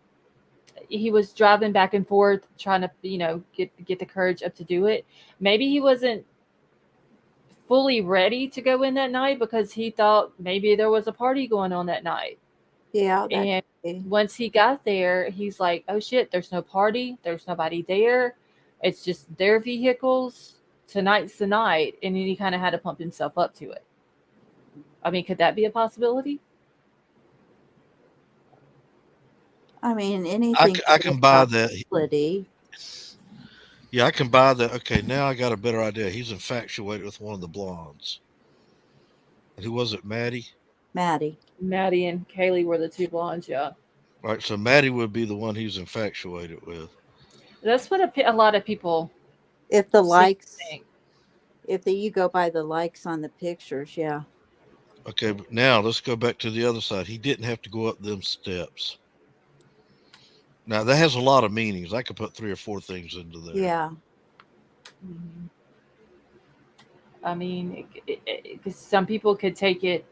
he was driving back and forth trying to get the courage up to do it. Maybe he wasn't fully ready to go in that night because he thought maybe there was a party going on that night. yeah, that And could be. once he got there, he's like, "Oh shit, there's no party. There's nobody there. It's just their vehicles. Tonight's the night." And then he kind of had to pump himself up to it. I mean, could that be a possibility? I mean, I, anything I could be can a buy that. possibility. Yeah, I can buy that. Okay, now I got a better idea. He's infatuated with one of the blondes. And who was it? Maddie? Maddie. Maddie and Kaylee were the two blondes, yeah. Right, so Maddie would be the one he's infatuated with. That's what a lot of people If the seem to likes, think. you go by the likes on the pictures, yeah. Okay, but now let's go back to the other side. He didn't have to go up them steps. Now that has a lot of meanings. I could put 3 or 4 things into there. Yeah. Mhm. I mean, because some people could take it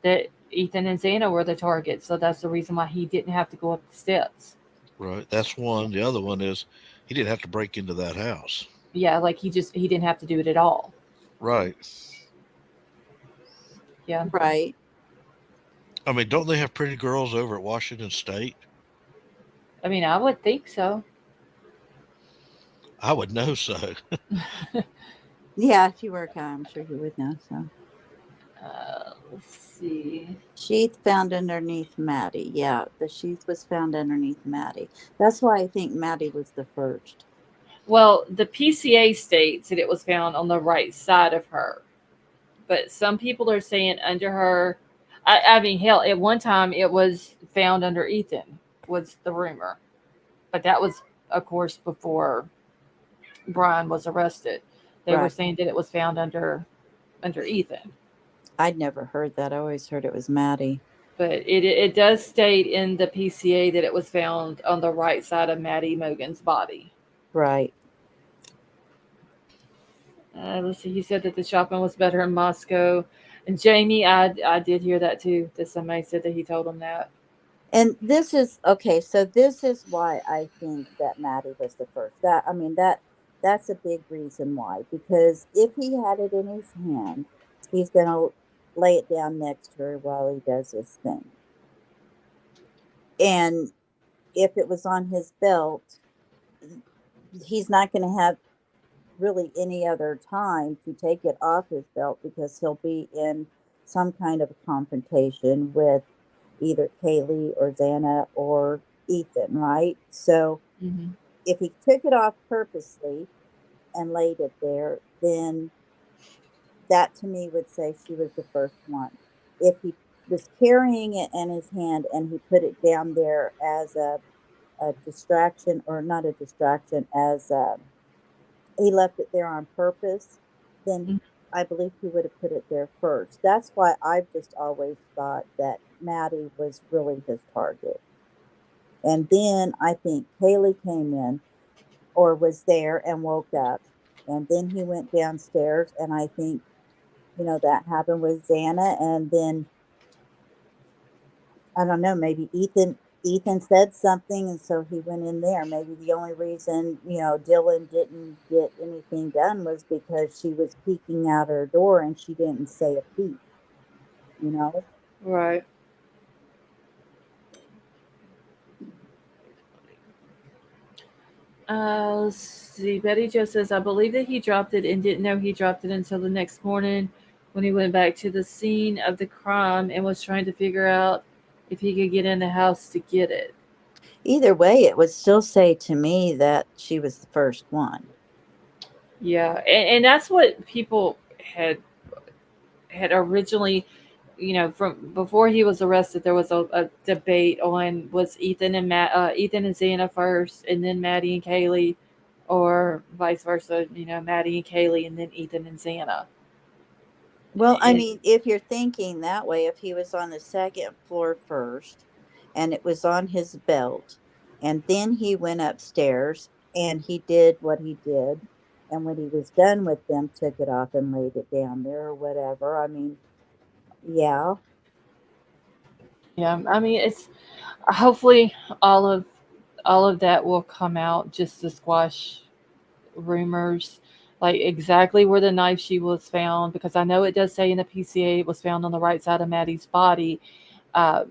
that Ethan and Xana were the targets, so that's the reason why he didn't have to go up the steps. Right, that's one. The other one is he didn't have to break into that house. Yeah, like he didn't have to do it at all. Right. Yeah. Right. I mean, don't they have pretty girls over at Washington State? I mean, I would think so. I would know so. Yeah, if you work out, I'm sure you would know. So Let's see. sheath found underneath Maddie. Yeah, the sheath was found underneath Maddie. That's why I think Maddie was the first. Well, the PCA states that it was found on the right side of her, but some people are saying under her. I mean, hell, at one time it was found under Ethan, was the rumor, but that was, of course, before Bryan was arrested. They were Right. saying that it was found under Ethan, I'd never heard that. I always heard it was Maddie. but it does state in the PCA that it was found on the right side of Maddie Mogan's body. Right. Let's see. He said that the shopping was better in Moscow, and Jamie, I did hear that too. That somebody said that he told him that. And this is okay. So this is why I think that Maddie was the first. That's a big reason why. Because if he had it in his hand, he's gonna lay it down next to her while he does his thing. And if it was on his belt, he's not going to have really any other time to take it off his belt because he'll be in some kind of a confrontation with either Kaylee or Xana or Ethan, right? So Mm-hmm. if he took it off purposely and laid it there, then that to me would say she was the first one. If he was carrying it in his hand and he put it down there as a distraction, or not a distraction, as he left it there on purpose, then I believe he would have put it there first. That's why I've just always thought that Maddie was really his target. And then I think Kaylee came in or was there and woke up. And then he went downstairs. And I think, that happened with Xana. And then, I don't know, maybe Ethan Ethan said something, and so he went in there. Maybe the only reason, Dylan didn't get anything done was because she was peeking out her door and she didn't say a peep, Right. Let's see. Betty Jo says, I believe that he dropped it and didn't know he dropped it until the next morning when he went back to the scene of the crime and was trying to figure out if he could get in the house to get it. Either way, it would still say to me that she was the first one. Yeah, and that's what people had originally, from before he was arrested. There was a debate on, was Ethan and Ethan and Xana first, and then Maddie and Kaylee, or vice versa. Maddie and Kaylee, and then Ethan and Xana. Well, I mean, if you're thinking that way, if he was on the second floor first and it was on his belt, and then he went upstairs and he did what he did, and when he was done with them, took it off and laid it down there or whatever. I mean, yeah. Yeah, I mean, it's hopefully all of that will come out just to squash rumors, like exactly where the knife she was found, because I know it does say in the PCA it was found on the right side of Maddie's body, uh,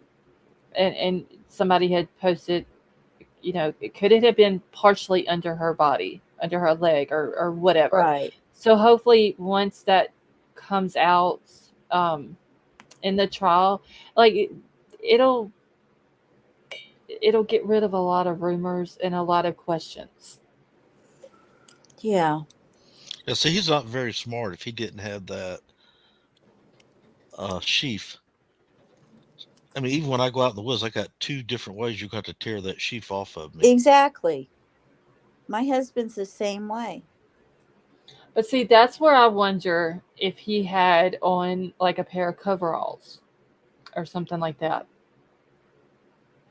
and somebody had posted, could it have been partially under her body, under her leg, or whatever. Right. So hopefully once that comes out in the trial, like it'll get rid of a lot of rumors and a lot of questions. Yeah. Yeah, see, he's not very smart if he didn't have that sheath. I mean, even when I go out in the woods, I got 2 different ways you got to tear that sheath off of me. Exactly. My husband's the same way. But see, that's where I wonder if he had on like a pair of coveralls or something like that.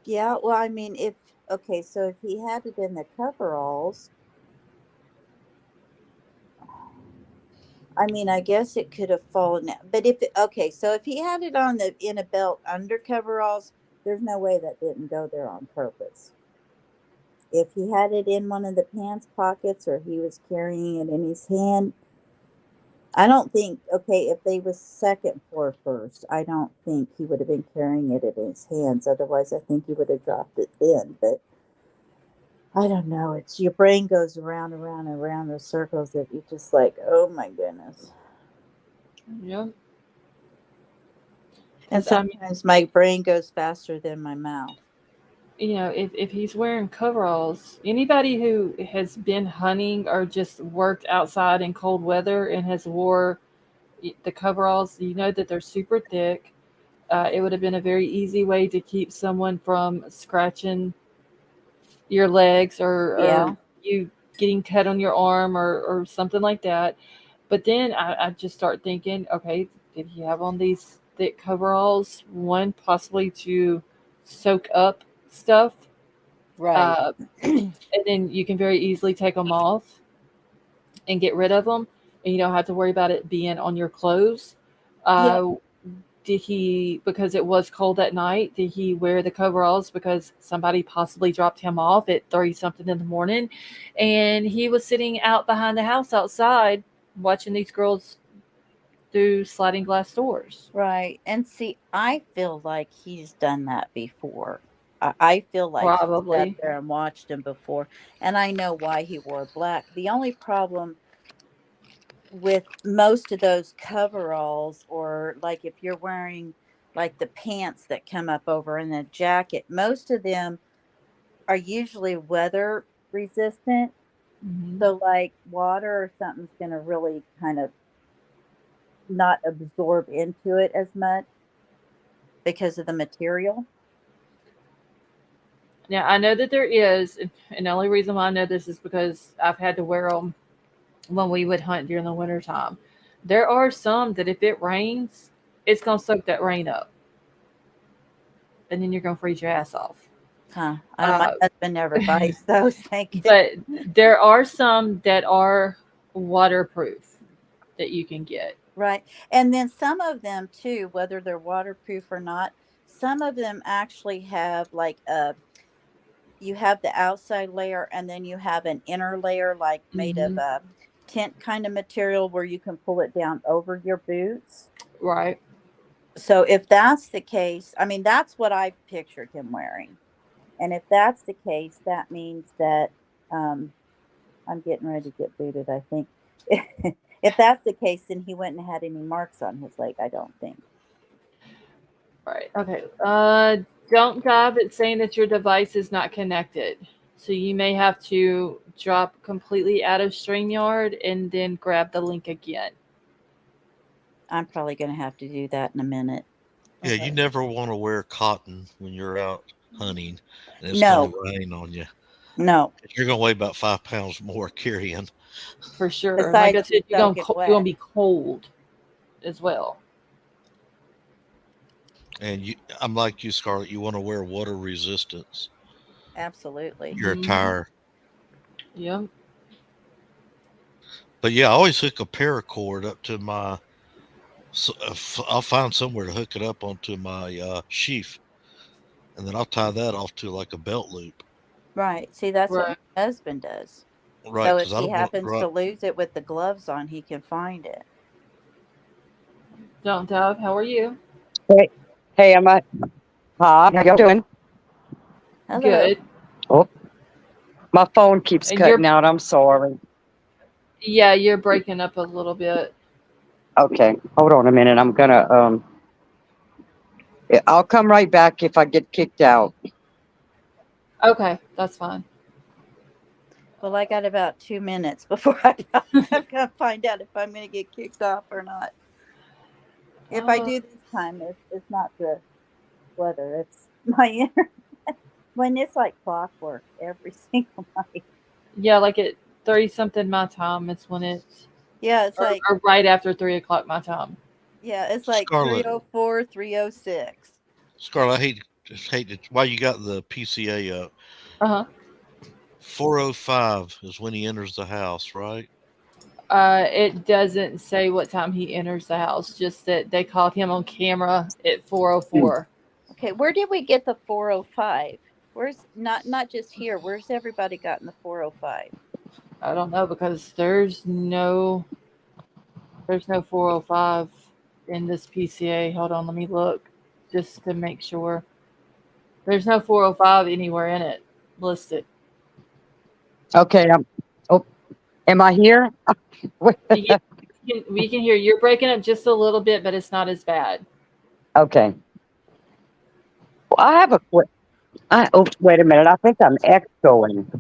Yeah, well, I mean, so if he had it in the coveralls, I mean, I guess it could have fallen out. But so if he had it in a belt under coveralls, there's no way that didn't go there on purpose. If he had it in one of the pants pockets or he was carrying it in his hand, I don't think, if they was second floor first, I don't think he would have been carrying it in his hands. Otherwise, I think he would have dropped it then. But I don't know. It's your brain goes around and around the circles that you just like, oh my goodness. Yep. And sometimes my brain goes faster than my mouth. If he's wearing coveralls, anybody who has been hunting or just worked outside in cold weather and has wore the coveralls, that they're super thick. It would have been a very easy way to keep someone from scratching your legs or you getting cut on your arm or something like that. But then I just start thinking, okay, did he have on these thick coveralls? One, possibly to soak up stuff. Right. And then you can very easily take them off and get rid of them. And you don't have to worry about it being on your clothes. Did he, because it was cold that night, did he wear the coveralls because somebody possibly dropped him off at 30-something in the morning? And he was sitting out behind the house outside watching these girls through sliding glass doors. Right. And see, I feel like he's done that before. I feel like Probably. he's sat there and watched him before. And I know why he wore black. The only problem with most of those coveralls, or like if you're wearing like the pants that come up over in the jacket, most of them are usually weather resistant. Mm-hmm. So like water or something's going to really kind of not absorb into it as much because of the material. Now, I know that there is, and the only reason why I know this is because I've had to wear them when we would hunt during the wintertime. There are some that if it rains, it's going to soak that rain up. And then you're going to freeze your ass off. Huh. My husband never buys those. Thank you. But there are some that are waterproof that you can get. Right. And then some of them too, whether they're waterproof or not, some of them actually have like you have the outside layer and then you have an inner layer like made of a tent kind of material where you can pull it down over your boots. Right. So if that's the case, I mean, that's what I pictured him wearing. And if that's the case, that means that I'm getting ready to get booted, I think. If that's the case, then he wouldn't have had any marks on his leg, I don't think. Right. Okay. Don't dive. It's saying that your device is not connected. So you may have to drop completely out of StreamYard and then grab the link again. I'm probably going to have to do that in a minute. Yeah, you never want to wear cotton when you're out hunting and it's No. going to rain on you. No. You're going to weigh about 5 pounds more carrying. For sure. Besides, Like I said, you're don't going get wet. to be cold as well. And I'm like you, Scarlett. You want to wear water resistance. Absolutely. Your attire. Yep. But yeah, I always hook a paracord up to my. I'll find somewhere to hook it up onto my sheath, and then I'll tie that off to like a belt loop. Right. See, that's Right. what my husband does. Right. So if 'cause I he don't want happens to lose it with the gloves on, he can find it. Don't dive. How are you? Hey, I'm at. Hi, how y'all doing? Hello. Good. Oh, my phone keeps And cutting out. I'm sorry. Yeah, you're breaking up a little bit. Okay, hold on a minute. I'm gonna I'll come right back if I get kicked out. Okay, that's fine. Well, I got about 2 minutes before I'm going to find out if I'm going to get kicked off or not. If I do this time, it's not the weather. It's my internet. When it's like clockwork every single night. Yeah, like at 30-something my time. It's when it's it's like or right after 3 o'clock my time. Yeah, it's like Scarlett. 3:04, 3:06. Scarlett, I hate it. Why you got the PCA up? 4:05 is when he enters the house, right? It doesn't say what time he enters the house, just that they caught him on camera at 4:04. Okay, where did we get the 4:05? Where's not just here? Where's everybody gotten the 4:05? I don't know because there's no 4:05 in this PCA. Hold on, let me look just to make sure. There's no 4:05 anywhere in it listed. Okay, am I here? Yeah, we can hear you're breaking up just a little bit, but it's not as bad. Okay. Well, I have a wait a minute. I think I'm echoing.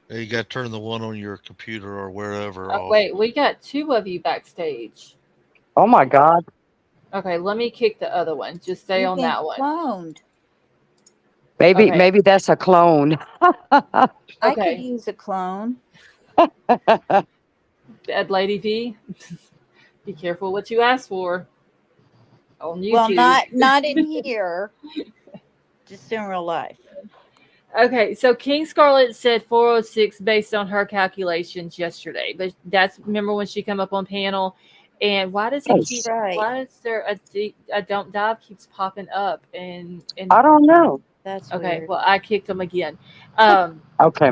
You got to turn the one on your computer or wherever off. Wait, we got 2 of you backstage. Oh my God. Okay, let me kick the other one. Just stay on that one. Cloned. Maybe that's a clone. I could use a clone. Ed Lady V, be careful what you ask for on YouTube. Well, not in here. Just in real life. Okay, so King Scarlett said 4:06 based on her calculations yesterday. But remember when she came up on panel, and why does it keep? Right. Why is there a don't dive keeps popping up? And I don't know. That's okay. weird. Well, I kicked him again. Okay.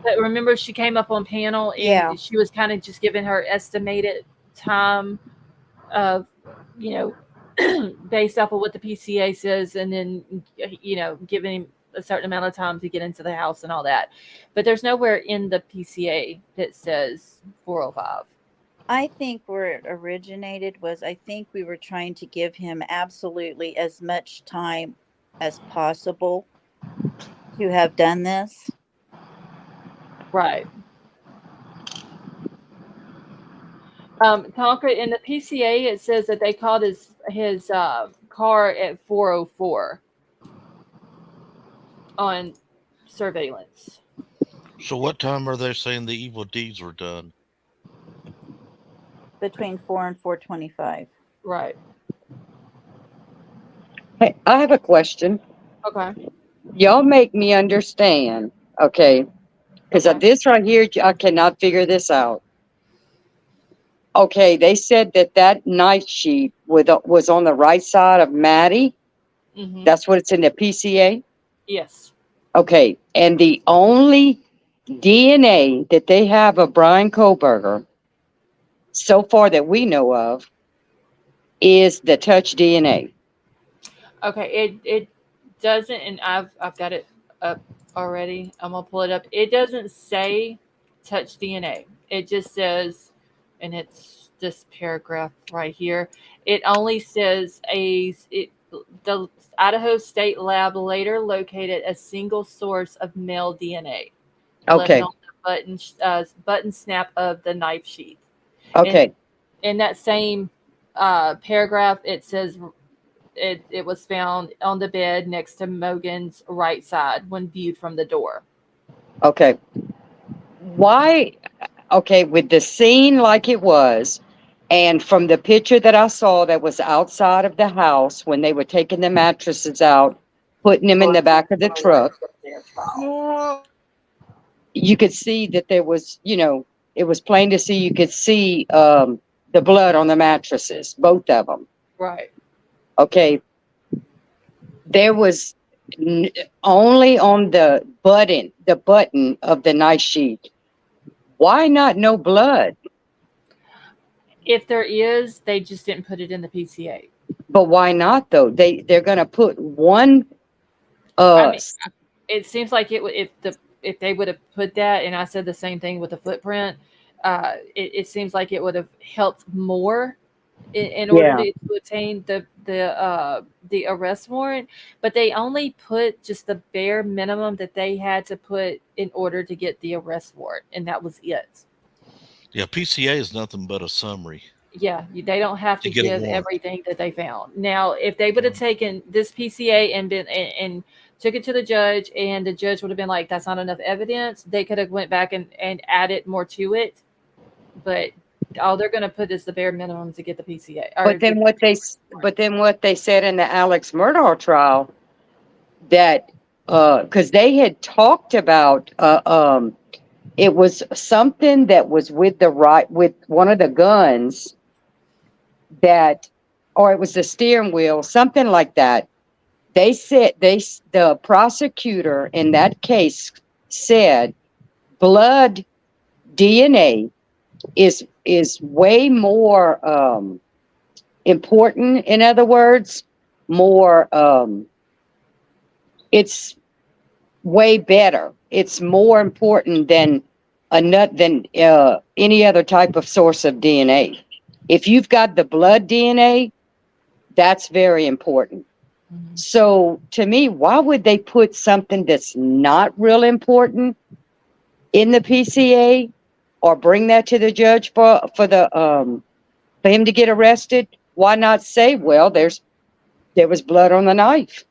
But remember, she came up on panel and she was kind of just giving her estimated time of, based off of what the PCA says, and then, giving him a certain amount of time to get into the house and all that. But there's nowhere in the PCA that says 4:05. I think where it originated was I think we were trying to give him absolutely as much time as possible to have done this. Right. Tonka, in the PCA, it says that they caught his car at 4:04 on surveillance. So what time are they saying the evil deeds were done? Between 4 and 4:25. Right. Hey, I have a question. Okay. Y'all make me understand, okay? Because this right here, I cannot figure this out. Okay, they said that night sheet was on the right side of Maddie. Mhm. That's what it's in the PCA? Yes. Okay. And the only DNA that they have of Bryan Kohberger so far that we know of is the touch DNA. Okay. It doesn't, and I've got it up already. I'm gonna pull it up. It doesn't say touch DNA. It just says, and it's this paragraph right here. It only says the Idaho State Lab later located a single source of male DNA left Okay. on the button snap of the knife sheath. Okay. In that same paragraph, it says it was found on the bed next to Mogan's right side when viewed from the door. Okay. Why? Okay, with the scene like it was, and from the picture that I saw that was outside of the house when they were taking the mattresses out, putting them in the back of the truck, you could see that there was, it was plain to see, you could see the blood on the mattresses, both of them. Right. Okay. There was only on the button of the knife sheet. Why not no blood? If there is, they just didn't put it in the PCA. But why not though? They're gonna put one. I mean, it seems like if they would have put that, and I said the same thing with the footprint, it seems like it would have helped more in order to obtain the arrest warrant. But they only put just the bare minimum that they had to put in order to get the arrest warrant, and that was it. Yeah, PCA is nothing but a summary. Yeah, they don't have to get a give warrant. everything that they found. Now, if they would have taken this PCA and took it to the judge, and the judge would have been like, "That's not enough evidence," they could have went back and added more to it. But all they're going to put is the bare minimum to get the PCA. But then what they said in the Alex Murdaugh trial, that because they had talked about it was something that was with one of the guns, or it was the steering wheel, something like that. They said the prosecutor in that case said blood DNA is way more important. In other words, more it's way better. It's more important than any other type of source of DNA. If you've got the blood DNA, that's very important. Mm-hmm. So to me, why would they put something that's not real important in the PCA or bring that to the judge for him to get arrested? Why not say, well, there was blood on the knife?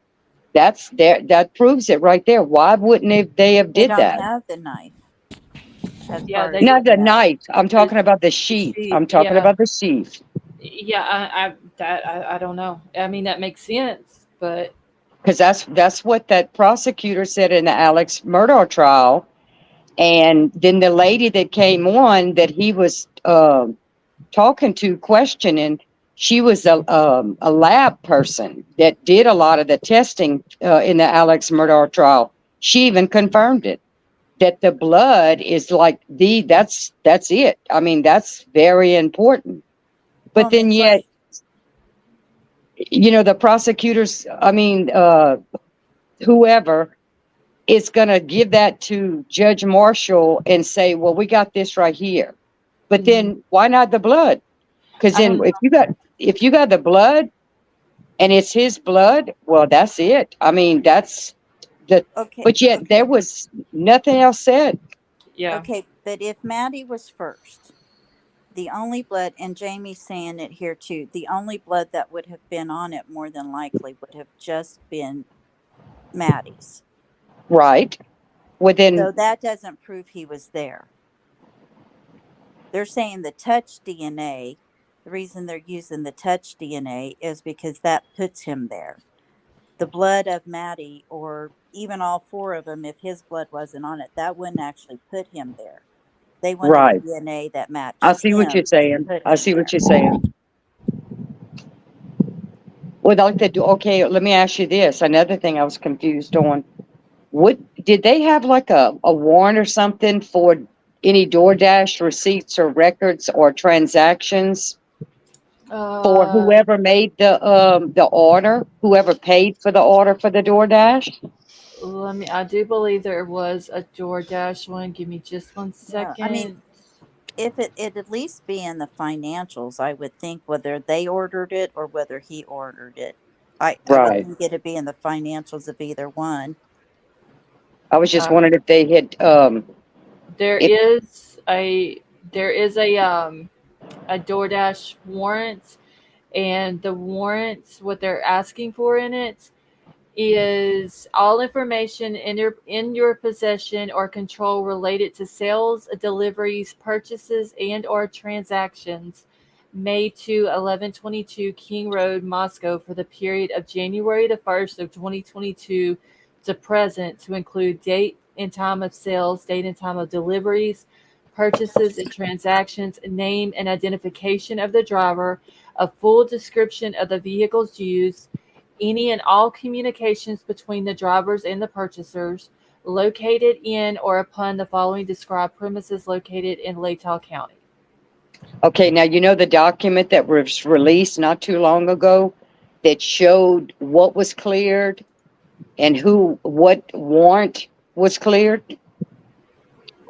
That proves it right there. Why wouldn't they have did that? They don't have the knife. Not the knife. I'm talking about the sheath. I'm talking about the sheath. Yeah, I don't know. I mean, that makes sense, but because that's what that prosecutor said in the Alex Murdaugh trial. And then the lady that came on that he was talking to, questioning, she was a lab person that did a lot of the testing in the Alex Murdaugh trial. She even confirmed it, that the blood is like that's it. I mean, that's very important. But then yet, the prosecutors, I mean, whoever is going to give that to Judge Marshall and say, well, we got this right here. But then why not the blood? Because then if you got the blood and it's his blood, well, that's it. I mean, that's but yet there was nothing else said. Yeah. Okay, but if Maddie was first, the only blood, and Jamie's saying it here too, the only blood that would have been on it more than likely would have just been Maddie's. Right. So that doesn't prove he was there. They're saying the touch DNA, the reason they're using the touch DNA is because that puts him there. The blood of Maddie, or even all four of them, if his blood wasn't on it, that wouldn't actually put him there. They wanted DNA that matched. I see what you're saying. I see what you're saying. Well, like they do. Okay, let me ask you this. Another thing I was confused on. What did they have like a warrant or something for any DoorDash receipts or records or transactions for whoever made the order, whoever paid for the order for the DoorDash? I do believe there was a DoorDash one. Give me just 1 Yeah, second. I mean, if it'd at least be in the financials, I would think, whether they ordered it or whether he ordered it. I would Right. think it'd be in the financials of either one. I was just wondering if they had There is a DoorDash warrant, and the warrants, what they're asking for in it is all information in your possession or control related to sales, deliveries, purchases, and or transactions made to 1122 King Road, Moscow for the period of January the 1st of 2022 to present, to include date and time of sales, date and time of deliveries, purchases and transactions, name and identification of the driver, a full description of the vehicles used, any and all communications between the drivers and the purchasers, located in or upon the following described premises located in Latah County. Okay, now you know the document that was released not too long ago that showed what was cleared and what warrant was cleared?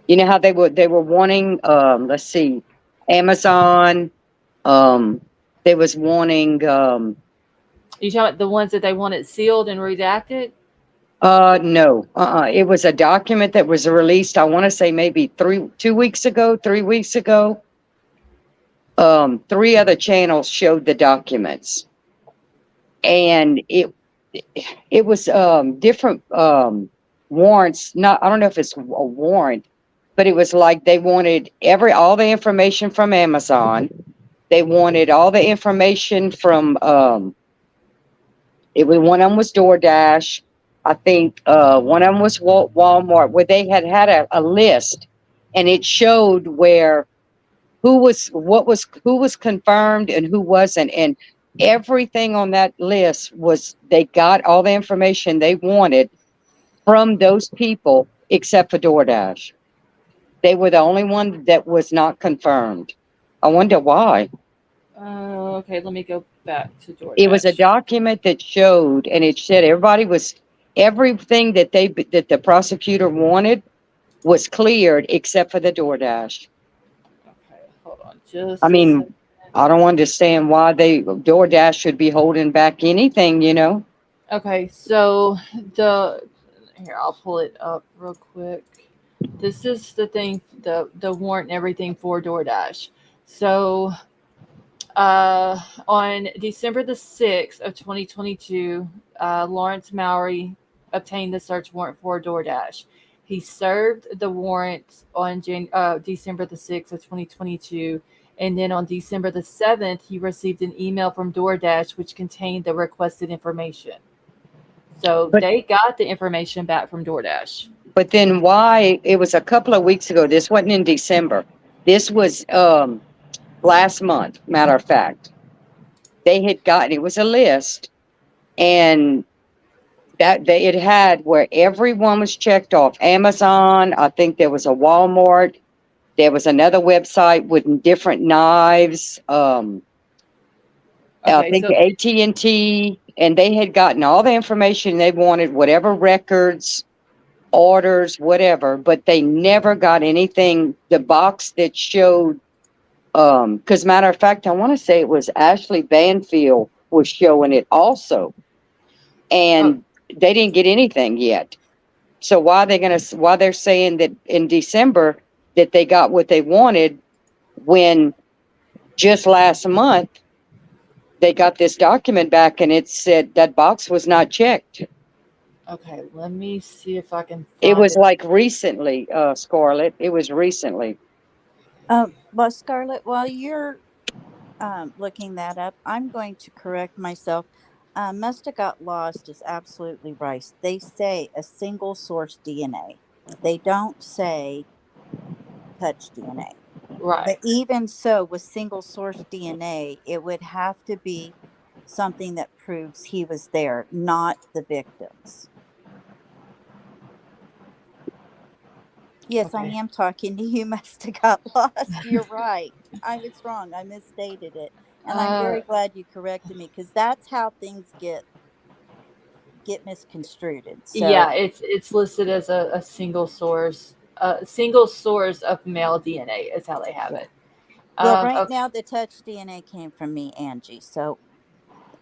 You know how they were wanting let's see, Amazon, they was wanting You talking about the ones that they wanted sealed and redacted? no. It was a document that was released, I want to say maybe 3 weeks ago. 3 other channels showed the documents. And it was different warrants. Not, I don't know if it's a warrant, but it was like they wanted all the information from Amazon. They wanted all the information from one of them was DoorDash. I think one of them was Walmart, where they had a list, and it showed where who was confirmed and who wasn't, and everything on that list was, they got all the information they wanted from those people except for DoorDash. They were the only one that was not confirmed. I wonder why. Okay, let me go back to DoorDash. It was a document that showed, and it said everything that the prosecutor wanted was cleared except for the DoorDash. Okay, hold on just I a mean, second. I don't understand why DoorDash should be holding back anything, you know? Okay, so here, I'll pull it up real quick. This is the thing, the warrant and everything for DoorDash. So on December the 6th of 2022, Lawrence Mowry obtained the search warrant for DoorDash. He served the warrant on December the 6th of 2022. And then on December the 7th, he received an email from DoorDash which contained the requested information. So they got the information back from DoorDash. But then why? It was a couple of weeks ago. This wasn't in December. This was last month, matter of fact. They had gotten, it was a list, and it had where everyone was checked off. Amazon, I think there was a Walmart, there was another website with different knives, I think AT&T, and they had gotten all the information they wanted, whatever records, orders, whatever, but they never got anything, the box that showed, because matter of fact, I want to say it was Ashley Banfield was showing it also, and they didn't get anything yet. So why they're saying that in December that they got what they wanted, when just last month they got this document back and it said that box was not checked. Okay, let me see if I can find it. Was like recently, Scarlett. It was recently. Well, Scarlett, while you're looking that up, I'm going to correct myself. Must have got lost is absolutely right. They say a single source DNA. They don't say touch DNA. Right. But even so, with single source DNA, it would have to be something that proves he was there, not the victims. Yes, I Okay. am talking to you. Must have got lost. You're right. I was wrong. I misstated it. And I'm very glad you corrected me, because that's how things get misconstrued. Yeah, So, it's listed as a single source of male DNA is how they have it. well, right Okay. now the touch DNA came from me, Angie. So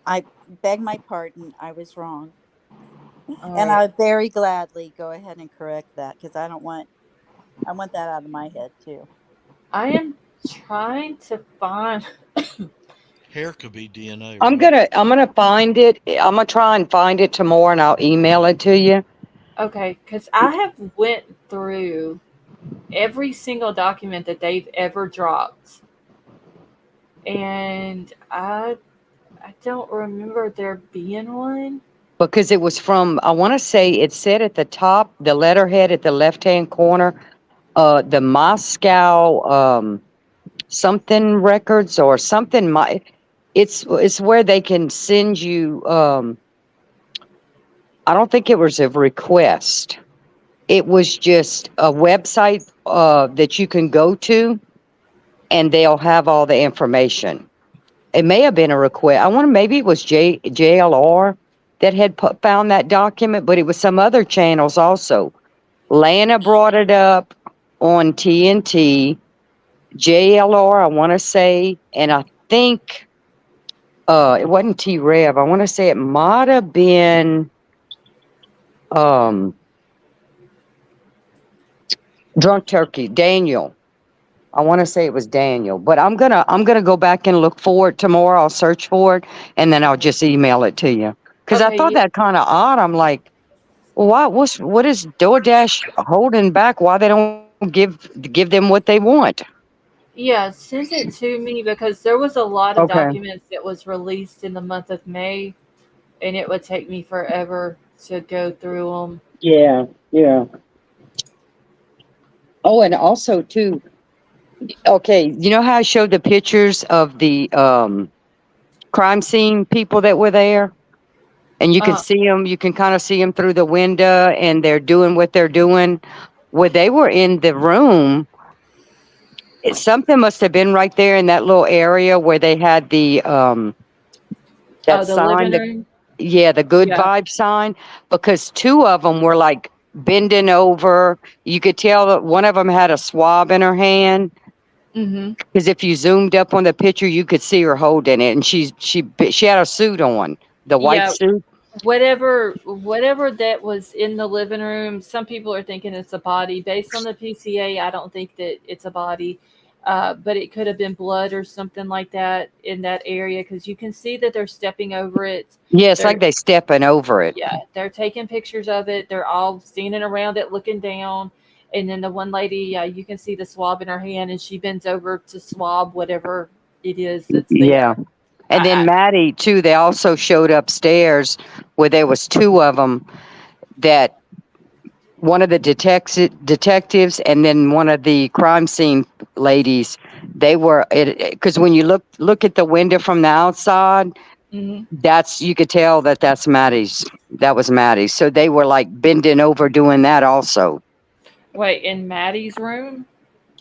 I beg my pardon. I was wrong. All And right. I very gladly go ahead and correct that, because I want that out of my head too. I am trying to find. Hair could be DNA, I'm right? gonna find it. I'm gonna try and find it tomorrow, and I'll email it to you. Okay, because I have went through every single document that they've ever dropped, and I don't remember there being one. Because it was from, I want to say it said at the top, the letterhead at the left-hand corner, the Moscow something records or something. It's where they can send you. I don't think it was a request. It was just a website that you can go to, and they'll have all the information. It may have been a request. Maybe it was JLR that had found that document, but it was some other channels also. Lana brought it up on TNT, JLR, I want to say, and I think it wasn't T-Rev. I want to say it might have been Drunk Turkey, Daniel. I want to say it was Daniel, but I'm gonna go back and look for it tomorrow. I'll search for it, and then I'll just email it to you. Because I thought Okay, that kind of odd. I'm like, well, what is DoorDash holding back? Why they don't give them what they want? yeah, send it to me because there was a lot of Okay. documents that was released in the month of May, and it would take me forever to go through them. Yeah. Yeah. Oh, and also too. Okay, you know how I showed the pictures of the crime scene people that were there? And you can see them, you can kind of see them through the window, and they're doing what they're doing. Well, they were in the room. Something must have been right there in that little area where they had the that The sign, living room. the good Yeah. vibe sign, because two of them were like bending over. You could tell that one of them had a swab in her hand. Mm-hmm. Because if you zoomed up on the picture, you could see her holding it, and she had a suit on, the white Yeah. suit. Whatever that was in the living room, some people are thinking it's a body. Based on the PCA, I don't think that it's a body, but it could have been blood or something like that in that area because you can see that they're stepping over it. Yeah, it's They're like they stepping over it. Yeah, they're taking pictures of it. They're all standing around it, looking down. And then the one lady, you can see the swab in her hand, and she bends over to swab whatever it is that's Yeah. there. And then Maddie too, they also showed upstairs where there was two of them, that one of the detectives and then one of the crime scene ladies, they were, because when you look at the window from the outside, you could tell that was Maddie's. So they were like bending over doing that also. Wait, in Maddie's room?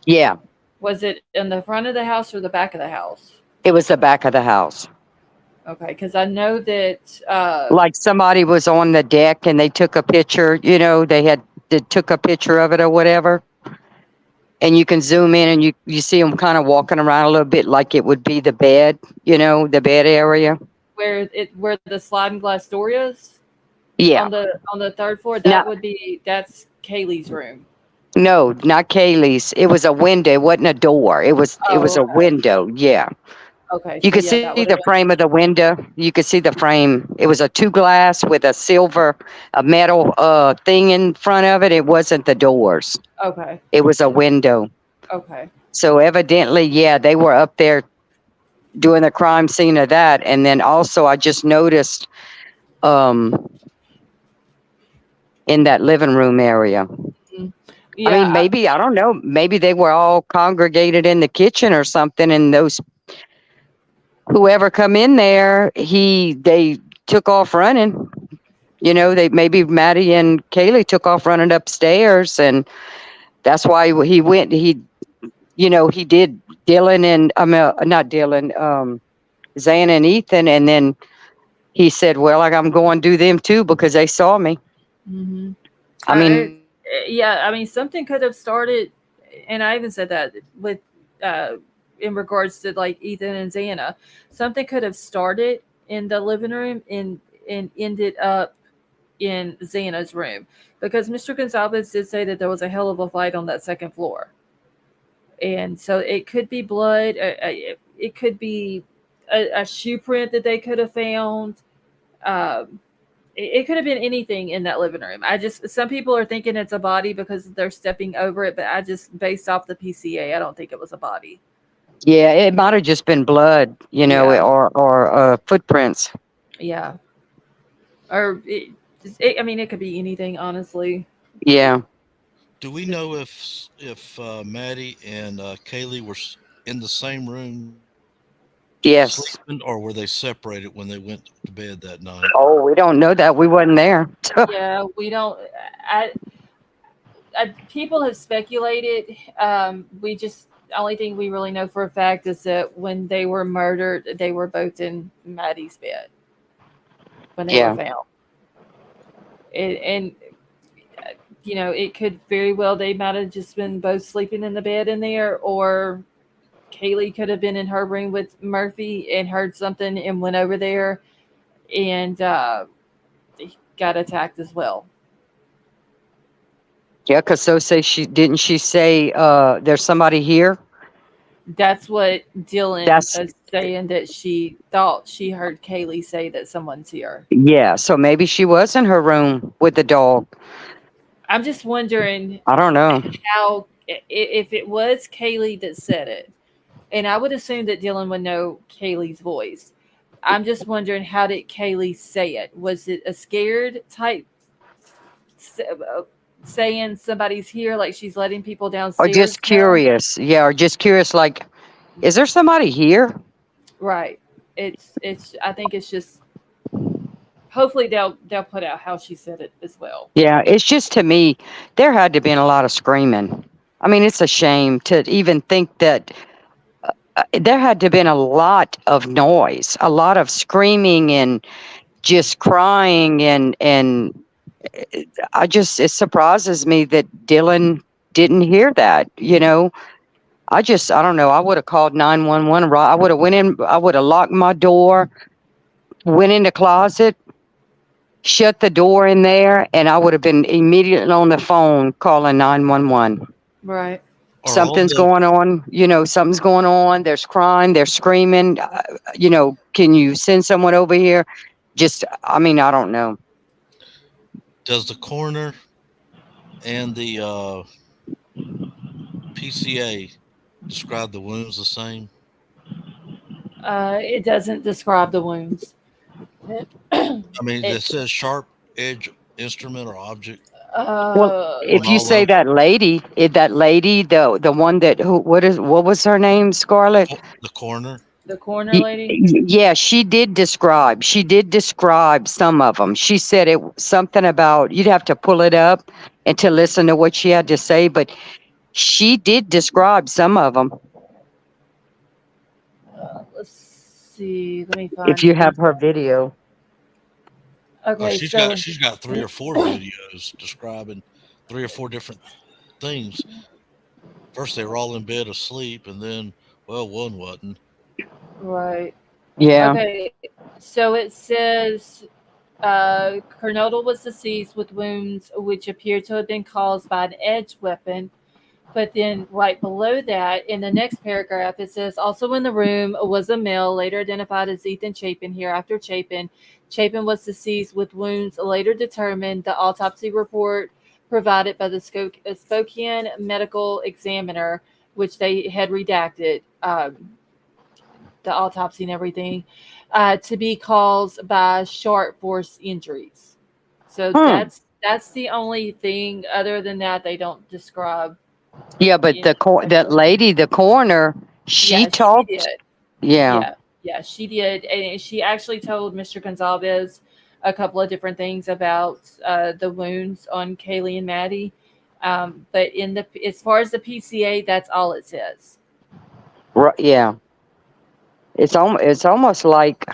Yeah, Was it in the front of the house or the back of the house? it was the back of the house. Okay, because I know that Like somebody was on the deck and they took a picture, they took a picture of it or whatever. And you can zoom in and you see them kind of walking around a little bit like it would be the bed, the bed area. where the sliding glass door is Yeah. on the third floor, No. that's Kaylee's room. No, not Kaylee's. It was a window. It wasn't a door. It was a window. Yeah. Okay. You So could yeah, see that would the frame of the window. You could see the frame. It was a 2 glass with a metal thing in front of it. It wasn't the doors. Okay. It was a window. Okay. So evidently, yeah, they were up there doing the crime scene of that. And then also I just noticed in that living room area. Yeah, I mean, maybe, I don't know, maybe they were all congregated in the kitchen or something, and those whoever come in there, they took off running. You know, maybe Maddie and Kaylee took off running upstairs, and that's why he went. He did Dylan and not Dylan, Zan and Ethan, and then he said, "Well, I'm going to do them too because they saw me." Mm-hmm. I mean, yeah, I mean, something could have started, and I even said that with in regards to like Ethan and Xana, something could have started in the living room and ended up in Xana's room, because Mr. Gonzalez did say that there was a hell of a fight on that second floor, and so it could be blood. It could be a shoe print that they could have found. It could have been anything in that living room. Some people are thinking it's a body because they're stepping over it, but based off the PCA, I don't think it was a body. Yeah, it might have just been blood, or footprints. Yeah. Or it could be anything, honestly. Yeah. Do we know if Maddie and Kaylee were in the same room? Yes. Sleeping, or were they separated when they went to bed that night? Oh, we don't know that. We wasn't there. Yeah, we don't. People have speculated. The only thing we really know for a fact is that when they were murdered, they were both in Maddie's bed when they were found. And it could very well, they might have just been both sleeping in the bed in there, or Kaylee could have been in her room with Murphy and heard something and went over there and got attacked as well. Yeah, because she say there's somebody here? That's what Dylan is saying, that she thought she heard Kaylee say that someone's here. Yeah, so maybe she was in her room with the dog. I'm just wondering. I don't know how, if it was Kaylee that said it, and I would assume that Dylan would know Kaylee's voice. I'm just wondering, how did Kaylee say it? Was it a scared type saying somebody's here, like she's letting people downstairs? Or just curious. Yeah, or just curious, like, is there somebody here? Right. It's I think it's just, hopefully they'll put out how she said it as well. Yeah, it's just, to me, there had to have been a lot of screaming. I mean, it's a shame to even think that there had to have been a lot of noise, a lot of screaming and just crying, and it surprises me that Dylan didn't hear that, I don't know. I would have called 911. I would have went in. I would have locked my door, went in the closet, shut the door in there, and I would have been immediately on the phone calling 911. Right. Something's going on. Something's going on. There's crying. There's screaming. Can you send someone over here? I don't know. Does the coroner and the PCA describe the wounds the same? It doesn't describe the wounds. It says sharp edge instrument or object. Well, if you say that lady, the one that what was her name? Scarlett? The coroner. The coroner lady? Yeah, she did describe some of them. She said something about, you'd have to pull it up and to listen to what she had to say, but she did describe some of them. Let's see. Let me find. If you have her video. Okay, she's got 3 or 4 videos describing 3 or 4 different things. First, they were all in bed asleep, and then, one wasn't. Right. Yeah. Okay. So it says Kernodle was deceased with wounds which appear to have been caused by an edge weapon. But then right below that, in the next paragraph, it says, also in the room was a male, later identified as Ethan Chapin, hereafter Chapin. Chapin was deceased with wounds later determined. The autopsy report provided by the Spokane medical examiner, which they had redacted, the autopsy and everything, to be caused by sharp force injuries. So that's the only thing. Other than that, they don't describe. Yeah, but that lady, the coroner, she talked. She did. Yeah. Yeah, she did, and she actually told Mr. Gonzalez a couple of different things about the wounds on Kaylee and Maddie. But as far as the PCA, that's all it says. Right, yeah. It's almost like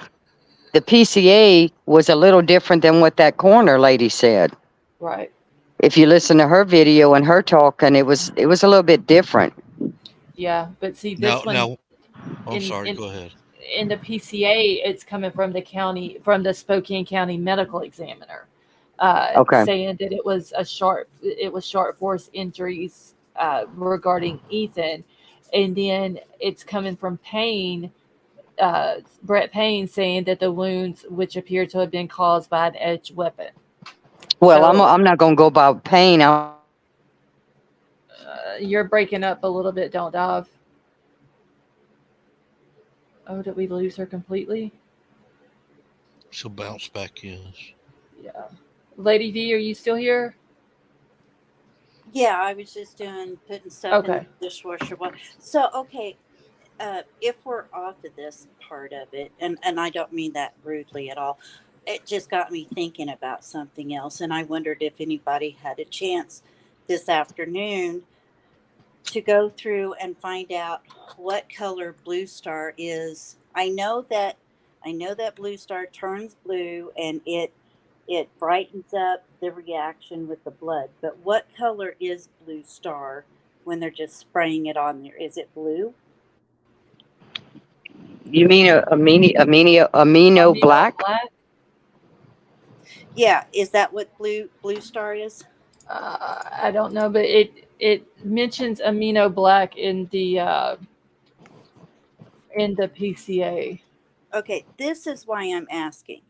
the PCA was a little different than what that coroner lady said. Right. If you listen to her video and her talking, it was a little bit different. Yeah, but see this one. Now, I'm in, sorry. in, Go ahead. in the PCA, it's coming from the Spokane County Medical Examiner, Okay. saying that it was sharp force injuries regarding Ethan, and then it's coming from Brett Payne, saying that the wounds, which appear to have been caused by an edged weapon. Well, So, I'm not gonna go by pain. You're breaking up a little bit, don't Dov? Oh, did we lose her completely? She'll bounce back in. Yeah. Lady V, are you still here? Yeah, I was just putting stuff in Okay. the dishwasher. So, okay, if we're off of this part of it, and I don't mean that rudely at all, it just got me thinking about something else, and I wondered if anybody had a chance this afternoon to go through and find out what color Blue Star is. I know that Blue Star turns blue and it brightens up the reaction with the blood. But what color is Blue Star when they're just spraying it on there? Is it blue? You mean amino black? Yeah, is that what Blue Star is? I don't know, but it mentions amino black in the PCA. Okay, this is why I'm asking.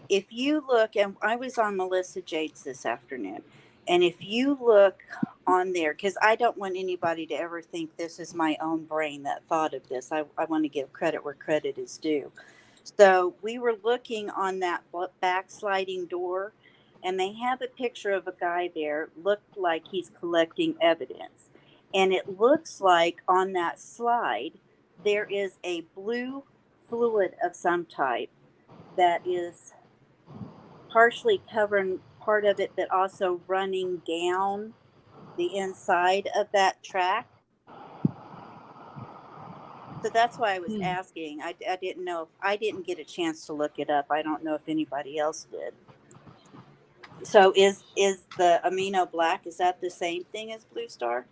If you look, and I was on Melissa Jade's this afternoon, and if you look on there, because I don't want anybody to ever think this is my own brain that thought of this. I want to give credit where credit is due. So we were looking on that backsliding door, and they have a picture of a guy there, looked like he's collecting evidence. And it looks like on that slide, there is a blue fluid of some type that is partially covering part of it, but also running down the inside of that track. So that's why I was asking. I didn't know. I didn't get a chance to look it up. I don't know if anybody else did. So is the amino black, is that the same thing as Blue Star?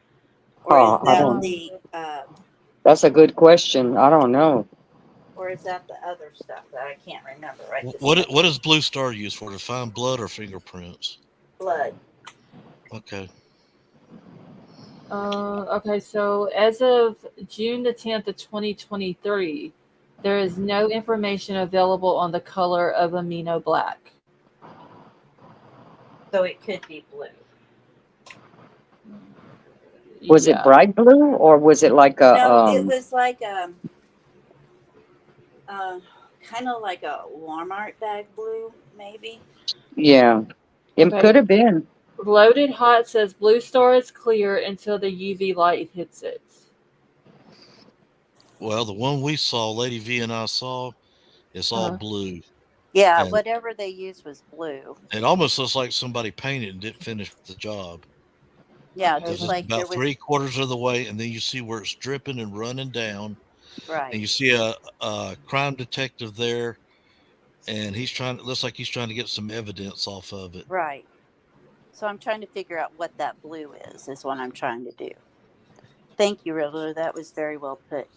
Or is that That's a good question. I don't know. Or is that the other stuff that I can't remember right this What second? does Blue Star use for? To find blood or fingerprints? Blood. Okay. Okay, so as of June the 10th of 2023, there is no information available on the color of amino black. So it could be blue. Was it bright blue or was it like a? No, it was like kind of like a Walmart bag blue, maybe. Yeah, it could have been. Loaded Hot says Blue Star is clear until the UV light hits it. Well, the one we saw, Lady V and I saw, it's all blue. Yeah, And whatever they used was blue. it almost looks like somebody painted and didn't finish the job. Yeah, just like about 3/4 of the way, and then you see where it's dripping and running down. Right. And you see a crime detective there, and it looks like he's trying to get some evidence off of it. Right. So I'm trying to figure out what that blue is what I'm trying to do. Thank you, Riddler. That was very well put.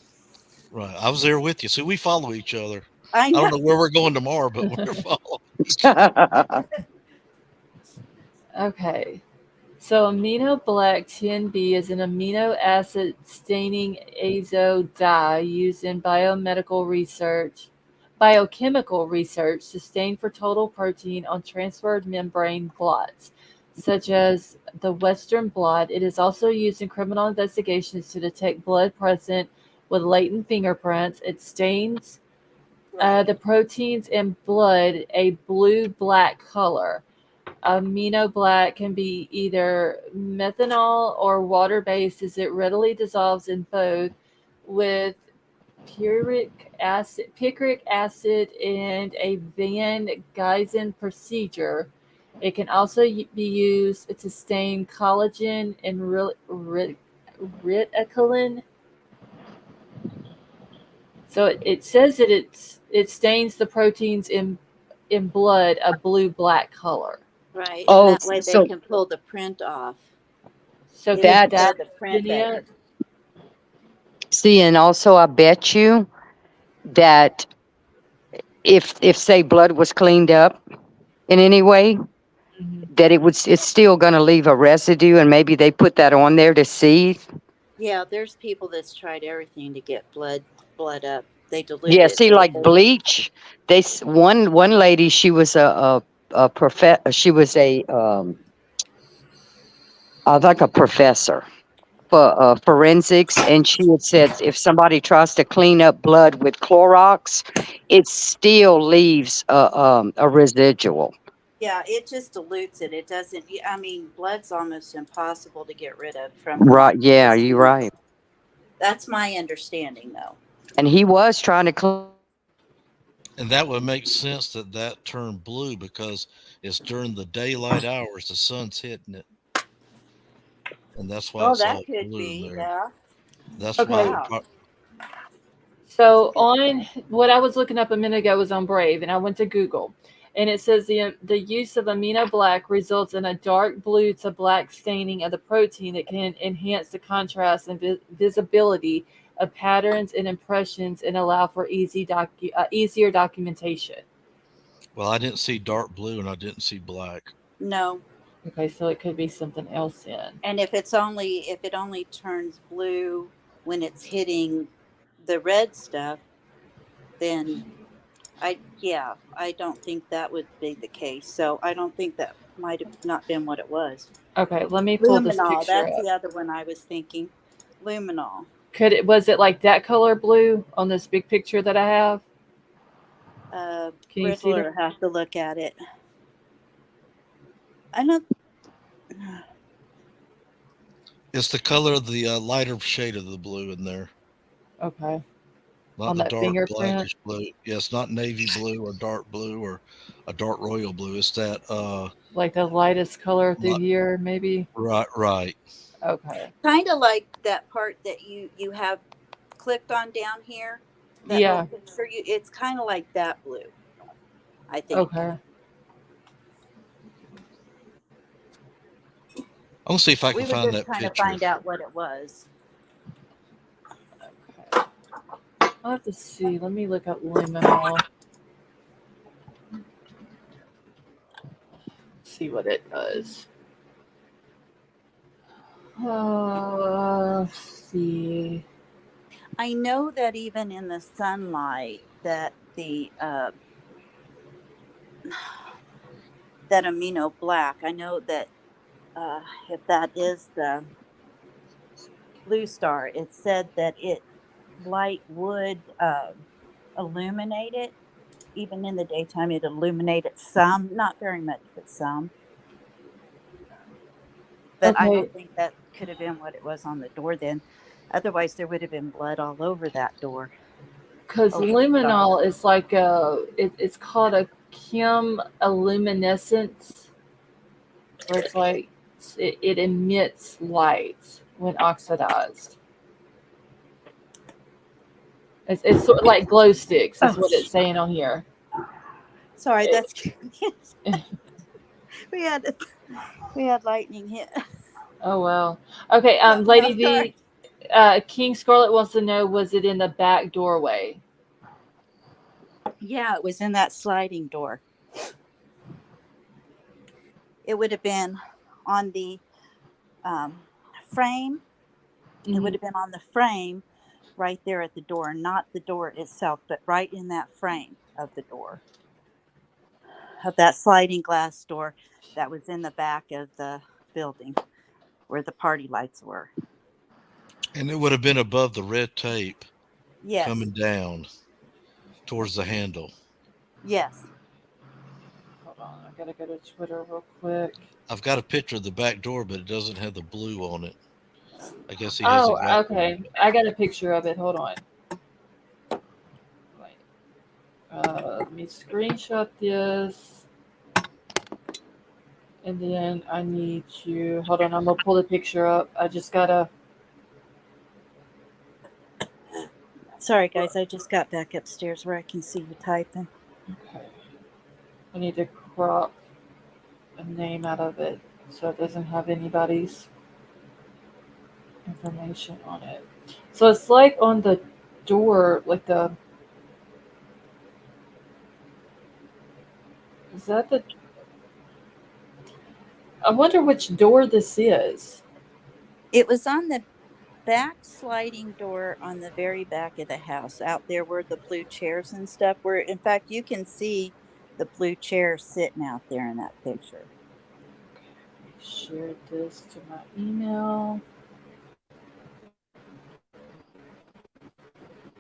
Right. I was there with you. So we follow each other. I know. I don't know where we're going tomorrow, but we're following each other. Okay. So amino black 10B is an amino acid staining azo dye used in biochemical research to stain for total protein on transferred membrane blots, such as the Western blot. It is also used in criminal investigations to detect blood present with latent fingerprints. It stains the proteins in blood a blue-black color. Amino black can be either methanol or water-based, as it readily dissolves in both with picric acid, and a Van Geysen procedure. It can also be used to stain collagen and reticulin. So it says that it stains the proteins in blood a blue-black color. Right. And Oh, that way they so can pull the print off. So It could would that show that the have print been better. it? see, and also I bet you that if say blood was cleaned up in any way, that it's still going to leave a residue, and maybe they put that on there to see. Yeah, there's people that's tried everything to get blood up. They dilute Yeah, it. see, like bleach. One lady, she was she was like a professor for forensics, and she had said if somebody tries to clean up blood with Clorox, it still leaves a residual. Yeah, it just dilutes it. It doesn't. I mean, blood's almost impossible to get rid of from Right? Yeah, just you're right. That's my understanding, though. And he was trying to clean. And that would make sense that turned blue because it's during the daylight hours, the sun's hitting it, and that's why Oh, it's all that could blue be. there. Yeah. That's why. Okay. Wow. So on what I was looking up a minute ago was on Brave, and I went to Google, and it says the use of amino black results in a dark blue to black staining of the protein that can enhance the contrast and visibility of patterns and impressions and allow for easier documentation. Well, I didn't see dark blue and I didn't see black. No. Okay, so it could be something else in. And if it only turns blue when it's hitting the red stuff, then I don't think that would be the case. So I don't think that might have not been what it was. Okay, let me pull this Luminol, picture that's up. the other one I was thinking. Luminol. Was it like that color blue on this big picture that I have? Can you see Riddler have to look at it. I don't. It's the color of the lighter shade of the blue in there. Okay. Not On the that dark fingerprint? blackish blue. Yeah, it's not navy blue or dark blue or a dark royal blue. It's that like the lightest color through here, maybe? Right. Okay. Kind of like that part that you have clicked on down here. That Yeah. little picture, it's kind of like that blue, I think. Okay. I'm gonna see if I can We find would just that kind of picture. find out what it was. Okay. I'll have to see. Let me look up luminol. See what it does. Let's see. I know that even in the sunlight, that the that amino black. I know that if that is the blue star, it said that light would illuminate it. Even in the daytime, it illuminated some, not very much, but some. But I Okay. don't think that could have been what it was on the door then. Otherwise, there would have been blood all over that door. Because luminol is like it's called a chemiluminescence, where it's like it emits light when oxidized. It's sort of like glow sticks, is what it's saying on here. Sorry, that's we had lightning hit. Oh well. Okay, Lady V, King Scarlet wants to know, was it in the back doorway? Yeah, it was in that sliding door. It would have been on the frame. Mm-hmm. It would have been on the frame right there at the door, not the door itself, but right in that frame of the door. Of that sliding glass door that was in the back of the building where the party lights were. And it would have been above the red tape. Yes. Coming down towards the handle. Yes. Hold on, I gotta go to Twitter real quick. I've got a picture of the back door, but it doesn't have the blue on it. I guess he hasn't got. Okay. I got a picture of it. Hold on. Let me screenshot this. And then I need to, hold on, I'm going to pull the picture up. I just got to. Sorry, guys. I just got back upstairs where I can see you typing. Okay. I need to crop a name out of it so it doesn't have anybody's information on it. So it's like on the door, like the. Is that the. I wonder which door this is. It was on the back sliding door on the very back of the house, out there where the blue chairs and stuff were. In fact, you can see the blue chair sitting out there in that picture. Share this to my email.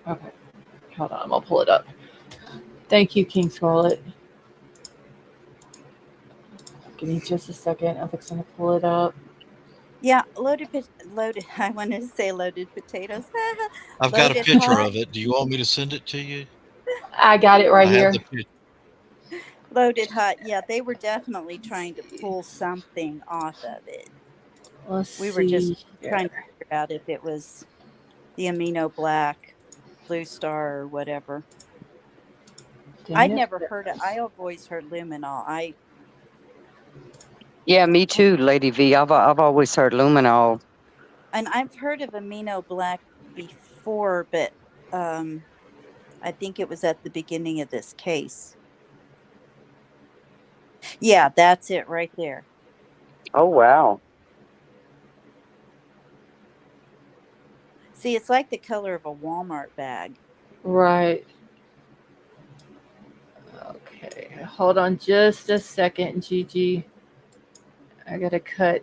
Okay. Hold on, I'll pull it up. Thank you, King Scarlet. Give me just a second. I'm fixing to pull it up. Yeah, loaded. I wanted to say loaded potatoes. I've got a Loaded picture hot. of it. Do you want me to send it to you? I got it right I here. have the picture. Loaded hot. Yeah, they were definitely trying to pull something off of it. Let's We were just see trying to here. figure out if it was the amino black, blue star, or whatever. Dang I'd it. never heard it. I always heard luminol. Yeah, me too, Lady V. I've always heard luminol. And I've heard of amino black before, but I think it was at the beginning of this case. Yeah, that's it right there. Oh, wow. See, it's like the color of a Walmart bag. Right. Okay. Hold on just a second, Gigi. I gotta cut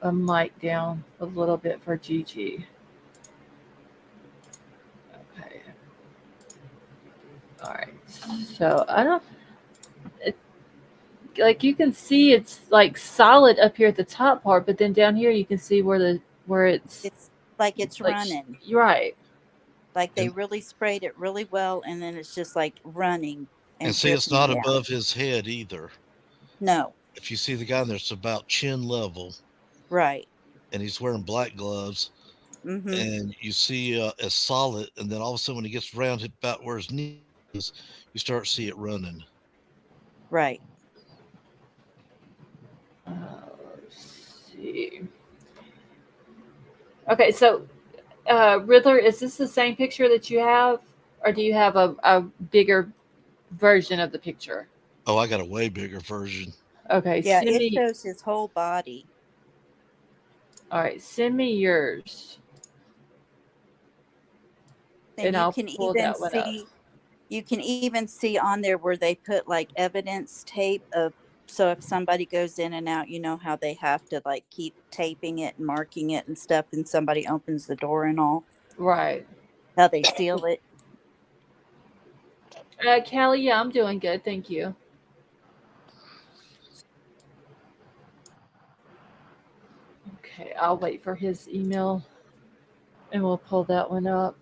a mic down a little bit for Gigi. Okay. All right. So I don't. It, like you can see, it's like solid up here at the top part, but then down here you can see where it's. It's like it's like, running. You're right. Like they And- really sprayed it really well, and then it's just like running And and see, it's dripping not down. above his head either. No, If you see the guy there, it's about chin level, right. and he's wearing black gloves. Mm-hmm. And you see it's solid, and then all of a sudden when he gets around about where his knee is, you start to see it running. Right. Let's see. Okay, so Riddler, is this the same picture that you have, or do you have a bigger version of the picture? Oh, I got a way bigger version. Okay, Yeah, send it me. shows his whole body. All right, send me yours, And and you I'll can pull even that one up. see on there where they put like evidence tape of, so if somebody goes in and out, you know how they have to like keep taping it and marking it and stuff, and somebody opens the door and all, Right. how they seal it. Callie, yeah, I'm doing good, thank you. Okay, I'll wait for his email, and we'll pull that one up.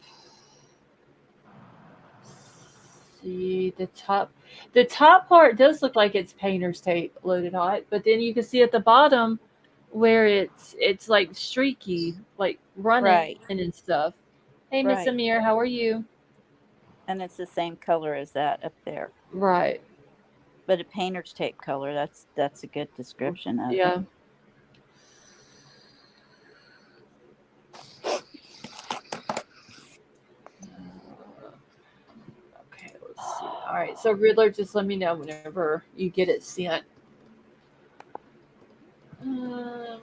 See the top part does look like it's painter's tape loaded hot, but then you can see at the bottom where it's like streaky, like running Right. and stuff. Hey, Miss Right. Amir, how are you? And it's the same color as that up there, Right. but a painter's tape color. That's a good description of Yeah. it. Okay, let's see. All right, so Riddler, just let me know whenever you get it sent.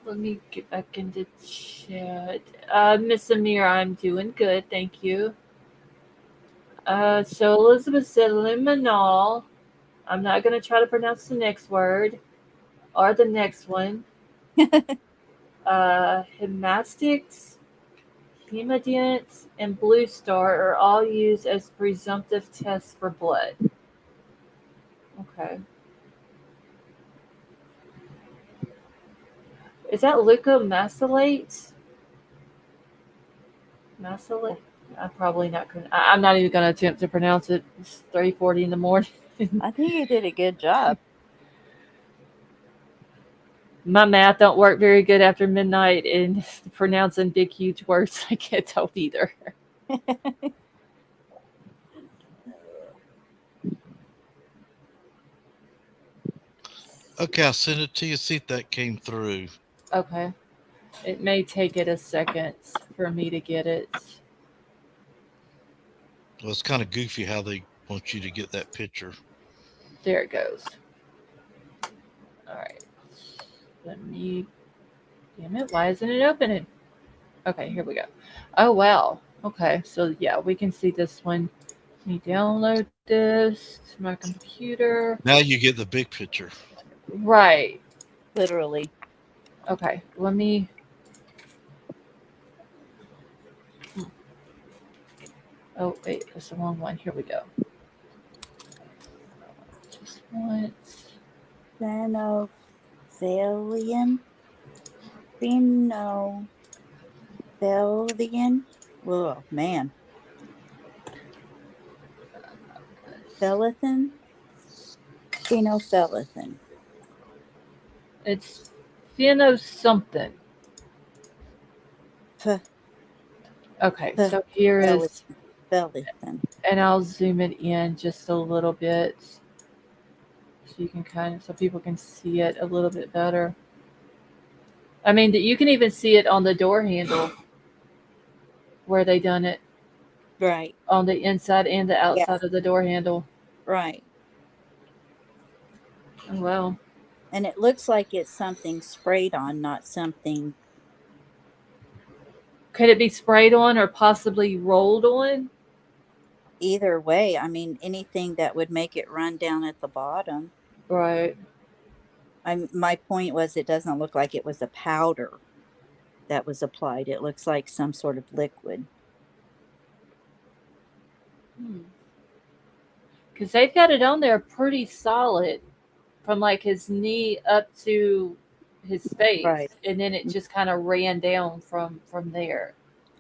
Let me get back into chat. Miss Amir, I'm doing good, thank you. So Elizabeth said liminal. I'm not going to try to pronounce the next word or the next one. Hemastics, hemodient, and blue star are all used as presumptive tests for blood. Okay. Is that leukomacillate? Macillate? I'm probably not going to, I'm not even going to attempt to pronounce it. It's 3:40 in the morning. I think you did a good job. My math don't work very good after midnight, and pronouncing big, huge words, I can't tell either. Okay, I sent it to you. See if that came through. Okay. It may take it a second for me to get it. Well, it's kind of goofy how they want you to get that picture. There it goes. All right. Let me. Damn it! Why isn't it opening? Okay, here we go. Oh wow. Okay, so yeah, we can see this one. Let me download this to my computer. Now you get the big picture. Right. Literally. Okay, let me. Oh wait, that's the wrong one. Here we go. Just once. Phenolphthalein. Oh man. Phenolphthalein. It's Pheno something. Okay, so here is, Phenolphthalein. and I'll zoom it in just a little bit so you can so people can see it a little bit better. I mean, you can even see it on the door handle where they done it. Right. On the inside and the outside of the door handle. Right. Oh, wow. And it looks like it's something sprayed on, not something. Could it be sprayed on or possibly rolled on? Either way, I mean, anything that would make it run down at the bottom. Right. My point was, it doesn't look like it was a powder that was applied. It looks like some sort of liquid. Because they've got it on there pretty solid from like his knee up to his face. Right. And then it just kind of ran down from there.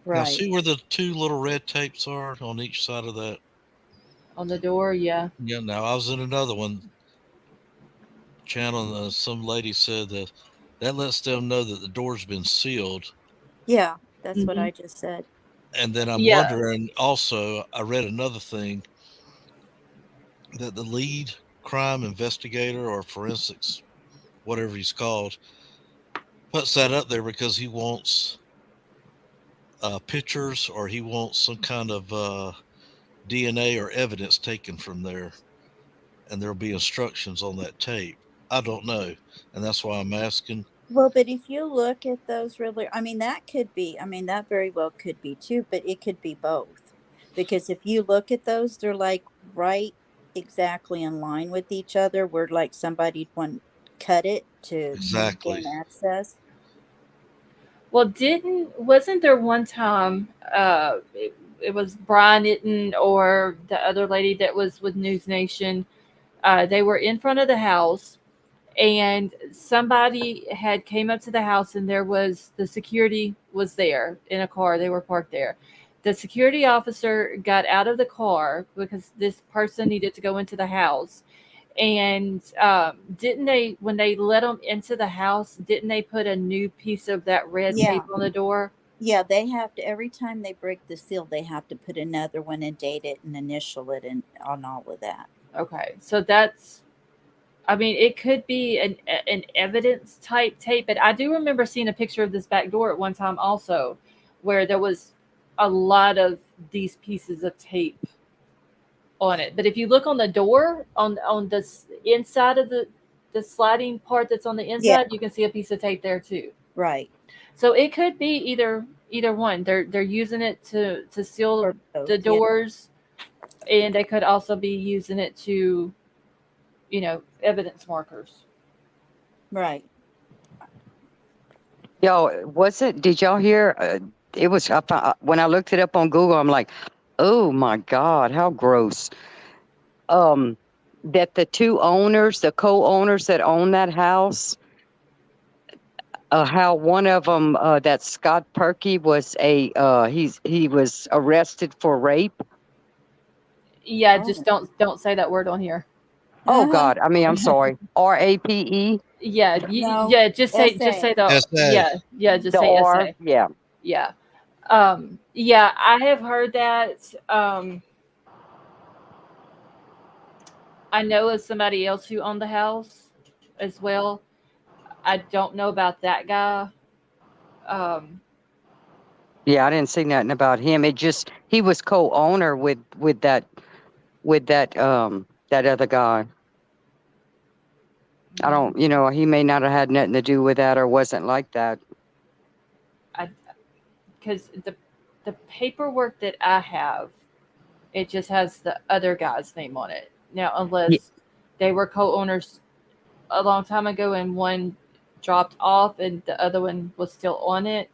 Right. Now see where the two little red tapes are on each side of that? On the door, yeah. Yeah, now I was in another one channel, and some lady said that lets them know that the door's been sealed. Yeah, that's what I just said. And then I'm wondering also, I read another thing that the lead crime investigator or forensics, whatever he's called, puts that up there because he wants pictures, or he wants some kind of DNA or evidence taken from there, and there'll be instructions on that tape. I don't know, and that's why I'm asking. Well, but if you look at those really, I mean, that could be, I mean, that very well could be too, but it could be both. Because if you look at those, they're like right exactly in line with each other, where like somebody'd want cut it to gain access. Well, wasn't there one time it was Bryan or the other lady that was with News Nation? They were in front of the house, and somebody had came up to the house, and there was the security was there in a car. They were parked there. The security officer got out of the car because this person needed to go into the house. And didn't they, when they let them into the house, didn't they put a new piece of that red tape on the door? Yeah, they have to, every time they break the seal, they have to put another one and date it and initial it and on all of that. Okay, so that's, I mean, it could be an evidence type tape, but I do remember seeing a picture of this back door at one time also, where there was a lot of these pieces of tape on it. But if you look on the door, on the inside of the sliding part that's on the inside, you can see a piece of tape there too. Right. So it could be either one. They're using it to seal the doors, and they could also be using it to, evidence markers. Right. Did y'all hear? It was, when I looked it up on Google, I'm like, oh my God, how gross. That the two owners, the co-owners that own that house, how one of them, that Scott Perky was he was arrested for rape. Yeah, just don't say that word on here. Oh God, I mean, I'm sorry. RAPE. Yeah, No, yeah, just say the SA. just The say R. SA. Yeah. Yeah. Yeah, I have heard that. I know of somebody else who owned the house as well. I don't know about that guy. Yeah, I didn't see nothing about him. It just he was co-owner with that that other guy. I don't, he may not have had nothing to do with that or wasn't like that. Because the paperwork that I have, it just has the other guy's name on it. Now, unless they were co-owners a long time ago and one dropped off and the other one was still on it.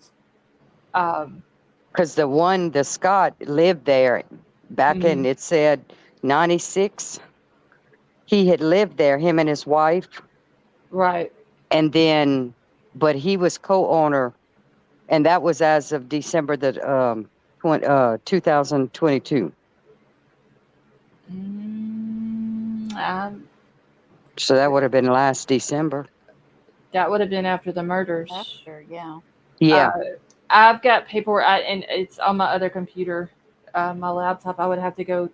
Because the Scott lived there back in, it said 96. He had lived there, him and his wife. Right. And then, but he was co-owner, and that was as of December 2022. So that would have been last December. That would have been after the murders. After, yeah. Yeah. I've got paperwork, and it's on my other computer, my laptop. I would have to go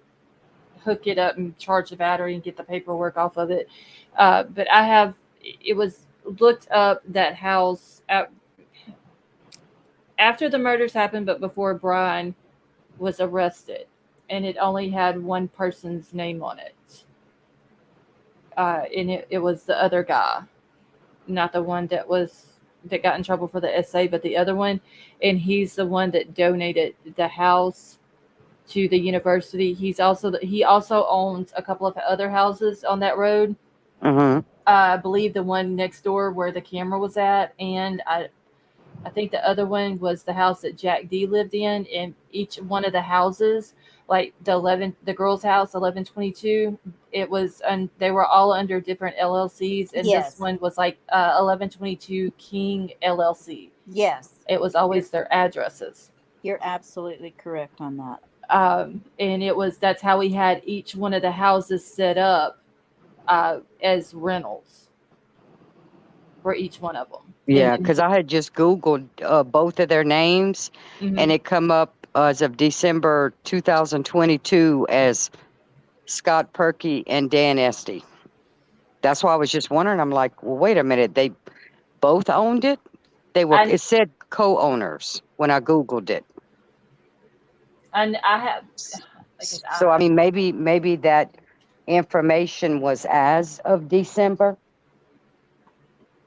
hook it up and charge the battery and get the paperwork off of it. But it was looked up that house after the murders happened, but before Bryan was arrested, and it only had one person's name on it. And it was the other guy, not the one that got in trouble for the SA, but the other one. And he's the one that donated the house to the university. He also owns a couple of other houses on that road. I believe the one next door where the camera was at, and I think the other one was the house that Jack D lived in. And each one of the houses, like the girls' house 1122, it was, and they were all under different LLCs, and this one was like 1122 King LLC. Yes, it was always their addresses. You're absolutely correct on that. And that's how we had each one of the houses set up as rentals for each one of them. Yeah, because I had just Googled both of their names, and it come up as of December 2022 as Scott Perky and Dan Esty. That's why I was just wondering. I'm like, well, wait a minute. They both owned it? It said co-owners when I Googled it. And I have... So, I mean, maybe that information was as of December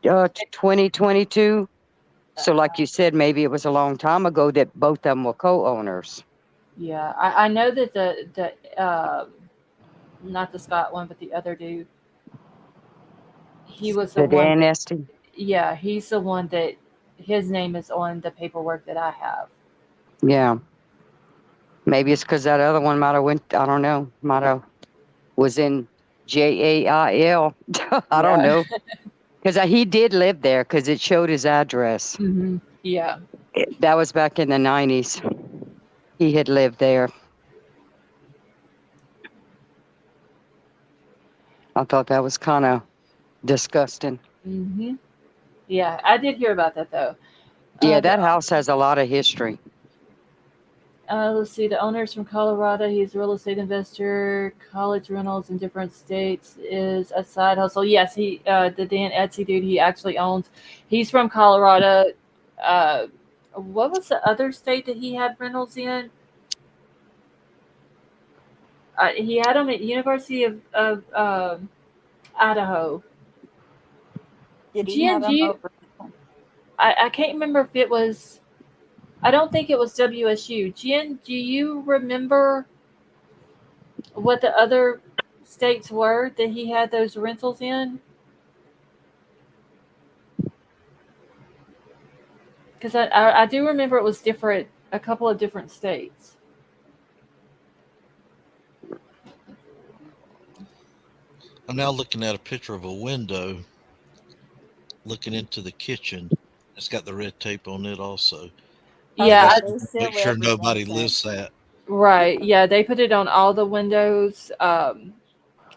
2022. So like you said, maybe it was a long time ago that both of them were co-owners. Yeah, I know that the not the Scott one, but the other dude, he was the one. Dan Esty? Yeah, he's the one that his name is on the paperwork that I have. Yeah. Maybe it's because that other one might have was in JAIL. I don't know. Because he did live there because it showed his address. Yeah. That was back in the 90s. He had lived there. I thought that was kind of disgusting. Yeah, I did hear about that, though. Yeah, that house has a lot of history. Let's see. The owner's from Colorado. He's a real estate investor. College rentals in different states is a side hustle. Yes, the Dan Etsy dude, he actually owns. He's from Colorado. What was the other state that he had rentals in? He had them at University of Idaho. Did he have them over? I can't remember if it was. I don't think it was WSU. Jen, do you remember what the other states were that he had those rentals in? Because I do remember it was different, a couple of different states. I'm now looking at a picture of a window looking into the kitchen, It's got the red tape on it also. Yeah, they seal Make sure every nobody entrance. lifts that. right. Yeah, they put it on all the windows. And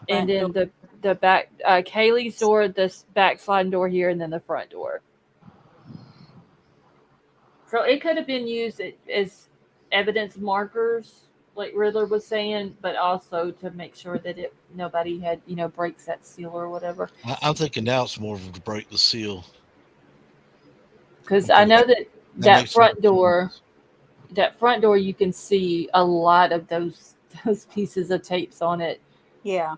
Front then door. the back, Kaylee's door, this back sliding door here, and then the front door. So it could have been used as evidence markers, like Riddler was saying, but also to make sure that nobody had breaks that seal or whatever. I'm thinking now it's more of to break the seal. Because I know that makes front sense. door, you can see a lot of those pieces of tapes on it. Yeah,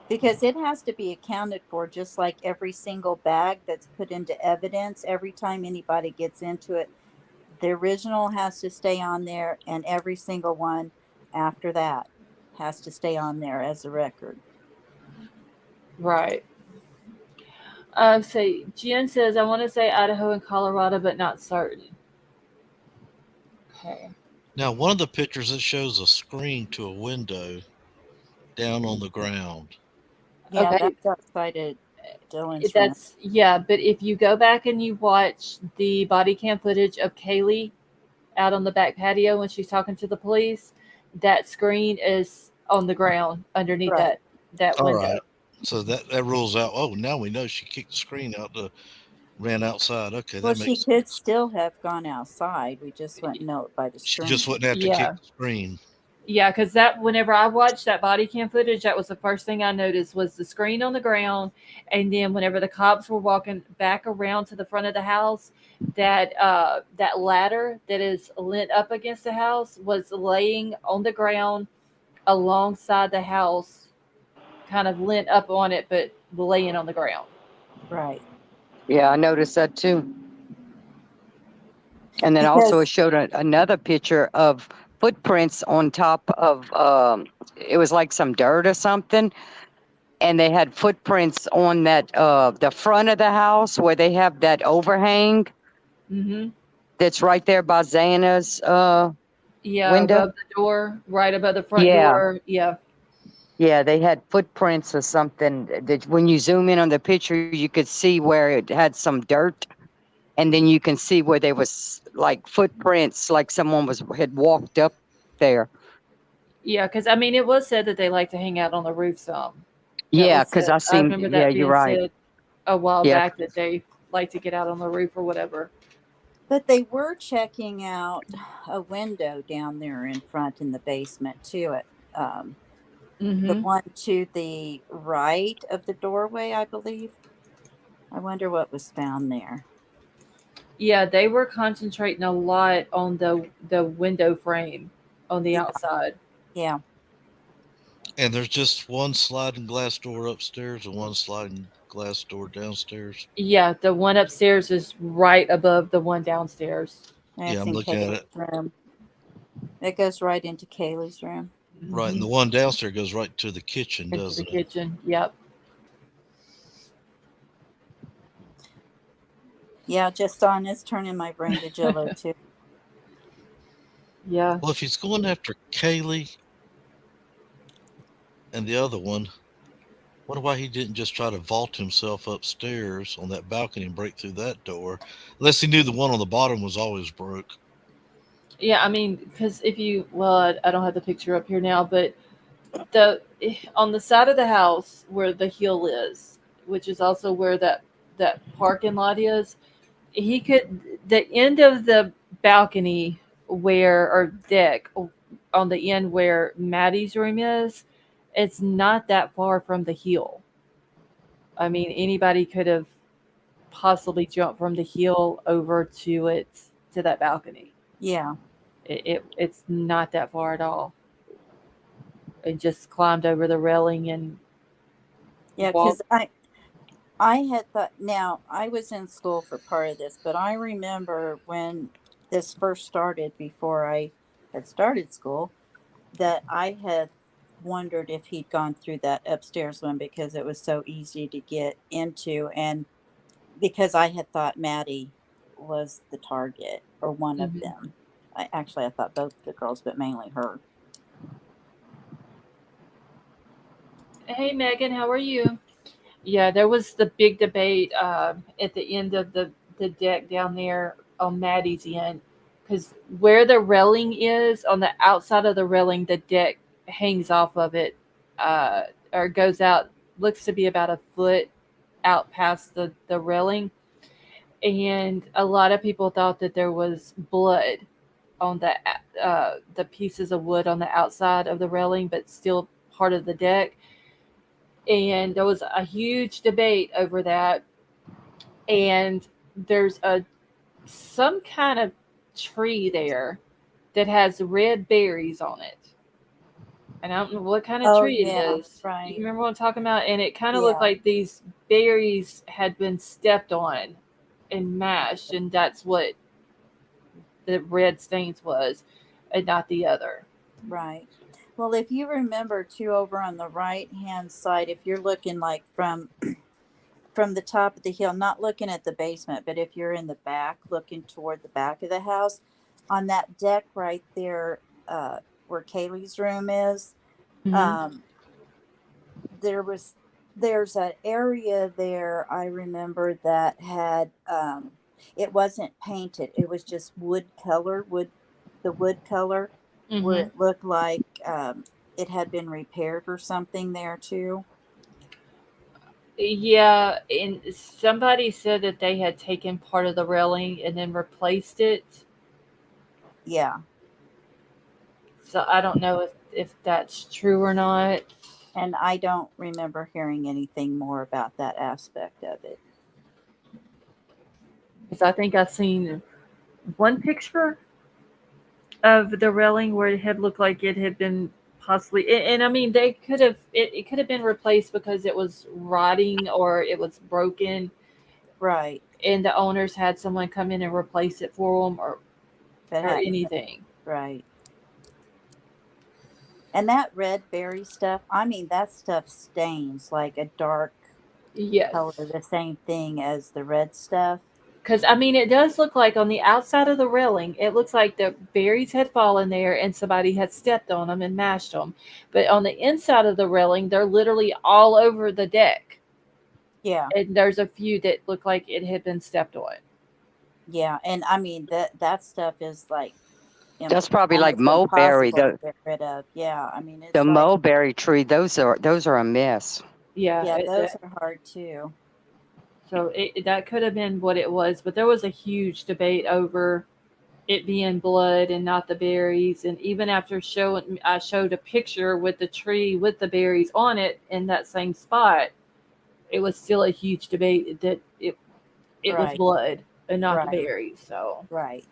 because it has to be accounted for, just like every single bag that's put into evidence. Every time anybody gets into it, the original has to stay on there, and every single one after that has to stay on there as a record. Right. So Jen says, I want to say Idaho and Colorado, but not certain. Okay. Now, one of the pictures, it shows a screen to a window down on the ground. Yeah, Okay. that's outside of Dylan's room. But if you go back and you watch the body cam footage of Kaylee out on the back patio when she's talking to the police, that screen is on the ground underneath Right. that All window. right. So that rules out. Oh, now we know she kicked the screen out, ran outside. Okay, Well, that she makes could sense. still have gone outside. We just wouldn't know it by the She screen. just wouldn't have to kick the screen. Yeah, because whenever I watched that body cam footage, that was the first thing I noticed was the screen on the ground, and then whenever the cops were walking back around to the front of the house, that ladder that is leant up against the house was laying on the ground alongside the house, kind of leant up on it, but laying on the ground. Right. Yeah, I noticed that too. And then also it showed another picture of footprints on top of, it was like some dirt or something. And they had footprints on that, the front of the house where they have that overhang. Mm-hmm. That's right there by Xana's window. Above the door, right above the front door. Yeah. Yeah, they had footprints or something that when you zoom in on the picture, you could see where it had some dirt. And then you can see where there was like footprints, like someone had walked up there. Yeah, because I mean, it was said that they like to hang out on the roof some. Yeah, because I remember that being you're right. said a while Yeah. back that they like to get out on the roof or whatever. But they were checking out a window down there in front in the basement too. The one to the right of the doorway, I believe. I wonder what was found there. Yeah, they were concentrating a lot on the window frame on the outside. Yeah. And there's just one sliding glass door upstairs and one sliding glass door downstairs. Yeah, the one upstairs is right above the one downstairs. That's I'm in looking at Kaylee's it. room. It goes right into Kaylee's room. Right, and the one downstairs goes right to the kitchen, doesn't it? The kitchen, yep. Yeah, just on it's turning my brain to jello too. Yeah. Well, if he's going after Kaylee and the other one, wonder why he didn't just try to vault himself upstairs on that balcony and break through that door, unless he knew the one on the bottom was always broke. Yeah, I mean, because I don't have the picture up here now, but on the side of the house where the hill is, which is also where that parking lot is, the end of the balcony or deck on the end where Maddie's room is, it's not that far from the hill. I mean, anybody could have possibly jumped from the hill over to that balcony. Yeah. It's not that far at all. And just climbed over the railing and because I had thought, now I was in school for part of this, but I remember when this first started, before I had started school, that I had wondered if he'd gone through that upstairs one because it was so easy to get into, and because I had thought Maddie was the target or one of them. I thought both the girls, but mainly her. Hey Megan, how are you? Yeah, there was the big debate at the end of the the deck down there on Maddie's end, because where the railing is on the outside of the railing, the deck hangs off of it, or goes out, looks to be about a foot out past the railing. And a lot of people thought that there was blood on the pieces of wood on the outside of the railing, but still part of the deck. And there was a huge debate over that. And there's some kind of tree there that has red berries on it. And I don't know what kind of tree it is. Right. You remember what I'm talking about? And it kind of looked Yeah. like these berries had been stepped on and mashed, and that's what the red stains was, and not the other. Right. Well, if you remember too, over on the right hand side, if you're looking like from the top of the hill, not looking at the basement, but if you're in the back, looking toward the back of the house, on that deck right there, where Kaylee's room is, Mhm. there's an area there, I remember, that had it wasn't painted, it was just wood color, the wood color, where Mhm. it looked like it had been repaired or something there too. Yeah, and somebody said that they had taken part of the railing and then replaced it. Yeah. So I don't know if that's true or not. And I don't remember hearing anything more about that aspect of it. Because I think I've seen one picture of the railing where it had looked like it had been possibly, and I mean, they could have, it could have been replaced because it was rotting or it was broken, Right. and the owners had someone come in and replace it for them, or anything. Right. And that red berry stuff, I mean, that stuff stains like a dark Yes. color, the same thing as the red stuff. Because, I mean, it does look like on the outside of the railing, it looks like the berries had fallen there and somebody had stepped on them and mashed them. But on the inside of the railing, they're literally all over the deck. Yeah. And there's a few that look like it had been stepped on. Yeah. And I mean, that stuff is like, That's probably like almost mulberry. impossible to The get rid of. Yeah. I mean, it's the like, mulberry tree. Those are a mess. yeah, those are hard too. So that could have been what it was, but there was a huge debate over it being blood and not the berries. And even after I showed a picture with the tree with the berries on it in that same spot, it was still a huge debate that it was Right. blood and not the Right. berries. So Right.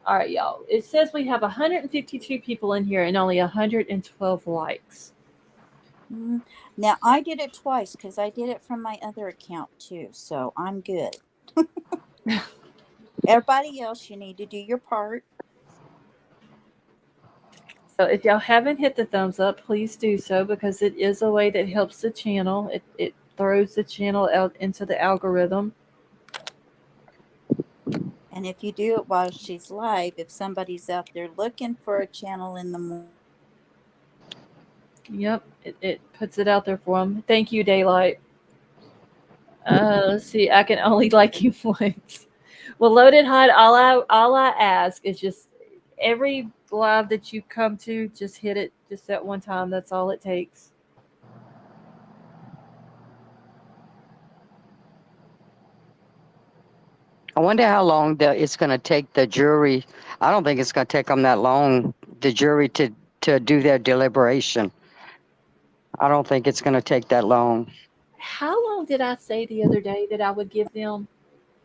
all right, y'all. It says we have 152 people in here and only 112 likes. Now, I did it twice because I did it from my other account too, so I'm good. Everybody else, you need to do your part. So if y'all haven't hit the thumbs up, please do so, because it is a way that helps the channel. It throws the channel out into the algorithm. And if you do it while she's live, if somebody's out there looking for a channel in the morning. Yep, it puts it out there for them. Thank you, Daylight. Let's see. I can only like you once. Well, Loaded Hot, all I ask is just every live that you come to, just hit it just that one time. That's all it takes. I wonder how long it's going to take the jury. I don't think it's going to take them that long, the jury, to do their deliberation. I don't think it's going to take that long. How long did I say the other day that I would give them?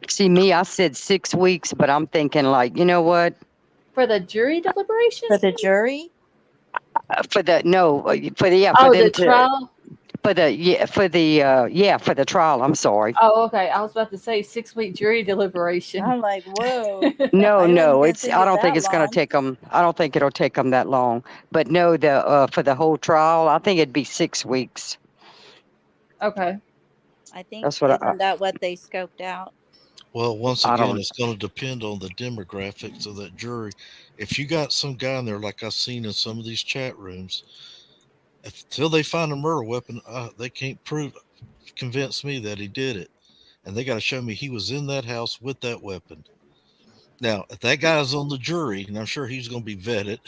See, me, I said 6 weeks, but I'm thinking like, you know what? For the jury deliberation? For the jury? For the trial? For the trial. I'm sorry. Oh, okay. I was about to say 6-week jury deliberation. I'm like, whoa. No, I don't think it's going to take them. I don't think it'll take them that long. But no, for the whole trial, I think it'd be 6 weeks. Okay. I think That's what isn't that what they scoped out? Well, once I again, don't. it's going to depend on the demographics of that jury. If you got some guy in there, like I've seen in some of these chat rooms, until they find a murder weapon, they can't convince me that he did it. And they got to show me he was in that house with that weapon. Now, if that guy's on the jury, and I'm sure he's going to be vetted,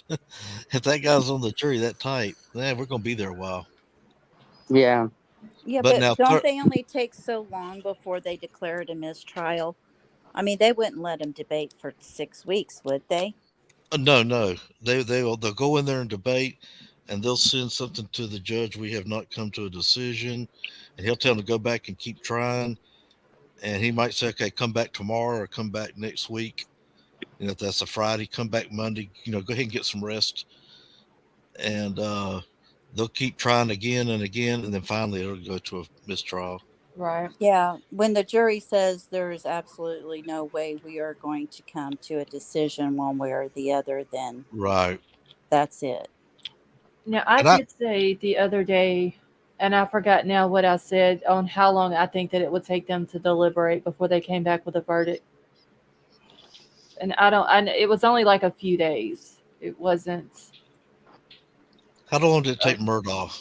if that guy's on the jury that tight, we're going to be there a while. Yeah. Yeah, But but now, don't they only take so long before they declare it a mistrial? I mean, they wouldn't let them debate for 6 weeks, would they? no, they'll go in there and debate, and they'll send something to the judge. We have not come to a decision, and he'll tell them to go back and keep trying. And he might say, okay, come back tomorrow or come back next week. And if that's a Friday, come back Monday. Go ahead and get some rest. And they'll keep trying again and again, and then finally it'll go to a mistrial. Right. Yeah, when the jury says there is absolutely no way we are going to come to a decision one way or the other, then Right. that's it. Now, I did say the other day, and I forgot now what I said on how long I think that it would take them to deliberate before they came back with a verdict. And it was only like a few days. It wasn't. How long did it take Murdoch?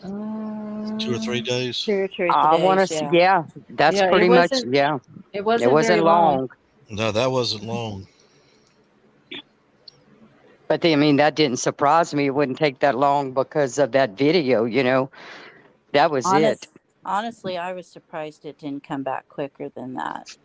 2 or 3 days? 2 or 3 I want days, to. yeah. Yeah, that's Yeah, pretty it much. wasn't. Yeah, It wasn't it wasn't very long. No, that wasn't long. But I mean, that didn't surprise me. It wouldn't take that long because of that video. That was it. Honestly, I was surprised it didn't come back quicker than that.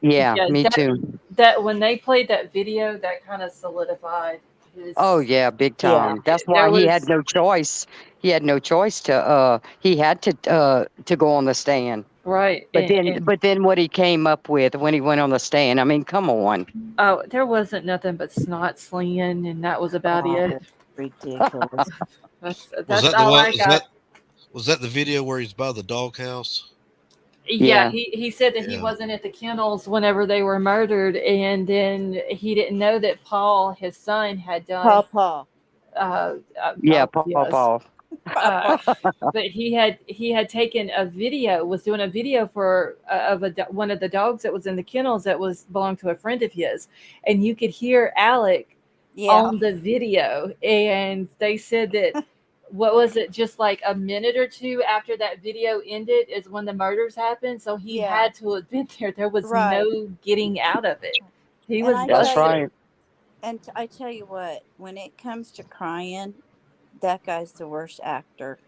Yeah, me too. That when they played that video, that kind of solidified his. Oh yeah, big time. That's why he had no choice. He had no choice to. He had to go on the stand. Right. But then what he came up with when he went on the stand. I mean, come on. Oh, there wasn't nothing but snot slinging, and that was about it. Ridiculous. That's all I got. Was that the video where he's by the doghouse? Yeah, he said that he Yeah. wasn't at the kennels whenever they were murdered, and then he didn't know that Paul, his son, had done. Paul. Yeah, Paul. But he had taken a video, was doing a video for one of the dogs that was in the kennels that belonged to a friend of his, and you could hear Alec on the video, and they said that. What was it? Just like a minute or two after that video ended is when the murders happened. So he had to have been there. There was no getting out of it. He was. That's right. And I tell you what, when it comes to crying, that guy's the worst actor.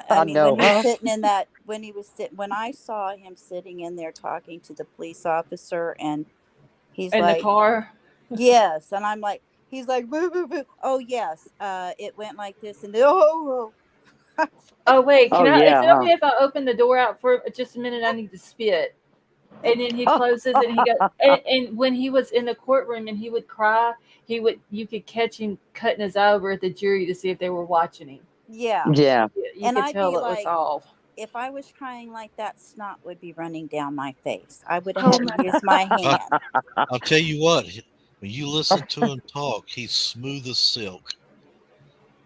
I mean, know. when he's sitting in that, when I saw him sitting in there talking to the police officer, and he's in like, the car. Yes, and I'm like. He's like, boo, boo, boo. Oh, yes. It went like this. And oh. Oh, wait. Is it yeah, okay if I open the door out for just a minute? I need to spit. And then he closes and he goes. And when he was in the courtroom and he would cry, you could catch him cutting his eye over at the jury to see if they were watching him. Yeah. Yeah. You could tell it was off. If I was crying like that, snot would be running down my face. I would have to use my hand. I'll tell you what. When you listen to him talk, he's smooth as silk.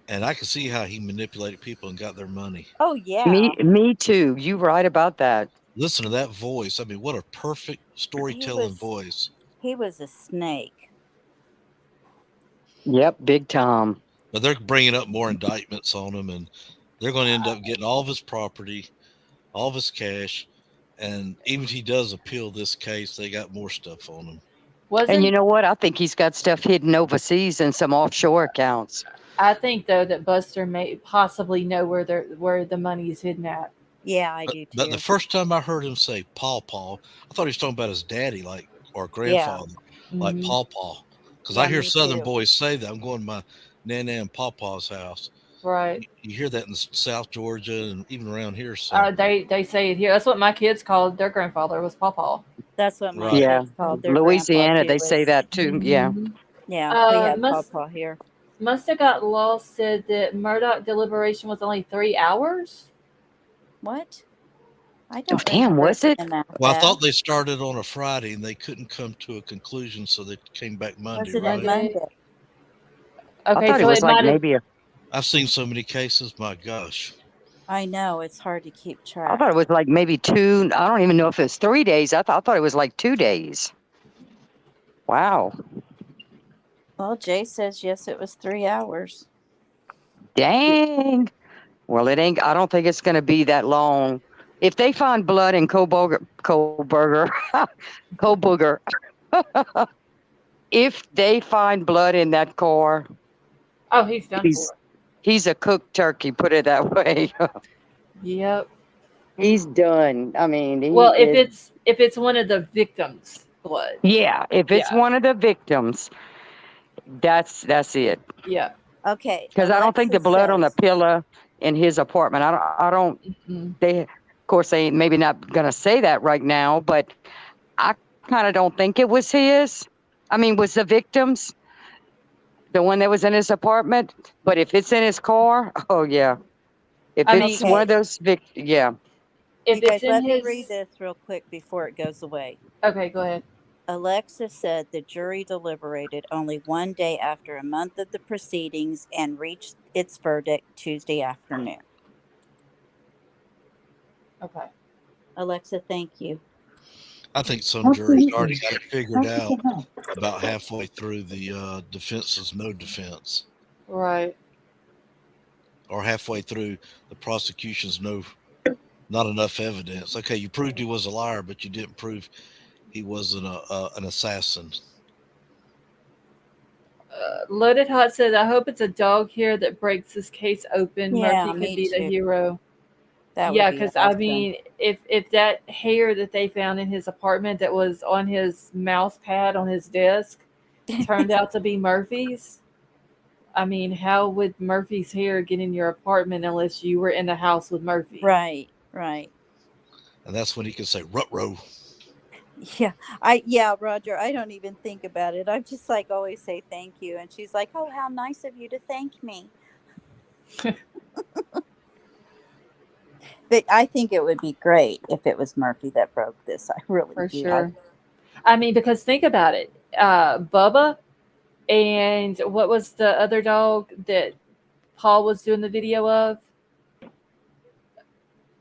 And I can see how he manipulated people and got their money. Oh, yeah. Me too. You right about that. Listen to that voice. I mean, what a perfect storytelling voice. He was a snake. Yep, big time. But they're bringing up more indictments on him, and they're going to end up getting all of his property, all of his cash. And even if he does appeal this case, they got more stuff on him. And you know what? I think he's got stuff hidden overseas in some offshore accounts. I think though that Buster may possibly know where the money is hidden at. Yeah, I do too. But the first time I heard him say Paul, I thought he was talking about his daddy, or grandfather, like Paul. Because I hear Southern boys say that. I'm going to my Nana and Pawpaw's house. Right. You hear that in South Georgia and even around here. So. They say it here. That's what my kids called their grandfather was Pawpaw. That's what my kids called their Louisiana, they say that too. Yeah. Yeah, we had Pawpaw here. Must have got lost said that Murdoch deliberation was only 3 hours. What? I don't. Damn, was it? Well, I thought they started on a Friday and they couldn't come to a conclusion, so they came back Monday. Was it a Monday? Okay, I thought so it was like maybe I've seen so many cases. My gosh. I know, it's hard to keep I track. thought it was like maybe 2. I don't even know if it's 3 days. I thought it was like 2 days. Wow. Well, Jay says yes, it was 3 hours. Dang. Well, it ain't. I don't think it's going to be that long. If they find blood in Kohberger, if they find blood in that car, Oh, he's done for. he's a cooked turkey. Put it that way. Yep. He's done. I mean, Well, if it's one of the victims' blood. Yeah, if it's one of the victims, that's it. Yeah. Okay. Because I don't think the Alexis blood on the says- pillow in his apartment. I don't. They, of course, they ain't maybe not gonna say that right now, but I kind of don't think it was his. I mean, was the victim's the one that was in his apartment? But if it's in his car, oh yeah. If it's one of those yeah. If you guys, it's in let me his- read this real quick before it goes away. Okay, go ahead. Alexis said the jury deliberated only 1 day after a month of the proceedings and reached its verdict Tuesday afternoon. Okay. Alexa, thank you. I think some juries already got it figured out about halfway through the defense's no defense, Right. or halfway through the prosecution's not enough evidence. Okay, you proved he was a liar, but you didn't prove he wasn't an assassin. Loaded Hot said, I hope it's a dog hair that breaks this case open. Yeah, Murphy me could be the too. hero. That Yeah, would be because awesome. I mean, if that hair that they found in his apartment that was on his mouse pad on his desk turned out to be Murphy's, I mean, how would Murphy's hair get in your apartment unless you were in the house with Murphy? Right. And that's when he can say, "Ruh-roh." Yeah, Roger, I don't even think about it. I'm just like always say thank you. And she's like, oh, how nice of you to thank me. But I think it would be great if it was Murphy that broke this. I really For do. sure. I mean, because think about it. Bubba and what was the other dog that Paul was doing the video of?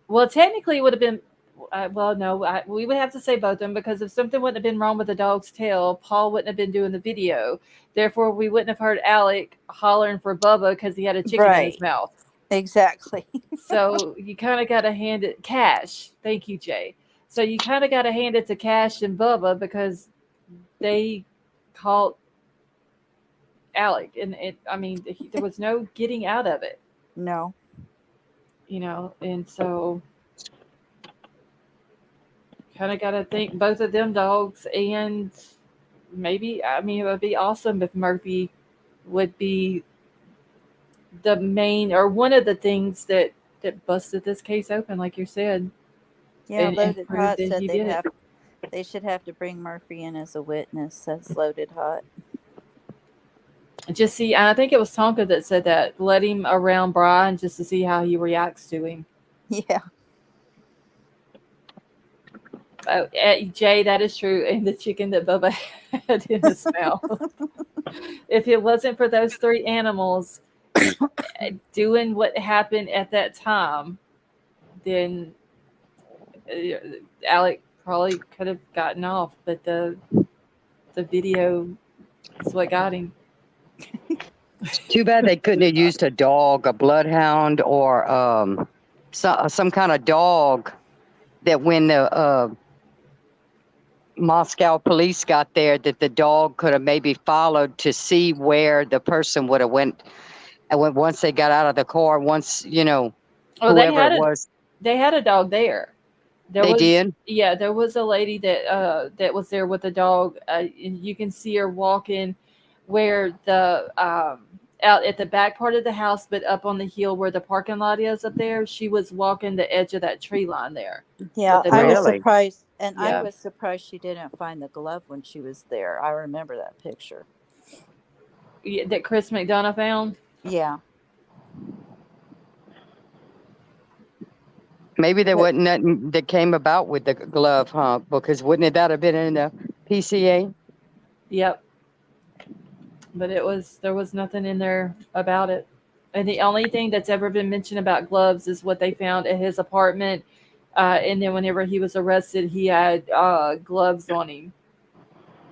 Well, technically it would have been, we would have to say both of them, because if something wouldn't have been wrong with the dog's tail, Paul wouldn't have been doing the video. Therefore, we wouldn't have heard Alec hollering for Bubba because he had a chicken in his mouth. Exactly. So you kind of got to hand it Cash. Thank you, Jay. So you kind of got to hand it to Cash and Bubba because they caught Alec, and there was no getting out of it. No. And so kind of got to think both of them dogs, and maybe, it would be awesome if Murphy would be the main or one of the things that busted this case open, like you said. Yeah, and Loaded proved Hot that said he did it. they should have to bring Murphy in as a witness, says Loaded Hot. Just see, I think it was Tonka that said that. Let him around Bryan just to see how he reacts to him. Yeah. Jay, that is true. And the chicken that Bubba had in his mouth. If it wasn't for those 3 animals doing what happened at that time, then Alec probably could have gotten off. But the video is what got him. Too bad they couldn't have used a dog, a bloodhound, or some kind of dog that when the Moscow police got there, that the dog could have maybe followed to see where the person would have went. And once they got out of the car, whoever it was. They had a dog there. They did? Yeah, there was a lady that was there with a dog. And you can see her walking where the out at the back part of the house, but up on the hill where the parking lot is up there. She was walking the edge of that tree line there. Yeah, I was Really? surprised. And I Yeah. was surprised she didn't find the glove when she was there. I remember that picture. Yeah, that Chris McDonough found. Yeah. Maybe there wasn't nothing that came about with the glove, huh? Because wouldn't that have been in the PCA? Yep. But there was nothing in there about it. And the only thing that's ever been mentioned about gloves is what they found at his apartment. And then whenever he was arrested, he had gloves on him,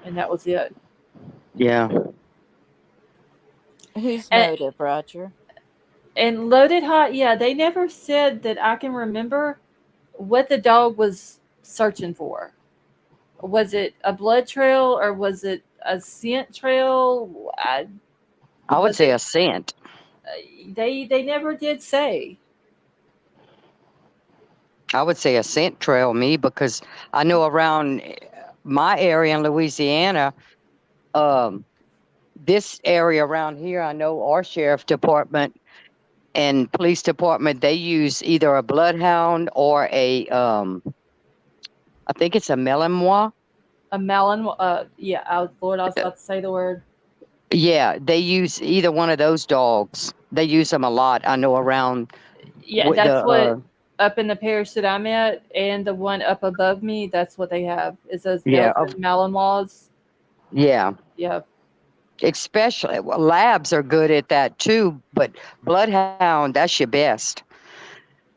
and that was it. Yeah. Whose And, motive, Roger? and loaded hot, yeah, they never said that I can remember what the dog was searching for. Was it a blood trail or was it a scent trail? I would Was say it? a scent. They never did say. I would say a scent trail, me, because I know around my area in Louisiana, um, this area around here, I know our sheriff department and police department, they use either a bloodhound or I think it's a Malinois. A melon. Yeah. Lord, I was about to say the word. Yeah, they use either one of those dogs. They use them a lot. I know around Yeah, with that's the what up in the parish that I'm at, and the one up above me. That's what they have. Is those yeah, Malinois? yeah. Yeah. Especially labs are good at that too, but bloodhound, that's your best.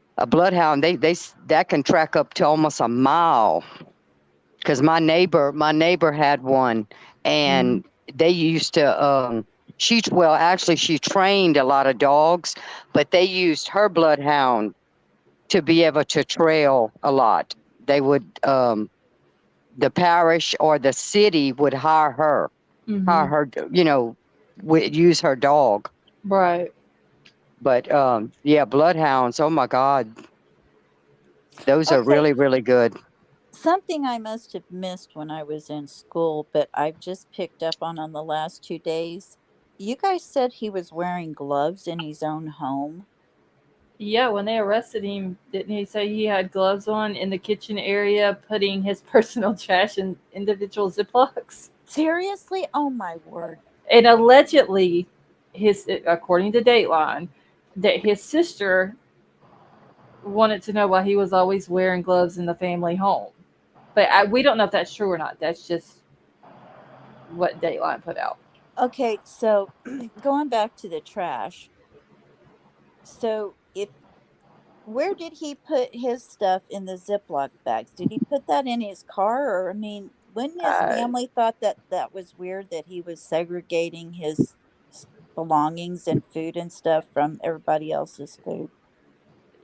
A bloodhound, they that can track up to almost a mile. Because my neighbor had one, and they used to she trained a lot of dogs, but they used her bloodhound to be able to trail a lot. They would the parish or the city would hire her, would use her dog. Right. But yeah, bloodhounds, oh my God, those are Okay, really, really good. something I must have missed when I was in school, but I've just picked up on the last 2 days. You guys said he was wearing gloves in his own home. Yeah, when they arrested him, didn't he say he had gloves on in the kitchen area, putting his personal trash in individual Ziplocs? Seriously? Oh my word. And allegedly, according to Dateline, that his sister wanted to know why he was always wearing gloves in the family home. But we don't know if that's true or not. That's just what Dateline put out. Okay, so going back to the trash. So if where did he put his stuff in the Ziploc bags? Did he put that in his car? Or, I mean, wouldn't his Uh, family thought that that was weird that he was segregating his belongings and food and stuff from everybody else's food?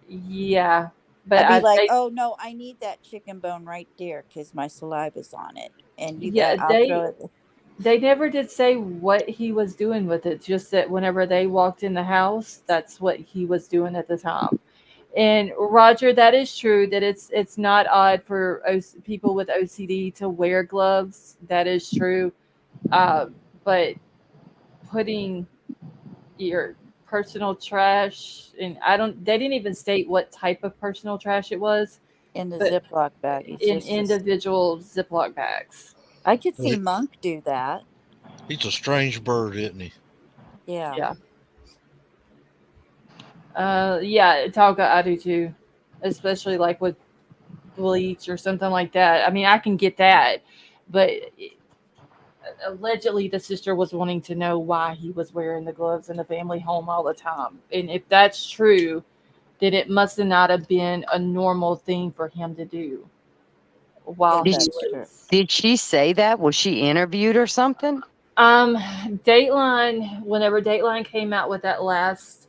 yeah, but I'd be like, they oh no, I need that chicken bone right there because my saliva's on it, and you yeah got, I'll they throw it. they never did say what he was doing with it. Just that whenever they walked in the house, that's what he was doing at the time. And Roger, that is true. That it's not odd for people with OCD to wear gloves. That is true. Uh, but putting your personal trash, and I don't. They didn't even state what type of personal trash it was, In the but Ziploc bag. It's in just this. individual Ziploc bags. I could see Monk do that. He's a strange bird, isn't he? Yeah. Yeah. Yeah, Talga, I do too. Especially like with bleach or something like that. I mean, I can get that, but allegedly the sister was wanting to know why he was wearing the gloves in the family home all the time. And if that's true, then it must not have been a normal thing for him to do while If he Did she, that's true. was. did she say that? Was she interviewed or something? Um, Dateline, whenever Dateline came out with that last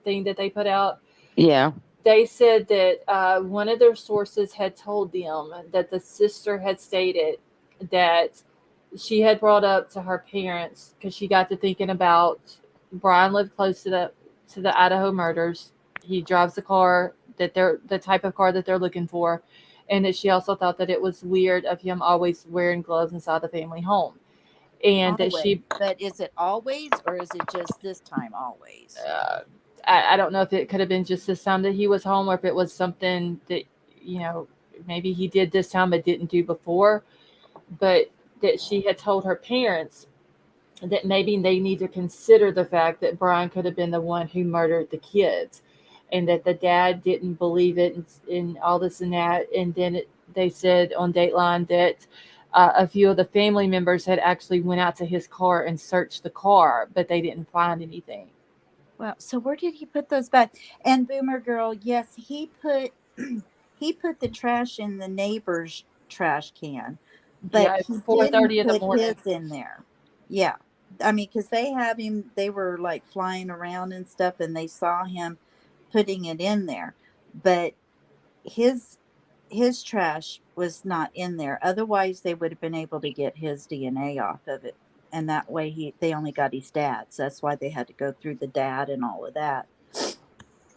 thing that they put out, Yeah. they said that one of their sources had told them that the sister had stated that she had brought up to her parents because she got to thinking about Bryan lived close to the Idaho murders. He drives the car that they're the type of car that they're looking for, and that she also thought that it was weird of him always wearing gloves inside the family home, and that Always. she But is it always, or is it just this time always? I don't know if it could have been just this time that he was home or if it was something that, you know, maybe he did this time but didn't do before. But that she had told her parents that maybe they need to consider the fact that Bryan could have been the one who murdered the kids and that the dad didn't believe it and all this and that. And then they said on Dateline that a few of the family members had actually went out to his car and searched the car, but they didn't find anything. Well, so where did he put those back? And Boomer Girl, yes, he put he put the trash in the neighbor's trash can, but Yeah, it's he 4:30 didn't in the put morning. his in there. Yeah. I mean, because they have him, they were like flying around and stuff, and they saw him putting it in there. But his his trash was not in there. Otherwise, they would have been able to get his DNA off of it. And that way they only got his dad's. That's why they had to go through the dad and all of that.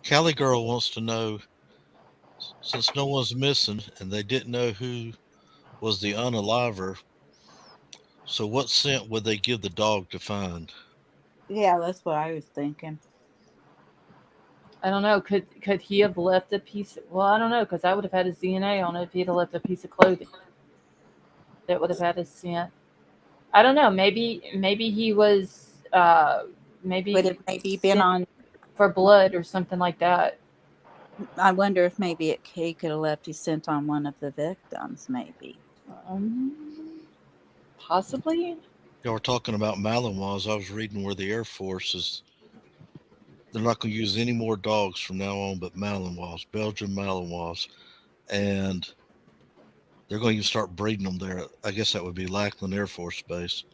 Cali Girl wants to know, since no one's missing and they didn't know who was the unaliver, so what scent would they give the dog to find? Yeah, that's what I was thinking. I don't know. Could he have left a piece? Well, I don't know, because I would have had his DNA on it if he'd have left a piece of clothing that would have had his scent. I don't know. Maybe he was maybe Would have maybe been sent on. for blood or something like that. I wonder if maybe he could have left his scent on one of the victims, maybe. Possibly. Yeah, we're talking about Malinois. I was reading where the Air Force is. They're not going to use any more dogs from now on, but Malinois, Belgian Malinois, and they're going to start breeding them there. I guess that would be Lackland Air Force Base.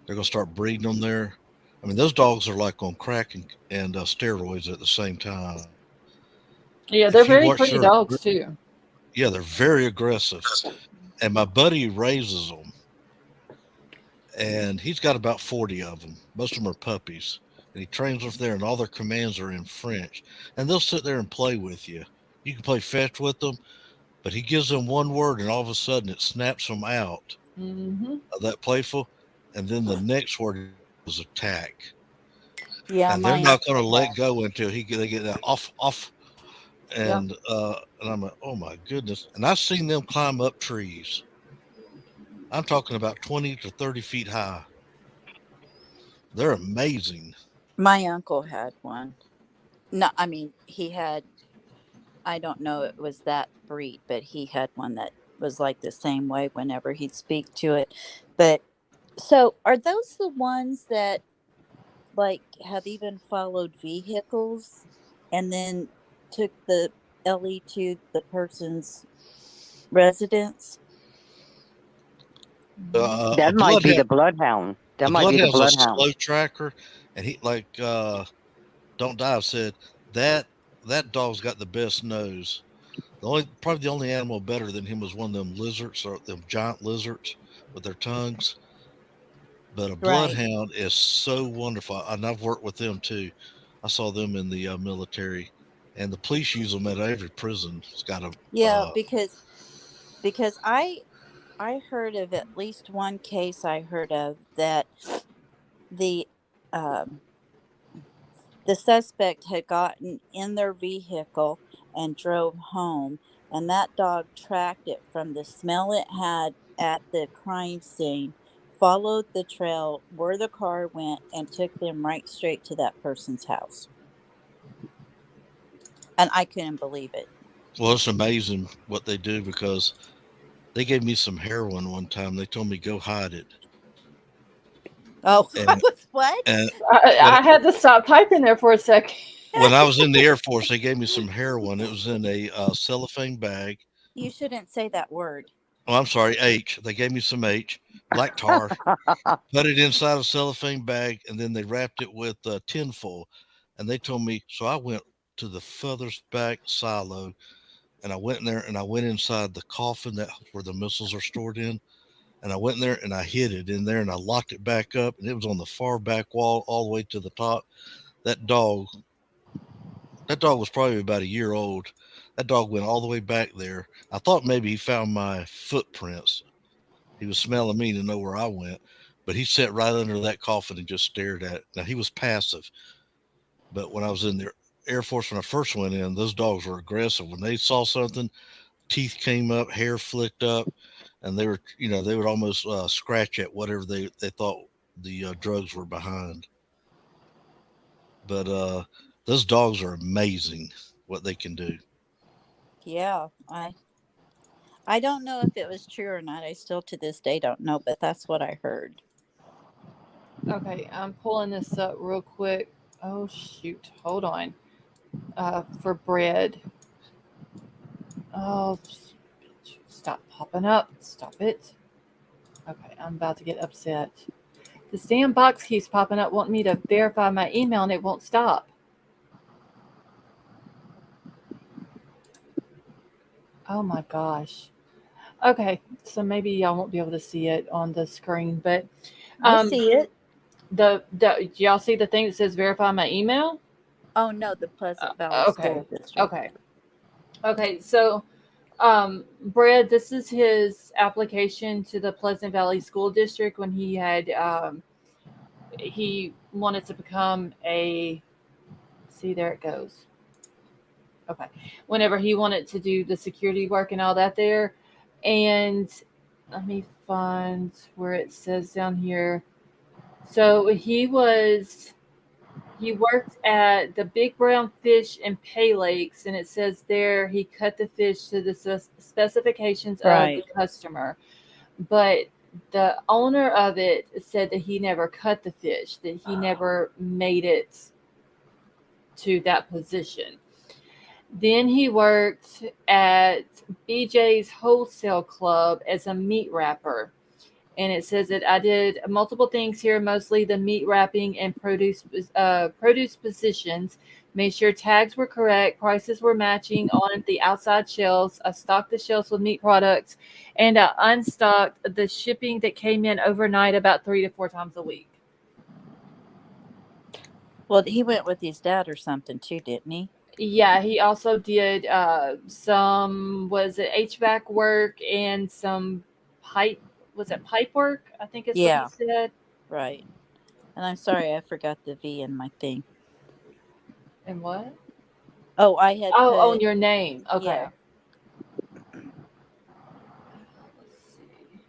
They're going to start breeding them there. I mean, those dogs are like on crack and steroids at the same time. Yeah, If they're you very watch pretty their, dogs too. yeah, they're very aggressive. And my buddy raises them, and he's got about 40 of them. Most of them are puppies, and he trains them there, and all their commands are in French. And they'll sit there and play with you. You can play fetch with them, but he gives them one word, and all of a sudden it snaps them out of that playful, and then the next word is attack. Yeah, And they're mine. not going to let go until they get that off. Yeah. And I'm like, oh my goodness! And I've seen them climb up trees. I'm talking about 20 to 30 feet high. They're amazing. My uncle had one. No, I mean, he had, I don't know it was that breed, but he had one that was like the same way whenever he'd speak to it. But so are those the ones that like have even followed vehicles and then took the Ellie to the person's residence? A That might be bloodhound. the bloodhound. That A might be the bloodhound's a bloodhound. slow tracker, and he like Don't Dive said that dog's got the best nose. Probably the only animal better than him was one of them lizards or them giant lizards with their tongues. But a Right. bloodhound is so wonderful, and I've worked with them too. I saw them in the military, and the police use them at every prison. It's got a Yeah, because I heard of at least one case I heard of that the um the suspect had gotten in their vehicle and drove home, and that dog tracked it from the smell it had at the crime scene, followed the trail where the car went, and took them right straight to that person's house. And I couldn't believe it. well, it's amazing what they do because they gave me some heroin one time. They told me go hide it, Oh, I and was what? and I had to stop typing there for a second. when I was in the Air Force, they gave me some heroin. It was in a cellophane bag. You shouldn't say that word. Oh, I'm sorry, H. They gave me some H, black tar, put it inside a cellophane bag, and then they wrapped it with tinfoil. And they told me, so I went to the furthest back silo, and I went in there and I went inside the coffin that where the missiles are stored in. And I went in there and I hid it in there and I locked it back up, and it was on the far back wall all the way to the top. That dog was probably about a year old. That dog went all the way back there. I thought maybe he found my footprints. He was smelling me to know where I went, but he sat right under that coffin and just stared at it. Now he was passive, but when I was in the Air Force, when I first went in, those dogs were aggressive. When they saw something, teeth came up, hair flicked up, and they were, they would almost scratch at whatever they thought the drugs were behind. But those dogs are amazing what they can do. Yeah, I don't know if it was true or not. I still to this day don't know, but that's what I heard. Okay, I'm pulling this up real quick. Oh, shoot. Hold on. For bread. Oh, stop popping up. Stop it. Okay, I'm about to get upset. This damn box keeps popping up wanting me to verify my email and it won't stop. Oh my gosh. Okay, so maybe y'all won't be able to see it on the screen, but I see it. do y'all see the thing that says verify my email? Oh no, the Pleasant Valley Okay. School District. Okay, so Brad, this is his application to the Pleasant Valley School District when he had he wanted to become a, see, there it goes. Okay. Whenever he wanted to do the security work and all that there. And let me find where it says down here. So he worked at the Big Brown Fish and Pay Lakes, and it says there he cut the fish to the specifications of the customer. But the owner of it said that he never cut the fish, that he never made it to that position. Then he worked at BJ's Wholesale Club as a meat wrapper. And it says that I did multiple things here, mostly the meat wrapping and produce positions. Made sure tags were correct, prices were matching on the outside shelves. I stocked the shelves with meat products, and I unstocked the shipping that came in overnight about 3 to 4 times a week. Well, he went with his dad or something too, didn't he? Yeah, he also did some, was it HVAC work and some pipe, was it pipe work? I think is what he said. Right. And I'm sorry, I forgot the V in my thing. And what? Oh, I had on your name. Okay. Yeah. Let's see.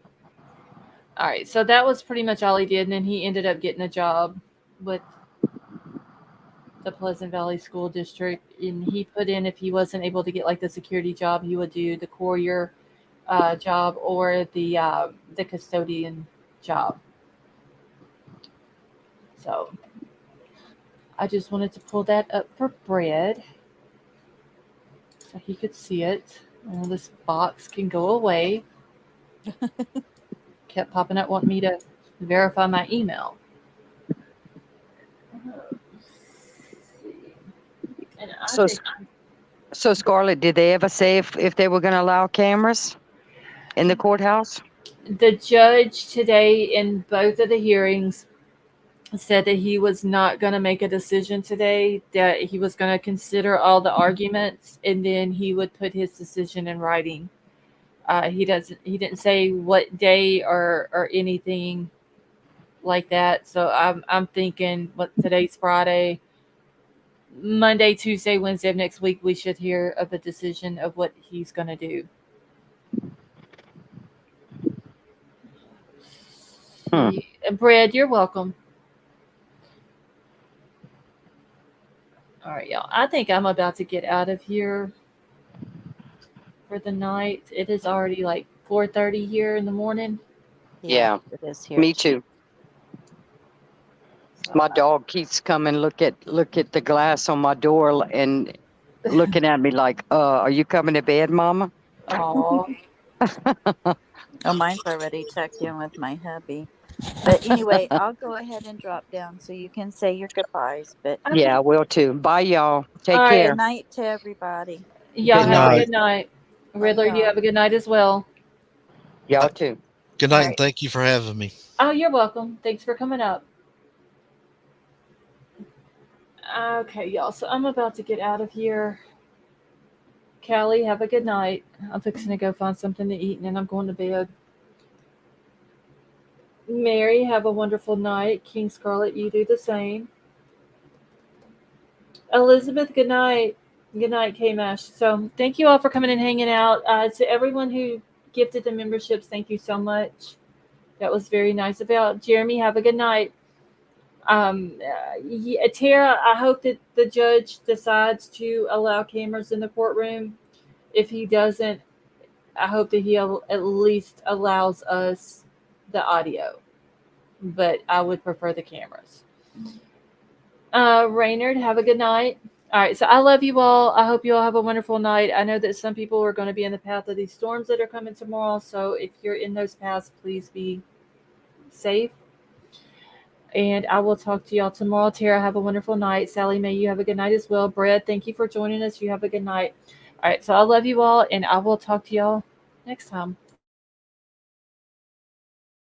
All right, so that was pretty much all he did, and then he ended up getting a job with the Pleasant Valley School District, and he put in, if he wasn't able to get like the security job, he would do the courier job or the custodian job. So I just wanted to pull that up for Brad so he could see it. And this box can go away. Kept popping up wanting me to verify my email. And So Scarlett, did they ever say if they were going to allow cameras in the courthouse? The judge today in both of the hearings said that he was not going to make a decision today, that he was going to consider all the arguments, and then he would put his decision in writing. He didn't say what day or anything like that. So I'm thinking, what, today's Friday, Monday, Tuesday, Wednesday of next week, we should hear of a decision of what he's going to do. Brad, you're welcome. All right, y'all. I think I'm about to get out of here for the night. It is already like 4:30 here in the morning. Yeah, it is here. Me too. My dog keeps coming look at the glass on my door and looking at me like, are you coming to bed, Mama? Oh. Oh, mine's already checked in with my hubby. But anyway, I'll go ahead and drop down so you can say your goodbyes. But Yeah, I will too. Bye, y'all. Take All right. care. Good night to everybody. Y'all Good have night. a good night. Riddler, you have a good night as well. Y'all too. Good night, All and right. thank you for having me. Oh, you're welcome. Thanks for coming up. Okay, y'all. So I'm about to get out of here. Callie, have a good night. I'm fixing to go find something to eat, and then I'm going to bed. Mary, have a wonderful night. King Scarlet, you do the same. Elizabeth, good night. Good night, K-Mash. So thank you all for coming and hanging out. To everyone who gifted the memberships, thank you so much. That was very nice about Jeremy. Have a good night. Tara, I hope that the judge decides to allow cameras in the courtroom. If he doesn't, I hope that he at least allows us the audio. But I would prefer the cameras. Raynard, have a good night. All right, so I love you all. I hope you all have a wonderful night. I know that some people are going to be in the path of these storms that are coming tomorrow, so if you're in those paths, please be safe. And I will talk to y'all tomorrow. Tara, have a wonderful night. Sally Mae, you have a good night as well. Brett, thank you for joining us. You have a good night. All right, so I love you all, and I will talk to y'all next time.